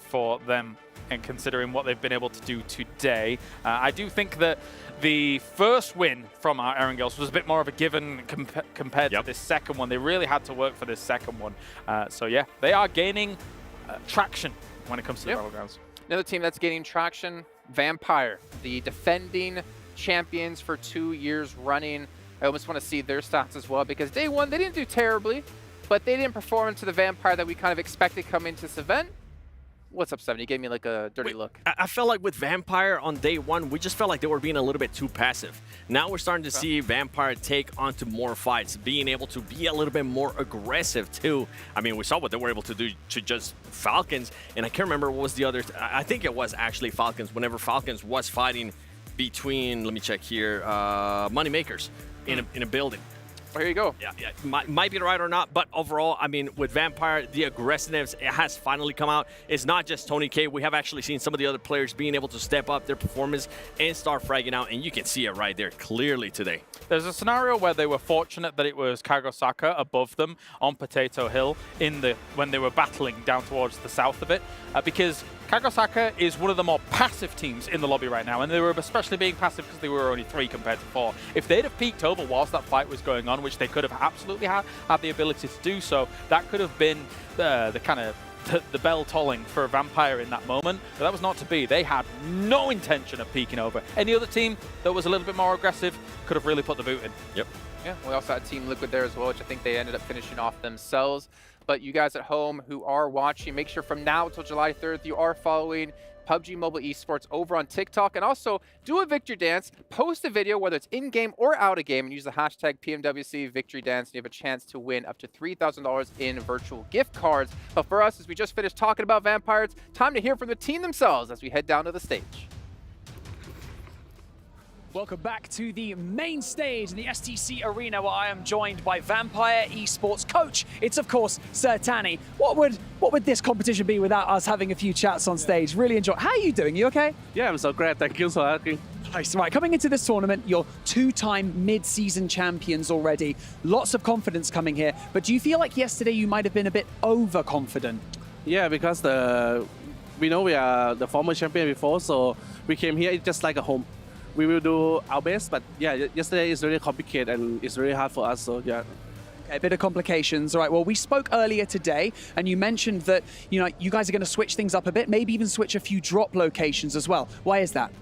for them, and considering what they've been able to do today. I do think that the first win from our Erangels was a bit more of a given compared to this second one. They really had to work for this second one. So yeah, they are gaining traction when it comes to the Battlegrounds. Another team that's gaining traction, Vampire, the defending champions for 2 years running. I almost want to see their stats as well because day one, they didn't do terribly, but they didn't perform to the Vampire that we kind of expected coming into this event. What's up, Seven? You gave me like a dirty look. I felt like with Vampire on day one, we just felt like they were being a little bit too passive. Now we're starting to see Vampire take onto more fights, being able to be a little bit more aggressive too. I mean, we saw what they were able to do to just Falcons, and I can't remember what was the other. I think it was actually Falcons. Whenever Falcons was fighting between, let me check here, Moneymakers in a building. Well, here you go. Yeah, might be right or not, but overall, I mean, with Vampire, the aggressiveness it has finally come out. It's not just Tony K. We have actually seen some of the other players being able to step up their performance and start fragging out, and you can see it right there clearly today. There's a scenario where they were fortunate that it was Kagosaka above them on Potato Hill when they were battling down towards the south of it, because Kagosaka is one of the more passive teams in the lobby right now, and they were especially being passive because they were only 3 compared to 4. If they'd have peeked over whilst that fight was going on, which they could have absolutely had the ability to do so, that could have been the kind of the bell tolling for a Vampire in that moment, but that was not to be. They had no intention of peeking over. Any other team that was a little bit more aggressive could have really put the boot in. Yep. Yeah, we also had Team Liquid there as well, which I think they ended up finishing off themselves. But you guys at home who are watching, make sure from now until July 3rd, you are following PUBG Mobile Esports over on TikTok, and also do a victory dance, post a video, whether it's in-game or out-of-game, and use the hashtag PMWC victory dance, and you have a chance to win up to $3,000 in virtual gift cards. But for us, as we just finished talking about Vampires, time to hear from the team themselves as we head down to the stage. Welcome back to the main stage in the STC Arena, where I am joined by Vampire Esports coach. It's of course Sir Tanny. What would this competition be without us having a few chats on stage? Really enjoy. How are you doing? You okay? Yeah, I'm so great. Thank you for asking. Nice. Right, coming into this tournament, you're 2-time mid-season champions already. Lots of confidence coming here. But do you feel like yesterday you might have been a bit overconfident? Yeah, because we know we are the former champion before, so we came here just like a home. We will do our best, but yeah, yesterday is really complicated and it's really hard for us, so yeah. A bit of complications. All right, well, we spoke earlier today and you mentioned that, you guys are going to switch things up a bit, maybe even switch a few drop locations as well. Why is that?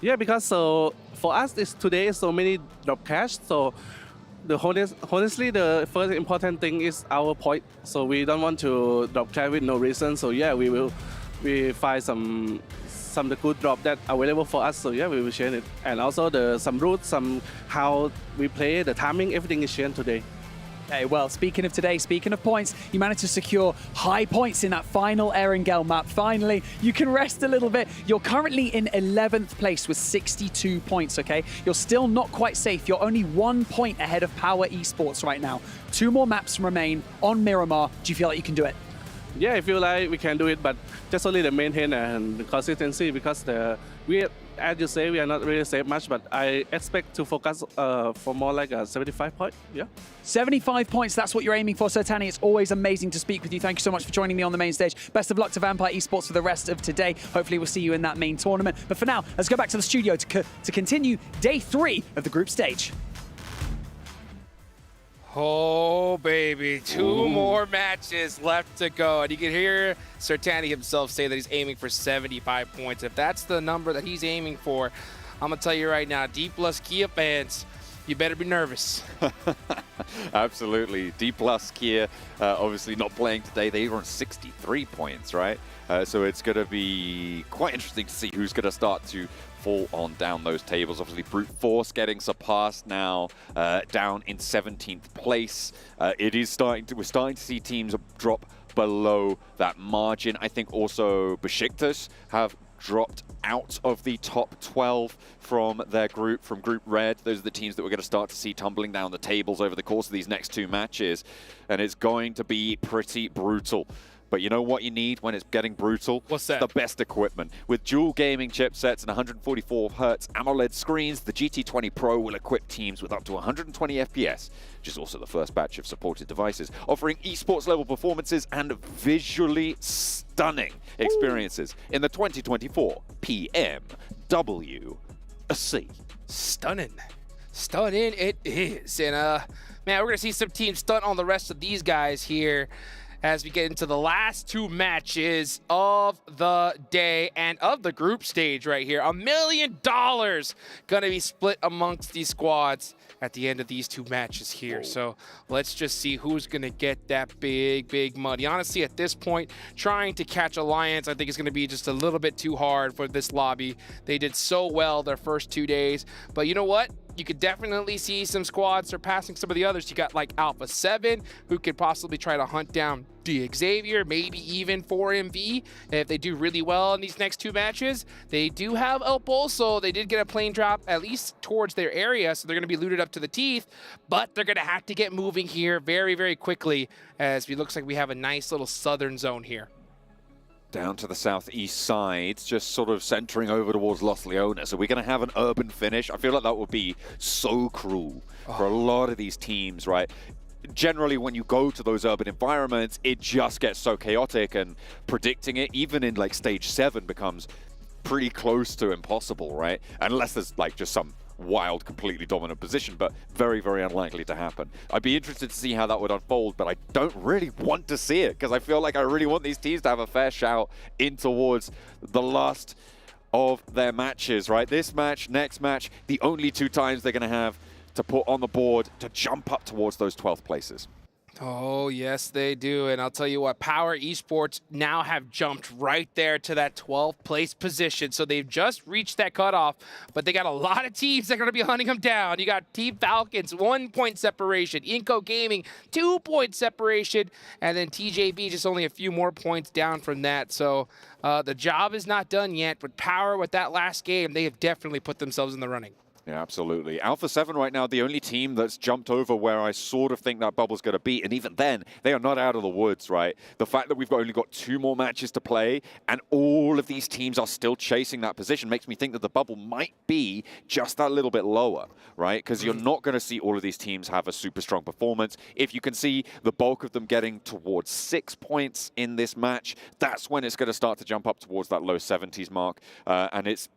Yeah, because for us, today so many drop cash, so honestly, the first important thing is our point. So we don't want to drop cash with no reason, so yeah, we find some the good drop that available for us, so yeah, we will change it. And also some routes, how we play, the timing, everything is changed today. Okay, well, speaking of today, speaking of points, you managed to secure high points in that final Erangel map. Finally, you can rest a little bit. You're currently in 11th place with 62 points, okay? You're still not quite safe. You're only 1 point ahead of Power Esports right now. 2 more maps remain on Miramar. Do you feel like you can do it? Yeah, I feel like we can do it, but just only the maintain and the consistency, because as you say, we are not really safe much, but I expect to focus for more like a 75 point, yeah. 75 points, that's what you're aiming for, Sir Tanny. It's always amazing to speak with you. Thank you so much for joining me on the main stage. Best of luck to Vampire Esports for the rest of today. Hopefully we'll see you in that main tournament. But for now, let's go back to the studio to continue day 3 of the group stage. Oh, baby. 2 more matches left to go. And you can hear Sir Tanny himself say that he's aiming for 75 points. If that's the number that he's aiming for, I'm going to tell you right now, D+ Kia fans, you better be nervous. Absolutely. D+ Kia, obviously not playing today. They were on 63 points, right? So it's going to be quite interesting to see who's going to start to fall on down those tables. Obviously, Brute Force getting surpassed now, down in 17th place. We're starting to see teams drop below that margin. I think also Besiktas have dropped out of the top 12 from their group, from Group Red. Those are the teams that we're going to start to see tumbling down the tables over the course of these next 2 matches. And it's going to be pretty brutal. But you know what you need when it's getting brutal? What's that? The best equipment. With dual gaming chipsets and 144 Hz AMOLED screens, the GT20 Pro will equip teams with up to 120 FPS, which is also the first batch of supported devices, offering esports level performances and visually stunning experiences in the 2024 PMWC. Stunning. Stunning it is. And man, we're going to see some teams stunt on the rest of these guys here as we get into the last 2 matches of the day and of the group stage right here. $1 million gonna be split amongst these squads at the end of these 2 matches here. So let's just see who's gonna get that big money. Honestly, at this point, trying to catch Alliance, I think is gonna be just a little bit too hard for this lobby. They did so well their first 2 days, but you know what? You could definitely see some squads surpassing some of the others. You got like Alpha 7, who could possibly try to hunt down Xavier, maybe even 4MV. And if they do really well in these next 2 matches, they do have El Bolso. They did get a plane drop, at least towards their area, so they're going to be looted up to the teeth. But they're going to have to get moving here very quickly, as it looks like we have a nice little southern zone here. Down to the southeast side, just sort of centering over towards Los Leones. Are we going to have an urban finish? I feel like that would be so cruel for a lot of these teams, right? Generally, when you go to those urban environments, it just gets so chaotic, and predicting it, even in like stage 7, becomes pretty close to impossible, right? Unless there's like just some wild, completely dominant position, but very unlikely to happen. I'd be interested to see how that would unfold, but I don't really want to see it, because I feel like I really want these teams to have a fair shout in towards the last of their matches, right? This match, next match, the only 2 times they're going to have to put on the board to jump up towards those 12th places. Oh, yes, they do. And I'll tell you what, Power Esports now have jumped right there to that 12th place position. So they've just reached that cutoff, but they got a lot of teams that are going to be hunting them down. You got Team Falcons, 1 point separation. Inco Gaming, 2 point separation. And then TJB just only a few more points down from that. So the job is not done yet. But Power, with that last game, they have definitely put themselves in the running. Yeah, absolutely. Alpha 7 right now, the only team that's jumped over where I sort of think that bubble's going to be. And even then, they are not out of the woods, right? The fact that we've only got 2 more matches to play and all of these teams are still chasing that position makes me think that the bubble might be just that little bit lower, right? Because you're not going to see all of these teams have a super strong performance. If you can see the bulk of them getting towards 6 points in this match, that's when it's going to start to jump up towards that low 70s mark. And it's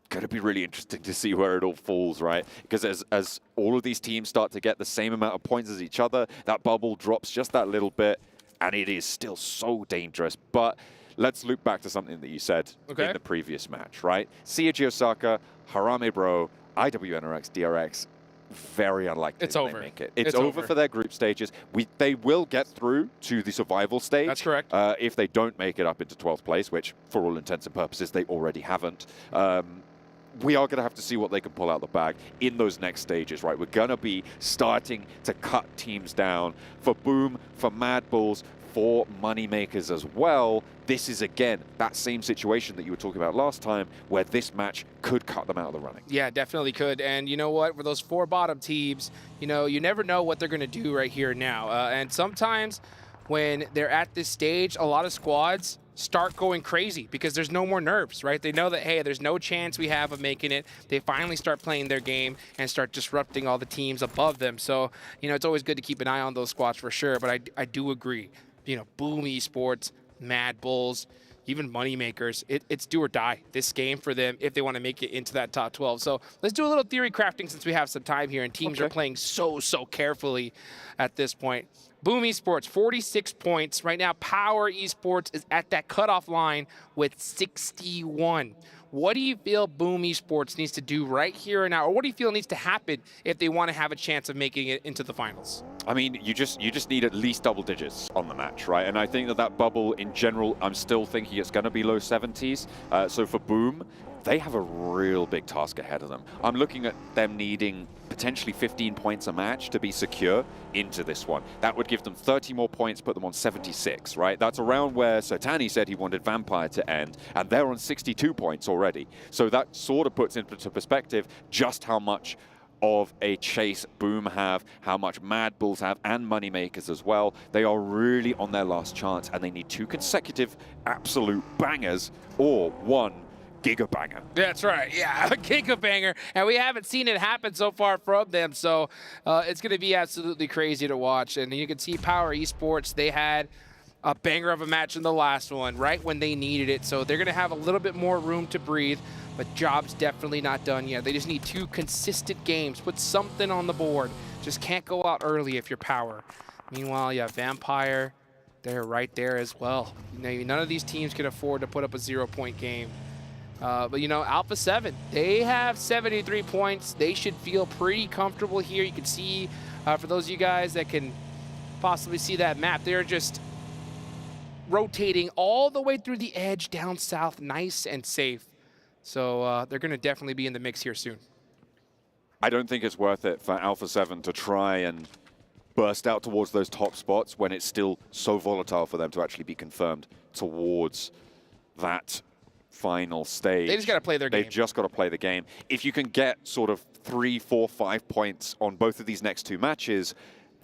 going to be really interesting to see where it all falls, right? Because as all of these teams start to get the same amount of points as each other, that bubble drops just that little bit, and it is still so dangerous. But let's loop back to something that you said in the previous match, right? Seiji Osaka, Harame Bro, IWNRX, DRX, very unlikely it's that over. They make it. It's over for their group stages. They will get through to the survival stage. That's correct. If they don't make it up into 12th place, which for all intents and purposes, they already haven't. We are going to have to see what they can pull out the bag in those next stages, right? We're going to be starting to cut teams down for Boom, for Mad Bulls, for Moneymakers as well. This is, again, that same situation that you were talking about last time, where this match could cut them out of the running. Yeah, definitely could. And you know what? For those 4 bottom teams, you know, you never know what they're going to do right here now. And sometimes when they're at this stage, a lot of squads start going crazy because there's no more nerves, right? They know that, hey, there's no chance we have of making it. They finally start playing their game and start disrupting all the teams above them. So, you know, it's always good to keep an eye on those squads for sure. But I do agree. You know, Boom Esports, Mad Bulls, even Moneymakers, it's do or die this game for them if they want to make it into that top 12. So let's do a little theory crafting since we have some time here and teams are playing so carefully at this point. Boom Esports, 46 points. Right now, Power Esports is at that cutoff line with 61. What do you feel Boom Esports needs to do right here and now? Or what do you feel needs to happen if they want to have a chance of making it into the finals? I mean, you just need at least double digits on the match, right? And I think that bubble in general, I'm still thinking it's going to be low 70s. So for Boom, they have a real big task ahead of them. I'm looking at them needing potentially 15 points a match to be secure into this one. That would give them 30 more points, put them on 76, right? That's around where Sotani said he wanted Vampire to end, and they're on 62 points already. So that sort of puts into perspective just how much of a chase Boom have, how much Mad Bulls have, and Moneymakers as well. They are really on their last chance, and they need 2 consecutive absolute bangers or 1 Giga Banger. That's right, yeah, a Giga Banger, and we haven't seen it happen so far from them, so it's going to be absolutely crazy to watch. And you can see Power Esports, they had a banger of a match in the last one, right when they needed it, so they're going to have a little bit more room to breathe, but job's definitely not done yet. They just need 2 consistent games, put something on the board. Just can't go out early if you're Power. Meanwhile, yeah, Vampire, they're right there as well. None of these teams can afford to put up a 0-point game. But you know, Alpha 7, they have 73 points. They should feel pretty comfortable here. You can see, for those of you guys that can possibly see that map, they're just rotating all the way through the edge down south, nice and safe. So they're going to definitely be in the mix here soon. I don't think it's worth it for Alpha 7 to try and burst out towards those top spots when it's still so volatile for them to actually be confirmed towards that final stage. They just got to play their game. They've just got to play the game. If you can get sort of 3, 4, 5 points on both of these next 2 matches,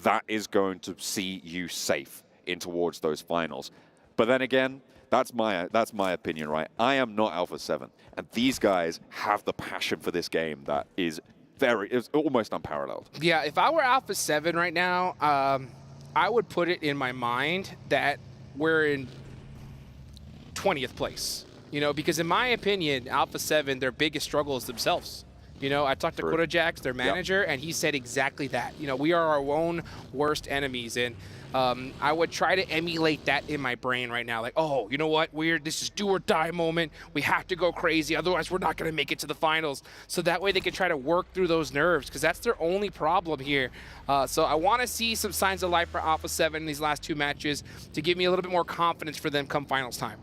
that is going to see you safe in towards those finals. But then again, that's my opinion, right? I am not Alpha 7, and these guys have the passion for this game that is it's almost unparalleled. Yeah, if I were Alpha 7 right now, I would put it in my mind that we're in 20th place. You know, because in my opinion, Alpha 7, their biggest struggle is themselves. You know, I talked to Kodajax, their manager, and he said exactly that. You know, we are our own worst enemies, and I would try to emulate that in my brain right now. Like, oh, you know what? This is do or die moment. We have to go crazy, otherwise we're not going to make it to the finals. So that way they can try to work through those nerves, because that's their only problem here. So I want to see some signs of life for Alpha 7 in these last 2 matches to give me a little bit more confidence for them come finals time.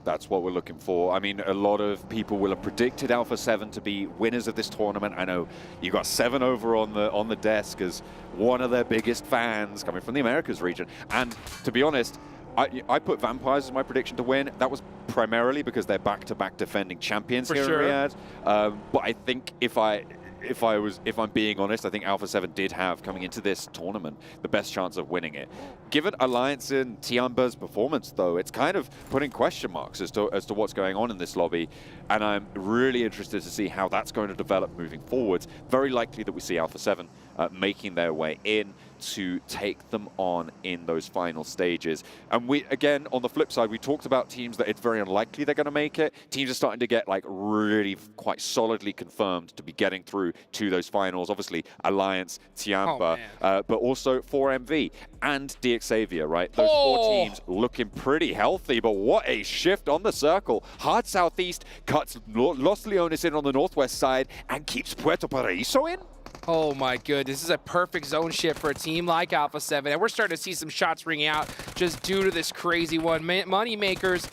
That's what we're looking for. I mean, a lot of people will have predicted Alpha 7 to be winners of this tournament. I know you got 7 over on the desk as one of their biggest fans coming from the Americas region. And to be honest, I put Vampires as my prediction to win. That was primarily because they're back-to-back defending champions here in Riyadh. But I think if I'm being honest, I think Alpha 7 did have, coming into this tournament, the best chance of winning it. Given Alliance and Tiamba's performance, though, it's kind of putting question marks as to what's going on in this lobby, and I'm really interested to see how that's going to develop moving forwards. Very likely that we see Alpha 7 making their way in to take them on in those final stages. And we, again, on the flip side, we talked about teams that it's very unlikely they're going to make it. Teams are starting to get like really quite solidly confirmed to be getting through to those finals. Obviously, Alliance, Tiamba, but also 4MV and DXavier, right? Those 4 teams looking pretty healthy, but what a shift on the circle. Hard Southeast cuts Los Leones in on the northwest side and keeps Puerto Paraíso in. Oh my goodness, this is a perfect zone shift for a team like Alpha 7, and we're starting to see some shots ringing out just due to this crazy one. Moneymakers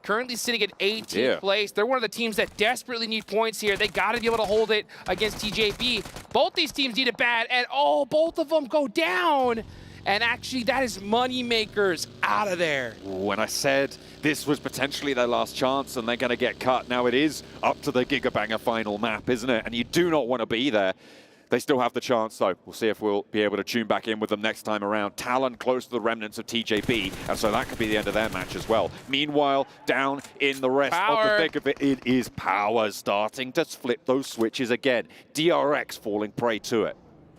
currently sitting at 18th place. They're one of the teams that desperately need points here. They got to be able to hold it against TJB. Both these teams need it bad, and both of them go down. And actually, that is Moneymakers out of there. When I said this was potentially their last chance and they're going to get cut, now it is up to the Gigabanger final map, isn't it? And you do not want to be there. They still have the chance, though. We'll see if we'll be able to tune back in with them next time around. Talon close to the remnants of TJB, and so that could be the end of their match as well. Meanwhile, down in the rest of the thick of it, it is Power starting to flip those switches again. DRX falling prey to it.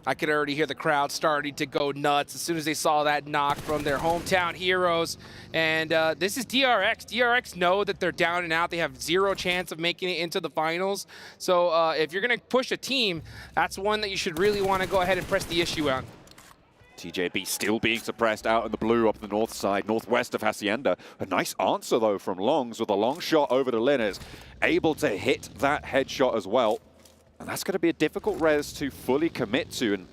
I could already hear the crowd starting to go nuts as soon as they saw that knock from their hometown heroes. And this is DRX. DRX know that they're down and out. They have 0 chance of making it into the finals. So if you're going to push a team, that's one that you should really want to go ahead and press the issue on. TJB still being suppressed out in the blue up the north side, northwest of Hacienda. A nice answer, though, from Longs with a long shot over to Linus. Able to hit that headshot as well. And that's going to be a difficult res to fully commit to. And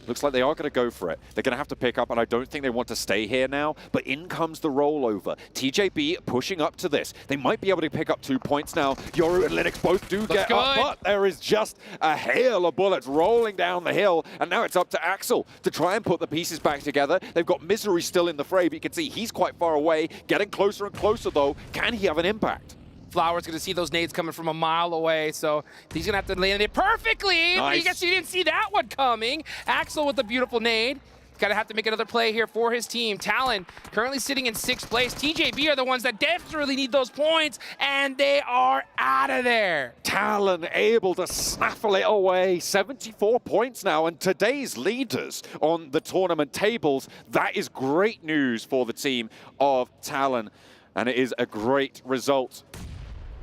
Looks like they are going to go for it. They're going to have to pick up, and I don't think they want to stay here now. But in comes the rollover. TJB pushing up to this. They might be able to pick up 2 points now. Yoru and Linux both do get up, but there is just a hail of bullets rolling down the hill. And now it's up to Axel to try and put the pieces back together. They've got Misery still in the fray, but you can see he's quite far away. Getting closer and closer, though. Can he have an impact? Flower's going to see those nades coming from a mile away, so he's going to have to land it perfectly. Nice. You guess you didn't see that one coming. Axel with the beautiful nade. Got to have to make another play here for his team. Talon currently sitting in 6th place. TJB are the ones that desperately need those points, and they are out of there. Talon able to snaffle it away. 74 points now, and today's leaders on the tournament tables. That is great news for the team of Talon, and it is a great result.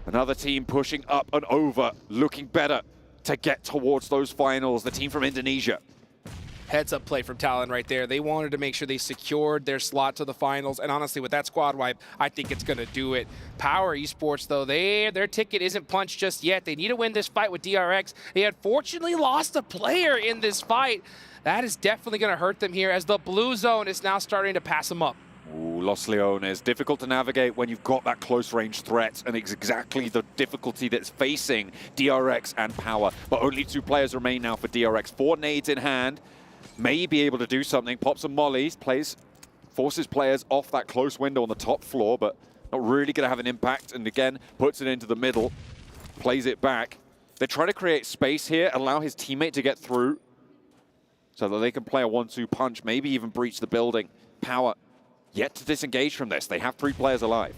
Another team pushing up and over, looking better to get towards those finals. The team from Indonesia. Heads up play from Talon right there. They wanted to make sure they secured their slot to the finals. And honestly, with that squad wipe, I think it's going to do it. Power Esports, though, their ticket isn't punched just yet. They need to win this fight with DRX. They unfortunately lost a player in this fight. That is definitely going to hurt them here as the blue zone is now starting to pass them up. Ooh, Los Leones, difficult to navigate when you've got that close-range threat, and it's exactly the difficulty that's facing DRX and Power. But only 2 players remain now for DRX. 4 nades in hand, may be able to do something. Pops and mollies, forces players off that close window on the top floor, but not really going to have an impact. And again, puts it into the middle, plays it back. They're trying to create space here, allow his teammate to get through, so that they can play a 1-2 punch, maybe even breach the building. Power yet to disengage from this. They have 3 players alive.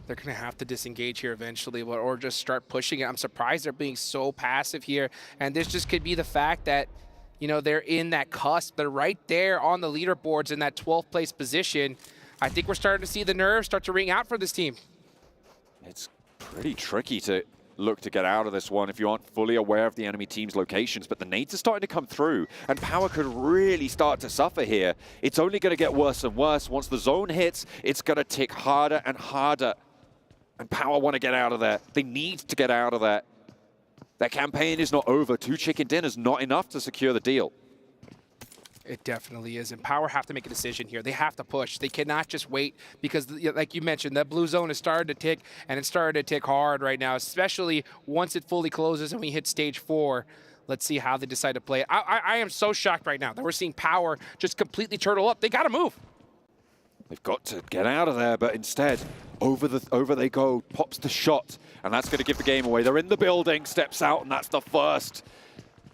They're going to have to disengage here eventually, or just start pushing it. I'm surprised they're being so passive here. And this just could be the fact that, you know, they're in that cusp. They're right there on the leaderboards in that 12th place position. I think we're starting to see the nerves start to ring out for this team. It's pretty tricky to look to get out of this one if you aren't fully aware of the enemy team's locations, but the nades are starting to come through, and Power could really start to suffer here. It's only going to get worse and worse. Once the zone hits, it's going to tick harder and harder, and Power want to get out of there. They need to get out of there. Their campaign is not over. 2 chicken dinners not enough to secure the deal. It definitely is, and Power have to make a decision here. They have to push. They cannot just wait because, like you mentioned, that blue zone has started to tick, and it's started to tick hard right now, especially once it fully closes and we hit stage 4. Let's see how they decide to play it. I am so shocked right now that we're seeing Power just completely turtle up. They got to move. They've got to get out of there, but instead, over they go. Pops the shot, and that's going to give the game away. They're in the building, steps out, and that's the first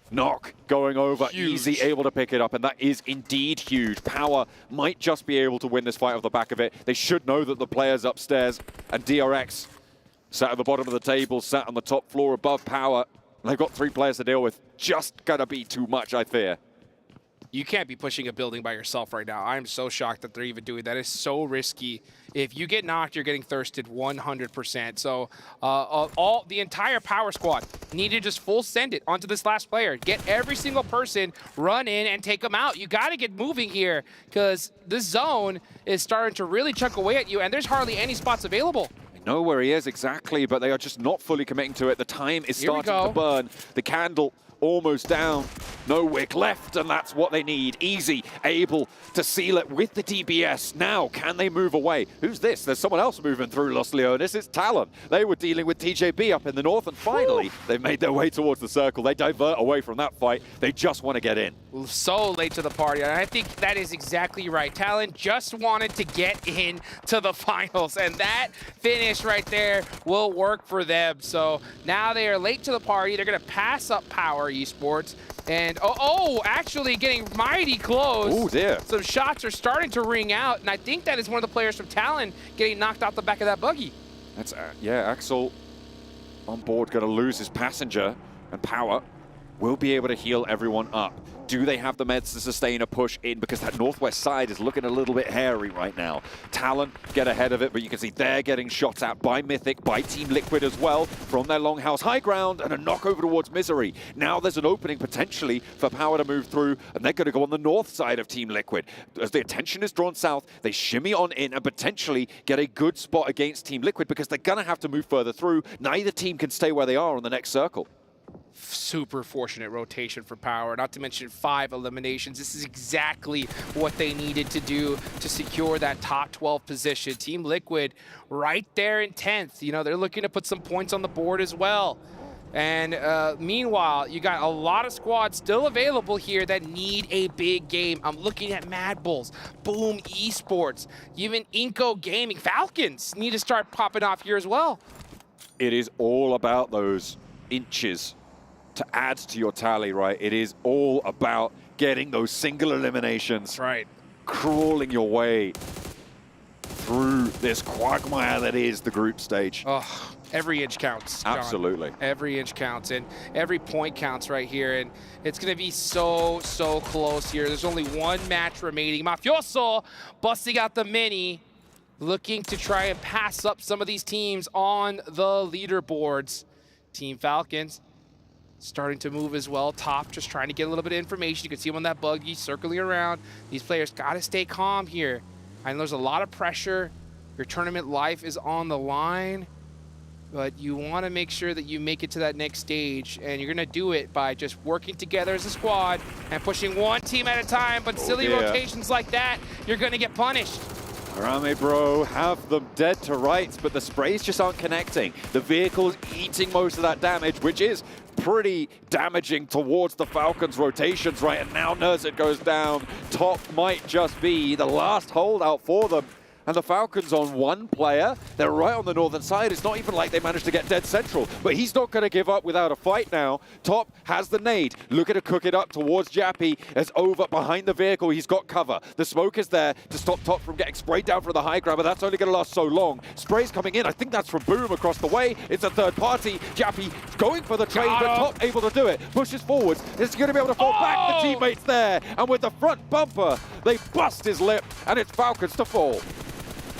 knock going over. Huge. Easy able to pick it up, and that is indeed huge. Power might just be able to win this fight off the back of it. They should know that the players upstairs, and DRX sat at the bottom of the table, sat on the top floor above Power. They've got 3 players to deal with. Just gonna be too much, I fear. You can't be pushing a building by yourself right now. I'm so shocked that they're even doing that. It's so risky. If you get knocked, you're getting thirsted 100%. So the entire Power squad need to just full send it onto this last player. Get every single person, run in and take them out. You got to get moving here because this zone is starting to really chunk away at you, and there's hardly any spots available. Know where he is exactly, but they are just not fully committing to it. The time is starting to burn. The candle almost down. No wick left, and that's what they need. Easy, able to seal it with the DBS. Now, can they move away? Who's this? There's someone else moving through Los Leones. It's Talon. They were dealing with TJB up in the north, and finally, they've made their way towards the circle. They divert away from that fight. They just want to get in. So late to the party, and I think that is exactly right. Talon just wanted to get in to the finals, and that finish right there will work for them. So now they are late to the party. They're going to pass up Power Esports. And, actually getting mighty close. Oh, dear. Some shots are starting to ring out, and I think that is one of the players from Talon getting knocked off the back of that buggy. That's, Axel on board, going to lose his passenger, and Power will be able to heal everyone up. Do they have the meds to sustain a push in? Because that northwest side is looking a little bit hairy right now. Talon get ahead of it, but you can see they're getting shots at by Mythic, by Team Liquid as well, from their longhouse high ground, and a knock over towards Misery. Now there's an opening potentially for Power to move through, and they're going to go on the north side of Team Liquid. As the attention is drawn south, they shimmy on in and potentially get a good spot against Team Liquid because they're going to have to move further through. Neither team can stay where they are on the next circle. super fortunate rotation for Power, not to mention 5 eliminations. This is exactly what they needed to do to secure that top 12 position. Team Liquid right there in 10th. You know, they're looking to put some points on the board as well. And meanwhile, you got a lot of squads still available here that need a big game. I'm looking at Mad Bulls, Boom Esports, even Inco Gaming. Falcons need to start popping off here as well. It is all about those inches to add to your tally, right? It is all about getting those single eliminations. Right. Crawling your way through this quagmire that is the group stage. Oh, every inch counts, John. Absolutely. Every inch counts, and every point counts right here, and it's going to be so close here. There's only one match remaining. Mafioso busting out the mini, looking to try and pass up some of these teams on the leaderboards. Team Falcons starting to move as well. Top just trying to get a little bit of information. You can see them on that buggy circling around. These players got to stay calm here. I know there's a lot of pressure. Your tournament life is on the line, but you want to make sure that you make it to that next stage, and you're going to do it by just working together as a squad and pushing one team at a time. But silly rotations like that, you're going to get punished. Arame Bro have them dead to rights, but the sprays just aren't connecting. The vehicle's eating most of that damage, which is pretty damaging towards the Falcons' rotations, right? And now Nurzit goes down. Top might just be the last holdout for them. And the Falcons on one player, they're right on the northern side. It's not even like they managed to get dead central, but he's not going to give up without a fight now. Top has the nade, looking to cook it up towards Jappy. As over behind the vehicle, he's got cover. The smoke is there to stop Top from getting sprayed down from the high ground, but that's only going to last so long. Spray's coming in, I think that's from Boom across the way. It's a third party. Jappy going for the trade, but Top able to do it. Pushes forwards, is going to be able to fall back. The teammates there, and with the front bumper, they bust his lip, and it's Falcons to fall.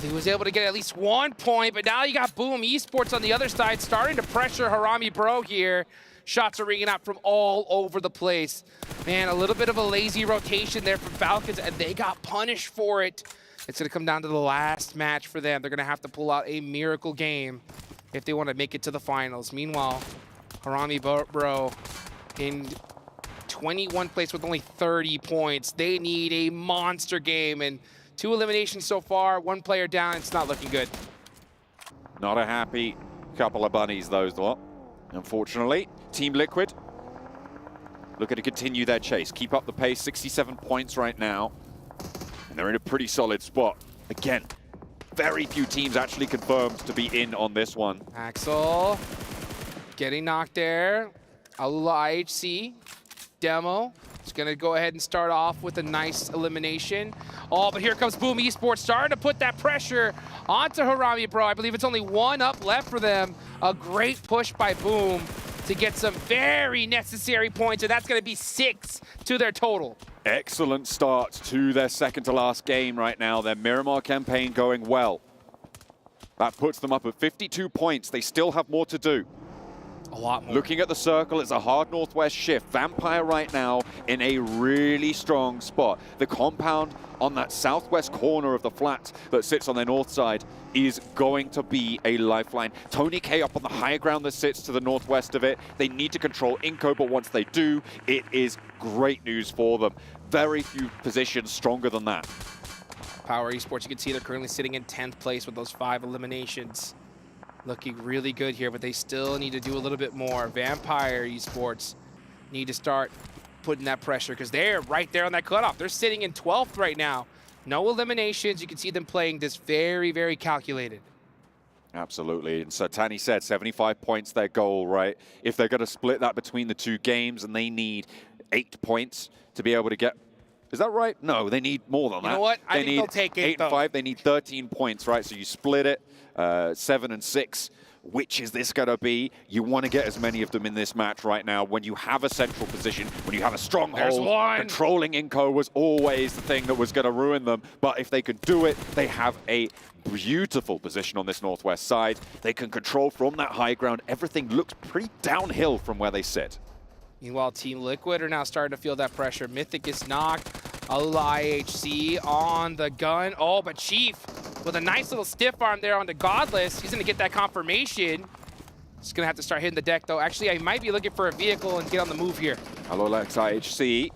He was able to get at least 1 point, but now you got Boom Esports on the other side starting to pressure Harami Bro here. Shots are ringing out from all over the place. Man, a little bit of a lazy rotation there from Falcons, and they got punished for it. It's going to come down to the last match for them. They're going to have to pull out a miracle game if they want to make it to the finals. Meanwhile, Harami Bro in 21st place with only 30 points. They need a monster game, and 2 eliminations so far, 1 player down. It's not looking good. Not a happy couple of bunnies, those lot. Unfortunately, Team Liquid looking to continue their chase. Keep up the pace, 67 points right now. And they're in a pretty solid spot. Again, very few teams actually confirmed to be in on this one. Axel getting knocked there. Alula IHC, Demo. It's going to go ahead and start off with a nice elimination. Oh, but here comes Boom Esports starting to put that pressure onto Harami Bro. I believe it's only 1 up left for them. A great push by Boom to get some very necessary points, and that's going to be 6 to their total. Excellent start to their second to last game right now. Their Miramar campaign going well. That puts them up at 52 points. They still have more to do. A lot more. Looking at the circle, it's a hard northwest shift. Vampire right now in a really strong spot. The compound on that southwest corner of the flat that sits on their north side is going to be a lifeline. Tony K up on the higher ground that sits to the northwest of it. They need to control Inco, but once they do, it is great news for them. Very few positions stronger than that. Power Esports, you can see they're currently sitting in 10th place with those 5 eliminations. Looking really good here, but they still need to do a little bit more. Vampire Esports need to start putting that pressure because they're right there on that cutoff. They're sitting in 12th right now. No eliminations. You can see them playing this very calculated. Absolutely. And so Tani said 75 points their goal, right? If they're going to split that between the 2 games and they need 8 points to be able to get... Is that right? No, they need more than that. You know what? I think they'll take 8 and 5. They need 13 points, right? So you split it, 7 and 6. Which is this going to be? You want to get as many of them in this match right now when you have a central position, when you have a stronghold. Controlling Inco was always the thing that was going to ruin them. But if they can do it, they have a beautiful position on this northwest side. They can control from that high ground. Everything looks pretty downhill from where they sit. Meanwhile, Team Liquid are now starting to feel that pressure. Mythic is knocked. IHC on the gun. Oh, but Chief with a nice little stiff arm there onto Godless. He's going to get that confirmation. Just gonna have to start hitting the deck though. Actually, I might be looking for a vehicle and get on the move here. Alolex IHC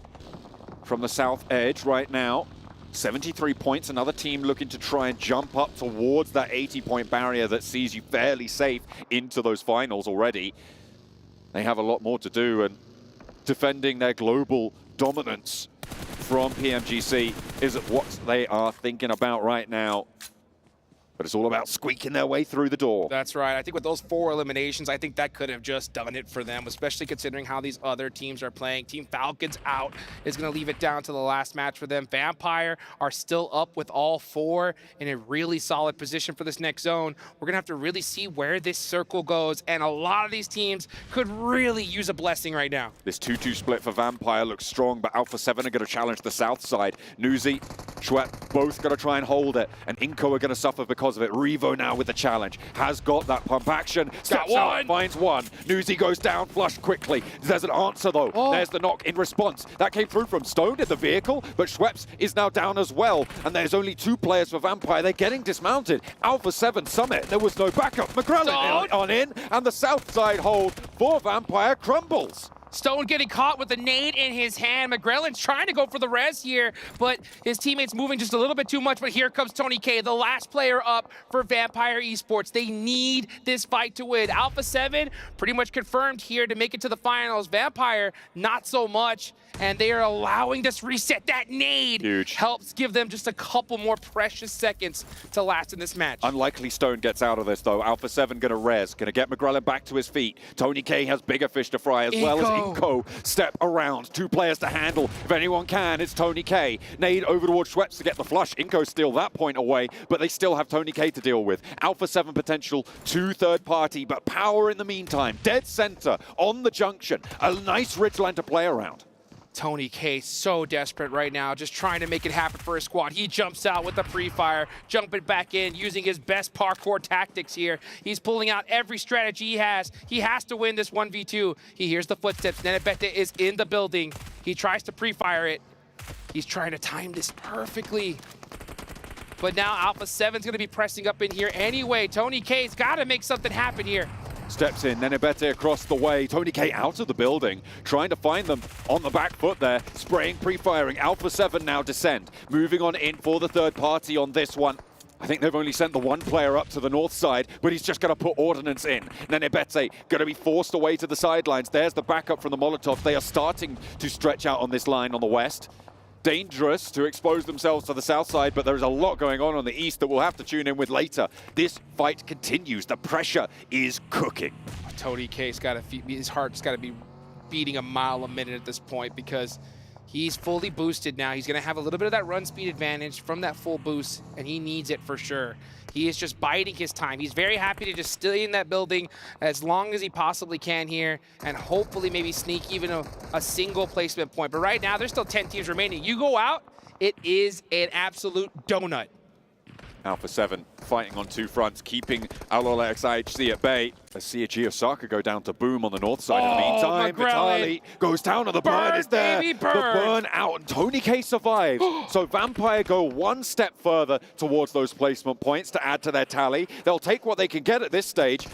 from the south edge right now. 73 points, another team looking to try and jump up towards that 80-point barrier that sees you fairly safe into those finals already. They have a lot more to do, and defending their global dominance from PMGC is what they are thinking about right now. But it's all about squeaking their way through the door. That's right. I think with those 4 eliminations, I think that could have just done it for them, especially considering how these other teams are playing. Team Falcons out is going to leave it down to the last match for them. Vampire are still up with all 4 in a really solid position for this next zone. We're going to have to really see where this circle goes, and a lot of these teams could really use a blessing right now. This 2-2 split for Vampire looks strong, but Alpha 7 are going to challenge the south side. Nuzi, Schwep, both got to try and hold it, and Inco are going to suffer because of it. Revo now with the challenge. Has got that pump action. Steps out, finds one. Nuzi goes down, flushed quickly. There's an answer though. There's the knock in response. That came through from Stone in the vehicle, but Schweppes is now down as well. And there's only 2 players for Vampire. They're getting dismounted. Alpha 7 Summit. There was no backup. McGrellan on in, and the south side hold for Vampire crumbles. Stone getting caught with a nade in his hand. McGrellan's trying to go for the res here, but his teammate's moving just a little bit too much. But here comes Tony K, the last player up for Vampire Esports. They need this fight to win. Alpha 7 pretty much confirmed here to make it to the finals. Vampire, not so much. And they are allowing this reset. That nade helps give them just a couple more precious seconds to last in this match. Unlikely Stone gets out of this though. Alpha 7 gonna res, gonna get McGrellan back to his feet. Tony K has bigger fish to fry as well as Inco step around. 2 players to handle. If anyone can, it's Tony K. Nade over towards Schweppes to get the flush. Inco steal that point away, but they still have Tony K to deal with. Alpha 7 potential to third party, but Power in the meantime. Dead center on the junction. A nice ridgeline to play around. Tony K so desperate right now, just trying to make it happen for his squad. He jumps out with the pre-fire, jumping back in, using his best parkour tactics here. He's pulling out every strategy he has. He has to win this 1v2. He hears the footsteps. Nenebete is in the building. He tries to pre-fire it. He's trying to time this perfectly. But now Alpha 7's going to be pressing up in here anyway. Tony K's got to make something happen here. Steps in, Nenebete across the way. Tony K out of the building, trying to find them on the back foot there. Spraying, pre-firing. Alpha 7 now descend. Moving on in for the third party on this one. I think they've only sent the 1 player up to the north side, but he's just going to put ordnance in. Nenebete going to be forced away to the sidelines. There's the backup from the Molotovs. They are starting to stretch out on this line on the west. Dangerous to expose themselves to the south side, but there's a lot going on the east that we'll have to tune in with later. This fight continues. The pressure is cooking. Tony K's got to, his heart's got to be beating a mile a minute at this point because he's fully boosted now. He's going to have a little bit of that run speed advantage from that full boost, and he needs it for sure. He is just biding his time. He's very happy to just stay in that building as long as he possibly can here and hopefully maybe sneak even a single placement point. But right now, there's still 10 teams remaining. You go out, it is an absolute donut. Alpha 7 fighting on 2 fronts, keeping Alolex IHC at bay. Let's see a Osaka go down to Boom on the north side. In the meantime, Vitali goes down and the burn is there. Baby, the burn out, and Tony K survives. So Vampire go 1 step further towards those placement points to add to their tally. They'll take what they can get at this stage.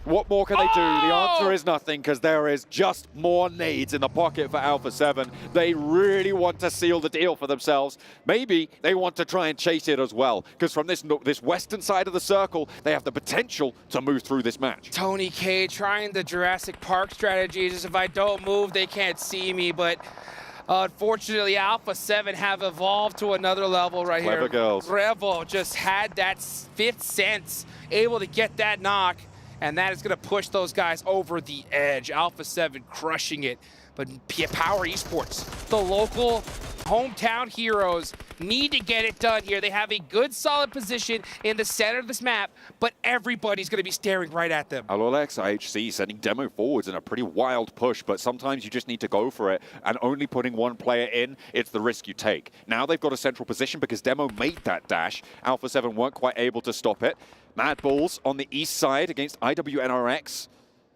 What more can they do? The answer is nothing, because there is just more nades in the pocket for Alpha 7. They really want to seal the deal for themselves. Maybe they want to try and chase it as well, because from this western side of the circle, they have the potential to move through this match. Tony K trying the Jurassic Park strategies. If I don't move, they can't see me, but unfortunately, Alpha 7 have evolved to another level right here. Clever girls. Revo just had that 5th sense, able to get that knock. And that is going to push those guys over the edge. Alpha 7 crushing it. But Power Esports, the local hometown heroes, need to get it done here. They have a good, solid position in the center of this map, but everybody's going to be staring right at them. Alolex IHC sending Demo forwards in a pretty wild push, but sometimes you just need to go for it. And only putting 1 player in, it's the risk you take. Now they've got a central position because Demo made that dash. Alpha 7 weren't quite able to stop it. Mad Bulls on the east side against IWNRX,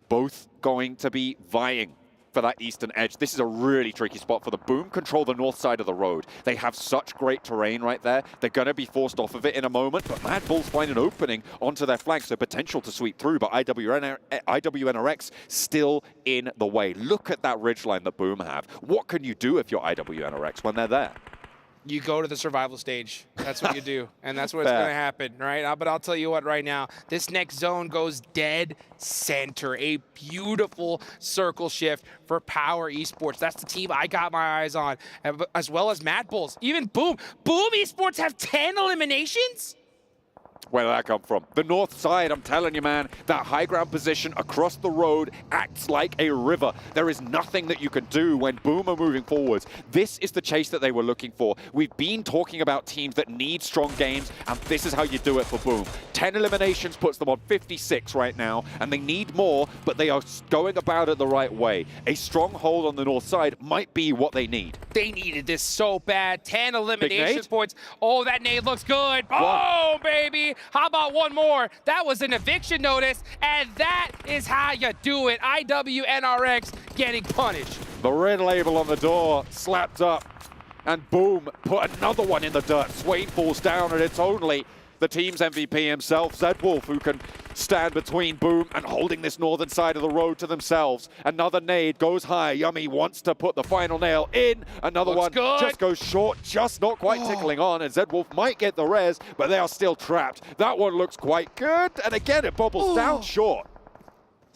both going to be vying for that eastern edge. This is a really tricky spot for the Boom. Control the north side of the road. They have such great terrain right there. They're going to be forced off of it in a moment, but Mad Bulls find an opening onto their flank, so potential to sweep through, but IWNRX still in the way. Look at that ridgeline that Boom have. What can you do if you're IWNRX when they're there? You go to the survival stage. That's what you do, and that's what's going to happen, right? But I'll tell you what right now, this next zone goes dead center. A beautiful circle shift for Power Esports. That's the team I got my eyes on, as well as Mad Bulls. Even Boom. Boom Esports have 10 eliminations? Where did that come from? The north side, I'm telling you, man, that high ground position across the road acts like a river. There is nothing that you can do when Boom are moving forwards. This is the chase that they were looking for. We've been talking about teams that need strong games, and this is how you do it for Boom. 10 eliminations puts them on 56 right now, and they need more, but they are going about it the right way. A strong hold on the north side might be what they need. They needed this so bad. 10 elimination points. Oh, that nade looks good. Oh, baby. How about one more? That was an eviction notice, and that is how you do it. IWNRX getting punished. The red label on the door slapped up, and Boom put another one in the dirt. Swain falls down, and it's only the team's MVP himself, Zedwolf, who can stand between Boom and holding this northern side of the road to themselves. Another nade goes high. Yummy wants to put the final nail in. Another one just goes short, just not quite tickling on, and Zedwolf might get the res, but they are still trapped. That one looks quite good, and again, it bobbles down short.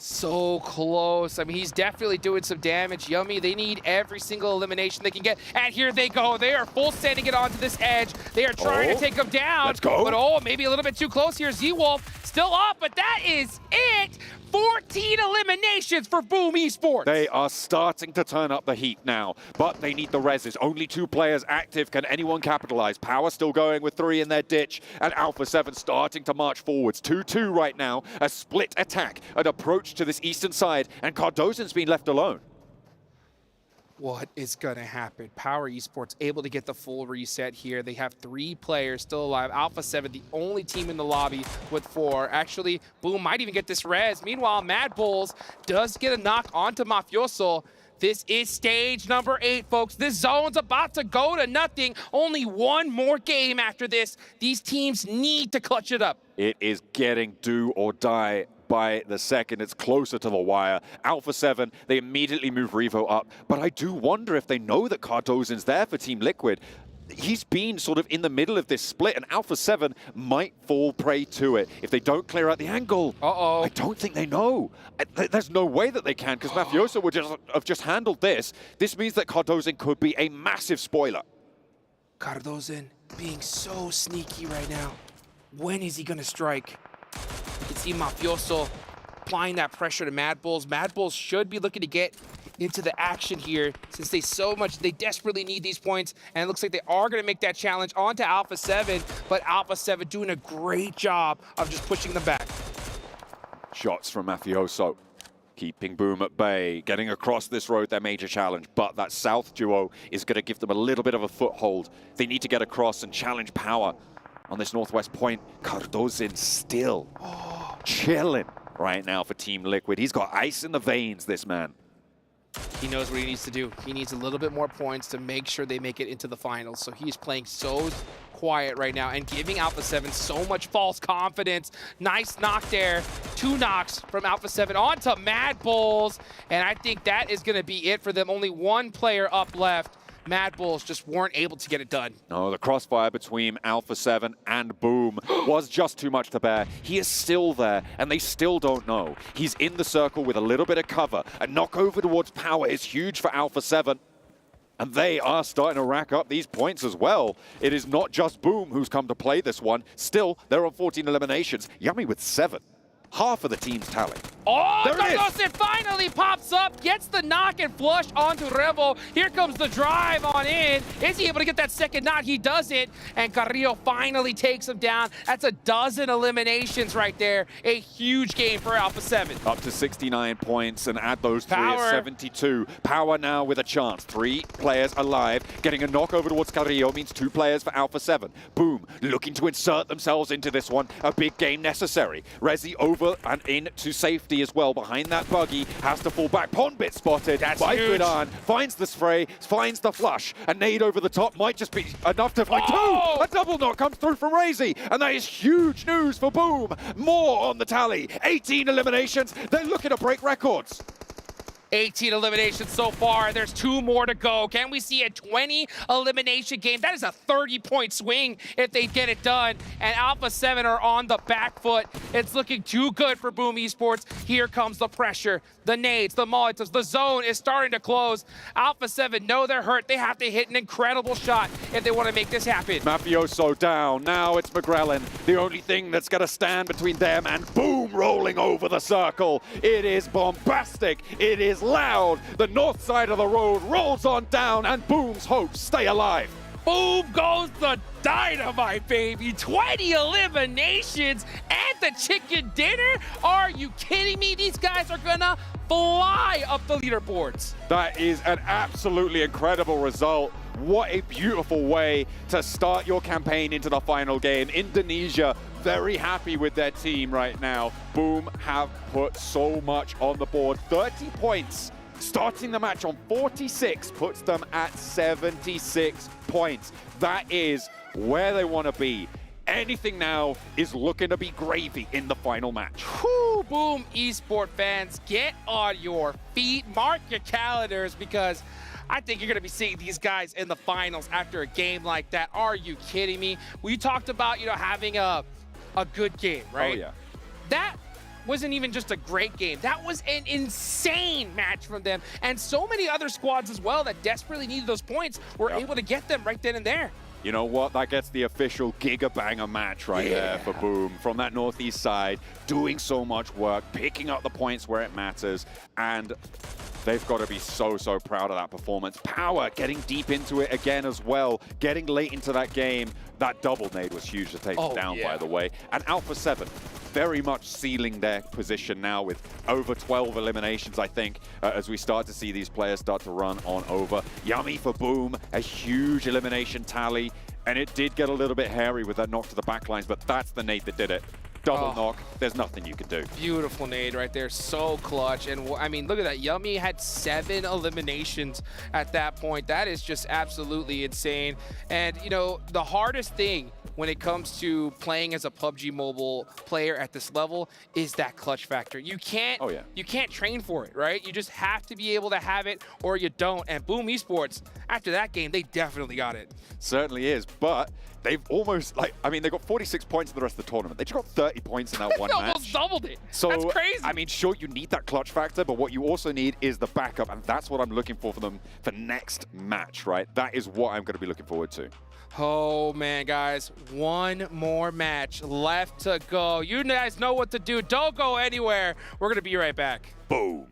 So close. I mean, he's definitely doing some damage. Yummy, they need every single elimination they can get. And here they go. They are full sending it onto this edge. They are trying to take him down. Let's go. But maybe a little bit too close here. Z-Wolf still up, but that is it. 14 eliminations for Boom Esports. They are starting to turn up the heat now, but they need the reses. Only 2 players active. Can anyone capitalize? Power still going with 3 in their ditch, and Alpha 7 starting to march forwards. 2-2 right now. A split attack, an approach to this eastern side, and Cardozo's been left alone. What is going to happen? Power Esports able to get the full reset here. They have 3 players still alive. Alpha 7, the only team in the lobby with 4. Actually, Boom might even get this res. Meanwhile, Mad Bulls does get a knock onto Mafioso. This is stage number 8, folks. This zone's about to go to nothing. Only one more game after this. These teams need to clutch it up. It is getting do or die by the second. It's closer to the wire. Alpha 7, they immediately move Revo up, but I do wonder if they know that Cardozo's there for Team Liquid. He's been sort of in the middle of this split, and Alpha 7 might fall prey to it if they don't clear out the angle. I don't think they know. There's no way that they can, because Mafioso would have just handled this. This means that Cardozo could be a massive spoiler. Cardozo being so sneaky right now. When is he going to strike? You can see Mafioso applying that pressure to Mad Bulls. Mad Bulls should be looking to get into the action here since they desperately need these points, and it looks like they are going to make that challenge onto Alpha 7, but Alpha 7 doing a great job of just pushing them back. Shots from Mafioso, keeping Boom at bay, getting across this road, their major challenge, but that south duo is going to give them a little bit of a foothold. They need to get across and challenge Power on this northwest point. Cardozo still chilling right now for Team Liquid. He's got ice in the veins, this man. He knows what he needs to do. He needs a little bit more points to make sure they make it into the finals. So he's playing so quiet right now and giving Alpha 7 so much false confidence. Nice knock there. 2 knocks from Alpha 7 onto Mad Bulls. And I think that is going to be it for them. Only 1 player up left. Mad Bulls just weren't able to get it done. No, the crossfire between Alpha 7 and Boom was just too much to bear. He is still there, and they still don't know. He's in the circle with a little bit of cover. A knock over towards Power is huge for Alpha 7. And they are starting to rack up these points as well. It is not just Boom who's come to play this one. Still, they're on 14 eliminations. Yummy with 7. Half of the team's tally. Oh, there it is. Cardozo finally pops up, gets the knock and flush onto Revo. Here comes the drive on in. Is he able to get that second knock? He does it, and Carrillo finally takes him down. That's a dozen eliminations right there. A huge game for Alpha 7. Up to 69 points, and add those 3 at 72. Power now with a chance. 3 players alive. Getting a knock over towards Carrillo means 2 players for Alpha 7. Boom, looking to insert themselves into this one. A big game necessary. Resi over over and into safety as well. Behind that buggy, has to fall back. Pondbit spotted by Gudan, finds the spray, finds the flush. A nade over the top might just be enough to find two. A double knock comes through from Razy, and that is huge news for Boom. More on the tally. 18 eliminations. They're looking to break records. 18 eliminations so far. There's 2 more to go. Can we see a 20 elimination game? That is a 30-point swing if they get it done. And Alpha 7 are on the back foot. It's looking too good for Boom Esports. Here comes the pressure. The nades, the molotovs, the zone is starting to close. Alpha 7 know they're hurt. They have to hit an incredible shot if they want to make this happen. Mafioso down. Now it's McGrellin. The only thing that's going to stand between them and Boom rolling over the circle. It is bombastic. It is loud. The north side of the road rolls on down, and Boom's hopes stay alive. Boom goes the dynamite, baby. 20 eliminations and the chicken dinner? Are you kidding me? These guys are gonna fly up the leaderboards. That is an absolutely incredible result. What a beautiful way to start your campaign into the final game. Indonesia very happy with their team right now. Boom have put so much on the board. 30 points. Starting the match on 46 puts them at 76 points. That is where they want to be. Anything now is looking to be gravy in the final match. Whew, Boom Esport fans, get on your feet, mark your calendars, because I think you're going to be seeing these guys in the finals after a game like that. Are you kidding me? We talked about, having a good game, right? Oh, yeah. That wasn't even just a great game. That was an insane match from them. And so many other squads as well that desperately needed those points were able to get them right then and there. You know what? That gets the official Giga Banger match right there for Boom. From that northeast side, doing so much work, picking up the points where it matters, and they've got to be so, so proud of that performance. Power getting deep into it again as well, getting late into that game. That double nade was huge to take it down, by the way. And Alpha 7 very much sealing their position now with over 12 eliminations, I think, as we start to see these players start to run on over. Yummy for Boom, a huge elimination tally, and it did get a little bit hairy with that knock to the backlines, but that's the nade that did it. Double knock, there's nothing you can do. Beautiful nade right there, so clutch. And I mean, look at that, Yummy had 7 eliminations at that point. That is just absolutely insane. And the hardest thing when it comes to playing as a PUBG Mobile player at this level is that clutch factor. You can't, you can't train for it, right? You just have to be able to have it or you don't. And Boom Esports, after that game, they definitely got it. Certainly is, but they've almost, they got 46 points in the rest of the tournament. They just got 30 points in that one match. They almost doubled it. So, that's crazy. I mean, sure, you need that clutch factor, but what you also need is the backup, and that's what I'm looking for them for next match, right? That is what I'm going to be looking forward to. Oh, man, guys. One more match left to go. You guys know what to do. Don't go anywhere. We're going to be right back. Boom.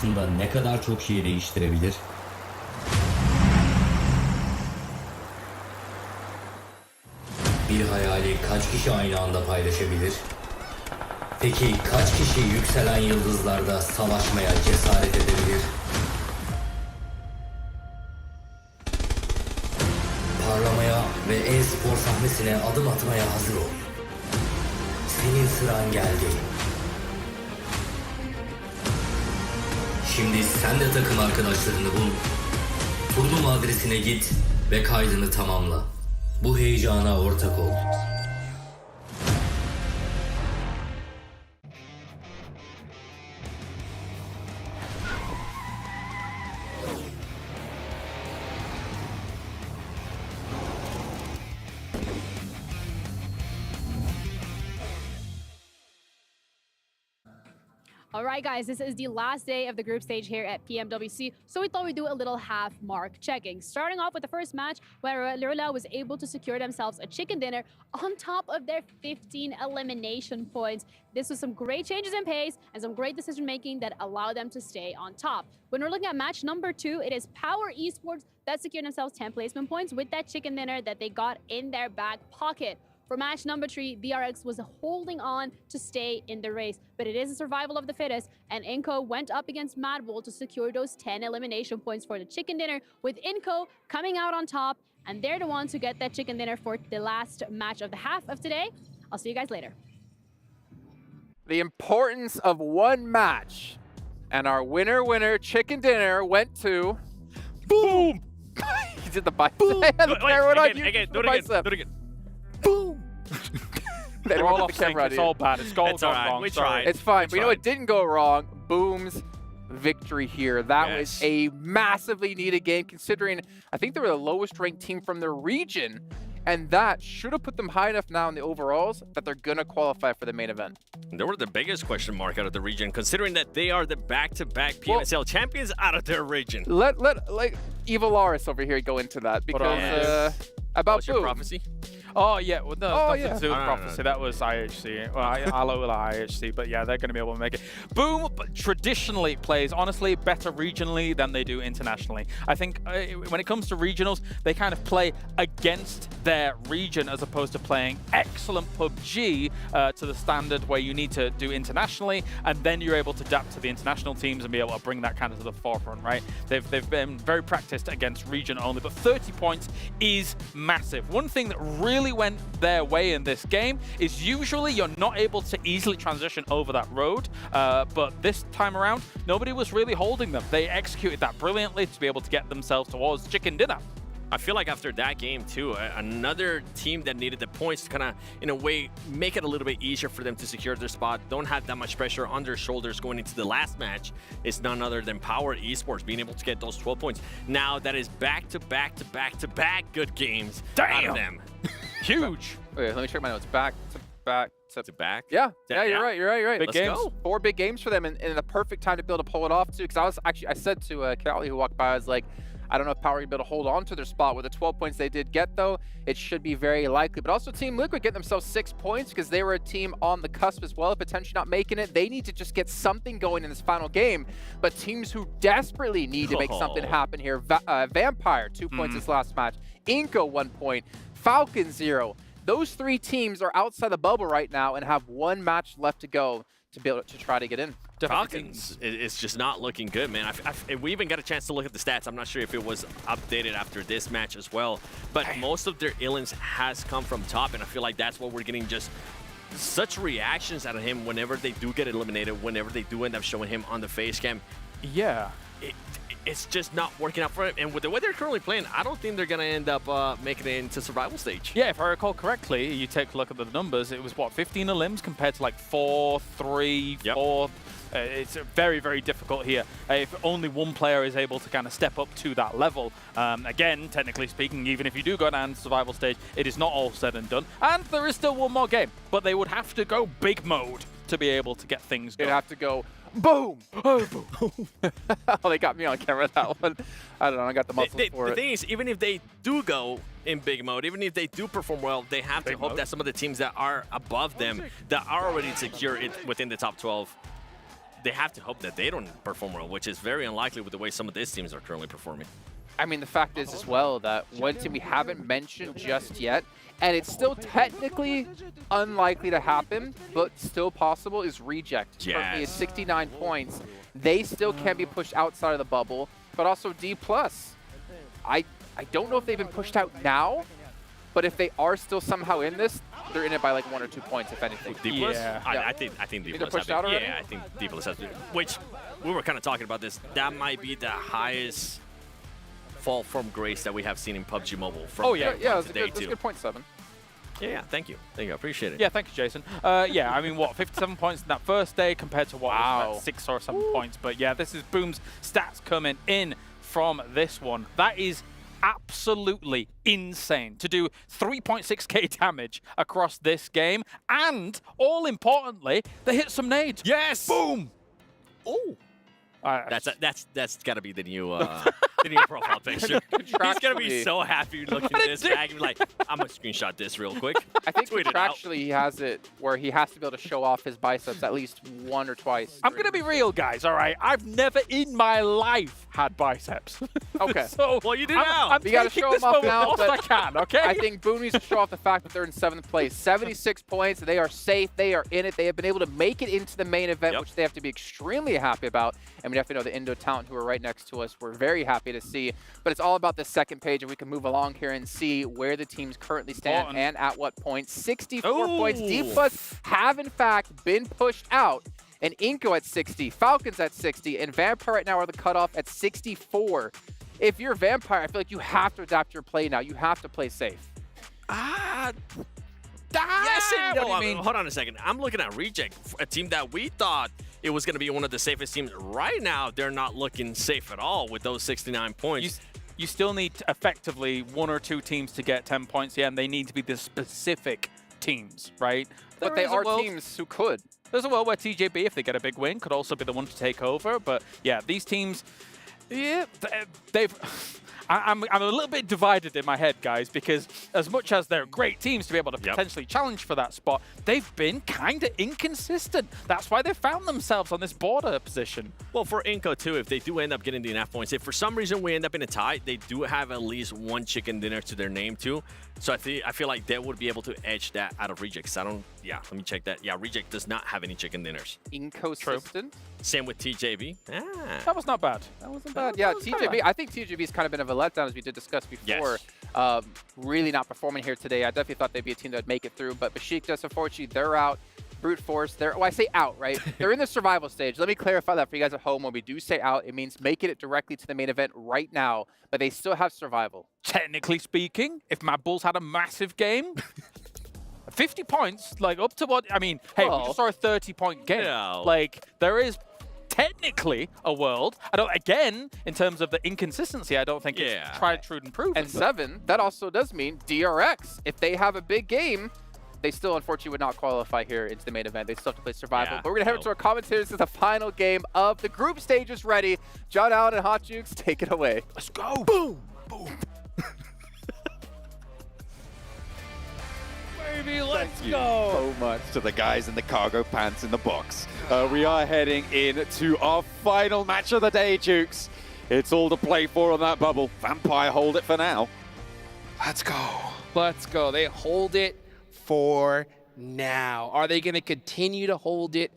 aslında ne kadar çok şey değiştirebilir? Bir hayali kaç kişi aynı anda paylaşabilir? Peki kaç kişi yükselen yıldızlarda savaşmaya cesaret edebilir? Parlamaya ve e-spor sahnesine adım atmaya hazır ol. Senin sıran geldi. Şimdi sen de takım arkadaşlarını bul. Turnuva adresine git ve kaydını tamamla. Bu heyecana ortak ol. All right, guys, this is the last day of the group stage here at PMWC, so we thought we'd do a little half-mark checking. Starting off with the first match, where Royale was able to secure themselves a chicken dinner on top of their 15 elimination points. This was some great changes in pace and some great decision-making that allowed them to stay on top. When we're looking at match number 2, it is Power Esports that secured themselves 10 placement points with that chicken dinner that they got in their back pocket. For match number 3, BRX was holding on to stay in the race, but it is a survival of the fittest, and Inco went up against Mad Bull to secure those 10 elimination points for the chicken dinner, with Inco coming out on top, and they're the ones who get that chicken dinner for the last match of the half of today. I'll see you guys later. The importance of one match, and our winner chicken dinner went to... Boom! He did the bicep. Again, do it again. Boom! They don't want the camera It's all bad. It's all gone wrong. We tried. It's fine. But you know what didn't go wrong? Boom's victory here. That was a massively needed game, considering I think they were the lowest ranked team from their region. And that should have put them high enough now in the overalls that they're going to qualify for the main event. They were the biggest question mark out of the region, considering that they are the back-to-back PMSL champions out of their region. Let Evolaris over here go into that, because about your prophecy? Oh, yeah. Well, no, nothing to do with No. prophecy. That was IHC. Well, Aloe will IHC, but yeah, they're going to be able to make it. Boom traditionally plays, honestly, better regionally than they do internationally. I think when it comes to regionals, they kind of play against their region as opposed to playing excellent PUBG to the standard where you need to do internationally, and then you're able to adapt to the international teams and be able to bring that kind of to the forefront, right? They've been very practiced against region only, but 30 points is massive. One thing that really went their way in this game is usually you're not able to easily transition over that road, but this time around, nobody was really holding them. They executed that brilliantly to be able to get themselves towards chicken dinner. I feel like after that game too, another team that needed the points to kind of, in a way, make it a little bit easier for them to secure their spot, don't have that much pressure on their shoulders going into the last match, is none other than Power Esports being able to get those 12 points. Now that is back-to-back good games out of them. Huge. Wait, let me check my notes. Back to back. Yeah, you're right. Big games. Go. 4 big games for them, and the perfect time to be able to pull it off too. Because I said to Callie, who walked by, I was like, I don't know if Power will be able to hold on to their spot. With the 12 points they did get, though, it should be very likely. But also Team Liquid getting themselves 6 points because they were a team on the cusp as well, potentially not making it. They need to just get something going in this final game. But teams who desperately need to make something happen here, Vampire, 2 points this last match. Inco, 1 point. Falcon, 0. Those 3 teams are outside the bubble right now and have 1 match left to go to be able to try to get in. Falcons is just not looking good, man. We even got a chance to look at the stats. I'm not sure if it was updated after this match as well, but most of their illness has come from top, and I feel like that's what we're getting, just such reactions out of him whenever they do get eliminated, whenever they do end up showing him on the face cam. Yeah. It's just not working out for him. And with the way they're currently playing, I don't think they're going to end up making it into survival stage. Yeah, if I recall correctly, you take a look at the numbers, it was, what, 15 elims compared to like 4, 3, 4. It's very, very difficult here. If only one player is able to kind of step up to that level. Again, technically speaking, even if you do go down to survival stage, it is not all said and done. And there is still one more game, but they would have to go big mode to be able to get things going. They'd have to go boom! Oh, boom. Oh, they got me on camera that one. I don't know, I got the muscles for it. The thing is, even if they do go in big mode, even if they do perform well, they have to hope that some of the teams that are above them, that are already secure within the top 12. they have to hope that they don't perform well, which is very unlikely with the way some of these teams are currently performing. I mean, the fact is as well that one team we haven't mentioned just yet, and it's still technically unlikely to happen, but still possible, is Reject. Yes. Currently at 69 points. They still can be pushed outside of the bubble, but also D+. I don't know if they've been pushed out now, but if they are still somehow in this, they're in it by like 1 or 2 points, if anything. D+? Yeah. I think D+. They're pushed out already? Yeah, I think D+ has to. Which, we were kind of talking about this. That might be the highest fall from grace that we have seen in PUBG Mobile from yeah, that's a today, good point, 7. Yeah, thank you. Thank you, I appreciate it. Yeah, thank you, Jason. Yeah, I mean, what, 57 points in that first day compared to what, was about 6 or 7 points. But yeah, this is Boom's stats coming in from this one. That is absolutely insane to do 3.6k damage across this game. And, all importantly, they hit some nades. Yes! Boom! Oh! That's got to be the new profile picture. He's gonna be so happy looking at this bag and be like, I'm gonna screenshot this real quick. I think Tweet it out. contractually he has it where he has to be able to show off his biceps at least 1 or twice. I'm going to be real, guys, all right? I've never in my life had biceps. Okay. So, well, you do I'm, now. I'm You gotta taking show this them off moment now, whilst but I can, okay? I think Boom needs to show off the fact that they're in 7th place. 76 points. They are safe. They are in it. They have been able to make it into the main event, which they have to be extremely happy about. And we definitely know the Indo talent who are right next to us. We're very happy to see. But it's all about the second page, and we can move along here and see where the teams currently stand and at what point. 64 points. D+ have, in fact, been pushed out. And Inko at 60, Falcons at 60, and Vampire right now are the cutoff at 64. If you're Vampire, I feel like you have to adapt your play now. You have to play safe. Yes and no. Hold on a second. I'm looking at Reject, a team that we thought it was going to be one of the safest teams. Right now, they're not looking safe at all with those 69 points. You still need effectively 1 or 2 teams to get 10 points, yeah, and they need to be the specific teams, right? But they are teams who could. There's a world where TJB, if they get a big win, could also be the one to take over. But yeah, these teams, yeah, I'm a little bit divided in my head, guys, because as much as they're great teams to be able to potentially challenge for that spot, they've been kind of inconsistent. That's why they found themselves on this border position. Well, for Inko, too, if they do end up getting the enough points, if for some reason we end up in a tie, they do have at least 1 chicken dinner to their name, too. So I feel like they would be able to edge that out of Reject. Let me check that. Yeah, Reject does not have any chicken dinners. Inconsistent? Same with TJB. That was not bad. That wasn't bad. Yeah, TJB, I think TJB's kind of been of a letdown, as we did discuss before. Yes. Really not performing here today. I definitely thought they'd be a team that would make it through, but Besiktas, unfortunately, they're out. Brute Force, well, I say out, right? They're in the survival stage. Let me clarify that for you guys at home. When we do say out, it means making it directly to the main event right now, but they still have survival. Technically speaking, if my Bulls had a massive game, 50 points, like up to what, I mean, hey, we just saw a 30-point game. Yeah. Like, there is technically a world. Again, in terms of the inconsistency, I don't think it's tried, true, and proven. And 7, that also does mean DRX. If they have a big game, they still, unfortunately, would not qualify here into the main event. They still have to play survival. But we're going to head over to our commentators to the final game of the group stage is ready. John Allen and Hot Jukes, take it away. Let's go. Boom. Boom. Baby, let's Thank you go. so much to the guys in the cargo pants in the box. We are heading into our final match of the day, Jukes. It's all to play for on that bubble. Vampire hold it for now. Let's go. Let's go. They hold it for now. Are they going to continue to hold it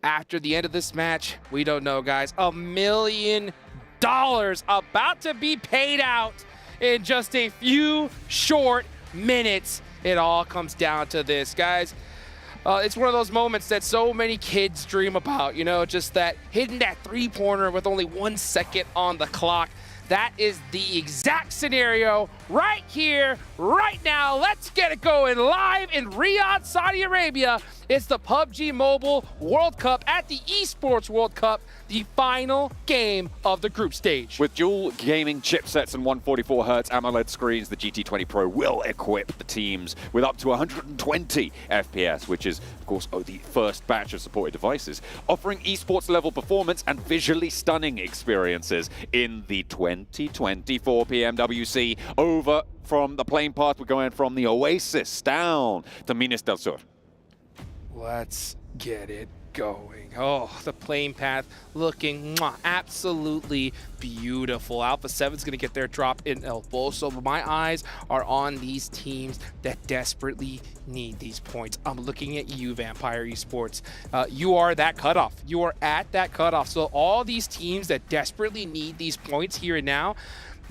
after the end of this match? We don't know, guys. $1 million about to be paid out in just a few short minutes. It all comes down to this, guys. It's one of those moments that so many kids dream about, you know, just that hitting that three-pointer with only 1 second on the clock. That is the exact scenario right here, right now. Let's get it going live in Riyadh, Saudi Arabia. It's the PUBG Mobile World Cup at the ESPORTS World Cup, the final game of the group stage. With dual gaming chipsets and 144Hz AMOLED screens, the GT20 Pro will equip the teams with up to 120 FPS, which is, of course, the first batch of supported devices, offering esports level performance and visually stunning experiences in the 2024 PMWC. Over from the playing path, we're going from the Oasis down to Minas del Sur. Let's get it going. Oh, the playing path looking absolutely beautiful. Alpha 7's going to get their drop in El Boso, but my eyes are on these teams that desperately need these points. I'm looking at you, Vampire Esports. You are that cutoff. You are at that cutoff. So all these teams that desperately need these points here and now,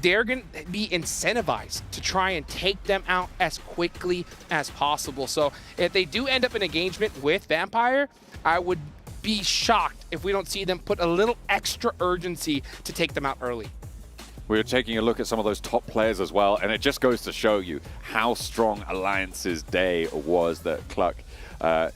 they're going to be incentivized to try and take them out as quickly as possible. So if they do end up in engagement with Vampire, I would be shocked if we don't see them put a little extra urgency to take them out early. We're taking a look at some of those top players as well, and it just goes to show you how strong Alliance's day was that Cluck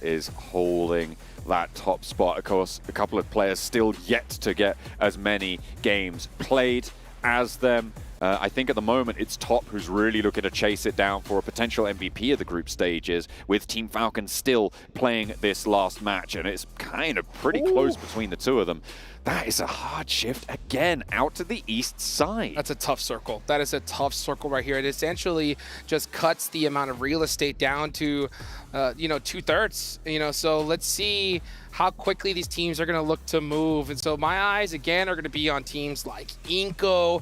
is holding that top spot. Of course, a couple of players still yet to get as many games played as them. I think at the moment it's Top who's really looking to chase it down for a potential MVP of the group stages, with Team Falcon still playing this last match, and it's kind of pretty close between the two of them. That is a hard shift again out to the east side. That's a tough circle. That is a tough circle right here. It essentially just cuts the amount of real estate down to, 2/3. So let's see how quickly these teams are going to look to move. And so my eyes, again, are going to be on teams like Inco,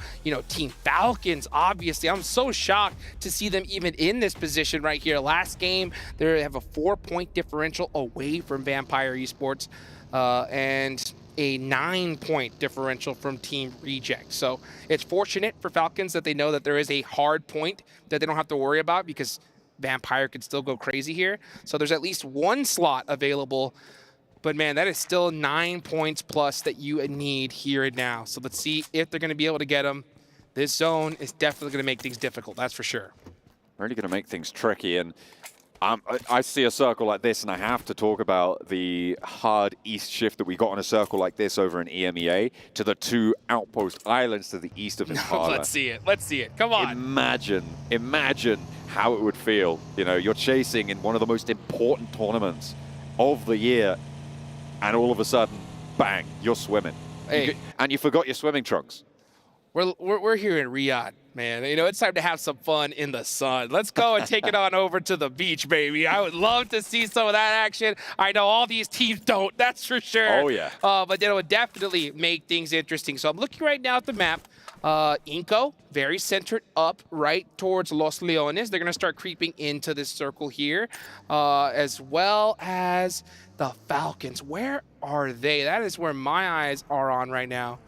Team Falcons, obviously. I'm so shocked to see them even in this position right here. Last game, they have a 4-point differential away from Vampire Esports, and a 9-point differential from Team Reject. So it's fortunate for Falcons that they know that there is a hard point that they don't have to worry about, because Vampire could still go crazy here. So there's at least one slot available. But man, that is still 9 points plus that you need here and now. So let's see if they're going to be able to get them. This zone is definitely going to make things difficult, that's for sure. Really going to make things tricky. And I see a circle like this, and I have to talk about the hard east shift that we got on a circle like this over in EMEA to the 2 outpost islands to the east of Impala. Let's see it. Let's see it. Come on. Imagine how it would feel. You're chasing in one of the most important tournaments of the year, and all of a sudden, bang, you're swimming. Hey. And you forgot your swimming trunks. We're here in Riyadh, man. It's time to have some fun in the sun. Let's go and take it on over to the beach, baby. I would love to see some of that action. I know all these teams don't, that's for sure. Oh, yeah. But it would definitely make things interesting. So I'm looking right now at the map. Inco, very centered up right towards Los Leones. They're going to start creeping into this circle here, as well as the Falcons. Where are they? That is where my eyes are on right now.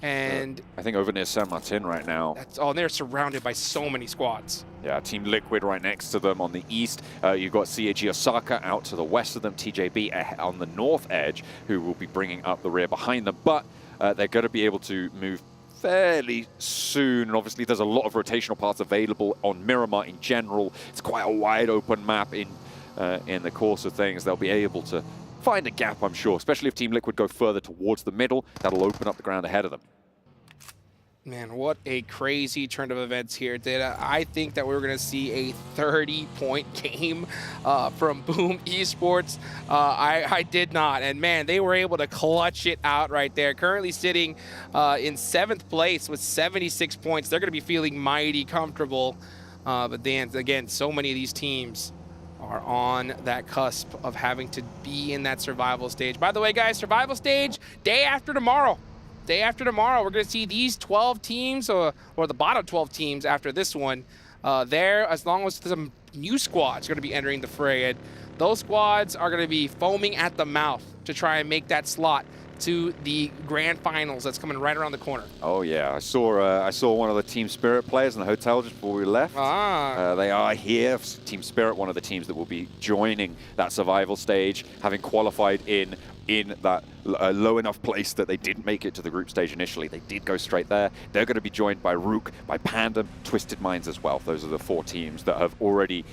And I think over near San Martin right now. And they're surrounded by so many squads. Yeah, Team Liquid right next to them on the east. You've got CAG Osaka out to the west of them. TJB on the north edge, who will be bringing up the rear behind them. But they're going to be able to move fairly soon. And obviously, there's a lot of rotational paths available on Miramar in general. It's quite a wide open map in the course of things. They'll be able to find a gap, I'm sure, especially if Team Liquid go further towards the middle. That'll open up the ground ahead of them. Man, what a crazy turn of events here. I think that we're going to see a 30-point game from Boom Esports. I did not. And man, they were able to clutch it out right there. Currently sitting in 7th place with 76 points. They're going to be feeling mighty comfortable. But then, again, so many of these teams are on that cusp of having to be in that survival stage. By the way, guys, survival stage, day after tomorrow. Day after tomorrow, we're going to see these 12 teams, or the bottom 12 teams after this one, there, as long as some new squads are going to be entering the fray. And those squads are going to be foaming at the mouth to try and make that slot to the grand finals that's coming right around the corner. Oh yeah, I saw one of the Team Spirit players in the hotel just before we left. They are here. Team Spirit, one of the teams that will be joining that survival stage, having qualified in that low enough place that they didn't make it to the group stage initially. They did go straight there. They're going to be joined by Rook, by Pandem, Twisted Minds as well. Those are the 4 teams that have already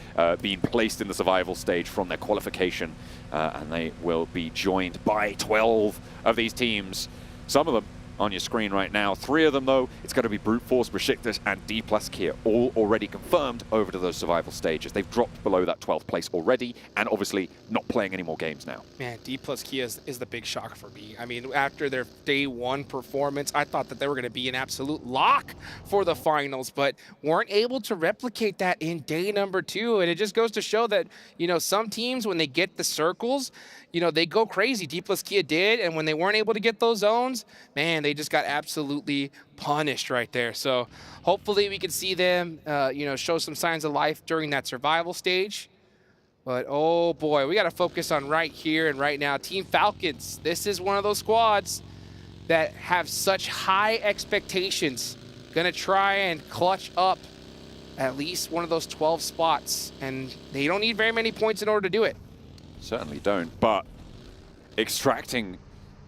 been placed in the survival stage from their qualification, and they will be joined by 12 of these teams. Some of them on your screen right now. 3 of them, though, it's going to be Brute Force, Besiktas, and D+ Kia, all already confirmed over to those survival stages. They've dropped below that 12th place already, and obviously not playing any more games now. Man, D+ Kia is the big shock for me. I mean, after their day 1 performance, I thought that they were going to be an absolute lock for the finals, but weren't able to replicate that in day number 2. And it just goes to show that, you know, some teams, when they get the circles, you know, they go crazy. D+ Kia did, and when they weren't able to get those zones, man, they just got absolutely punished right there. So hopefully we can see them, you know, show some signs of life during that survival stage. But, oh boy, we got to focus on right here and right now. Team Falcons, this is one of those squads that have such high expectations. Gonna try and clutch up at least one of those 12 spots, and they don't need very many points in order to do it. Certainly don't, but extracting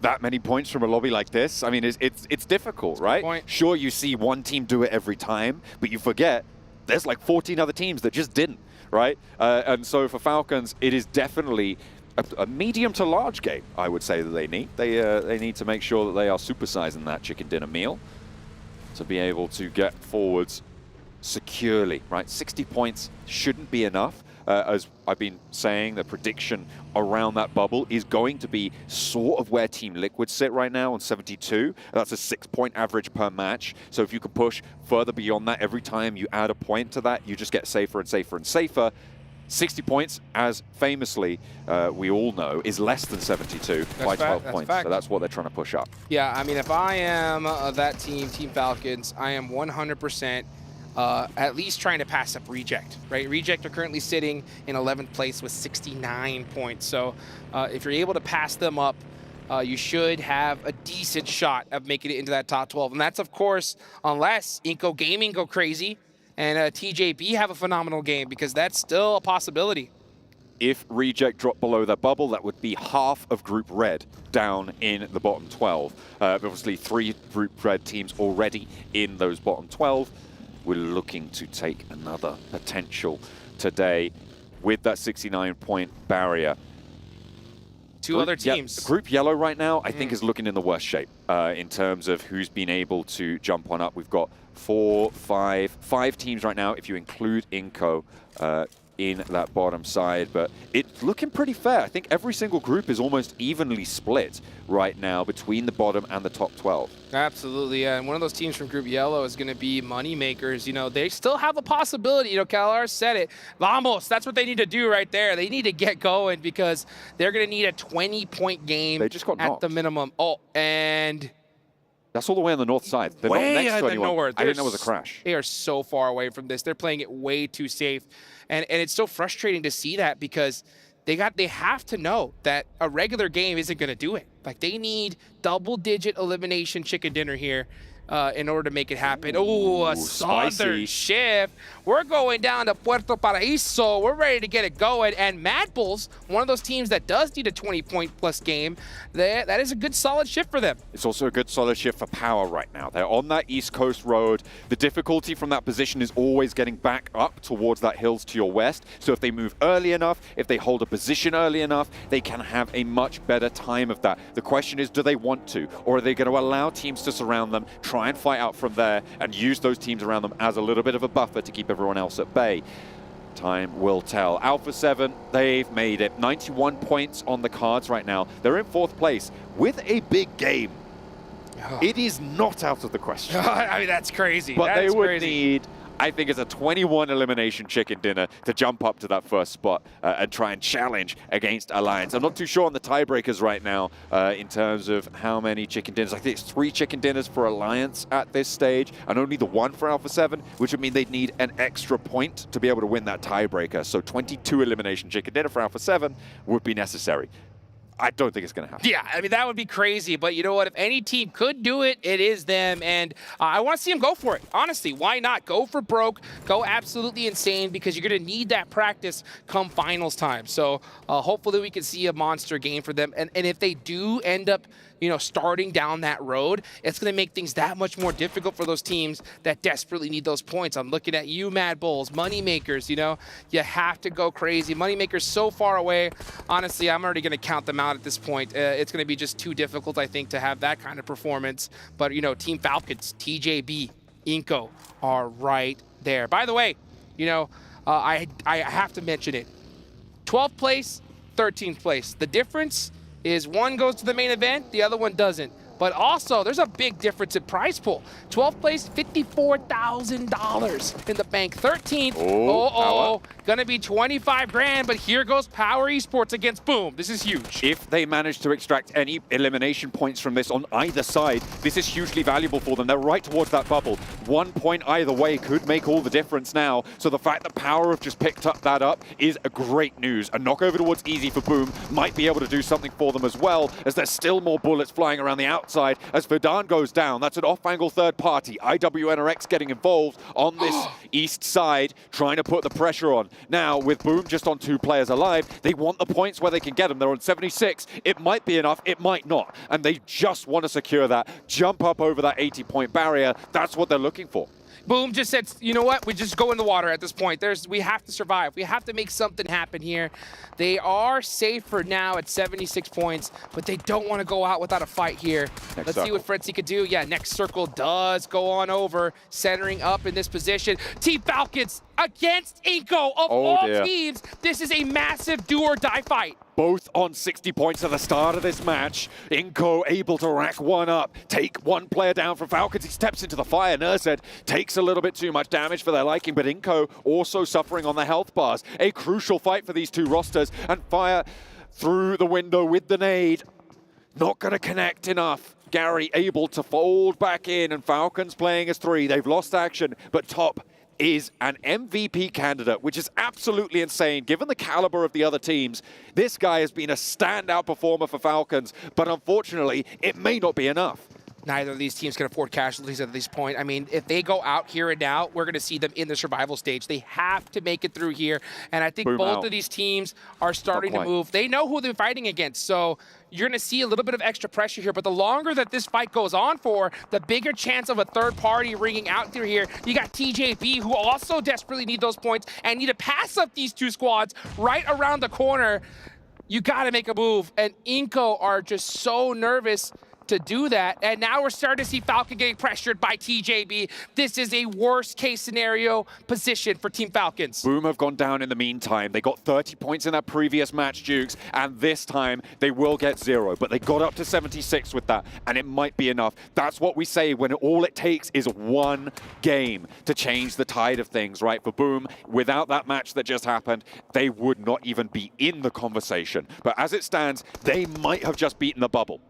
that many points from a lobby like this, I mean, it's difficult, right? Sure, you see one team do it every time, but you forget there's like 14 other teams that just didn't, right? And so for Falcons, it is definitely a medium to large game, I would say, that they need. They need to make sure that they are supersizing that chicken dinner meal to be able to get forwards securely, right? 60 points shouldn't be enough. As I've been saying, the prediction around that bubble is going to be sort of where Team Liquid sit right now on 72. That's a 6-point average per match. So if you can push further beyond that, every time you add a point to that, you just get safer and safer and safer. 60 points, as famously we all know, is less than 72 by 12 points. So that's what they're trying to push up. Yeah, I mean, if I am that team, Team Falcons, I am 100% at least trying to pass up Reject, right? Reject are currently sitting in 11th place with 69 points. So if you're able to pass them up, you should have a decent shot of making it into that top 12. And that's, of course, unless Inco Gaming go crazy and TJB have a phenomenal game, because that's still a possibility. If Reject drop below that bubble, that would be half of Group Red down in the bottom 12. Obviously, 3 Group Red teams already in those bottom 12. We're looking to take another potential today with that 69-point barrier. Two other teams. Group Yellow right now, I think, is looking in the worst shape in terms of who's been able to jump on up. We've got 5 teams right now, if you include Inco in that bottom side, but it's looking pretty fair. I think every single group is almost evenly split right now between the bottom and the top 12. Absolutely, yeah. And one of those teams from Group Yellow is going to be Moneymakers. You know, they still have a possibility. You know, Calar said it. Vamos, that's what they need to do right there. They need to get going because they're going to need a 20-point game they just got at knocked. the minimum. Oh, and that's all the way on the north side. They're way not next to anyone. nowhere. I didn't know it was a crash. They are so far away from this. They're playing it way too safe. And it's so frustrating to see that because they have to know that a regular game isn't going to do it. Like, they need double-digit elimination chicken dinner here in order to make it happen. Oh, a southern shift. We're going down to Puerto Paraíso. We're ready to get it going. And Mad Bulls, one of those teams that does need a 20-point plus game, that is a good solid shift for them. It's also a good solid shift for Power right now. They're on that East Coast road. The difficulty from that position is always getting back up towards that hills to your west. So if they move early enough, if they hold a position early enough, they can have a much better time of that. The question is, do they want to? Or are they going to allow teams to surround them, try and fight out from there, and use those teams around them as a little bit of a buffer to keep everyone else at bay? Time will tell. Alpha 7, they've made it. 91 points on the cards right now. They're in 4th place with a big game. It is not out of the question. I mean, that's crazy. But they would need, I think, it's a 21 elimination chicken dinner to jump up to that first spot and try and challenge against Alliance. I'm not too sure on the tiebreakers right now in terms of how many chicken dinners. I think it's 3 chicken dinners for Alliance at this stage and only the 1 for Alpha 7, which would mean they'd need an extra point to be able to win that tiebreaker. So 22 elimination chicken dinner for Alpha 7 would be necessary. I don't think it's going to happen. Yeah, I mean, that would be crazy. But you know what? If any team could do it, it is them. And I want to see them go for it. Honestly, why not? Go for broke. Go absolutely insane because you're going to need that practice come finals time. So hopefully we can see a monster game for them. And if they do end up, you know, starting down that road, it's going to make things that much more difficult for those teams that desperately need those points. I'm looking at you, Mad Bulls, Moneymakers, you know. You have to go crazy. Moneymakers so far away. Honestly, I'm already going to count them out out at this point. It's going to be just too difficult, I think, to have that kind of performance. But, you know, Team Falcons, TJB, Inco are right there. By the way, you know, I have to mention it. 12th place, 13th place. The difference is one goes to the main event, the other one doesn't. But also, there's a big difference in prize pool. 12th place, $54,000 in the bank. 13th, gonna be 25 grand, but here goes Power Esports against Boom. This is huge. If they manage to extract any elimination points from this on either side, this is hugely valuable for them. They're right towards that bubble. 1 point either way could make all the difference now. So the fact that Power have just picked up that up is a great news. A knock over towards Easy for Boom might be able to do something for them as well, as there's still more bullets flying around the outside. As Verdun goes down, that's an off-angle third party. IWNRX getting involved on this east side, trying to put the pressure on. Now, with Boom just on 2 players alive, they want the points where they can get them. They're on 76. It might be enough, it might not. And they just want to secure that, jump up over that 80-point barrier. That's what they're looking for. Boom just said, you know what? We just go in the water at this point. We have to survive. We have to make something happen here. They are safe for now at 76 points, but they don't want to go out without a fight here. Let's see what Frenzy could do. Yeah, next circle does go on over, centering up in this position. Team Falcons against Inco of all teams. This is a massive do or die fight. Both on 60 points at the start of this match. Inco able to rack one up, take one player down from Falcons. He steps into the fire. Nurzed takes a little bit too much damage for their liking, but Inco also suffering on the health bars. A crucial fight for these two rosters, and fire through the window with the nade. Not going to connect enough. Gary able to fold back in, and Falcons playing as 3. They've lost action, but Top is an MVP candidate, which is absolutely insane given the caliber of the other teams. This guy has been a standout performer for Falcons, but unfortunately, it may not be enough. Neither of these teams can afford casualties at this point. I mean, if they go out here and now, we're going to see them in the survival stage. They have to make it through here, and I think both of these teams are starting to move. They know who they're fighting against, so you're going to see a little bit of extra pressure here, but the longer that this fight goes on for, the bigger chance of a third party ringing out through here. You got TJB, who also desperately need those points and need to pass up these two squads right around the corner. You got to make a move, and Inco are just so nervous to do that, and now we're starting to see Falcon getting pressured by TJB. This is a worst case scenario position for Team Falcons. Boom have gone down in the meantime. They got 30 points in that previous match, Dukes, and this time they will get 0, but they got up to 76 with that, and it might be enough. That's what we say when all it takes is one game to change the tide of things, right? For Boom, without that match that just happened, they would not even be in the conversation. But as it stands, they might have just beaten the bubble.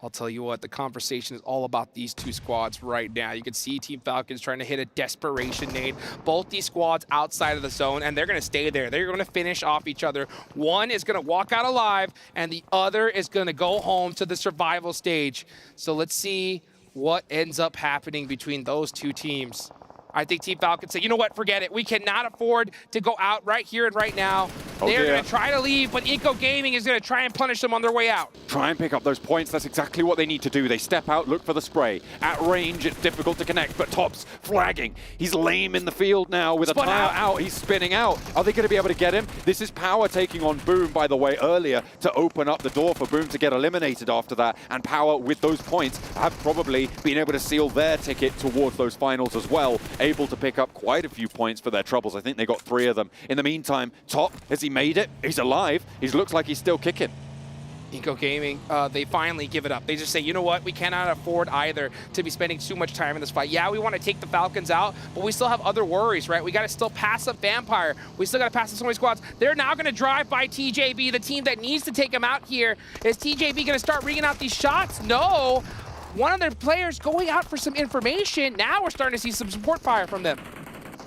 I'll tell you what, the conversation is all about these two squads right now. You can see Team Falcons trying to hit a desperation nade. Both these squads outside of the zone, and they're going to stay there. They're going to finish off each other. One is going to walk out alive, and the other is going to go home to the survival stage. So let's see what ends up happening between those two teams. I think Team Falcons say, you know what, forget it. We cannot afford to go out right here and right now. They're going to try to leave, but Inco Gaming is going to try and punish them on their way out. Try and pick up those points. That's exactly what they need to do. They step out, look for the spray. At range, it's difficult to connect, but Top's flagging. He's lame in the field now with a tire out. He's spinning out. Are they going to be able to get him? This is Power taking on Boom, by the way, earlier to open up the door for Boom to get eliminated after that. And Power, with those points, have probably been able to seal their ticket towards those finals as well. Able to pick up quite a few points for their troubles. I think they got 3 of them. In the meantime, Top, has he made it? He's alive. He looks like he's still kicking. Inco Gaming, they finally give it up. They just say, you know what, we cannot afford either to be spending too much time in this fight. Yeah, we want to take the Falcons out, but we still have other worries, right? We got to still pass up Vampire. We still got to pass up so many squads. They're now going to drive by TJB, the team that needs to take him out here. Is TJB going to start ringing out these shots? No. One of their players going out for some information. Now we're starting to see some support fire from them.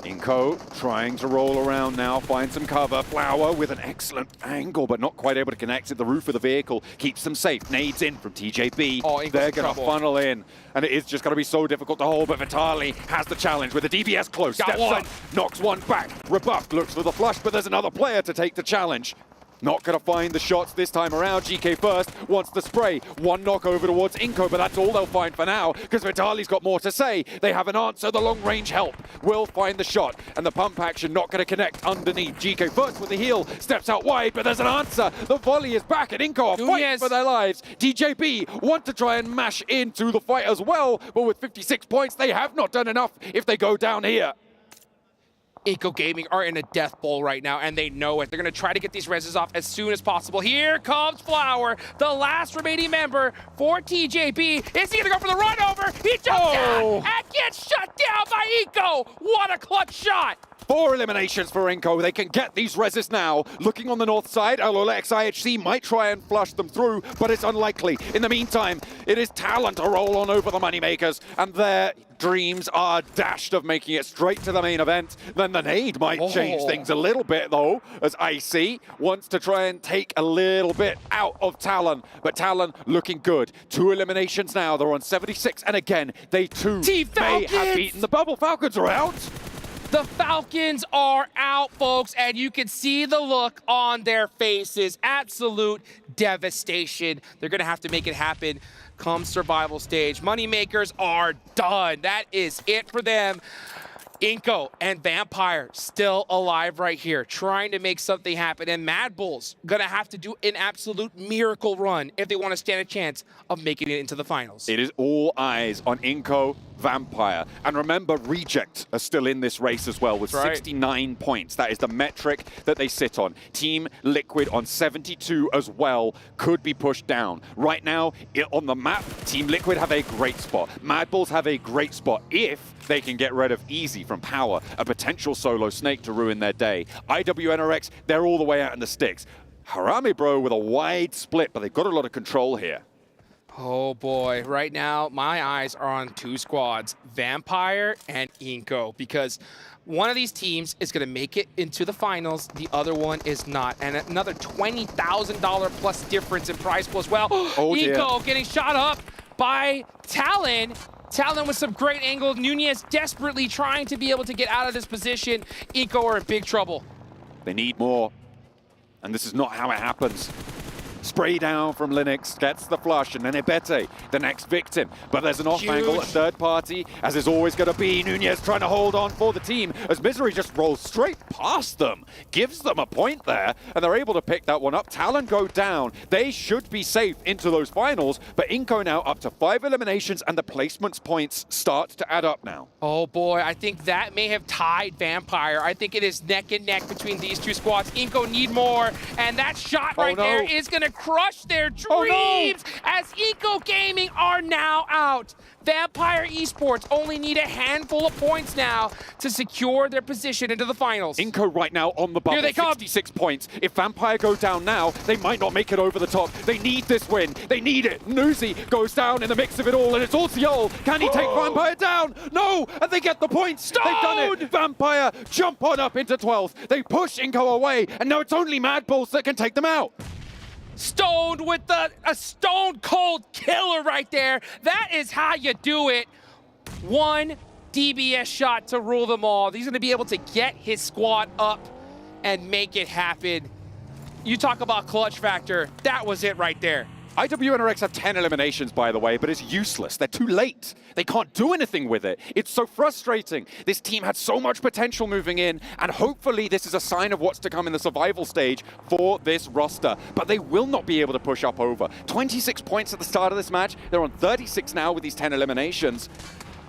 Inco trying to roll around now, find some cover. Flower with an excellent angle, but not quite able to connect at the roof of the vehicle. Keeps them safe. Nades in from TJB. They're going to funnel in, and it is just going to be so difficult to hold, but Vitali has the challenge with the DBS close. Steps up, knocks one back. Rebuff looks for the flush, but there's another player to take the challenge. Not going to find the shots this time around. GK first wants the spray. One knock over towards Inko, but that's all they'll find for now because Vitali's got more to say. They have an answer. The long-range help will find the shot, and the pump action not going to connect underneath. GK first with the heal, steps out wide, but there's an answer. The volley is back, and Inko are fighting for their lives. DJB want to try and mash into the fight as well, but with 56 points, they have not done enough if they go down here. Inko Gaming are in a death bowl right now, and they know it. They're going to try to get these reses off as soon as possible. Here comes Flower, the last remaining member for TJB. Is he going to go for the run over? He jumps down and gets shut down by Inko. What a clutch shot. 4 eliminations for Inko. They can get these reses now. Looking on the north side, Alolex IHC might try and flush them through, but it's unlikely. In the meantime, it is Talon to roll on over the Moneymakers, and their dreams are dashed of making it straight to the main event. Then the nade might change things a little bit, though, as IC wants to try and take a little bit out of Talon. But Talon looking good. 2 eliminations now. They're on 76, and again, they too may have beaten the bubble. Falcons are out. The Falcons are out, folks, and you can see the look on their faces. Absolute devastation. They're going to have to make it happen come survival stage. Moneymakers are done. That is it for them. Inko and Vampire still alive right here, trying to make something happen. And Mad Bulls going to have to do an absolute miracle run if they want to stand a chance of making it into the finals. It is all eyes on Inko, Vampire. And remember, Reject are still in this race as well with 69 points. That is the metric that they sit on. Team Liquid on 72 as well could be pushed down. Right now, on the map, Team Liquid have a great spot. Mad Bulls have a great spot if they can get rid of Easy from Power, a potential solo Snake to ruin their day. IWNRX, they're all the way out in the sticks. Harame Bro with a wide split, but they've got a lot of control here. Oh boy, right now my eyes are on 2 squads, Vampire and Inko, because one of these teams is going to make it into the finals, the other one is not. And another $20,000 plus difference in prize pool as well. Inko getting shot up by Talon. Talon with some great angles. Nunez desperately trying to be able to get out of this position. Inko are in big trouble. They need more, and this is not how it happens. Spray down from Linux, gets the flush, and then Ebete, the next victim. But there's an off angle, a third party, as is always going to be. Nunez trying to hold on for the team, as Misery just rolls straight past them, gives them a point there, and they're able to pick that one up. Talon go down. They should be safe into those finals, but Inko now up to 5 eliminations, and the placements points start to add up now. Oh boy, I think that may have tied Vampire. I think it is neck and neck between these 2 squads. Inko need more, and that shot right there is going to crush their dreams as Inko Gaming are now out. Vampire Esports only need a handful of points now to secure their position into the finals. Inko right now on the bubble, 66 points. If Vampire go down now, they might not make it over the top. They need this win. They need it. Nuzi goes down in the mix of it all, and it's all Seoul. Can he take Vampire down? No, and they get the points. They've done it. Vampire jump on up into 12th. They push Inko away, and now it's only Mad Bulls that can take them out. Stoned with a stone cold killer right there. That is how you do it. 1 DBS shot to rule them all. He's going to be able to get his squad up and make it happen. You talk about clutch factor. That was it right there. IWNRX have 10 eliminations, by the way, but it's useless. They're too late. They can't do anything with it. It's so frustrating. This team had so much potential moving in, and hopefully this is a sign of what's to come in the survival stage for this roster. But they will not be able to push up over. 26 points at the start of this match. They're on 36 now with these 10 eliminations.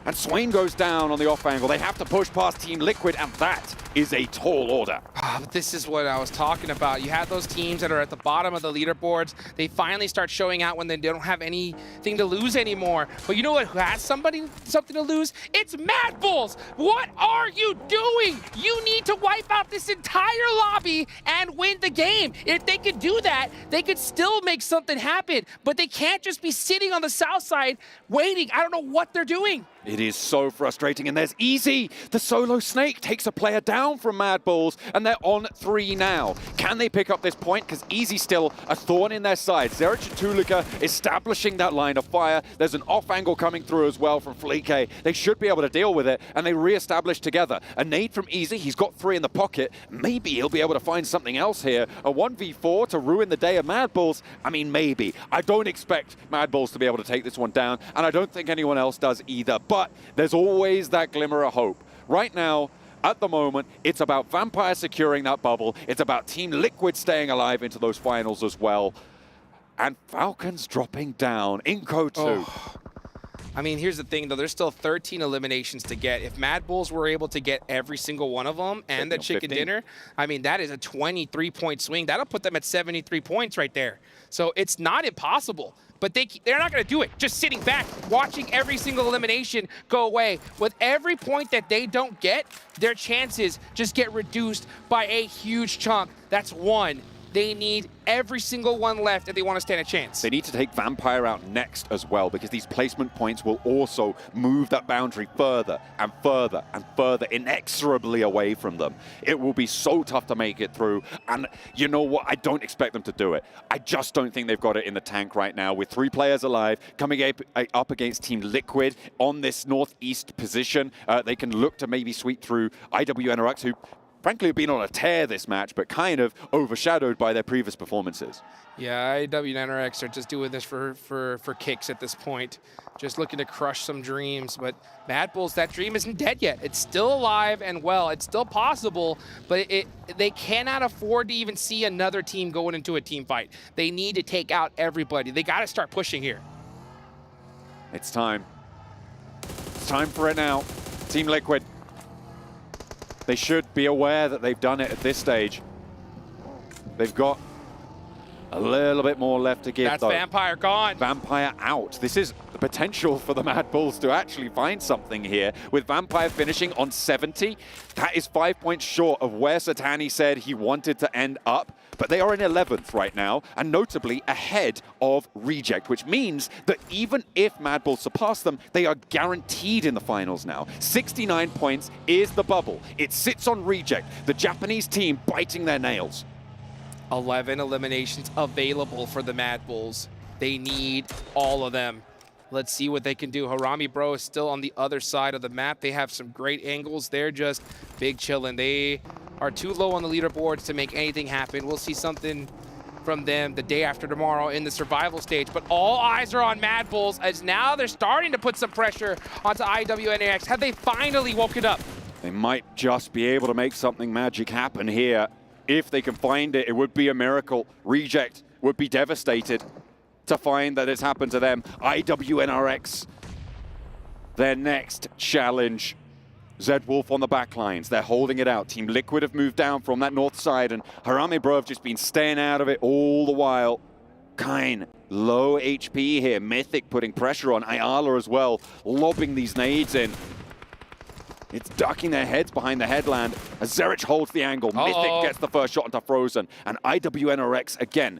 And Swain goes down on the off angle. They have to push past Team Liquid, and that is a tall order. But this is what I was talking about. You have those teams that are at the bottom of the leaderboards. They finally start showing out when they don't have anything to lose anymore. But you know what? Who has something to lose? It's Mad Bulls. What are you doing? You need to wipe out this entire lobby and win the game. If they could do that, they could still make something happen. But they can't just be sitting on the south side waiting. I don't know what they're doing. It is so frustrating, and there's Easy. The solo Snake takes a player down from Mad Bulls, and they're on 3 now. Can they pick up this point? Because Easy still a thorn in their side. Zerich and Tulika establishing that line of fire. There's an off angle coming through as well from Fleeke. They should be able to deal with it, and they re-establish together. A nade from Easy. He's got 3 in the pocket. Maybe he'll be able to find something else here. A 1v4 to ruin the day of Mad Bulls? I mean, maybe. I don't expect Mad Bulls to be able to take this one down, and I don't think anyone else does either. But there's always that glimmer of hope. Right now, at the moment, it's about Vampire securing that bubble. It's about Team Liquid staying alive into those finals as well. And Falcons dropping down. Inco 2. Oh. I mean, here's the thing, though. There's still 13 eliminations to get. If Mad Bulls were able to get every single one of them and the chicken 15. dinner, I mean, that is a 23-point swing. That'll put them at 73 points right there. So it's not impossible. But they're not going to do it. Just sitting back, watching every single elimination go away. With every point that they don't get, their chances just get reduced by a huge chunk. That's 1. They need every single one left if they want to stand a chance. They need to take Vampire out next as well, because these placement points will also move that boundary further and further and further, inexorably away from them. It will be so tough to make it through, and you know what? I don't expect them to do it. I just don't think they've got it in the tank right now. With 3 players alive, coming up against Team Liquid on this northeast position, they can look to maybe sweep through IWNRX, who frankly have been on a tear this match, but kind of overshadowed by their previous performances. Yeah, IWNRX are just doing this for kicks at this point. Just looking to crush some dreams. But Mad Bulls, that dream isn't dead yet. It's still alive and well. It's still possible, but they cannot afford to even see another team going into a team fight. They need to take out everybody. They got to start pushing here. It's time. It's time for it now. Team Liquid. They should be aware that they've done it at this stage. They've got a little bit more left to give, That's though. Vampire gone. Vampire out. This is the potential for the Mad Bulls to actually find something here. With Vampire finishing on 70, that is 5 points short of where Satani said he wanted to end up. But they are in 11th right now, and notably ahead of Reject, which means that even if Mad Bulls surpass them, they are guaranteed in the finals now. 69 points is the bubble. It sits on Reject, the Japanese team biting their nails. 11 eliminations available for the Mad Bulls. They need all of them. Let's see what they can do. Harami Bro is still on the other side of the map. They have some great angles. They're just big chillin'. They are too low on the leaderboards to make anything happen. We'll see something from them the day after tomorrow in the survival stage. But all eyes are on Mad Bulls, as now they're starting to put some pressure onto IWNRX. Have they finally woken up? They might just be able to make something magic happen here. If they can find it, it would be a miracle. Reject would be devastated to find that it's happened to them. IWNRX, their next challenge. Zed Wolf on the backlines. They're holding it out. Team Liquid have moved down from that north side, and Harami Bro have just been staying out of it all the while. Kine, low HP here. Mythic putting pressure on Ayala as well, lobbing these nades in. It's ducking their heads behind the headland as Zerich holds the angle. Mythic gets the first shot into Frozen, and IWNRX again.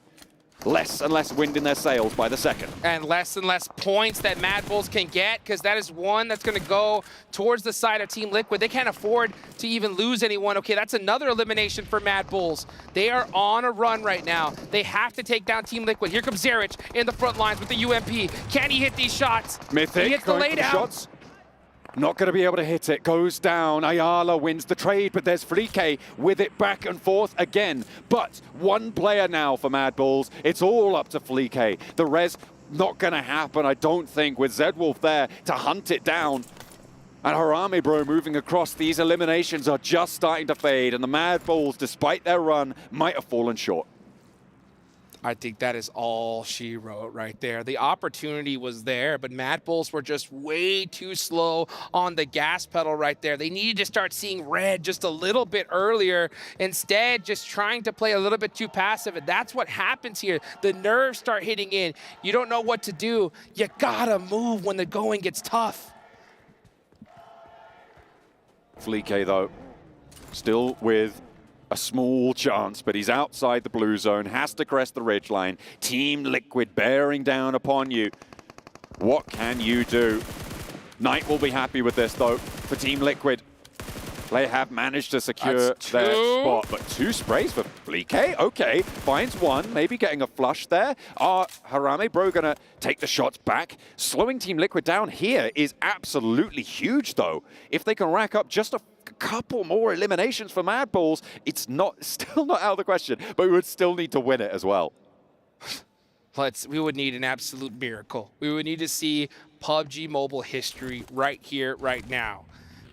Less and less wind in their sails by the second. And less points that Mad Bulls can get, because that is one that's going to go towards the side of Team Liquid. They can't afford to even lose anyone. Okay, that's another elimination for Mad Bulls. They are on a run right now. They have to take down Team Liquid. Here comes Zerich in the front lines with the UMP. Can he hit these shots? Mythic he hits the going for the laydown. shots. Not going to be able to hit it. Goes down. Ayala wins the trade, but there's Fleeke with it back and forth again. But one player now for Mad Bulls. It's all up to Fleeke. The res not going to happen, I don't think, with Zed Wolf there to hunt it down. And Harami Bro moving across. These eliminations are just starting to fade, and the Mad Bulls, despite their run, might have fallen short. I think that is all she wrote right there. The opportunity was there, but Mad Bulls were just way too slow on the gas pedal right there. They needed to start seeing red just a little bit earlier. Instead, just trying to play a little bit too passive, and that's what happens here. The nerves start hitting in. You don't know what to do. You gotta move when the going gets tough. Fleeke, though, still with a small chance, but he's outside the blue zone, has to crest the ridgeline. Team Liquid bearing down upon you. What can you do? Knight will be happy with this, though, for Team Liquid. They have managed to secure their spot, but 2 sprays for Fleek. Okay, finds 1, maybe getting a flush there. Are Harame Bro gonna take the shots back? Slowing Team Liquid down here is absolutely huge, though. If they can rack up just a couple more eliminations for Mad Balls, it's still not out of the question, but we would still need to win it as well. We would need an absolute miracle. We would need to see PUBG Mobile history right here, right now.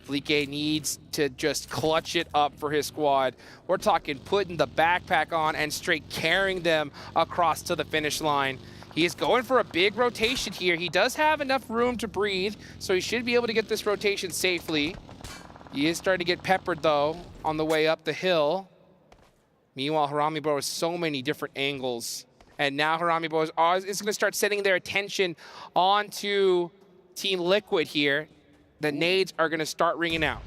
Fleek needs to just clutch it up for his squad. We're talking putting the backpack on and straight carrying them across to the finish line. He is going for a big rotation here. He does have enough room to breathe, so he should be able to get this rotation safely. He is starting to get peppered, though, on the way up the hill. Meanwhile, Harame Bro has so many different angles. And now Harame Bro is going to start setting their attention onto Team Liquid here. The nades are going to start ringing out.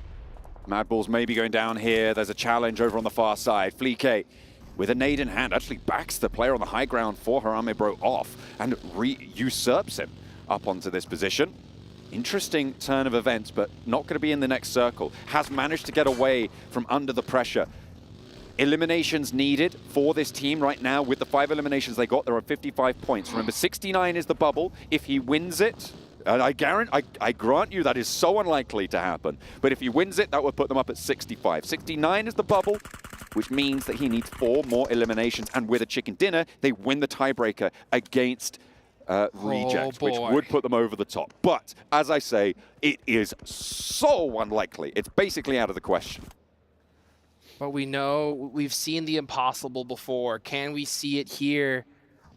Mad Balls maybe going down here. There's a challenge over on the far side. Fleek, with a nade in hand, actually backs the player on the high ground for Harame Bro off and usurps him up onto this position. Interesting turn of events, but not going to be in the next circle. Has managed to get away from under the pressure. Eliminations needed for this team right now. With the 5 eliminations they got, there are 55 points. Remember, 69 is the bubble. If he wins it, and I grant you that is so unlikely to happen. But if he wins it, that would put them up at 65. 69 is the bubble, which means that he needs 4 more eliminations. And with a chicken dinner, they win the tiebreaker against Reject, which would put them over the top. But as I say, it is so unlikely. It's basically out of the question. But we know we've seen the impossible before. Can we see it here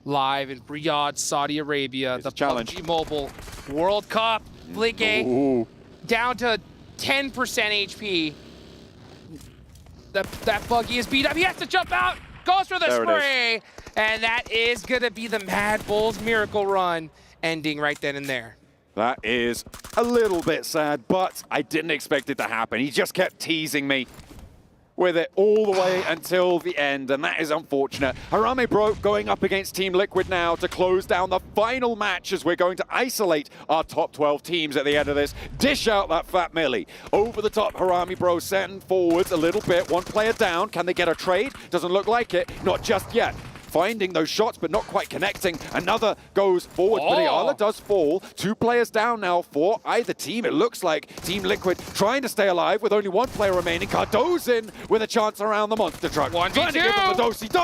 live in Riyadh, Saudi Arabia? The PUBG Mobile World Cup. Fleek down to 10% HP. That buggy is beat up. He has to jump out. Goes for the spray. And that is going to be the Mad Bulls miracle run ending right then and there. That is a little bit sad, but I didn't expect it to happen. He just kept teasing me with it all the way until the end, and that is unfortunate. Harame Bro going up against Team Liquid now to close down the final match as we're going to isolate our top 12 teams at the end of this. Dish out that fat Millie. Over the top, Harame Bro sending forwards a little bit. 1 player down. Can they get a trade? Doesn't look like it. Not just yet. Finding those shots, but not quite connecting. Another goes forward. Royale does fall. 2 players down now for either team. It looks like Team Liquid trying to stay alive with only 1 player remaining. Cardozen with a chance around the monster truck. Trying to give him the do-si-do,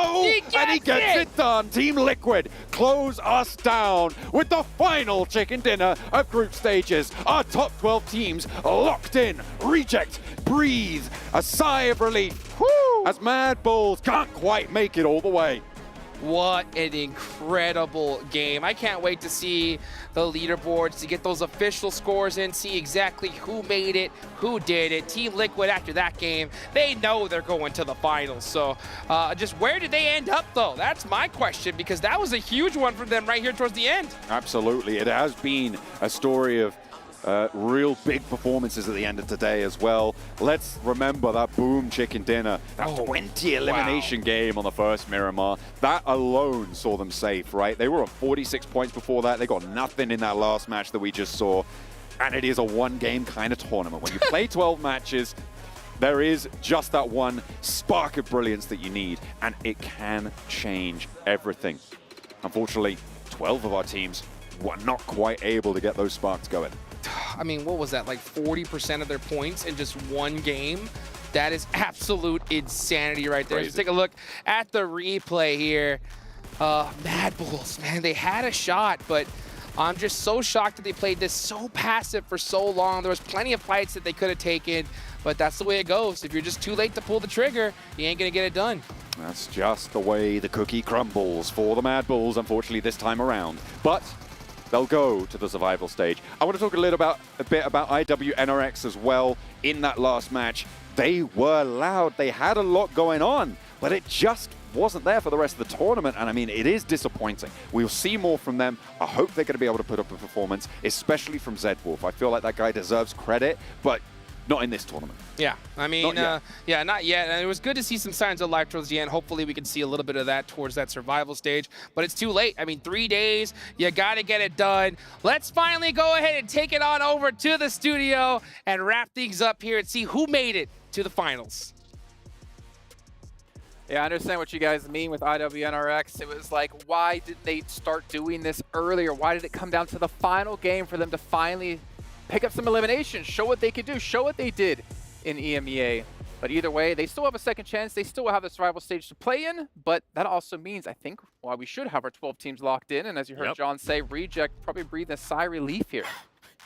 and he gets it done. Team Liquid close us down with the final chicken dinner of group stages. Our top 12 teams locked in. Reject, breathe, a sigh of relief. Woo! As Mad Bulls can't quite make it all the way. What an incredible game. I can't wait to see the leaderboards, to get those official scores in, see exactly who made it, who did it. Team Liquid, after that game, they know they're going to the finals. So just where did they end up, though? That's my question, because that was a huge one for them right here towards the end. Absolutely. It has been a story of real big performances at the end of today as well. Let's remember that boom chicken dinner, that 20 elimination game on the first Miramar. That alone saw them safe, right? They were on 46 points before that. They got nothing in that last match that we just saw. And it is a 1-game kind of tournament. When you play 12 matches, there is just that one spark of brilliance that you need, and it can change everything. Unfortunately, 12 of our teams were not quite able to get those sparks going. I mean, what was that, like 40% of their points in just 1 game? That is absolute insanity right there. Just take a look at the replay here. Mad Bulls, man, they had a shot, but I'm just so shocked that they played this so passive for so long. There was plenty of fights that they could have taken, but that's the way it goes. If you're just too late to pull the trigger, you ain't gonna get it done. That's just the way the cookie crumbles for the Mad Bulls, unfortunately, this time around. But they'll go to the survival stage. I want to talk a bit about IWNRX as well. In that last match, they were loud. They had a lot going on, but it just wasn't there for the rest of the tournament. And I mean, it is disappointing. We'll see more from them. I hope they're going to be able to put up a performance, especially from Zedwolf. I feel like that guy deserves credit, but Not in this tournament. Yeah, I mean, not yet. And it was good to see some signs of life towards the end. Hopefully we can see a little bit of that towards that survival stage, but it's too late. I mean, 3 days, you got to get it done. Let's finally go ahead and take it on over to the studio and wrap things up here and see who made it to the finals. Yeah, I understand what you guys mean with IWNRX. It was like, why didn't they start doing this earlier? Why did it come down to the final game for them to finally pick up some eliminations, show what they could do, show what they did in EMEA? But either way, they still have a second chance. They still have the survival stage to play in, but that also means, I think, well, we should have our 12 teams locked in. And as you heard John say, Reject probably breathe a sigh of relief here.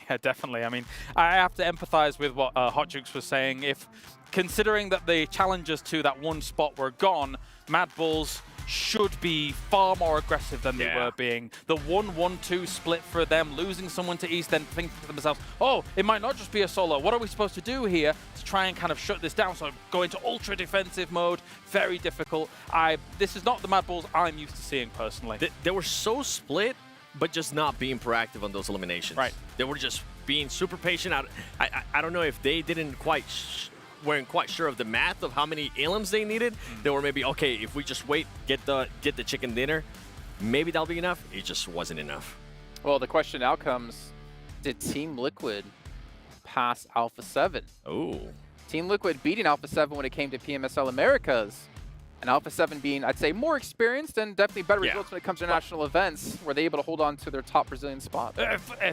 Yeah, definitely. I mean, I have to empathize with what Hot Jukes was saying. If considering that the challengers to that one spot were gone, Mad Bulls should be far more aggressive than they were being. The 1-1-2 split for them, losing someone to East, then thinking to themselves, oh, it might not just be a solo. What are we supposed to do here to try and kind of shut this down? So go into ultra defensive mode, very difficult. This is not the Mad Bulls I'm used to seeing personally. They were so split, but just not being proactive on those eliminations. Right. They were just being super patient. I don't know if they didn't weren't quite sure of the math of how many elims they needed. They were maybe, okay, if we just wait, get the chicken dinner, maybe that'll be enough. It just wasn't enough. Well, the question now comes, did Team Liquid pass Alpha 7? Oh. Team Liquid beating Alpha 7 when it came to PMSL Americas. And Alpha 7 being, I'd say, more experienced and definitely better results when it comes to national events. Were they able to hold on to their top Brazilian spot?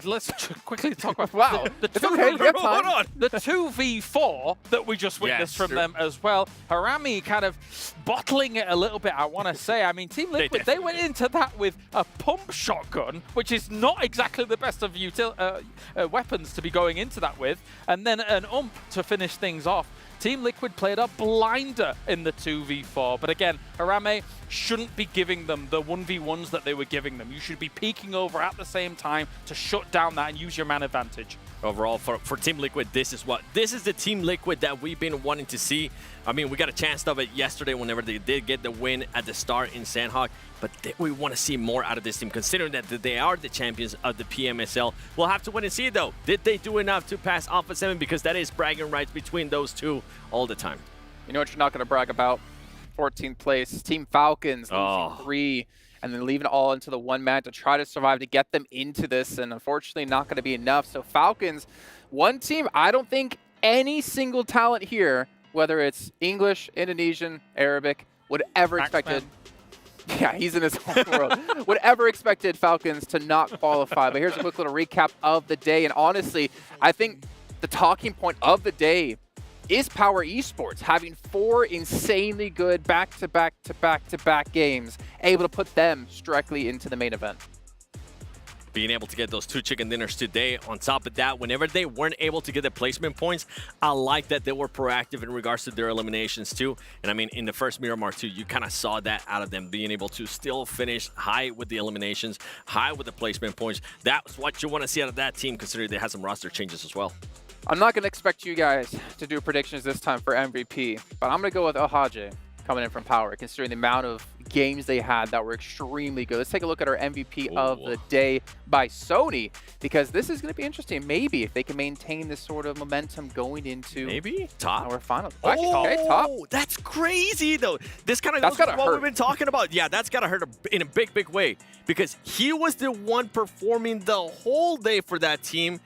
Let's quickly talk about wow. the It's okay, we got time. Hold on. The 2v4 that we just witnessed from them as well. Harami kind of bottling it a little bit, I want to say. I mean, Team Liquid, they went into that with a pump shotgun, which is not exactly the best of weapons to be going into that with, and then an ump to finish things off. Team Liquid played a blinder in the 2v4, but again, Harame shouldn't be giving them the 1v1s that they were giving them. You should be peeking over at the same time to shut down that and use your man advantage. Overall, for Team Liquid, this is the Team Liquid that we've been wanting to see. I mean, we got a chance of it yesterday whenever they did get the win at the start in Sanhok, but we want to see more out of this team, considering that they are the champions of the PMSL. We'll have to wait and see, though. Did they do enough to pass Alpha 7? Because that is bragging rights between those two all the time. You know what you're not going to brag about? 14th place, Team Falcons, losing 3, and then leaving it all into the one man to try to survive to get them into this, and unfortunately not going to be enough. So Falcons, one team, I don't think any single talent here, whether it's English, Indonesian, Arabic, would ever expected. Yeah, he's in his own world. Would ever expected Falcons to not qualify. But here's a quick little recap of the day. And honestly, I think the talking point of the day is Power Esports having 4 insanely good back-to-back games, able to put them directly into the main event. Being able to get those 2 chicken dinners today. On top of that, whenever they weren't able to get the placement points, I like that they were proactive in regards to their eliminations too. And I mean, in the first Miramar too, you kind of saw that out of them, being able to still finish high with the eliminations, high with the placement points. That's what you want to see out of that team, considering they had some roster changes as well. I'm not going to expect you guys to do predictions this time for MVP, but I'm going to go with Ohaje coming in from Power, considering the amount of games they had that were extremely good. Let's take a look at our MVP of the day by Sony, because this is going to be interesting. Maybe if they can maintain this sort of momentum going into top our final. Okay, top. That's crazy though. This kind of goes with what we've been talking about. Yeah, that's got to hurt in a big way, because he was the one performing the whole day for that team.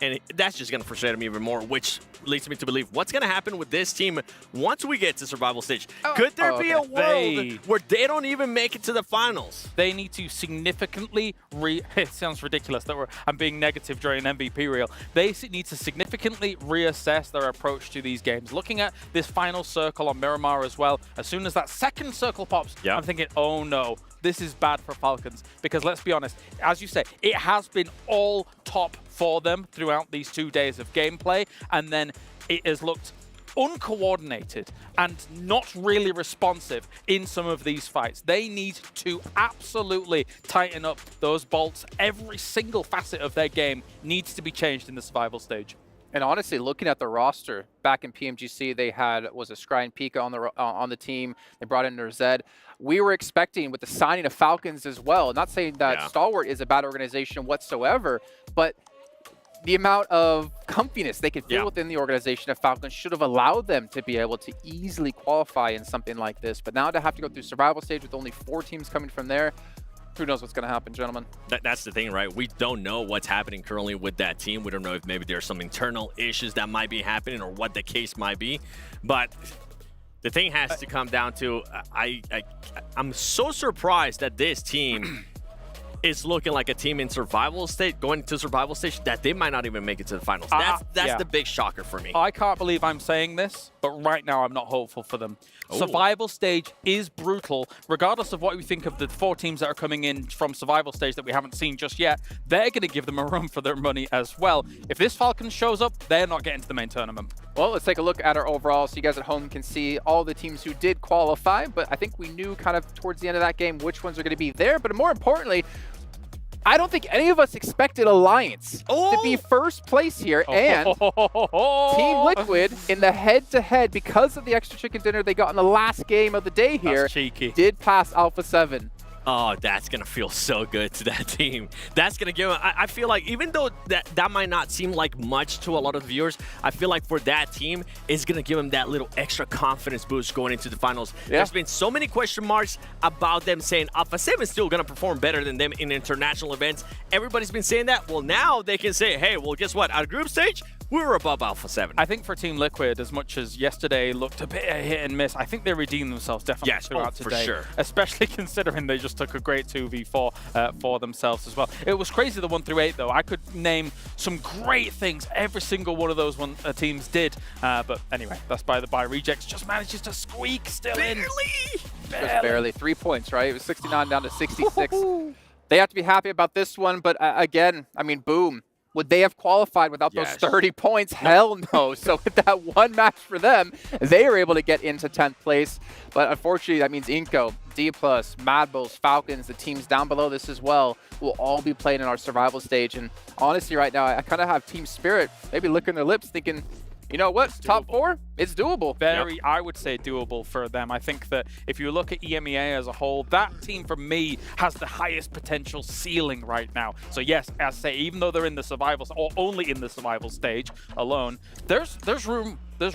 And that's just going to frustrate me even more, which leads me to believe what's going to happen with this team once we get to survival stage. Could there be a world where they don't even make it to the finals? They need to significantly it sounds ridiculous that I'm being negative during an MVP reel. They need to significantly reassess their approach to these games. Looking at this final circle on Miramar as well, as soon as that second circle pops, I'm thinking, oh no, this is bad for Falcons. Because let's be honest, as you say, it has been all top for them throughout these 2 days of gameplay, and then it has looked uncoordinated and not really responsive in some of these fights. They need to absolutely tighten up those bolts. Every single facet of their game needs to be changed in the survival stage. And honestly, looking at the roster, back in PMGC, they had, was a Scry and Pika on the team. They brought in their Zed. We were expecting with the signing of Falcons as well, not saying that Stalwart is a bad organization whatsoever, but the amount of comfiness they could feel within the organization of Falcons should have allowed them to be able to easily qualify in something like this. But now to have to go through survival stage with only 4 teams coming from there, who knows what's going to happen, gentlemen? That's the thing, right? We don't know what's happening currently with that team. We don't know if maybe there's some internal issues that might be happening or what the case might be. But the thing has to come down to, I'm so surprised that this team is looking like a team in survival state, going to survival stage, that they might not even make it to the finals. That's the big shocker for me. I can't believe I'm saying this, but right now I'm not hopeful for them. Survival stage is brutal. Regardless of what we think of the 4 teams that are coming in from survival stage that we haven't seen just yet, they're going to give them a run for their money as well. If this Falcons shows up, they're not getting to the main tournament. Well, let's take a look at our overall so you guys at home can see all the teams who did qualify, but I think we knew kind of towards the end of that game which ones are going to be there. But more importantly, I don't think any of us expected Alliance to be first place here, and Team Liquid in the head-to-head, because of the extra chicken dinner they got in the last game of the day here, did pass Alpha 7. Oh, that's going to feel so good to that team. That's going to give them, I feel like, even though that might not seem like much to a lot of the viewers, I feel like for that team, it's going to give them that little extra confidence boost going into the finals. There's been so many question marks about them saying Alpha 7 is still going to perform better than them in international events. Everybody's been saying that. Well, now they can say, hey, well, guess what? At group stage, we're above Alpha 7. I think for Team Liquid, as much as yesterday looked a bit hit and miss, I think they redeemed themselves definitely throughout today. For sure. Especially considering they just took a great 2v4 for themselves as well. It was crazy, the 1 through 8, though. I could name some great things every single one of those teams did. But anyway, that's by the by. Rejects just manages to squeak still in. Just barely. 3 points, right? It was 69 down to 66. They have to be happy about this one, but again, I mean, boom. Would they have qualified without those 30 points? Hell no. So with that one match for them, they were able to get into 10th place. But unfortunately, that means Inco, D+, Mad Bulls, Falcons, the teams down below this as well, will all be playing in our survival stage. And honestly, right now, I kind of have Team Spirit maybe licking their lips thinking, you know what? Top 4? It's doable. Very, I would say, doable for them. I think that if you look at EMEA as a whole, that team, for me, has the highest potential ceiling right now. So yes, as I say, even though they're in the survival, or only in the survival stage alone, there's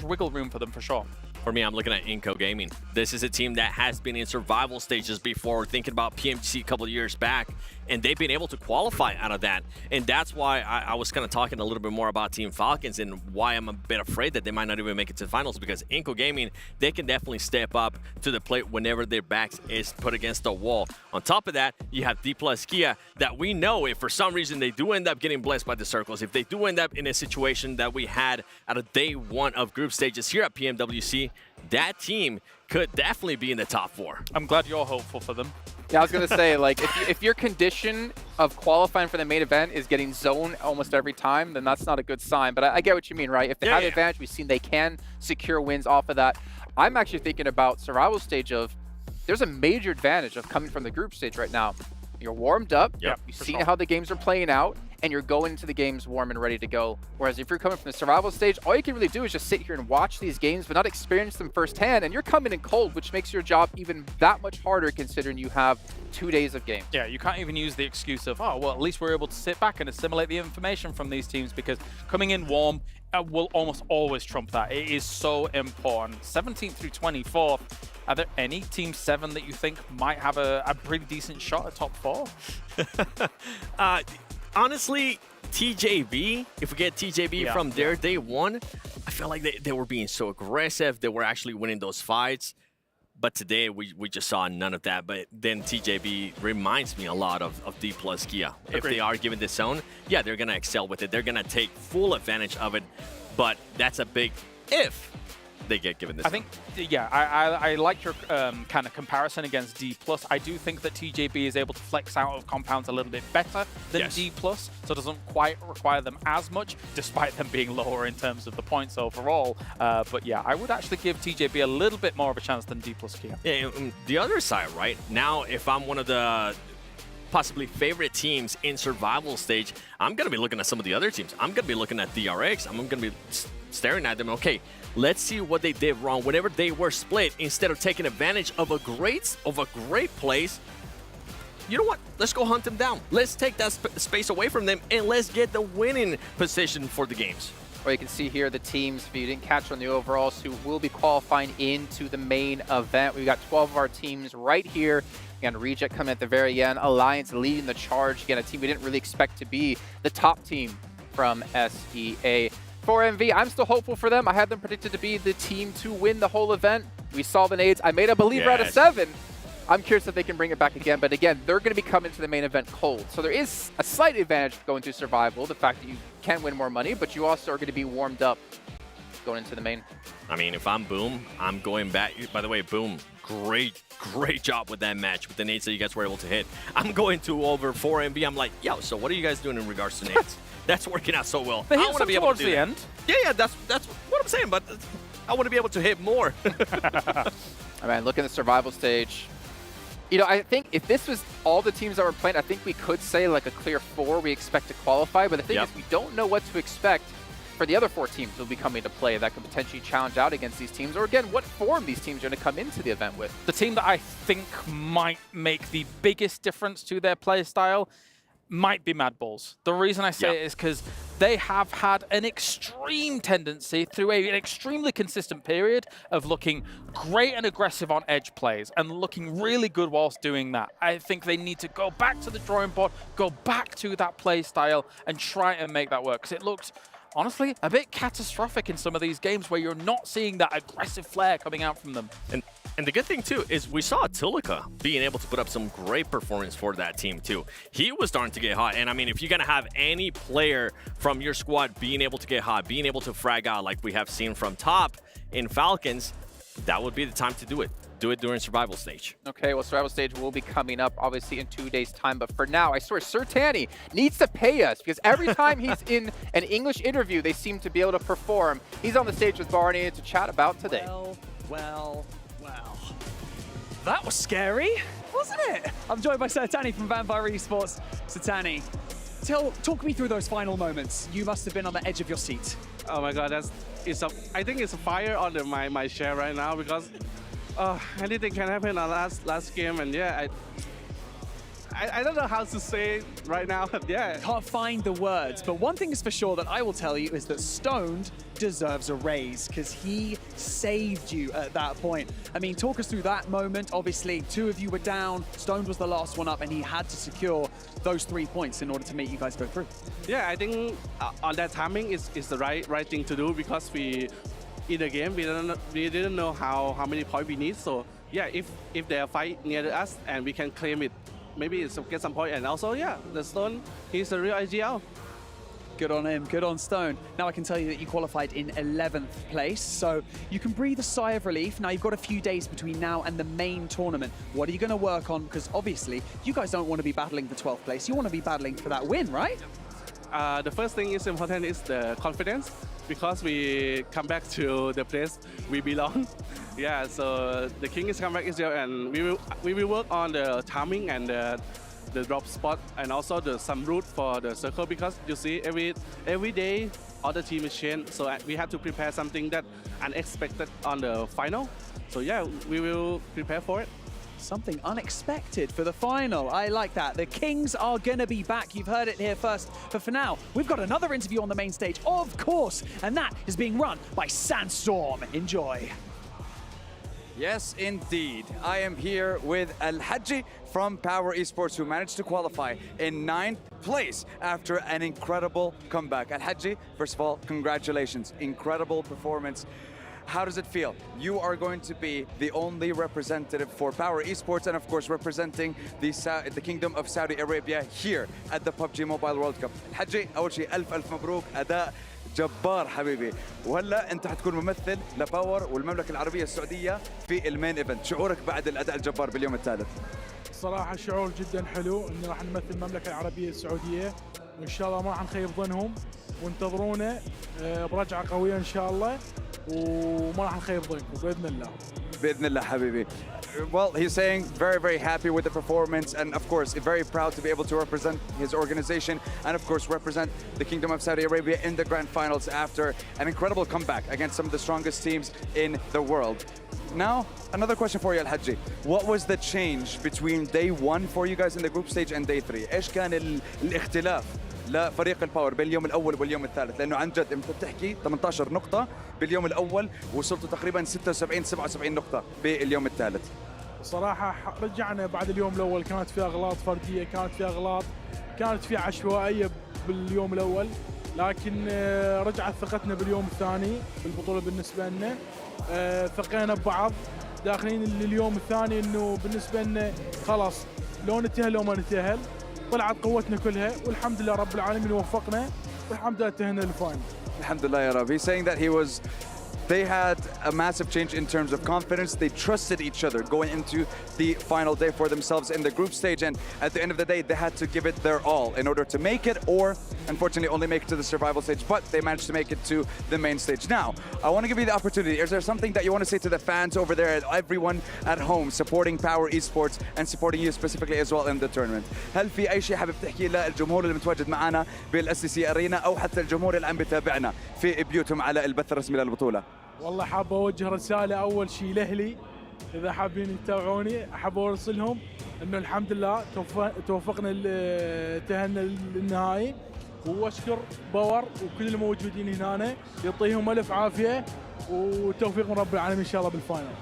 wiggle room for them for sure. For me, I'm looking at Inco Gaming. This is a team that has been in survival stages before, thinking about PMWC a couple of years back, and they've been able to qualify out of that. And that's why I was kind of talking a little bit more about Team Falcons and why I'm a bit afraid that they might not even make it to the finals, because Inco Gaming, they can definitely step up to the plate whenever their backs is put against the wall. On top of that, you have D+ Kia, that we know if for some reason they do end up getting blessed by the circles, if they do end up in a situation that we had at a day 1 of group stages here at PMWC, that team could definitely be in the top 4. I'm glad you're hopeful for them. Yeah, I was going to say, like, if your condition of qualifying for the main event is getting zoned almost every time, then that's not a good sign. But I get what you mean, right? If they have the advantage, we've seen they can secure wins off of that. I'm actually thinking about survival stage of, there's a major advantage of coming from the group stage right now. You're warmed up, you've seen how the games are playing out, and you're going into the games warm and ready to go. Whereas if you're coming from the survival stage, all you can really do is just sit here and watch these games, but not experience them firsthand, and you're coming in cold, which makes your job even that much harder considering you have 2 days of games. Yeah, you can't even use the excuse of, oh, well, at least we're able to sit back and assimilate the information from these teams, because coming in warm will almost always trump that. It is so important. 17th through 24th. Are there any Team 7 that you think might have a pretty decent shot at top 4? Honestly, TJB, if we get TJB from their day 1, I feel like they were being so aggressive. They were actually winning those fights. But today, we just saw none of that. But then TJB reminds me a lot of D+ Kia. Agreed. If they are given this zone, yeah, they're going to excel with it. They're going to take full advantage of it. But that's a big if they get given this. I think, yeah, I like your kind of comparison against D+. I do think that TJB is able to flex out of compounds a little bit better than D+, so it doesn't quite require them as much, despite them being lower in terms of the points overall. But yeah, I would actually give TJB a little bit more of a chance than D+ Kia. Yeah, the other side, right? Now, if I'm one of the possibly favorite teams in survival stage, I'm going to be looking at some of the other teams. I'm going to be looking at DRX. I'm going to be staring at them. Okay, let's see what they did wrong whenever they were split. Instead of taking advantage of a great place, you know what? Let's go hunt them down. Let's take that space away from them, and let's get the winning position for the games. Well, you can see here the teams, if you didn't catch on the overalls, who will be qualifying into the main event. We've got 12 of our teams right here. Again, Reject coming at the very end. Alliance leading the charge. Again, a team we didn't really expect to be the top team from SEA. For MV, I'm still hopeful for them. I had them predicted to be the team to win the whole event. We saw the nades. I made a believer out of 7. I'm curious if they can bring it back again. But again, they're going to be coming to the main event cold. So there is a slight advantage going through survival, the fact that you can win more money, but you also are going to be warmed up going into the main. I mean, if I'm Boom, I'm going back. By the way, Boom, great job with that match, with the nades that you guys were able to hit. I'm going to over 4MV. I'm like, yo, so what are you guys doing in regards to nades? That's working out so well. They I hit want to some be able towards to do the that. end. Yeah, that's what I'm saying, but I want to be able to hit more. All right, look at the survival stage. You know, I think if this was all the teams that were playing, I think we could say like a clear 4 we expect to qualify. But the thing is, we don't know what to expect for the other 4 teams who will be coming to play that could potentially challenge out against these teams. Or again, what form these teams are going to come into the event with. The team that I think might make the biggest difference to their play style might be Mad Balls. The reason I say it is because they have had an extreme tendency through an extremely consistent period of looking great and aggressive on edge plays and looking really good whilst doing that. I think they need to go back to the drawing board, go back to that play style and try and make that work, because it looked honestly a bit catastrophic in some of these games where you're not seeing that aggressive flair coming out from them. And the good thing, too, is we saw Tilika being able to put up some great performance for that team, too. He was starting to get hot. And, I mean, if you're going to have any player from your squad being able to get hot, being able to frag out like we have seen from top in Falcons, that would be the time to do it. Do it during survival stage. Okay, well, survival stage will be coming up, obviously, in 2 days' time. But for now, I swear, Sir Tanny needs to pay us, because every time he's in an English interview, they seem to be able to perform. He's on the stage with Barney to chat about today. Well. That was scary, wasn't it? I'm joined by Sertani from Vampire Esports. Sertani, talk me through those final moments. You must have been on the edge of your seat. Oh my God, I think it's a fire under my chair right now, because anything can happen on last game, and yeah, I don't know how to say it right now. Yeah, can't find the words, but one thing is for sure that I will tell you is that Stoned deserves a raise, because he saved you at that point. I mean, talk us through that moment. Obviously, 2 of you were down. Stoned was the last one up, and he had to secure those 3 points in order to make you guys go through. Yeah, I think on that timing is the right thing to do, because in the game we didn't know how many points we need. So yeah, if they are fight near us and we can claim it, maybe it's get some point. And also, yeah, the Stone, he's a real IGL. Good on him, good on Stone. Now I can tell you that you qualified in 11th place, so you can breathe a sigh of relief. Now you've got a few days between now and the main tournament. What are you going to work on? Because obviously, you guys don't want to be battling for 12th place. You want to be battling for that win, right? The first thing is important is the confidence, because we come back to the place we belong. Yeah, so the king is come back Israel, and we will work on the timing and the drop spot, and also some route for the circle, because you see every day other team is changed, so we have to prepare something that unexpected on the final. So yeah, we will prepare for it. Something unexpected for the final. I like that. The Kings are gonna be back. You've heard it here first. But for now, we've got another interview on the main stage, of course, and that is being run by Sandstorm. Enjoy. Yes, indeed. I am here with Al-Haji from Power Esports, who managed to qualify in 9th place after an incredible comeback. Al-Haji, first of all, congratulations. Incredible performance. How does it feel? You are going to be the only representative for Power Esports, and of course representing the Kingdom of Saudi Arabia here at the PUBG Mobile World Cup. Al-Haji, أول شيء ألف مبروك. أداء جبار حبيبي. وهلا انت حتكون ممثل لباور والمملكه العربيه السعوديه في المين ايفنت. شعورك بعد الاداء الجبار باليوم الثالث؟ صراحه شعور جدا حلو ان راح نمثل المملكه العربيه السعوديه، وان شاء الله ما راح نخيب ظنهم، وانتظرونا برجعه قويه ان شاء الله، وما راح نخيب ظنكم باذن الله. باذن الله حبيبي. Well, he's saying very happy with the performance, and of course very proud to be able to represent his organization and of course represent the Kingdom of Saudi Arabia in the grand finals after an incredible comeback against some of the strongest teams in the world. Now, another question for you, Al-Haji. What was the change between day 1 for you guys in the group stage and day 3? إيش كان الاختلاف لفريق الباور بين اليوم الأول واليوم الثالث؟ لأنه عن جد أنت بتحكي 18 نقطة باليوم الأول وصلتوا تقريبا 76 77 نقطة باليوم الثالث. صراحة رجعنا بعد اليوم الأول كانت فيها أغلاط فردية، كانت فيها أغلاط، كانت فيها عشوائية باليوم الأول، لكن رجعت ثقتنا باليوم الثاني بالبطولة بالنسبة لنا. ثقينا ببعض داخلين اليوم الثاني انه بالنسبة لنا خلاص لو نتأهل لو ما نتأهل، طلعت قوتنا كلها والحمد لله رب العالمين وفقنا والحمد لله تأهلنا للفاينل. الحمد لله يا رب. He's saying that they had a massive change in terms of confidence. They trusted each other going into the final day for themselves in the group stage. And at the end of the day, they had to give it their all in order to make it, or unfortunately only make it to the survival stage, but they managed to make it to the main stage. Now, I want to give you the opportunity. Is there something that you want to say to the fans over there and everyone at home supporting Power Esports and supporting you specifically as well in the tournament? هل في أي شيء حابب تحكي للجمهور اللي متواجد معنا بالSEC أرينا أو حتى الجمهور اللي عم بتابعنا في بيوتهم على البث الرسمي للبطولة؟ والله حاب اوجه رساله اول شيء لاهلي، اذا حابين يتابعوني احب اوصلهم انه الحمد لله توفقنا تاهلنا للنهائي، واشكر باور وكل الموجودين هنا يعطيهم الف عافيه وتوفيق من رب العالمين ان شاء الله بالفاينل.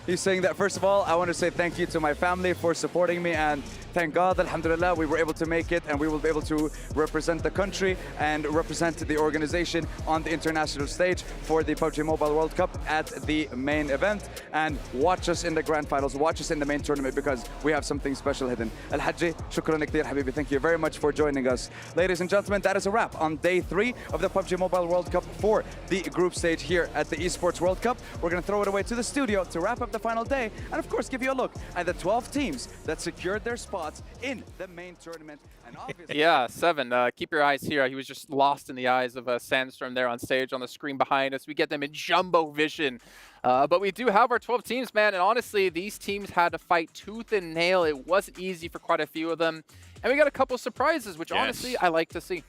He's saying that first of all, I want to say thank you to my family for supporting me, and thank God, alhamdulillah, we were able to make it and we will be able to represent the country and represent the organization on the international stage for the PUBG Mobile World Cup at the main event, and watch us in the grand finals, watch us in the main tournament because we have something special hidden. Al-Haji, shukran كثير habibi. Thank you very much for joining us. Ladies and gentlemen, that is a wrap on day 3 of the PUBG Mobile World Cup for the group stage here at the Esports World Cup. We're going to throw it away to the studio to wrap up the final day and of course give you a look at the 12 teams that secured their spots in the main tournament. And obviously yeah, 7. Keep your eyes here. He was just lost in the eyes of Sandstorm there on stage on the screen behind us. We get them in jumbo vision. But we do have our 12 teams, man. And honestly, these teams had to fight tooth and nail. It wasn't easy for quite a few of them. And we got a couple surprises, which honestly, I like to see.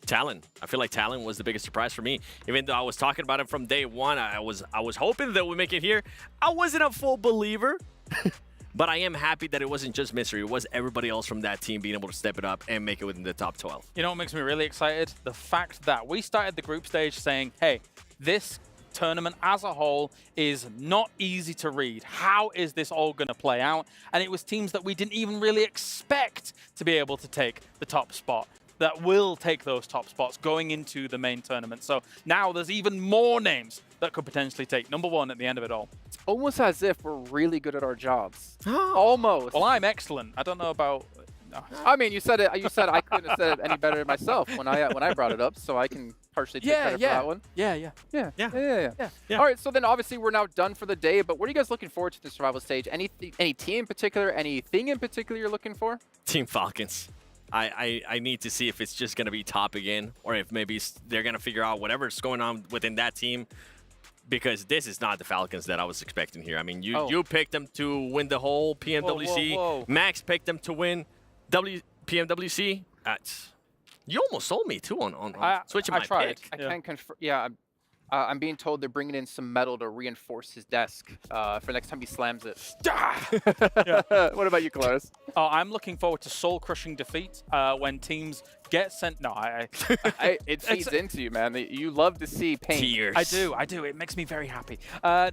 Talon. I feel like Talon was the biggest surprise for me. Even though I was talking about him from day 1, I was hoping that we make it here. I wasn't a full believer. But I am happy that it wasn't just Mystery. It was everybody else from that team being able to step it up and make it within the top 12. You know what makes me really excited? The fact that we started the group stage saying, hey, this tournament as a whole is not easy to read. How is this all going to play out? And it was teams that we didn't even really expect to be able to take the top spot that will take those top spots going into the main tournament. So now there's even more names that could potentially take #1 at the end of it all. It's almost as if we're really good at our jobs. Almost. Well, I'm excellent. I don't know about... No. I mean, you said it. You said I couldn't have said it any better myself when I brought it up, so I can partially take credit for that one. Yeah. All right, so then obviously we're now done for the day, but what are you guys looking forward to the survival stage? Any team in particular, anything in particular you're looking for? Team Falcons. I need to see if it's just going to be top again, or if maybe they're going to figure out whatever's going on within that team, because this is not the Falcons that I was expecting here. I mean, you picked them to win the whole PMWC. Whoa. Max picked them to win PMWC. You almost sold me, too, on switching my pick. I can confirm. Yeah, I'm being told they're bringing in some metal to reinforce his desk for next time he slams it. What about you, Claris? Oh, I'm looking forward to soul-crushing defeat when teams get sent. No, it feeds into you, man. You love to see pain. Tears. I do. It makes me very happy.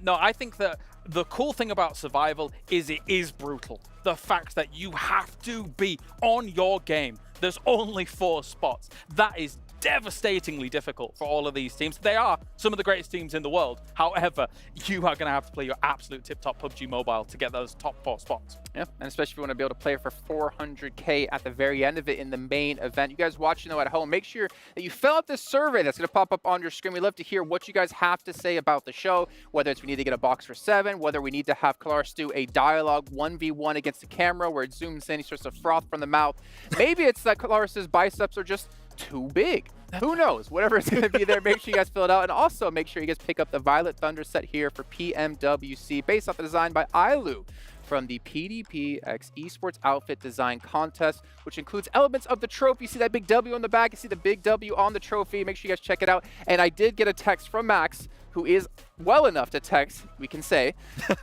No, I think that the cool thing about survival is it is brutal. The fact that you have to be on your game. There's only 4 spots. That is devastatingly difficult for all of these teams. They are some of the greatest teams in the world. However, you are going to have to play your absolute tip-top PUBG Mobile to get those top 4 spots. Yeah, and especially if you want to be able to play for 400K at the very end of it in the main event. You guys watching though at home, make sure that you fill out this survey that's going to pop up on your screen. We'd love to hear what you guys have to say about the show, whether it's we need to get a box for 7, whether we need to have Claris do a dialogue 1v1 against the camera where it zooms in, he starts to froth from the mouth. Maybe it's that Claris's biceps are just too big. Who knows? Whatever is going to be there, make sure you guys fill it out. And also make sure you guys pick up the Violet Thunder set here for PMWC, based off the design by Ailu from the PDPX Esports Outfit Design Contest, which includes elements of the trophy. You see that big W on the back, you see the big W on the trophy. Make sure you guys check it out. And I did get a text from Max, who is well enough to text, we can say,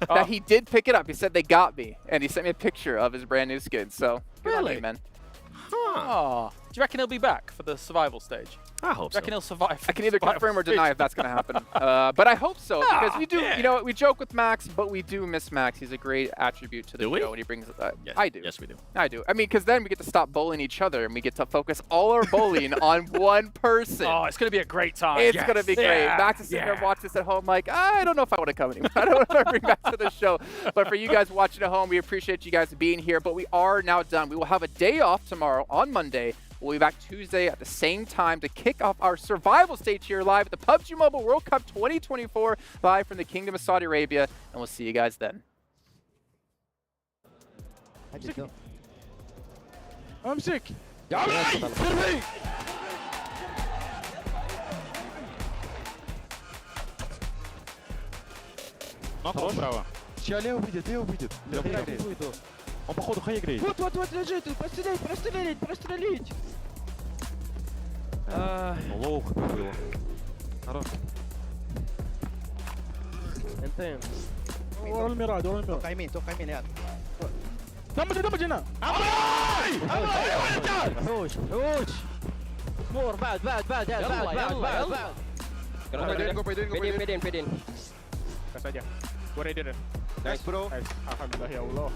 that he did pick it up. He said they got me, and he sent me a picture of his brand new skin. So, good on you, man. Oh, do you reckon he'll be back for the survival stage? I hope do you reckon he'll survive? I can either confirm or deny if that's going to happen. But I hope so, because we do, you know, we joke with Max, but we do miss Max. He's a great attribute to the show, and he brings, Yes. I do. Yes, we do. I do. I mean, because then we get to stop bullying each other, and we get to focus all our bullying on one person. Oh, it's going to be a great time. It's going to be great. Max is sitting there watching this at home like, I don't know if I want to come anymore. I don't want to bring back to the show. But for you guys watching at home, we appreciate you guys being here. But we are now done. We will have a day off tomorrow on Monday. We'll be back Tuesday at the same time to kick off our survival stage here live at the PUBG Mobile World Cup 2024 live from the Kingdom of Saudi Arabia. And we'll see you guys then. امسك يا Leo видит, Leo видит. Он походу хай играет. Вот лежит, прострелить. Лоу было. Хорош. ورا الميراد توقع يمين يا دمج هنا حوش مور بعد Pedin. Kas aja. Gua ready dah. Nice bro. Alhamdulillah ya Allah.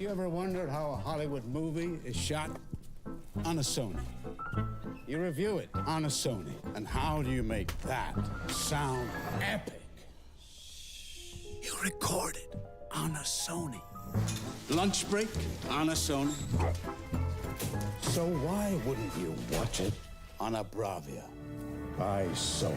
You ever wondered how a Hollywood movie is shot? On a Sony. You review it on a Sony. And how do you make that sound epic? You record it on a Sony. Lunch break on a Sony. So why wouldn't you watch it on a Bravia by Sony?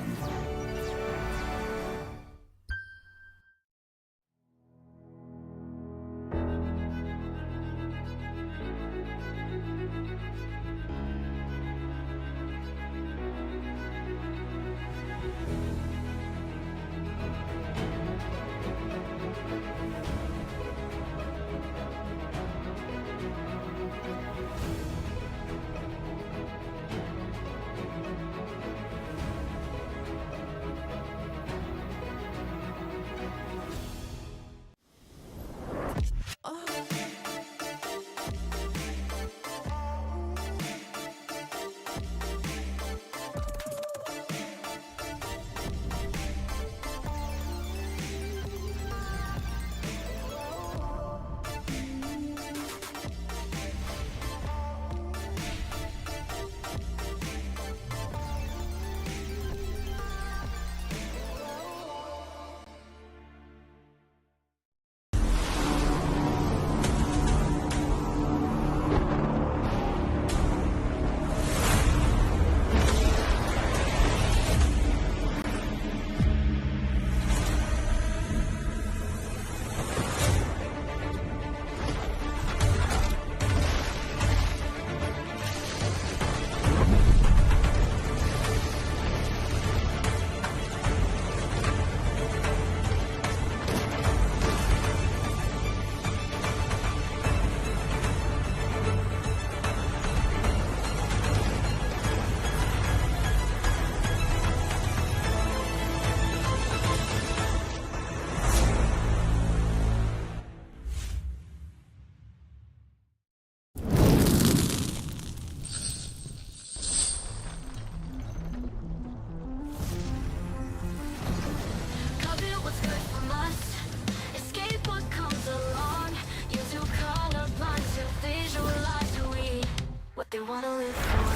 They wanna live for.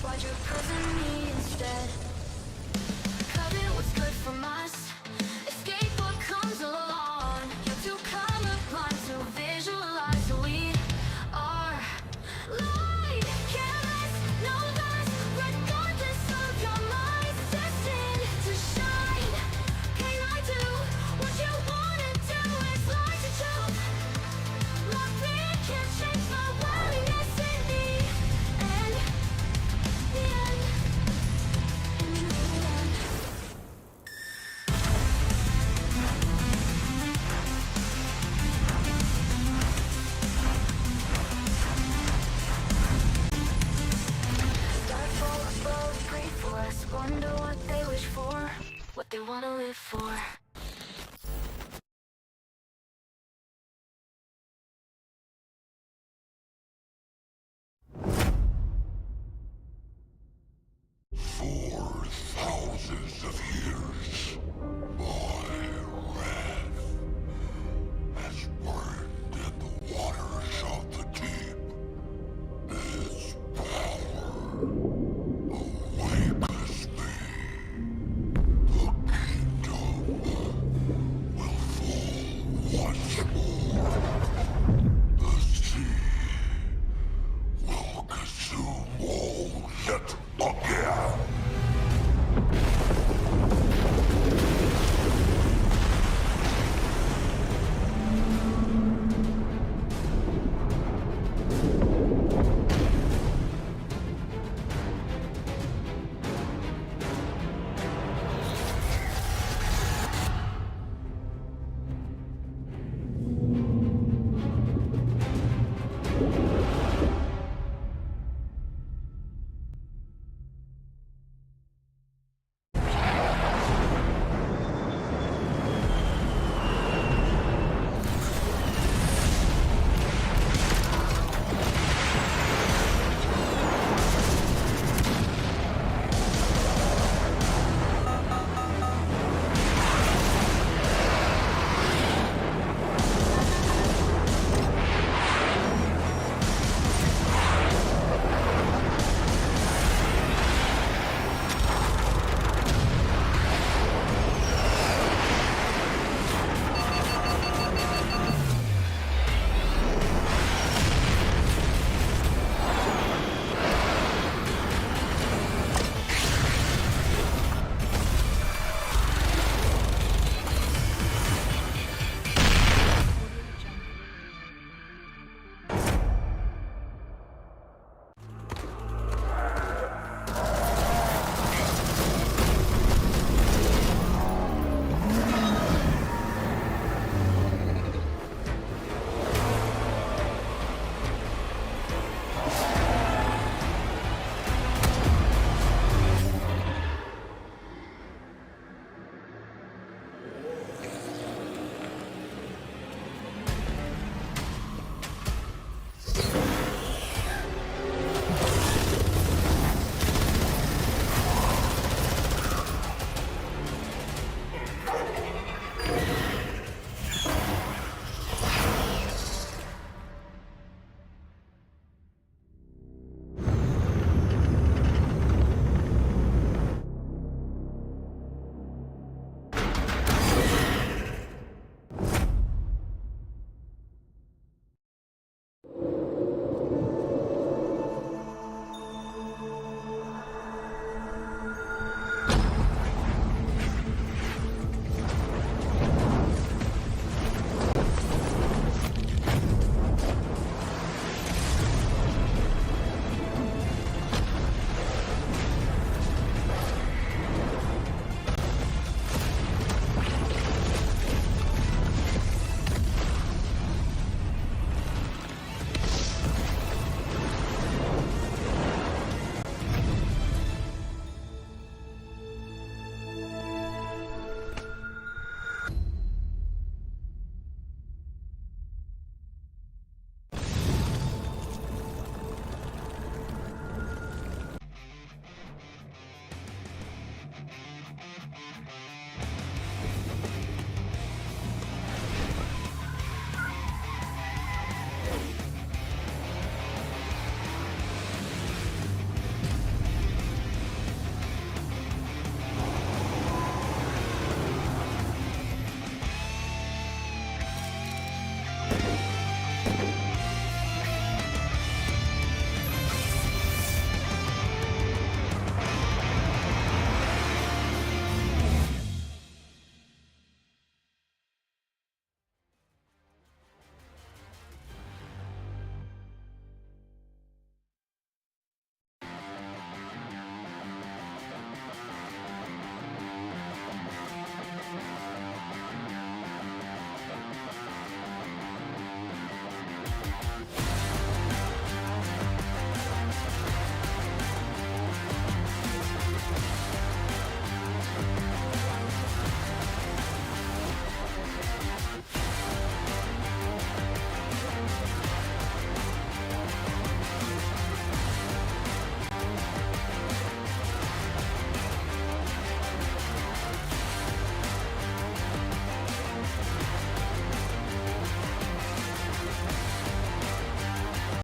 Why'd you prison me instead? Cut it, what's good from us? Escape what comes along. You two colorblind to visualize who we are. Light, careless, no less, regardless of your mind. Destined to shine. Can I do what you wanna do? It's like to choke. My fear can't change my willingness in me. And wonder what they wish for, what they wanna live for. For thousands of years, my wrath has burned in the waters of the deep. Its power awakens me. The kingdom will fall once more. The sea will consume all yet